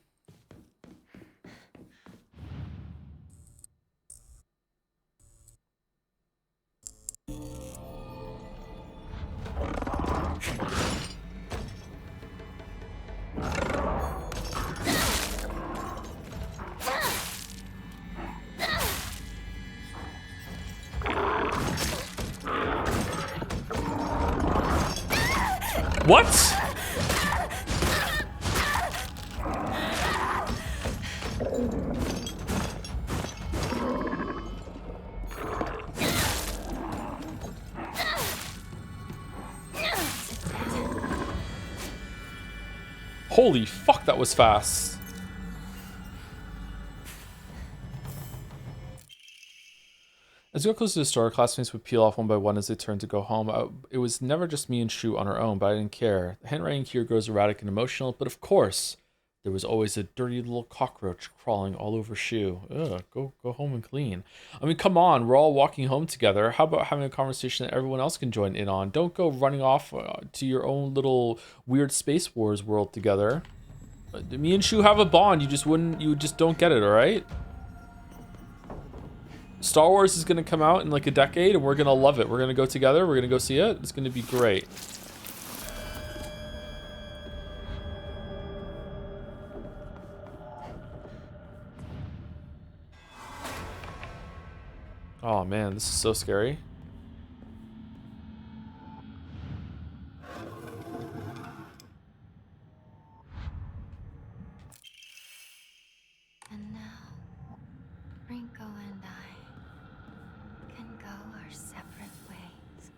What? Holy fuck, that was fast. As we got closer to the store, classmates would peel off one by one as they turned to go home. It was never just me and Shu on our own, but I didn't care. The handwriting here grows erratic and emotional, but of course, there was always a dirty little cockroach crawling all over Shu. Ugh, go home and clean. I mean, come on, we're all walking home together. How about having a conversation that everyone else can join in on? Don't go running off to your own little weird Space Wars world together. Me and Shu have a bond. You just don't get it, all right? Star Wars is going to come out in like a decade and we're going to love it. We're going to go together. We're going to go see it. It's going to be great. Oh man, this is so scary. And now, Rinko and I can go our separate ways.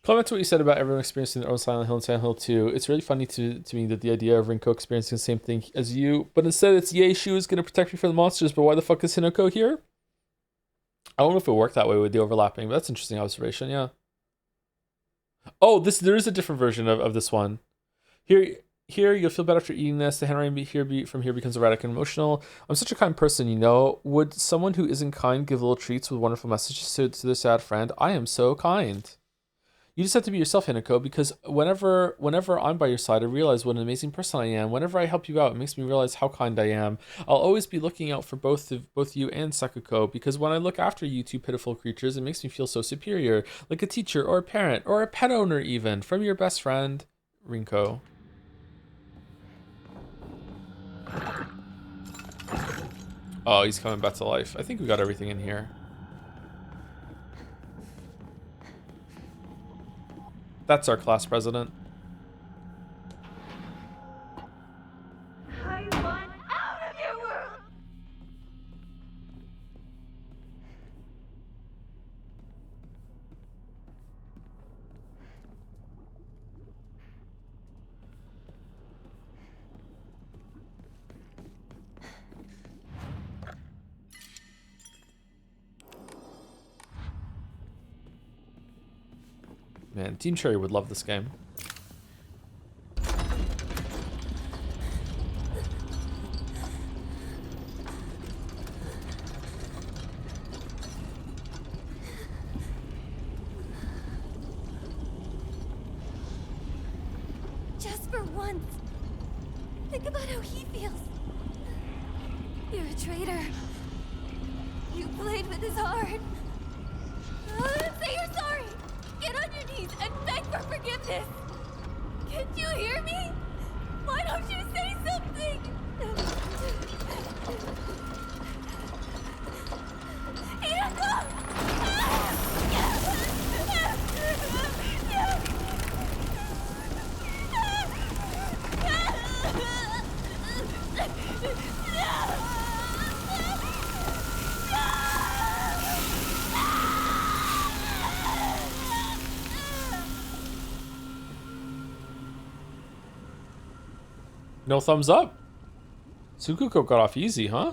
Comment to what you said about everyone experiencing their own Silent Hill and Silent Hill 2. It's really funny to me that the idea of Rinko experiencing the same thing as you, but instead it's yay, Shu is going to protect me from the monsters, but why the fuck is Hinako here? I don't know if it worked that way with the overlapping, but that's an interesting observation, yeah. Oh, there is a different version of this one. Here here. You'll feel better after eating this. The handwriting from here becomes erratic and emotional. I'm such a kind person, you know. Would someone who isn't kind give little treats with wonderful messages to their sad friend? I am so kind. You just have to be yourself, Hinako, because whenever I'm by your side, I realize what an amazing person I am. Whenever I help you out, it makes me realize how kind I am. I'll always be looking out for both you and Sakuko, because when I look after you two pitiful creatures, it makes me feel so superior, like a teacher or a parent or a pet owner even. From your best friend, Rinko. Oh, he's coming back to life. I think we got everything in here. That's our class president. I want out of your world! Man, Team Cherry would love this game. Just for once. Think about how he feels. You're a traitor. You played with his heart. Say you're sorry. Get on your knees and beg for forgiveness. Can't you hear me? Why don't you say something? No thumbs up. Tsukuko got off easy, huh?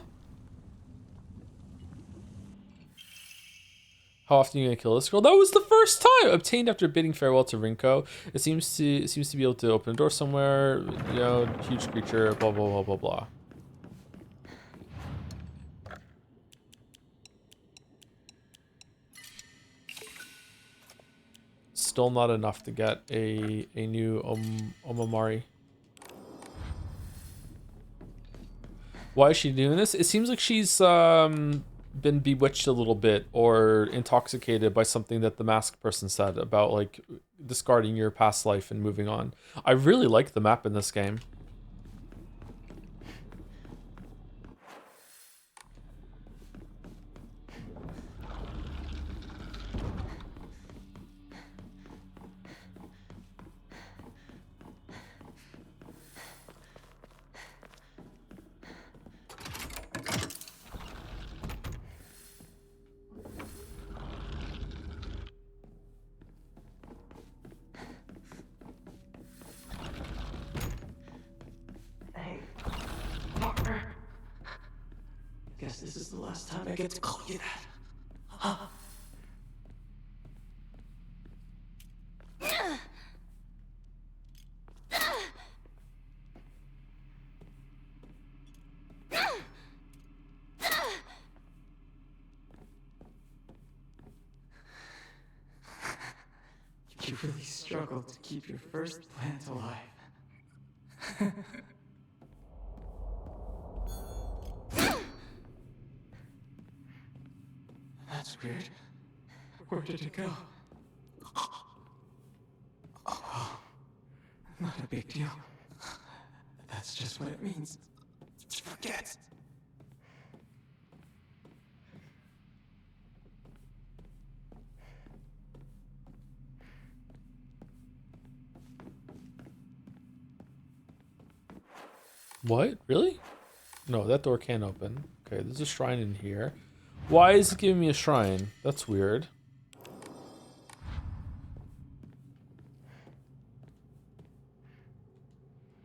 How often are you gonna kill this girl? That was the first time! Obtained after bidding farewell to Rinko. It seems to be able to open a door somewhere. You know, huge creature, blah blah blah blah blah. Still not enough to get a new Omamari. Why is she doing this? It seems like she's been bewitched a little bit or intoxicated by something that the masked person said about like discarding your past life and moving on. I really like the map in this game. Guess this is the last time I get to call you that. Huh? You really struggled to keep your first plant alive. That's weird. Where did it go? Oh, not a big deal. That's just what it means to forget. What? Really? No, that door can't open. Okay, there's a shrine in here. Why is it giving me a shrine? That's weird.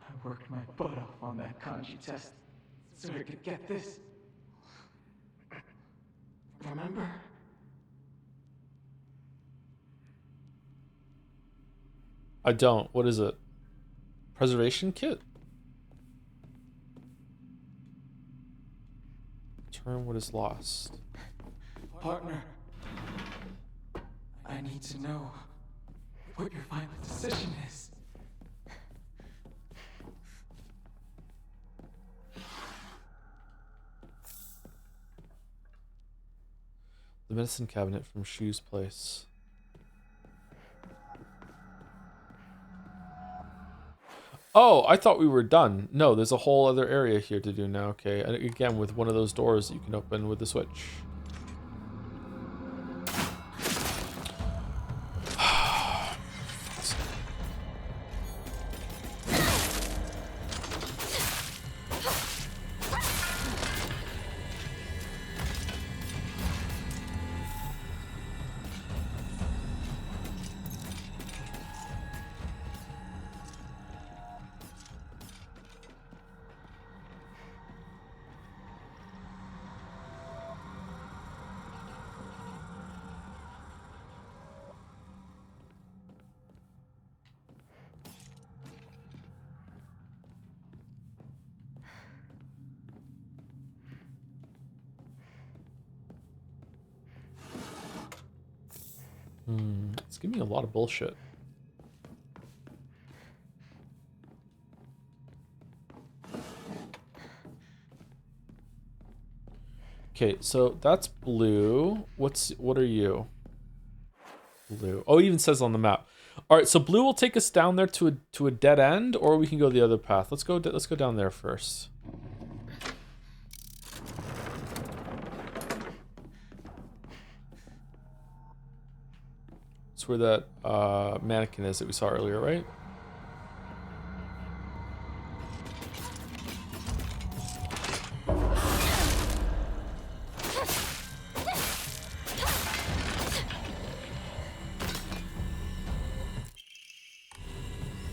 I worked my butt off on that kanji test so I could get this. Remember? I don't. What is it? Preservation kit. Return what is lost. Partner, I need to know what your final decision is. The medicine cabinet from Shu's place. Oh, I thought we were done. No, there's a whole other area here to do now. Okay, and again with one of those doors that you can open with the switch. It's giving me a lot of bullshit. Okay, so that's blue. What are you? Blue. Oh, it even says on the map. All right, so blue will take us down there to a dead end, or we can go the other path. Let's go down there first. It's where that mannequin is that we saw earlier, right?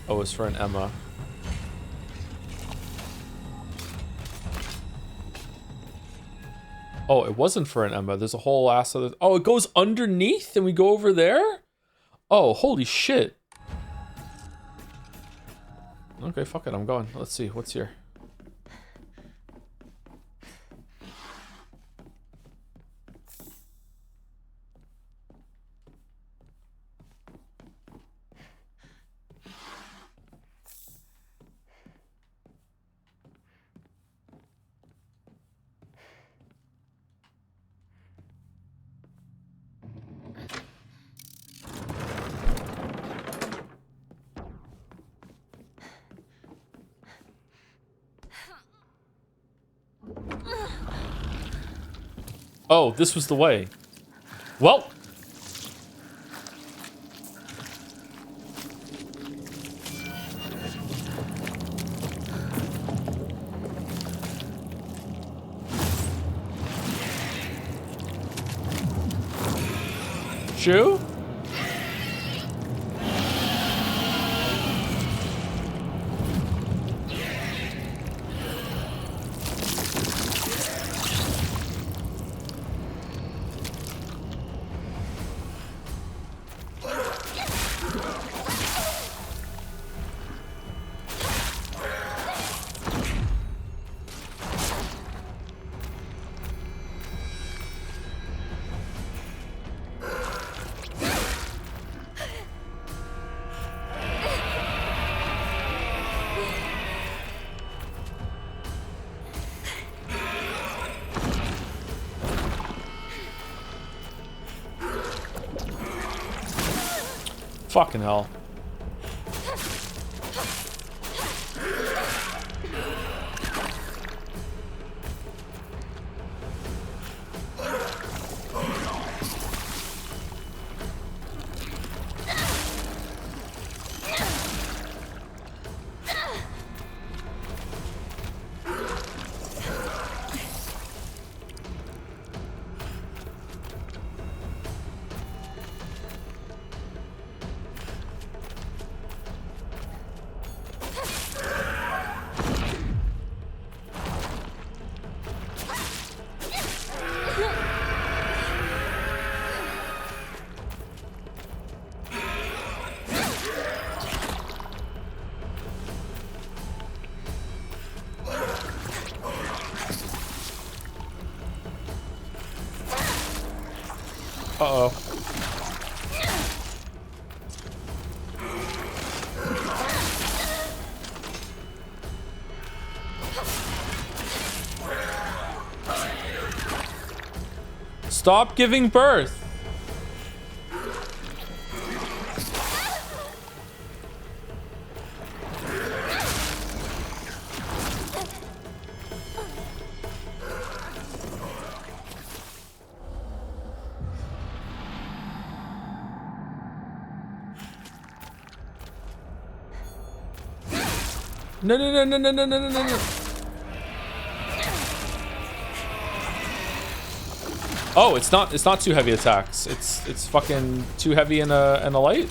Oh, it's for an Emma. Oh, it wasn't for an Emma. There's a whole ass other... Oh, it goes underneath and we go over there? Oh, holy shit. Okay, fuck it. I'm going. Let's see. What's here? Oh, this was the way. Well. Shu? Fucking hell. Uh-oh. Stop giving birth. No, no, no, no, no, no, no, no, no. Oh, it's not too heavy attacks. It's fucking too heavy and a light.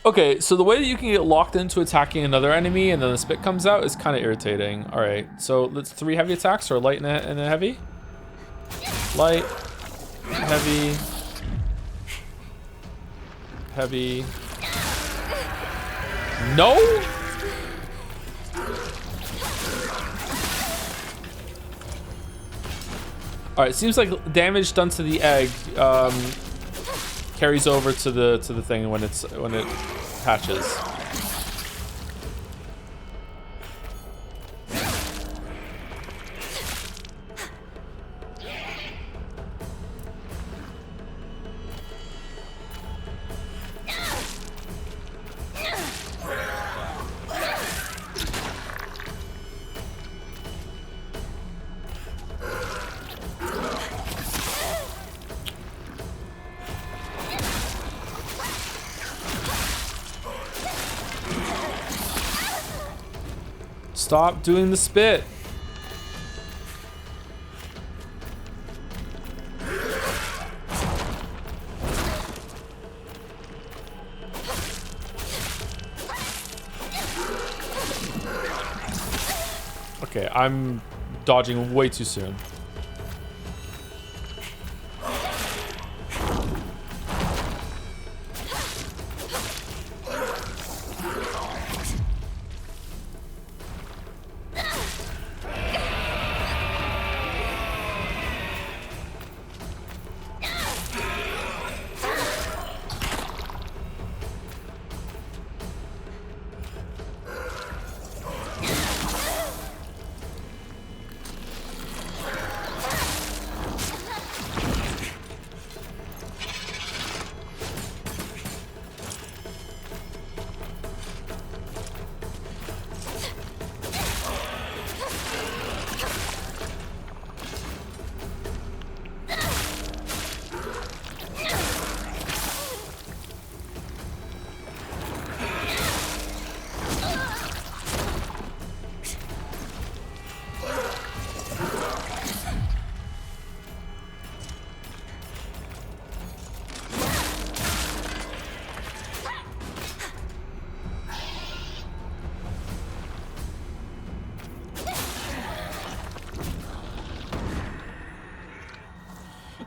Okay, so the way that you can get locked into attacking another enemy and then the spit comes out is kind of irritating. All right, so let's 3 heavy attacks, or light and a heavy. Light, heavy, heavy. No. All right, seems like damage done to the egg carries over to the thing when it hatches. Stop doing the spit. Okay, I'm dodging way too soon.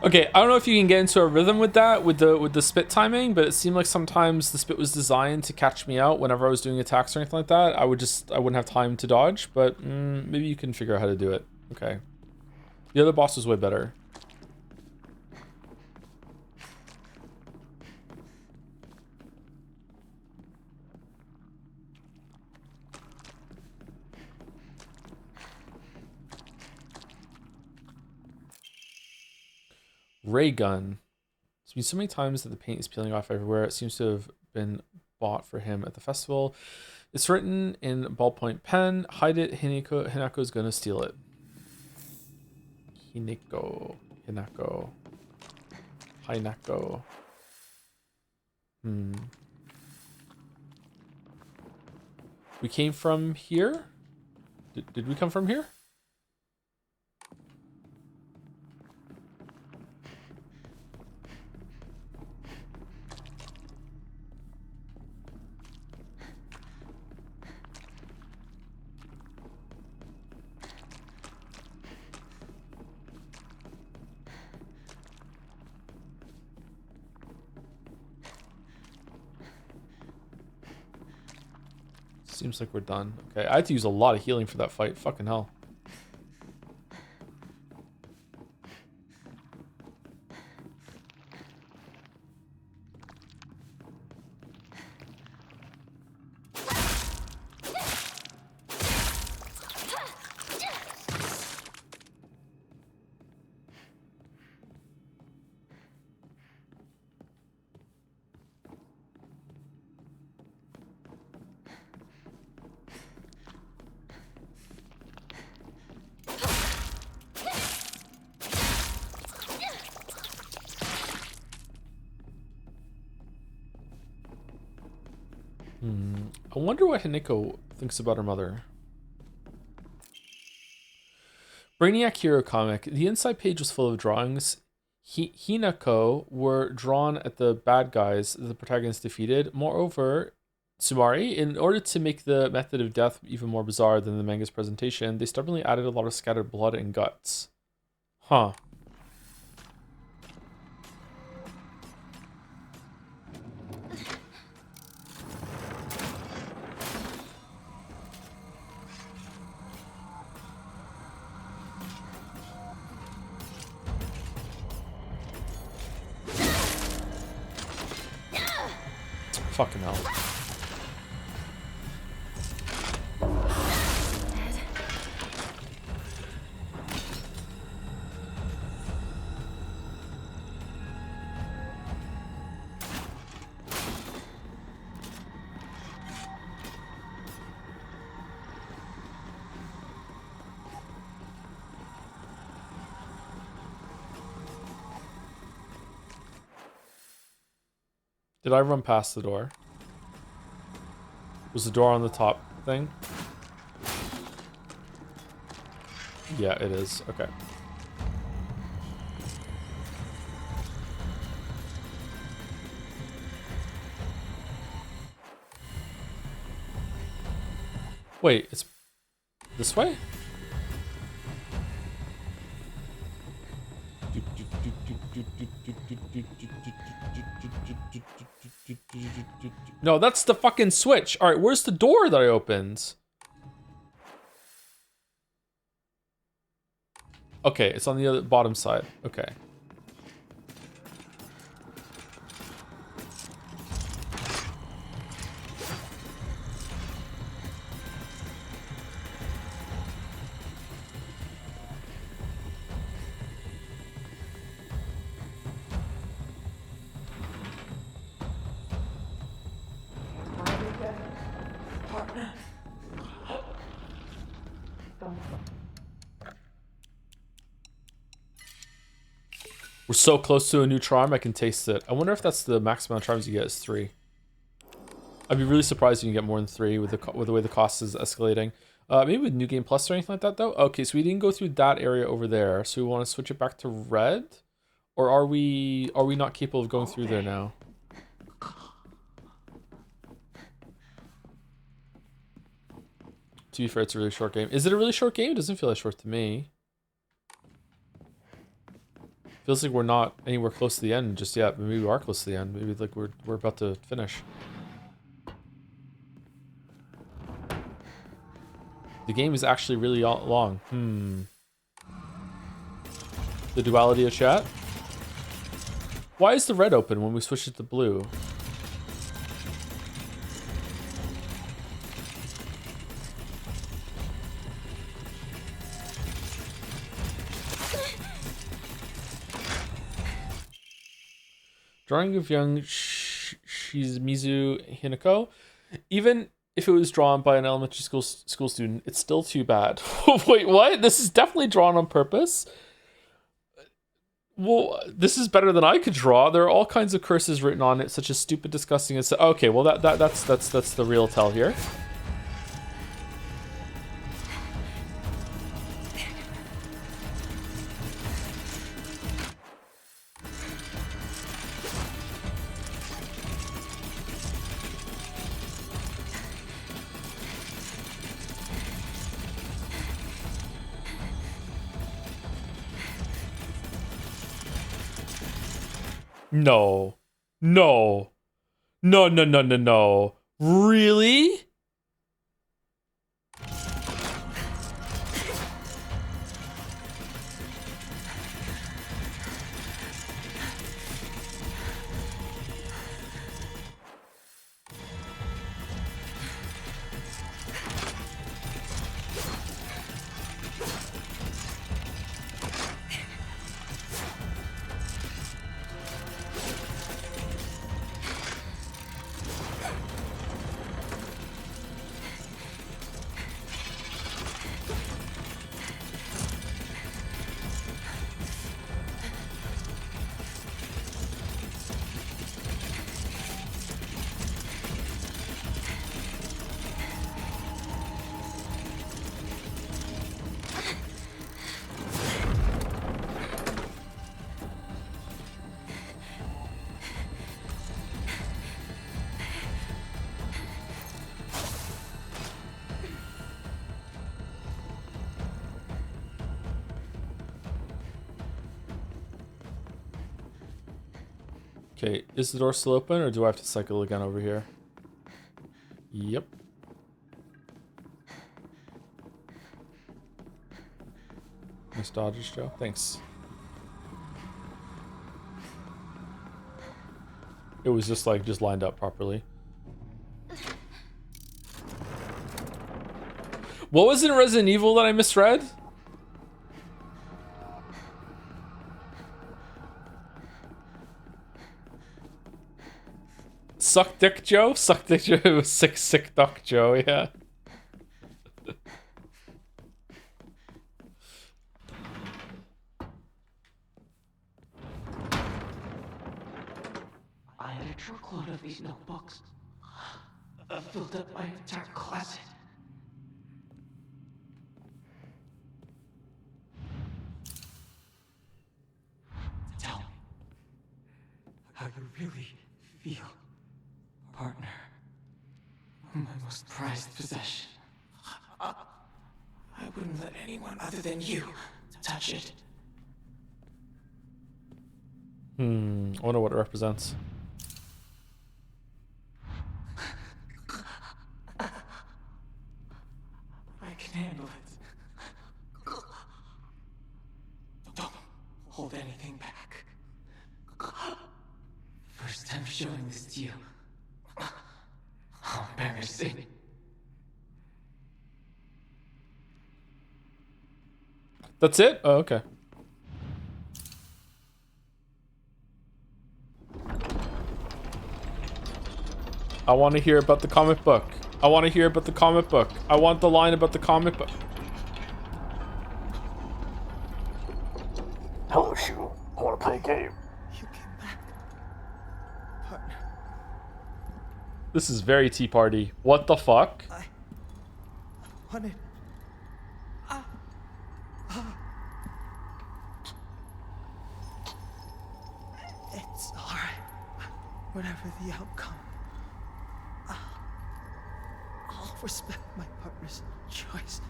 Okay, I don't know if you can get into a rhythm with that, with the spit timing, but it seemed like sometimes the spit was designed to catch me out whenever I was doing attacks or anything like that. I wouldn't have time to dodge, but maybe you can figure out how to do it. Okay. The other boss was way better. Ray gun. It's been so many times that the paint is peeling off everywhere. It seems to have been bought for him at the festival. It's written in ballpoint pen. Hide it. Hinako's gonna steal it. Hinako. We came from here? Did we come from here? Seems like we're done. Okay, I had to use a lot of healing for that fight. Fucking hell. I wonder what Hineko thinks about her mother. Brainiac Hero comic. The inside page was full of drawings. Hinako were drawn at the bad guys the protagonist defeated. Moreover, Sumari, in order to make the method of death even more bizarre than the manga's presentation, they stubbornly added a lot of scattered blood and guts. Huh. Fucking hell. Did I run past the door? Was the door on the top thing? Yeah, it is. Okay. Wait, it's this way? No, that's the fucking switch. All right, where's the door that I opened? Okay, it's on the other bottom side. Okay. We're so close to a new charm, I can taste it. I wonder if that's the maximum amount of charms you get is 3. I'd be really surprised if you can get more than 3 with the way the cost is escalating. Maybe with New Game Plus or anything like that, though. Okay, so we didn't go through that area over there. So we want to switch it back to red? Or are we not capable of going through there now? To be fair, it's a really short game. Is it a really short game? It doesn't feel that short to me. Feels like we're not anywhere close to the end just yet, but maybe we are close to the end. Maybe like we're about to finish. The game is actually really long. The duality of chat. Why is the red open when we switch it to blue? Drawing of young Shimizu Hinako. Even if it was drawn by an elementary school student, it's still too bad. Wait, what? This is definitely drawn on purpose. Well, this is better than I could draw. There are all kinds of curses written on it, such as stupid, disgusting, and so. Okay, well that's the real tell here. No. No. No. Really? Okay, is the door still open, or do I have to cycle again over here? Yep. Nice dodges, Joe. Thanks. It was just like, just lined up properly. What was in Resident Evil that I misread? Suck Dick Joe? Suck Dick Joe. It was Sick Duck Joe, yeah. I had a truckload of these notebooks. I filled up my entire closet. Tell me how you really feel, partner. My most prized possession. I wouldn't let anyone other than you touch it. I wonder what it represents. I can handle it. Don't hold anything back. First time showing this to you. How embarrassing. That's it? Oh, okay. I want to hear about the comic book. I want to hear about the comic book. I want the line about the comic book. Hello, Shu. I want to play a game. You came back. Partner. This is very Tea Party. What the fuck? I wanted... It's alright. Whatever the outcome, I'll respect my partner's choice.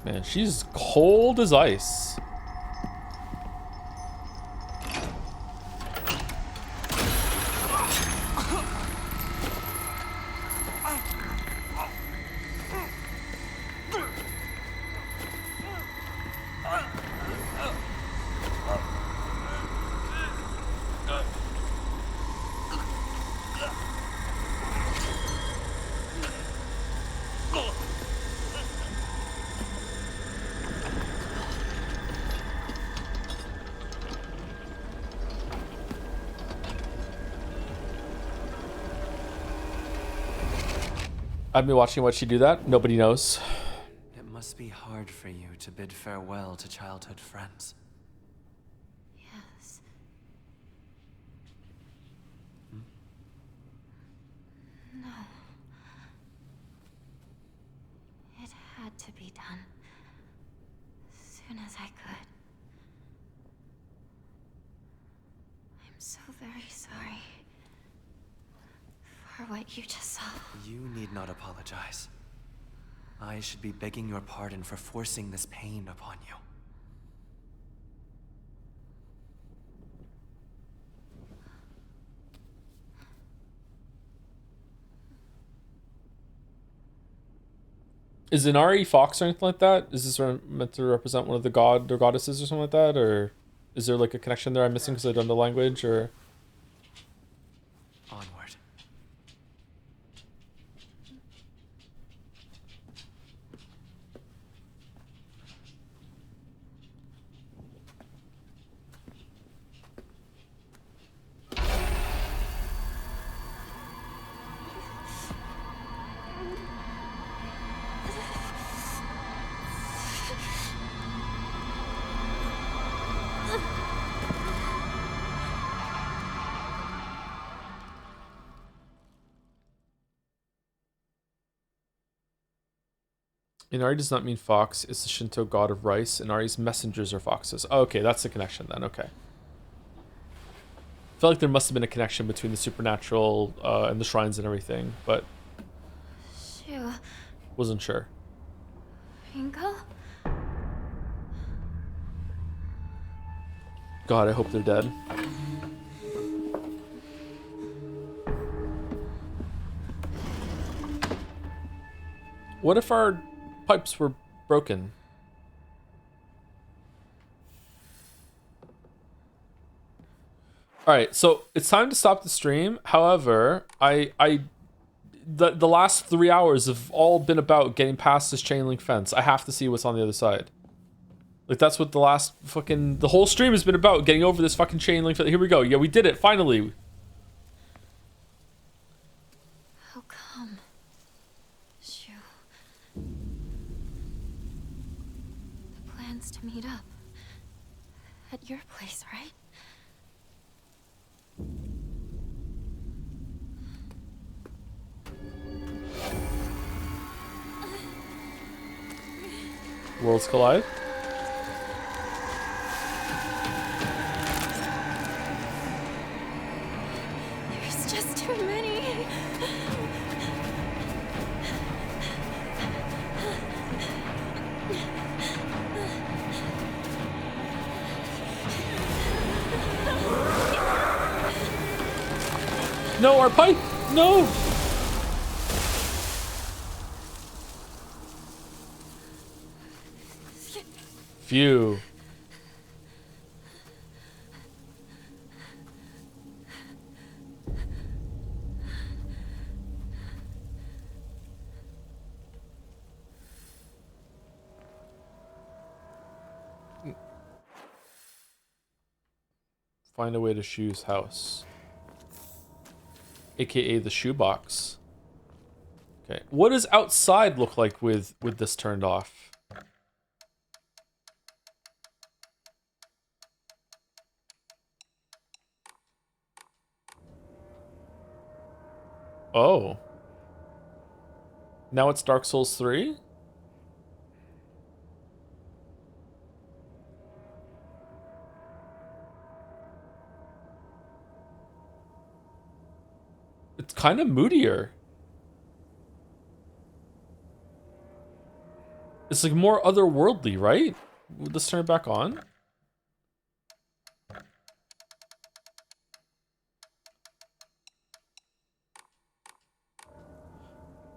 Man, she's cold as ice. I've been watching Watch She Do That. Nobody knows. It must be hard for you to bid farewell to childhood friends. Yes. No. It had to be done. As soon as I could. I'm so very sorry. For what you just saw. You need not apologize. I should be begging your pardon for forcing this pain upon you. Is Inari Fox or anything like that? Is this meant to represent one of the god or goddesses or something like that? Or is there like a connection there I'm missing because I don't know the language? Or Onward. Inari does not mean fox. It's the Shinto god of rice. Inari's messengers are foxes. Oh, okay, that's the connection then. Okay. I feel like there must have been a connection between the supernatural and the shrines and everything, but Shu. wasn't sure. Ringo? God, I hope they're dead. What if our pipes were broken? All right, so it's time to stop the stream. However, the last 3 hours have all been about getting past this chain link fence. I have to see what's on the other side. Like, that's what the whole stream has been about, getting over this fucking chain link fence. Here we go. Yeah, we did it, finally. How come? Shoo. The plan's to meet up. At your place, right? Worlds collide. There's just too many. No, our pipe! No! Phew. Find a way to Shu's house. AKA the shoebox. Okay. What does outside look like with this turned off? Oh. Now it's Dark Souls 3? It's kind of moodier. It's like more otherworldly, right? Let's turn it back on.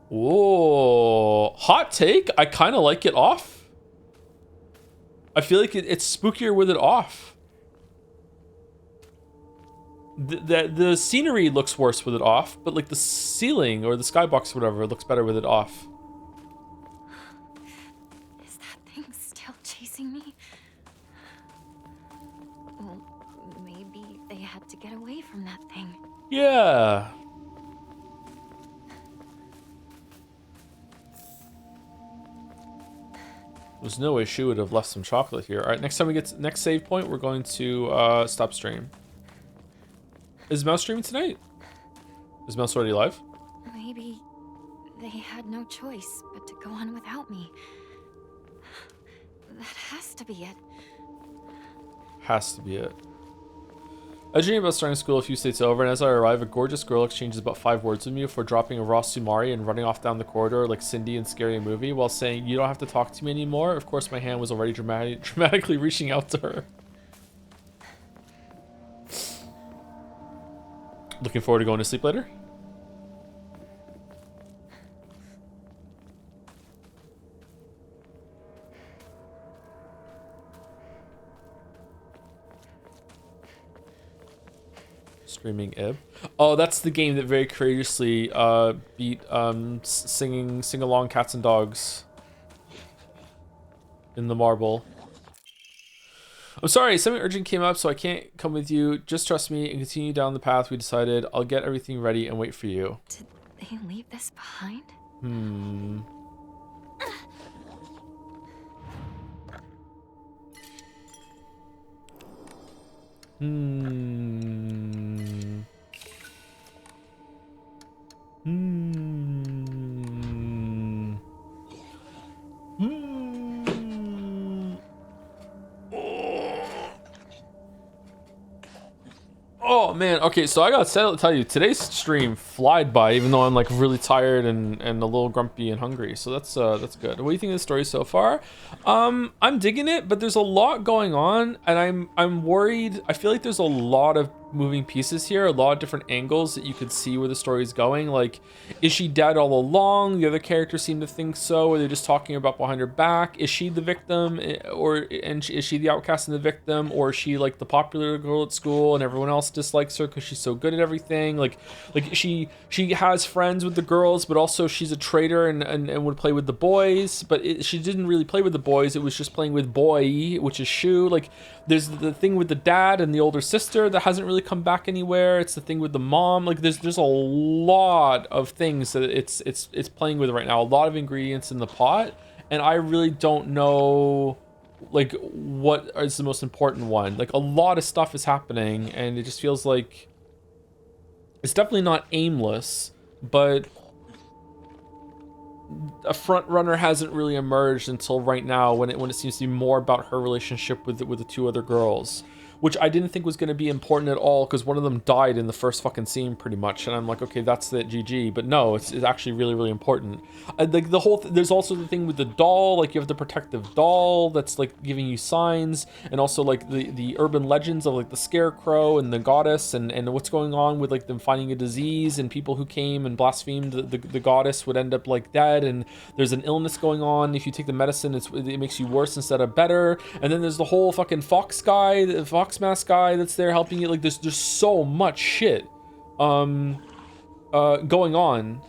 Whoa. Hot take? I kind of like it off. I feel like it's spookier with it off. The scenery looks worse with it off, but like the ceiling or the skybox or whatever looks better with it off. Is that thing still chasing me? Well, maybe they had to get away from that thing. Yeah. There's no way she would have left some chocolate here. All right, next time we get to next save point, we're going to stop stream. Is Mouse streaming tonight? Is Mouse already live? Maybe they had no choice but to go on without me. That has to be it. Has to be it. I dream about starting school a few states over, and as I arrive, a gorgeous girl exchanges about 5 words with me before dropping a raw sumari and running off down the corridor like Cindy in Scary Movie while saying, "You don't have to talk to me anymore." Of course, my hand was already dramatically reaching out to her. Looking forward to going to sleep later? Streaming Ib. Oh, that's the game that very courageously beat singing sing-along cats and dogs in the marble. I'm sorry, something urgent came up, so I can't come with you. Just trust me and continue down the path we decided. I'll get everything ready and wait for you. Did they leave this behind? Oh man, okay, so I gotta tell you, today's stream flied by, even though I'm like really tired and a little grumpy and hungry. So that's good. What do you think of the story so far? I'm digging it, but there's a lot going on, and I'm worried. I feel like there's a lot of moving pieces here, a lot of different angles that you could see where the story's going. Like, is she dead all along? The other characters seem to think so, or they're just talking about behind her back. Is she the victim, is she the outcast and the victim, or is she like the popular girl at school and everyone else dislikes her because she's so good at everything? Like she has friends with the girls, but also she's a traitor and would play with the boys, but she didn't really play with the boys. It was just playing with boy, which is Shu. Like, there's the thing with the dad and the older sister that hasn't really come back anywhere. It's the thing with the mom. Like, there's a lot of things that it's playing with right now, a lot of ingredients in the pot, and I really don't know like what is the most important one. Like, a lot of stuff is happening, and it just feels like it's definitely not aimless, but a front runner hasn't really emerged until right now, when it seems to be more about her relationship with the two other girls, which I didn't think was going to be important at all, because one of them died in the first fucking scene pretty much, and I'm like, okay, that's the GG. But no, it's actually really, really important. Like, the whole there's also the thing with the doll. Like, you have the protective doll that's like giving you signs, and also like the urban legends of like the scarecrow and the goddess, and what's going on with like them finding a disease, and people who came and blasphemed the goddess would end up like dead, and there's an illness going on. If you take the medicine, it makes you worse instead of better. And then there's the whole fucking fox guy, the fox mask guy that's there helping you. Like, there's so much shit going on.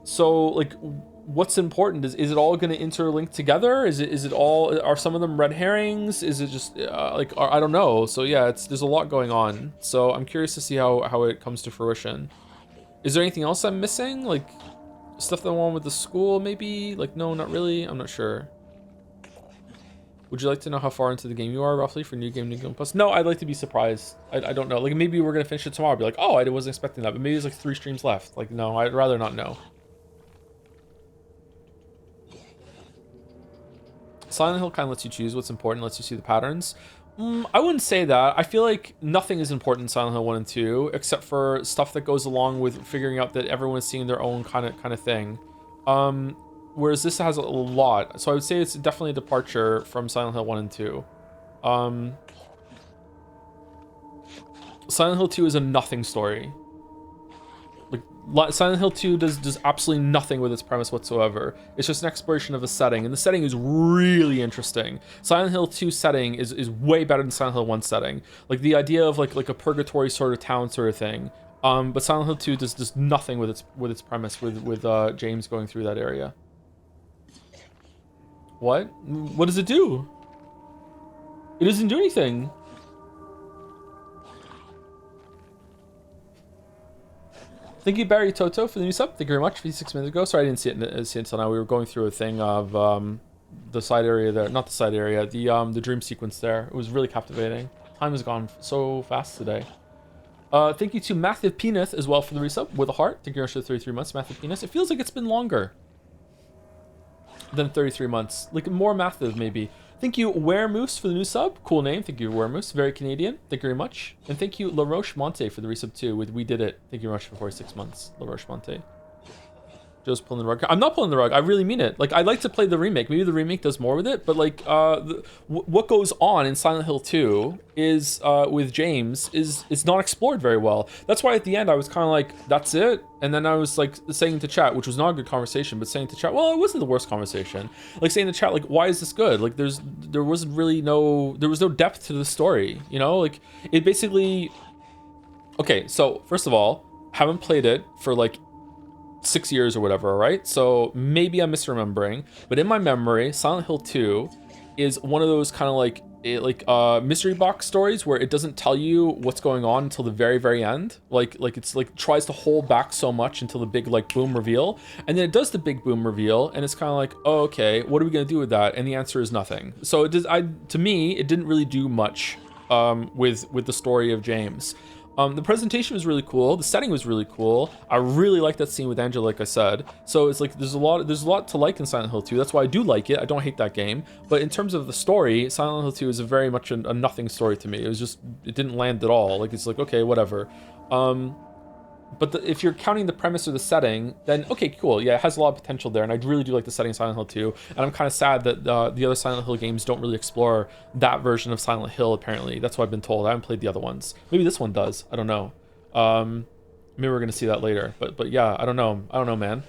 So like, what's important? Is it all going to interlink together? Is it all, are some of them red herrings? Is it just like, I don't know. So yeah, there's a lot going on, so I'm curious to see how it comes to fruition. Is there anything else I'm missing, like stuff that went with the school maybe? Like, no, not really. I'm not sure. Would you like to know how far into the game you are, roughly, for New Game Plus? No, I'd like to be surprised. I don't know. Like, maybe we're going to finish it tomorrow. I'd be like, oh, I wasn't expecting that. But maybe there's like 3 streams left. Like, no, I'd rather not know. Silent Hill kind of lets you choose what's important, lets you see the patterns. I wouldn't say that. I feel like nothing is important in Silent Hill 1 and 2, except for stuff that goes along with figuring out that everyone's seeing their own kind of thing. Whereas this has a lot. So I would say it's definitely a departure from Silent Hill 1 and 2. Silent Hill 2 is a nothing story. Like, Silent Hill 2 does absolutely nothing with its premise whatsoever. It's just an exploration of a setting, and the setting is really interesting. Silent Hill 2 setting is way better than Silent Hill 1 setting. Like, the idea of like a purgatory sort of town sort of thing. But Silent Hill 2 does nothing with its premise, with James going through that area. What? What does it do? It doesn't do anything. Thank you, Barry Toto, for the new sub. Thank you very much. 56 minutes ago. Sorry, I didn't see it until now. We were going through a thing of the side area there. Not the side area. The dream sequence there. It was really captivating. Time has gone so fast today. Thank you to Matthew Penis as well for the resub with a heart. Thank you very much for the 33 months, Matthew Penis. It feels like it's been longer than 33 months. Like, more Matthew, maybe. Thank you, Weremoose, for the new sub. Cool name. Thank you, Weremoose. Very Canadian. Thank you very much. And thank you, La Roche Monte, for the resub too with We Did It. Thank you very much for 46 months, La Roche Monte. Joe's pulling the rug. I'm not pulling the rug. I really mean it. Like, I'd like to play the remake. Maybe the remake does more with it. But like, what goes on in Silent Hill 2 is with James is not explored very well. That's why at the end I was kind of like, that's it. And then I was like saying to chat, which was not a good conversation, but saying to chat, well, it wasn't the worst conversation. Like, saying to chat, like, why is this good? Like, there was no depth to the story. You know, like, it basically. Okay, so first of all, haven't played it for like 6 years or whatever, right? So maybe I'm misremembering, but in my memory, Silent Hill 2 is one of those kind of like mystery box stories where it doesn't tell you what's going on until the very end. Like it's like tries to hold back so much until the big like boom reveal, and then it does the big boom reveal, and it's kind of like, oh, okay, what are we gonna do with that? And the answer is nothing. So to me, it didn't really do much with the story of James. The presentation was really cool. The setting was really cool. I really like that scene with Angela, like I said. So it's like there's a lot to like in Silent Hill 2. That's why I do like it. I don't hate that game. But in terms of the story, Silent Hill 2 is a very much a nothing story to me. It didn't land at all. Like it's like, okay, whatever. But if you're counting the premise or the setting, then okay, cool. Yeah, it has a lot of potential there, and I really do like the setting of Silent Hill 2. And I'm kind of sad that the other Silent Hill games don't really explore that version of Silent Hill, apparently. That's what I've been told. I haven't played the other ones. Maybe this one does. I don't know. Maybe we're going to see that later. But yeah, I don't know. I don't know, man.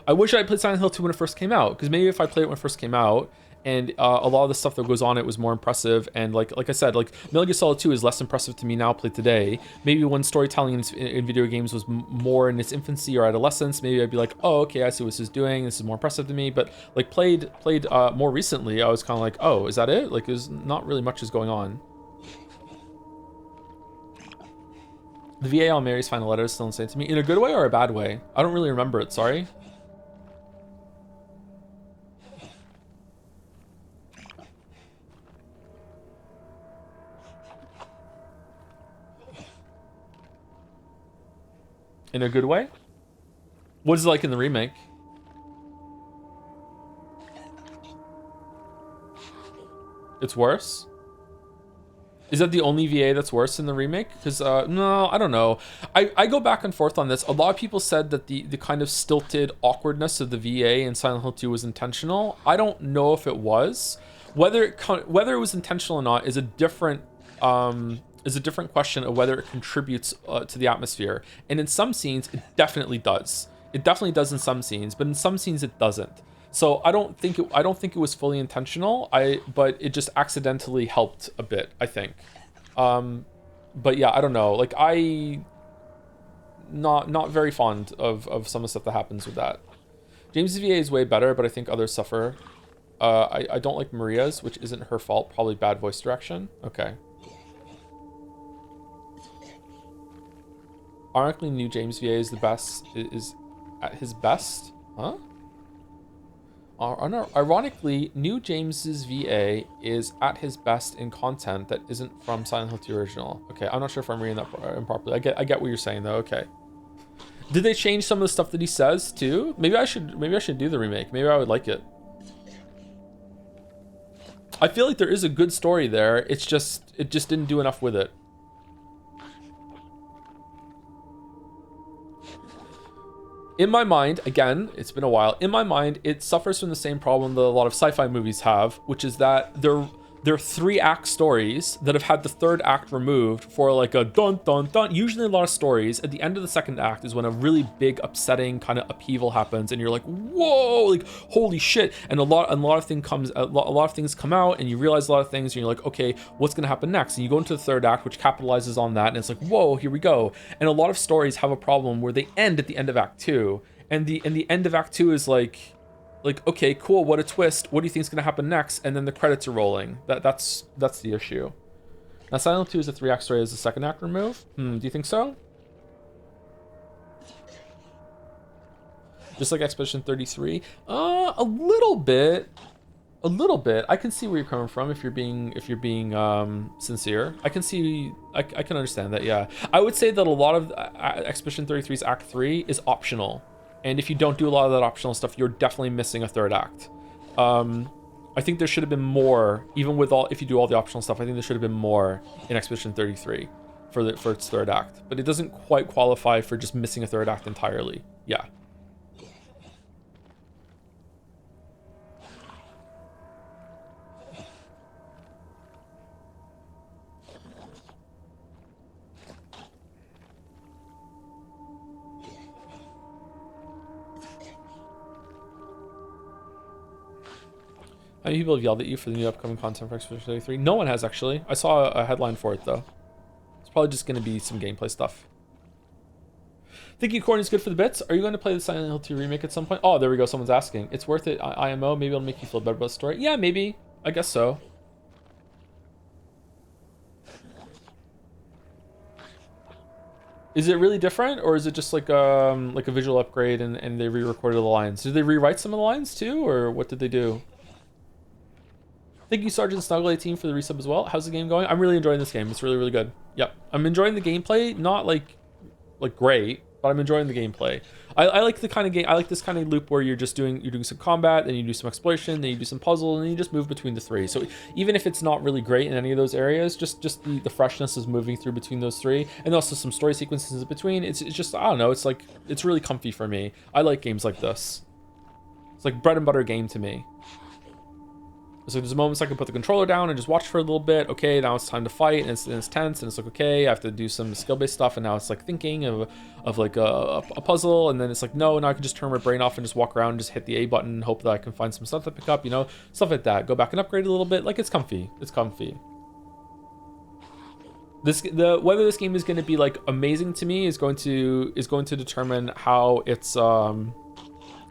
I wish I had played Silent Hill 2 when it first came out, because maybe if I played it when it first came out, and a lot of the stuff that goes on it was more impressive, and like I said, like Metal Gear Solid 2 is less impressive to me now played today. Maybe when storytelling in video games was more in its infancy or adolescence, maybe I'd be like, oh, okay, I see what this is doing, this is more impressive to me. But like played more recently, I was kind of like, oh, is that it? Like there's not really much is going on. The VA on Mary's final letter is still insane to me. In a good way or a bad way? I don't really remember it, sorry. In a good way? What is it like in the remake? It's worse? Is that the only VA that's worse in the remake? Because, no, I don't know. I go back and forth on this. A lot of people said that the kind of stilted awkwardness of the VA in Silent Hill 2 was intentional. I don't know if it was. Whether it was intentional or not is a different question of whether it contributes to the atmosphere. And in some scenes, it definitely does. It definitely does in some scenes, but in some scenes it doesn't. So I don't think it was fully intentional. But it just accidentally helped a bit, I think. But yeah, I don't know. Like not very fond of some of the stuff that happens with that. James' VA is way better, but I think others suffer. I don't like Maria's, which isn't her fault. Probably bad voice direction. Okay. Ironically, new James VA is the best. Is at his best, huh? Ironically, new James's VA is at his best in content that isn't from Silent Hill 2 original. Okay, I'm not sure if I'm reading that improperly. I get what you're saying though. Okay. Did they change some of the stuff that he says too? Maybe I should do the remake. Maybe I would like it. I feel like there is a good story there. It just didn't do enough with it. In my mind, again, it's been a while. In my mind, it suffers from the same problem that a lot of sci-fi movies have, which is that they're 3-act stories that have had the third act removed for like a dun dun dun. Usually a lot of stories at the end of the second act is when a really big upsetting kind of upheaval happens and you're like, whoa, like holy shit. And a lot of things come out and you realize a lot of things and you're like, okay, what's gonna happen next? And you go into the third act, which capitalizes on that, and it's like, whoa, here we go. And a lot of stories have a problem where they end at the end of act 2. And the end of act 2 is like, okay, cool, what a twist, what do you think is going to happen next? And then the credits are rolling. That's the issue. Now Silent 2 is a 3-act story, as the second act remove? Do you think so? Just like Expedition 33? A little bit. I can see where you're coming from if you're being sincere. I can understand that, yeah. I would say that a lot of Expedition 33's Act 3 is optional. And if you don't do a lot of that optional stuff, you're definitely missing a third act. I think there should have been more, even with if you do all the optional stuff, I think there should have been more in Expedition 33 for its third act. But it doesn't quite qualify for just missing a third act entirely. Yeah. How many people have yelled at you for the new upcoming content for Expedition 33? No one has, actually. I saw a headline for it, though. It's probably just going to be some gameplay stuff. Thinking corn is good for the bits. Are you going to play the Silent Hill 2 remake at some point? Oh, there we go. Someone's asking. It's worth it. IMO. Maybe it'll make you feel better about the story. Yeah, maybe. I guess so. Is it really different, or is it just like a visual upgrade and they re-recorded the lines? Did they rewrite some of the lines too, or what did they do? Thank you, Sergeant Snuggle 18 for the resub as well. How's the game going? I'm really enjoying this game. It's really, really good. Yep. I'm enjoying the gameplay. Not like great, but I'm enjoying the gameplay. I like the kind of game. I like this kind of loop where you're doing some combat, then you do some exploration, then you do some puzzle, and then you just move between the three. So even if it's not really great in any of those areas, just the freshness is moving through between those three, and also some story sequences in between. It's just, I don't know. It's like, it's really comfy for me. I like games like this. It's like bread and butter game to me. So there's moments I can put the controller down and just watch for a little bit. Okay, now it's time to fight, and it's tense, and it's like, okay, I have to do some skill-based stuff, and now it's like thinking of like a puzzle, and then it's like, no, now I can just turn my brain off and just walk around and just hit the A button and hope that I can find some stuff to pick up, you know, stuff like that. Go back and upgrade a little bit. Like, it's comfy. It's comfy. Whether this game is going to be like amazing to me is going to determine how its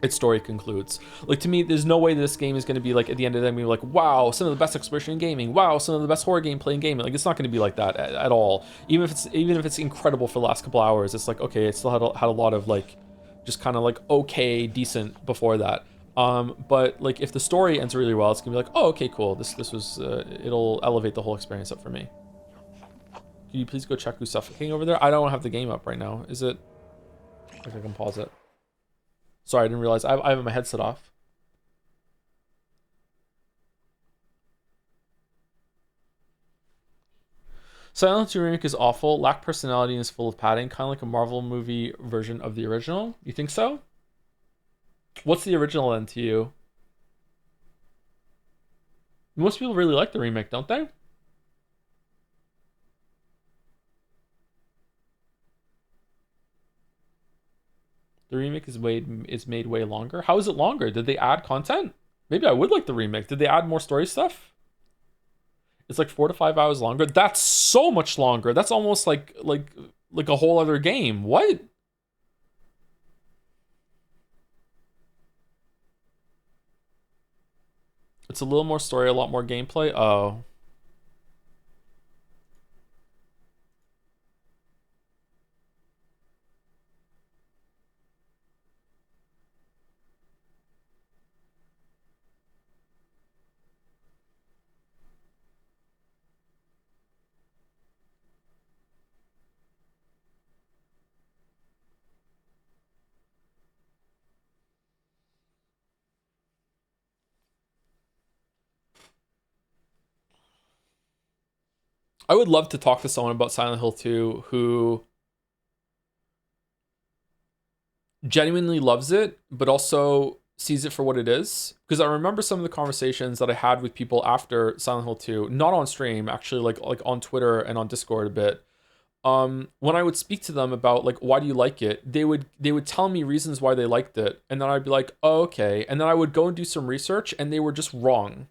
story concludes. Like, to me, there's no way this game is going to be like, at the end of the day, be like, wow, some of the best exploration in gaming, wow, some of the best horror gameplay in gaming. Like, it's not going to be like that at all. Even if it's incredible for the last couple hours, it's like, okay, it still had a lot of like, just kind of like okay, decent before that. But like, if the story ends really well, it's gonna be like, oh, okay, cool. This was it'll elevate the whole experience up for me. Can you please go check who's suffocating over there? I don't have the game up right now. Is it? I think I can pause it. Sorry, I didn't realize I have my headset off. Silent Hill remake is awful, lack personality, and is full of padding, kind of like a Marvel movie version of the original. You think so? What's the original then to you? Most people really like the remake, don't they? The remake is made way longer. How is it longer? Did they add content? Maybe I would like the remake. Did they add more story stuff? It's like 4 to 5 hours longer. That's so much longer. That's almost like a whole other game. What? It's a little more story, a lot more gameplay. Oh. I would love to talk to someone about Silent Hill 2 who genuinely loves it, but also sees it for what it is. Because I remember some of the conversations that I had with people after Silent Hill 2, not on stream, actually, like on Twitter and on Discord a bit. When I would speak to them about like, why do you like it, they would tell me reasons why they liked it, and then I'd be like, oh, okay, and then I would go and do some research, and they were just wrong.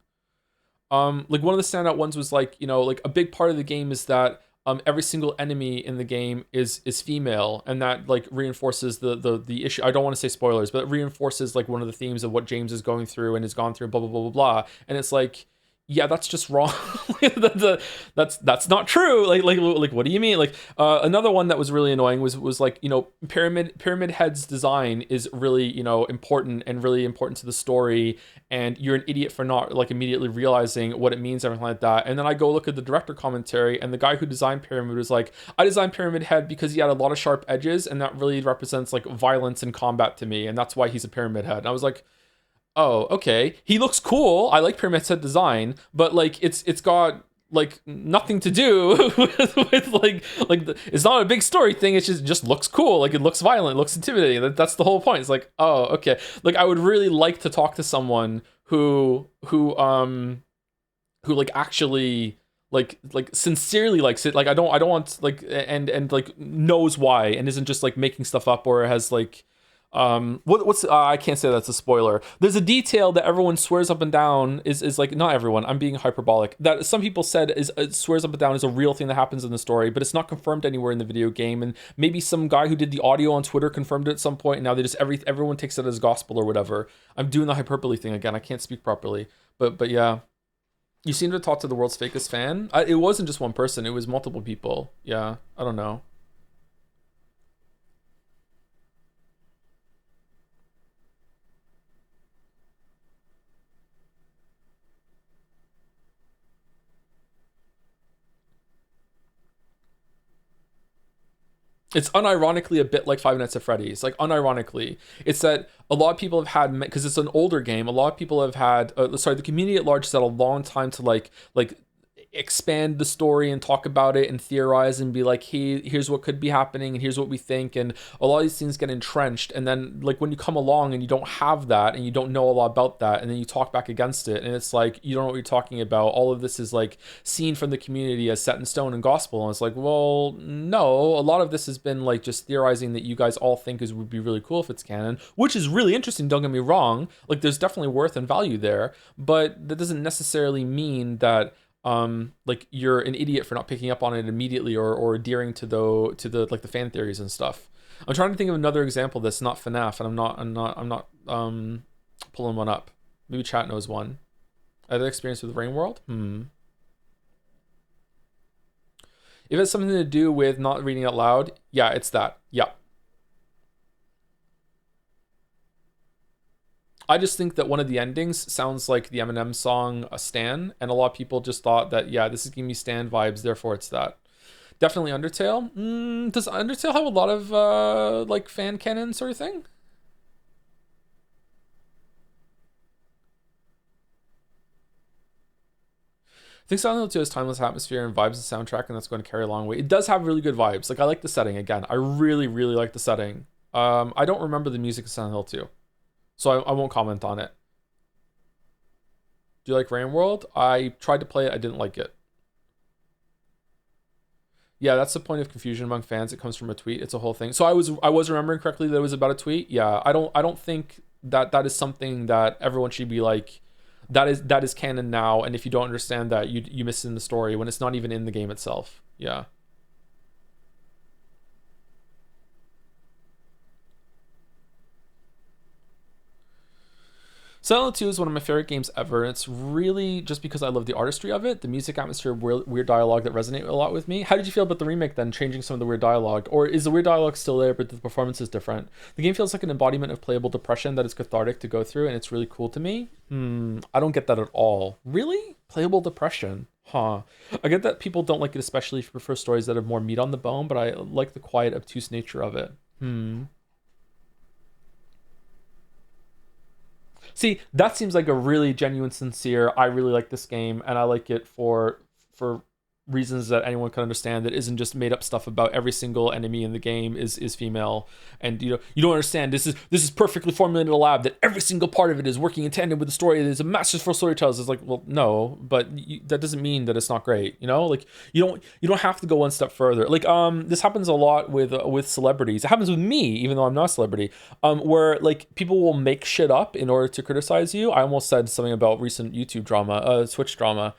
Like, one of the standout ones was like, you know, like a big part of the game is that every single enemy in the game is female, and that like reinforces the issue. I don't want to say spoilers, but it reinforces like one of the themes of what James is going through and has gone through, blah blah blah blah blah. And it's like, yeah, that's just wrong. That's not true. Like what do you mean? Like, another one that was really annoying was like, you know, Pyramid Head's design is really, you know, important to the story, and you're an idiot for not like immediately realizing what it means, everything like that. And then I go look at the director commentary, and the guy who designed Pyramid was like, I designed Pyramid Head because he had a lot of sharp edges, and that really represents like violence and combat to me, and that's why he's a Pyramid Head. And I was like, oh, okay. He looks cool. I like Pyramid Head design, but like it's got like nothing to do with like it's not a big story thing. It just looks cool. Like, it looks violent, it looks intimidating. That's the whole point. It's like, oh, okay. Like, I would really like to talk to someone who like actually like sincerely likes it. Like, I don't want like and like knows why, and isn't just like making stuff up, or has like what's I can't say that's a spoiler. There's a detail that everyone swears up and down is like, not everyone, I'm being hyperbolic, that some people said is swears up and down is a real thing that happens in the story, but it's not confirmed anywhere in the video game. And maybe some guy who did the audio on Twitter confirmed it at some point, and now they just everyone takes it as gospel or whatever. I'm doing the hyperbole thing again. I can't speak properly, but yeah. You seem to talk to the world's fakest fan. It wasn't just one person, it was multiple people. Yeah, I don't know. It's unironically a bit like Five Nights at Freddy's. Like unironically, it's that a lot of people have had, because it's an older game. A lot of people have had. The community at large has had a long time to like expand the story and talk about it and theorize and be like, hey, here's what could be happening and here's what we think, and a lot of these things get entrenched, and then like when you come along and you don't have that and you don't know a lot about that, and then you talk back against it, and it's like you don't know what you're talking about. All of this is like seen from the community as set in stone and gospel, and it's like, well, no, a lot of this has been like just theorizing that you guys all think would be really cool if it's canon, which is really interesting, don't get me wrong. Like there's definitely worth and value there, but that doesn't necessarily mean that like you're an idiot for not picking up on it immediately or adhering to the like the fan theories and stuff. I'm trying to think of another example that's not FNAF, and I'm not pulling one up. Maybe chat knows one. Other experience with Rain World? If it's something to do with not reading out loud, yeah, it's that. Yeah. I just think that one of the endings sounds like the Eminem song Stan, and a lot of people just thought that, yeah, this is giving me Stan vibes, therefore it's that. Definitely Undertale. Does Undertale have a lot of like fan canon sort of thing? I think Silent Hill 2 has timeless atmosphere and vibes and soundtrack, and that's going to carry a long way. It does have really good vibes. Like I like the setting again. I really, really like the setting. I don't remember the music of Silent Hill 2. So I won't comment on it. Do you like Rain World? I tried to play it. I didn't like it. Yeah, that's the point of confusion among fans. It comes from a tweet. It's a whole thing. So I was remembering correctly that it was about a tweet. Yeah, I don't think that is something that everyone should be like, that is canon now. And if you don't understand that, you miss in the story when it's not even in the game itself. Yeah. Silent Hill 2 is one of my favorite games ever, and it's really just because I love the artistry of it, the music, atmosphere, weird dialogue that resonate a lot with me. How did you feel about the remake then, changing some of the weird dialogue? Or is the weird dialogue still there, but the performance is different? The game feels like an embodiment of playable depression that is cathartic to go through, and it's really cool to me. I don't get that at all. Really? Playable depression? Huh. I get that people don't like it, especially if you prefer stories that have more meat on the bone, but I like the quiet, obtuse nature of it. See, that seems like a really genuine, sincere, I really like this game, and I like it for reasons that anyone can understand, that isn't just made up stuff about every single enemy in the game is female, and you don't understand, this is perfectly formulated in a lab, that every single part of it is working in tandem with the story. There's a masterful storytellers. It's like, well, no, but that doesn't mean that it's not great. Like you don't have to go one step further. Like this happens a lot with celebrities. It happens with me, even though I'm not a celebrity, where like people will make shit up in order to criticize you. I almost said something about recent YouTube drama, Twitch drama.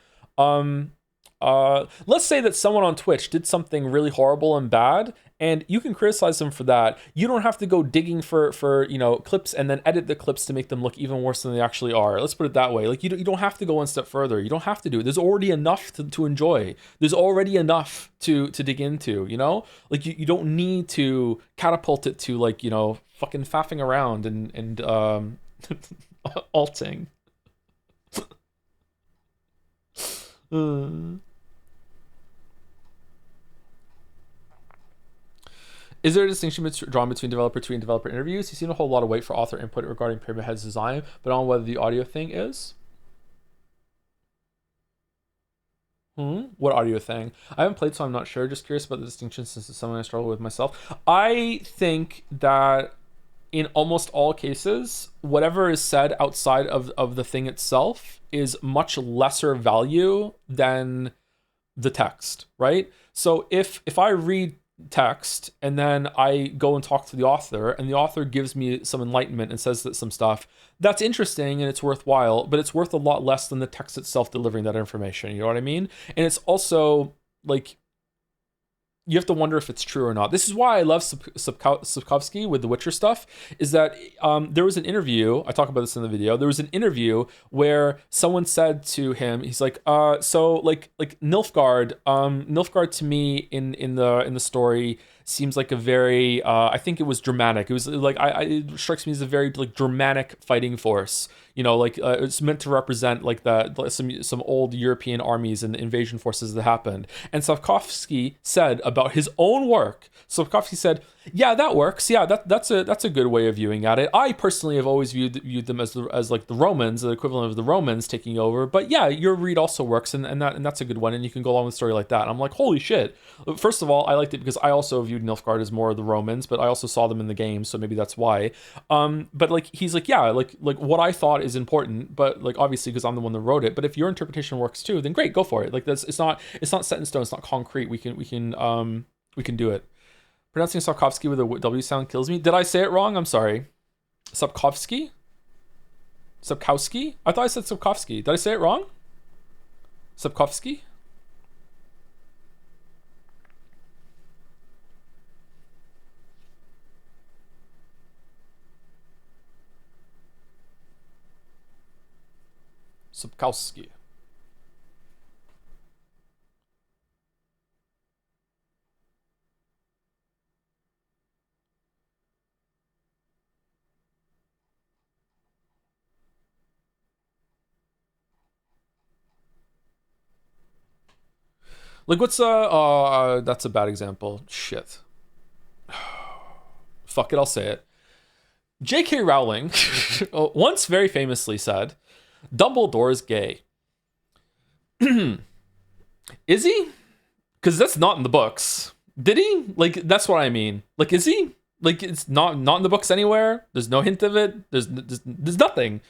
Let's say that someone on Twitch did something really horrible and bad, and you can criticize them for that. You don't have to go digging for clips and then edit the clips to make them look even worse than they actually are. Let's put it that way. Like you don't have to go one step further. You don't have to do it. There's already enough to enjoy. There's already enough to dig into. Like you don't need to catapult it to like fucking faffing around and alting. Is there a distinction drawn between developer tweet and developer interviews? You seem to hold a lot of weight for author input regarding Pyramid Head's design, but on whether the audio thing is. What audio thing? I haven't played, so I'm not sure. Just curious about the distinction, since it's something I struggle with myself. I think that in almost all cases, whatever is said outside of the thing itself is much lesser value than the text, right? So if I read text and then I go and talk to the author, and the author gives me some enlightenment and says that some stuff that's interesting and it's worthwhile, but it's worth a lot less than the text itself delivering that information. You know what I mean? And it's also like, you have to wonder if it's true or not. This is why I love Sapkowski with the Witcher stuff, is that there was an interview, I talk about this in the video, there was an interview where someone said to him, he's like, so like Nilfgaard to me in the story seems like a very I think it was dramatic. It was like it strikes me as a very like dramatic fighting force. Like it's meant to represent like some old European armies and invasion forces that happened. And Sapkowski said about his own work. Sapkowski said, "Yeah, that works. Yeah, that's a good way of viewing at it. I personally have always viewed them as like the Romans, the equivalent of the Romans taking over. But yeah, your read also works, and that's a good one. And you can go along with a story like that." And I'm like, holy shit! First of all, I liked it because I also viewed Nilfgaard as more of the Romans, but I also saw them in the game, so maybe that's why. But like he's like, yeah, like what I thought is important, but like obviously because I'm the one that wrote it. But if your interpretation works too, then great, go for it. Like it's not set in stone. It's not concrete. We can do it. Pronouncing Sapkowski with a W sound kills me. Did I say it wrong? I'm sorry. Sapkowski? Sapkowski? I thought I said Sapkowski. Did I say it wrong? Sapkowski? Sapkowski. Like what's that's a bad example. Shit. Fuck it, I'll say it. J.K. Rowling once very famously said, Dumbledore's gay. Is he? Because that's not in the books. Did he? Like, that's what I mean. Like, is he? Like, it's not in the books anywhere. There's no hint of it. There's nothing.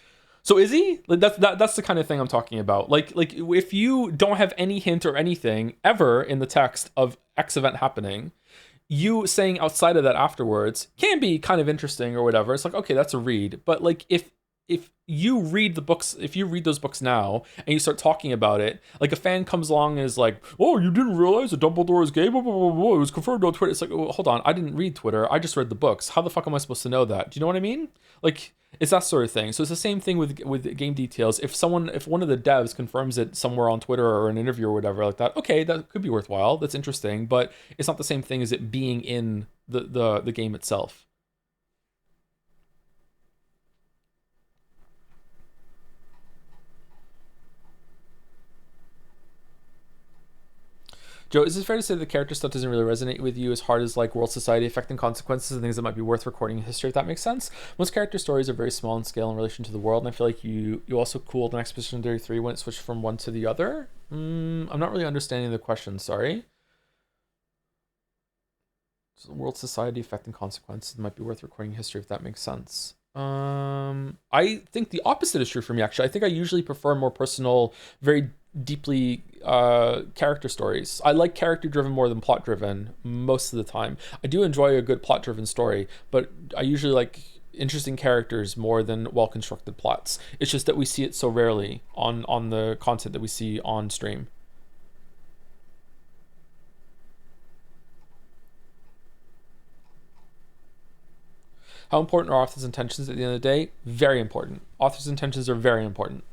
So is he? Like, that's the kind of thing I'm talking about. Like if you don't have any hint or anything ever in the text of X event happening, you saying outside of that afterwards can be kind of interesting or whatever. It's like, okay, that's a read. But like if you read the books, if you read those books now and you start talking about it, like a fan comes along and is like, oh, you didn't realize that Dumbledore is gay, blah, blah, blah, blah. It was confirmed on Twitter. It's like, well, hold on, I didn't read Twitter, I just read the books. How the fuck am I supposed to know that? Do you know what I mean? Like, it's that sort of thing. So it's the same thing with game details. If one of the devs confirms it somewhere on Twitter or an interview or whatever like that, okay, that could be worthwhile, that's interesting, but it's not the same thing as it being in the game itself. Joe, is it fair to say the character stuff doesn't really resonate with you as hard as like world society effect and consequences and things that might be worth recording in history, if that makes sense? Most character stories are very small in scale in relation to the world, and I feel like you also cooled in Expedition 33 when it switched from one to the other. I'm not really understanding the question, sorry. So world society effect and consequences might be worth recording in history, if that makes sense. I think the opposite is true for me, actually. I think I usually prefer more personal, very deeply character stories. I like character driven more than plot driven most of the time. I do enjoy a good plot driven story, but I usually like interesting characters more than well constructed plots. It's just that we see it so rarely on the content that we see on stream. How important are authors' intentions at the end of the day? Very important. Authors' intentions are very important.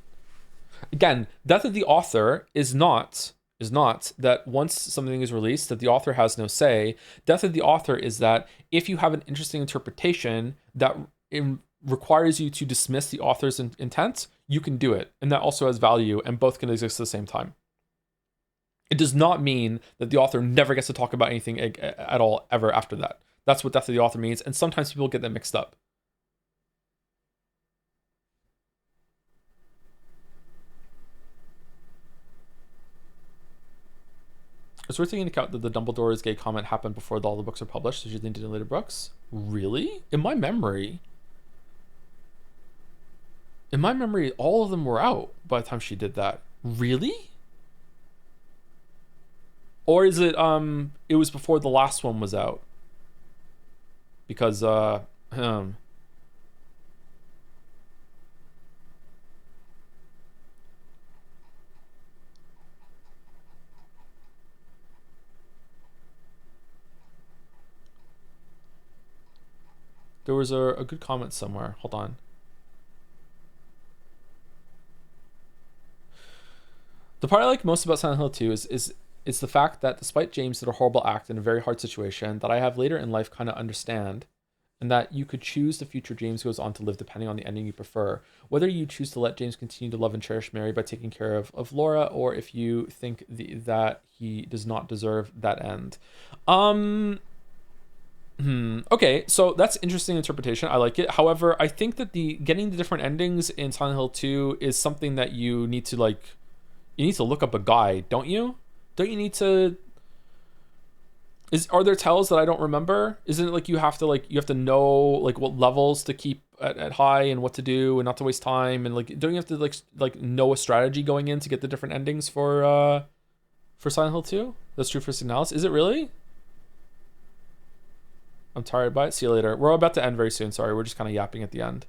Again, death of the author is not that once something is released that the author has no say. Death of the author is that if you have an interesting interpretation that requires you to dismiss the author's intent, you can do it, and that also has value, and both can exist at the same time. It does not mean that the author never gets to talk about anything at all ever after that. That's what death of the author means, and sometimes people get that mixed up. It's worth taking into account that the Dumbledore is gay comment happened before all the books are published, so she didn't do later books. Really? In my memory, all of them were out by the time she did that. Really? Or is it it was before the last one was out? Because there was a good comment somewhere. Hold on. The part I like most about Silent Hill 2 is It's the fact that despite James did a horrible act in a very hard situation, that I have later in life kind of understand, and that you could choose the future James goes on to live depending on the ending you prefer. Whether you choose to let James continue to love and cherish Mary by taking care of Laura, or if you think that he does not deserve that end. Okay, so that's interesting interpretation. I like it. However, I think that the getting the different endings in Silent Hill 2 is something that you need to look up a guide, don't you? Don't you need to are there tells that I don't remember? Isn't it like you have to know like what levels to keep at high and what to do and not to waste time, and like don't you have to like know a strategy going in to get the different endings for Silent Hill 2? That's true for Signalis. Is it really? I'm tired by it. See you later. We're about to end very soon. Sorry, we're just kind of yapping at the end.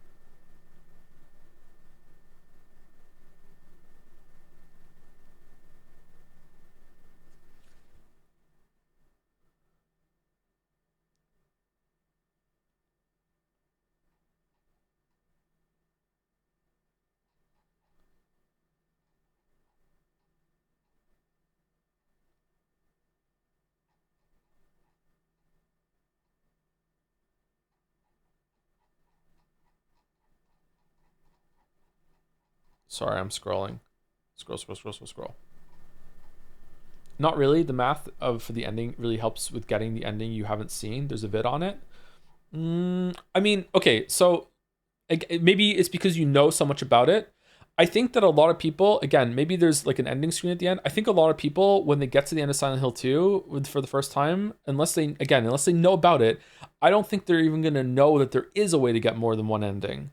Sorry, I'm scrolling. Scroll. Not really. The math for the ending really helps with getting the ending you haven't seen. There's a vid on it. I mean, okay, so maybe it's because you know so much about it. I think that a lot of people, again, maybe there's like an ending screen at the end. I think a lot of people, when they get to the end of Silent Hill 2 for the first time, unless they know about it, I don't think they're even going to know that there is a way to get more than one ending.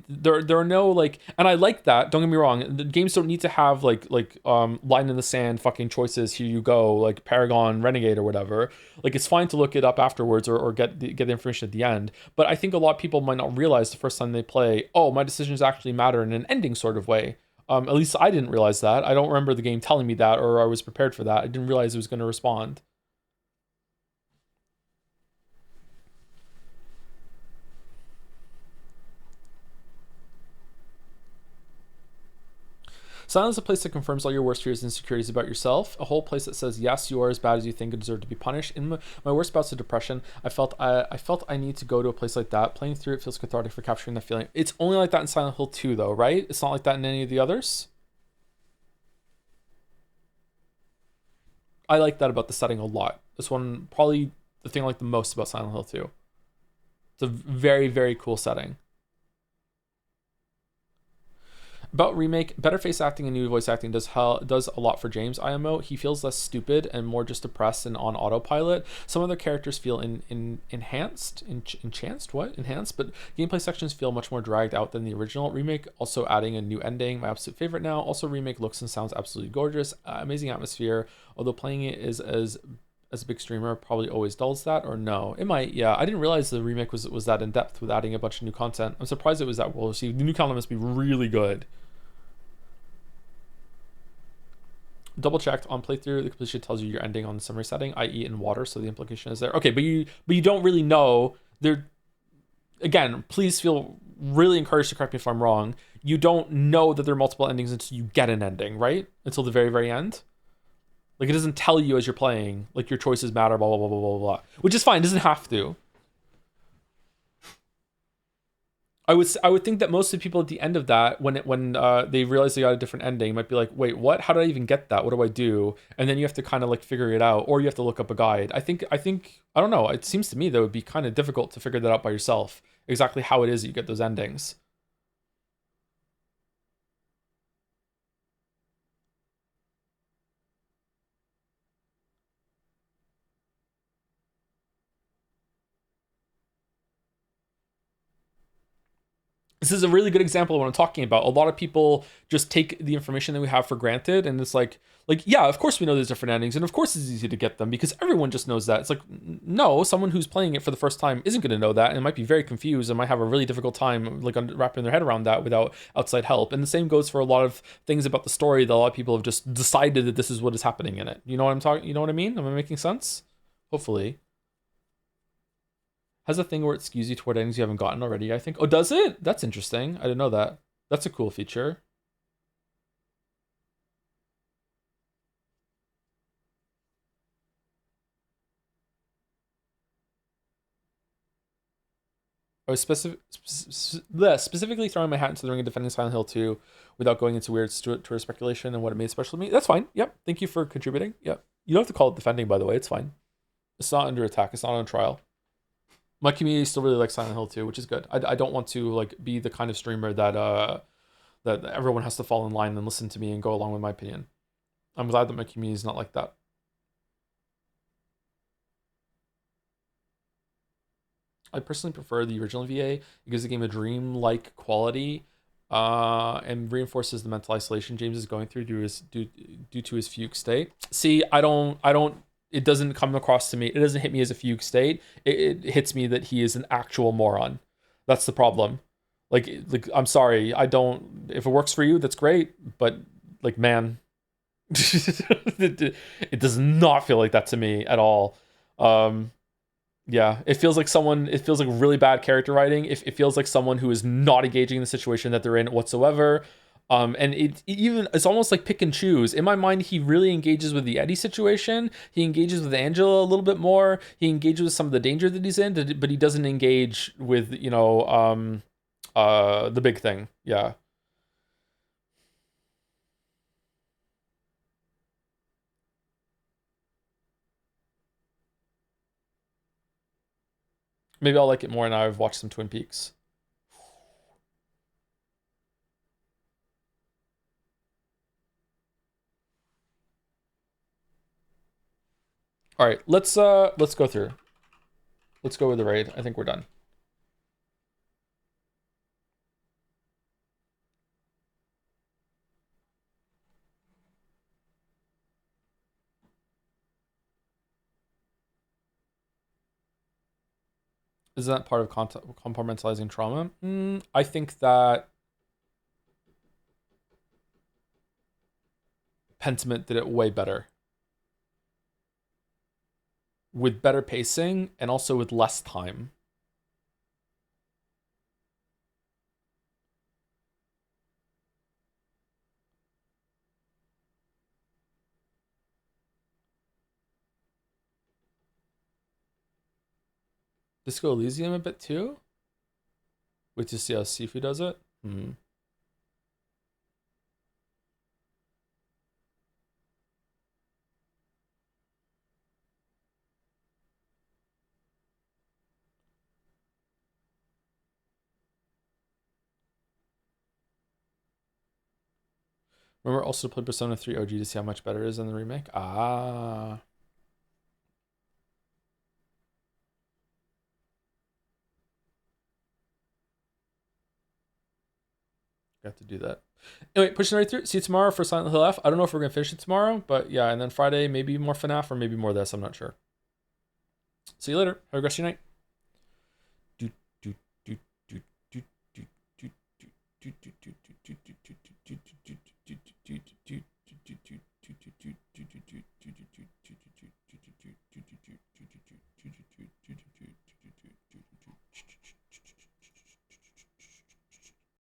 There are no like, and I like that. Don't get me wrong. The games don't need to have like line in the sand fucking choices. Here you go, like Paragon, Renegade, or whatever. Like it's fine to look it up afterwards or get the information at the end. But I think a lot of people might not realize the first time they play, oh, my decisions actually matter in an ending sort of way. At least I didn't realize that. I don't remember the game telling me that, or I was prepared for that. I didn't realize it was going to respond. Silence is a place that confirms all your worst fears and insecurities about yourself. A whole place that says, yes, you are as bad as you think and deserve to be punished. In my worst bouts of depression, I felt I need to go to a place like that. Playing through it feels cathartic for capturing that feeling. It's only like that in Silent Hill 2, though, right? It's not like that in any of the others? I like that about the setting a lot. This one, probably the thing I like the most about Silent Hill 2. It's a very, very cool setting. About remake, better face acting and new voice acting does a lot for James IMO. He feels less stupid and more just depressed and on autopilot. Some other characters feel enhanced, but gameplay sections feel much more dragged out than the original. Remake also adding a new ending, my absolute favorite now. Also, remake looks and sounds absolutely gorgeous, amazing atmosphere. Although playing it is as a big streamer probably always dulls that, or no? It might, yeah. I didn't realize the remake was that in depth with adding a bunch of new content. I'm surprised it was that well received. The new content must be really good. Double checked on playthrough. The completion tells you your ending on the summary setting, i.e. in water, so the implication is there. Okay, but you don't really know. There, again, please feel really encouraged to correct me if I'm wrong. You don't know that there are multiple endings until you get an ending, right? Until the very, very end. Like, it doesn't tell you as you're playing, like, your choices matter, blah, blah, blah, blah, blah, blah. Which is fine, it doesn't have to. I would think that most of the people at the end of that, when they realize they got a different ending, might be like, wait, what? How did I even get that? What do I do? And then you have to kind of like figure it out, or you have to look up a guide. I think I don't know. It seems to me that it would be kind of difficult to figure that out by yourself. Exactly how it is that you get those endings. This is a really good example of what I'm talking about. A lot of people just take the information that we have for granted, and it's like yeah, of course we know there's different endings, and of course it's easy to get them because everyone just knows that. It's like, no, someone who's playing it for the first time isn't going to know that, and might be very confused and might have a really difficult time like wrapping their head around that without outside help. And the same goes for a lot of things about the story that a lot of people have just decided that this is what is happening in it. You know what I'm talking? You know what I mean? Am I making sense? Hopefully. Has a thing where it skews you toward endings you haven't gotten already, I think. Oh, does it? That's interesting. I didn't know that. That's a cool feature. I was specifically throwing my hat into the ring and defending Silent Hill 2 without going into weird tourist speculation and what it made special to me. That's fine. Yep. Thank you for contributing. Yep. You don't have to call it defending, by the way. It's fine. It's not under attack. It's not on trial. My community still really likes Silent Hill 2, which is good. I don't want to like be the kind of streamer that that everyone has to fall in line and listen to me and go along with my opinion. I'm glad that my community is not like that. I personally prefer the original VA. It gives the game a dream-like quality and reinforces the mental isolation James is going through due to his fugue state. See, I don't, it doesn't come across to me. It doesn't hit me as a fugue state. It hits me that he is an actual moron. That's the problem. Like, I'm sorry. I don't, if it works for you, that's great. But like, man, it does not feel like that to me at all. Yeah, it feels like really bad character writing. It feels like someone who is not engaging in the situation that they're in whatsoever. And it's almost like pick and choose. In my mind, he really engages with the Eddie situation. He engages with Angela a little bit more. He engages with some of the danger that he's in, but he doesn't engage with, the big thing. Yeah. Maybe I'll like it more now I've watched some Twin Peaks. All right, let's go through. Let's go with the raid. I think we're done. Is that part of compartmentalizing trauma? I think that Pentiment did it way better. With better pacing and also with less time. Disco Elysium a bit too? Wait to see how Sifu does it? Remember also to play Persona 3 OG to see how much better it is than the remake? Ah. Got to do that. Anyway, pushing right through. See you tomorrow for Silent Hill F. I don't know if we're going to finish it tomorrow, but yeah, and then Friday, maybe more FNAF or maybe more of this. I'm not sure. See you later. Have a great night.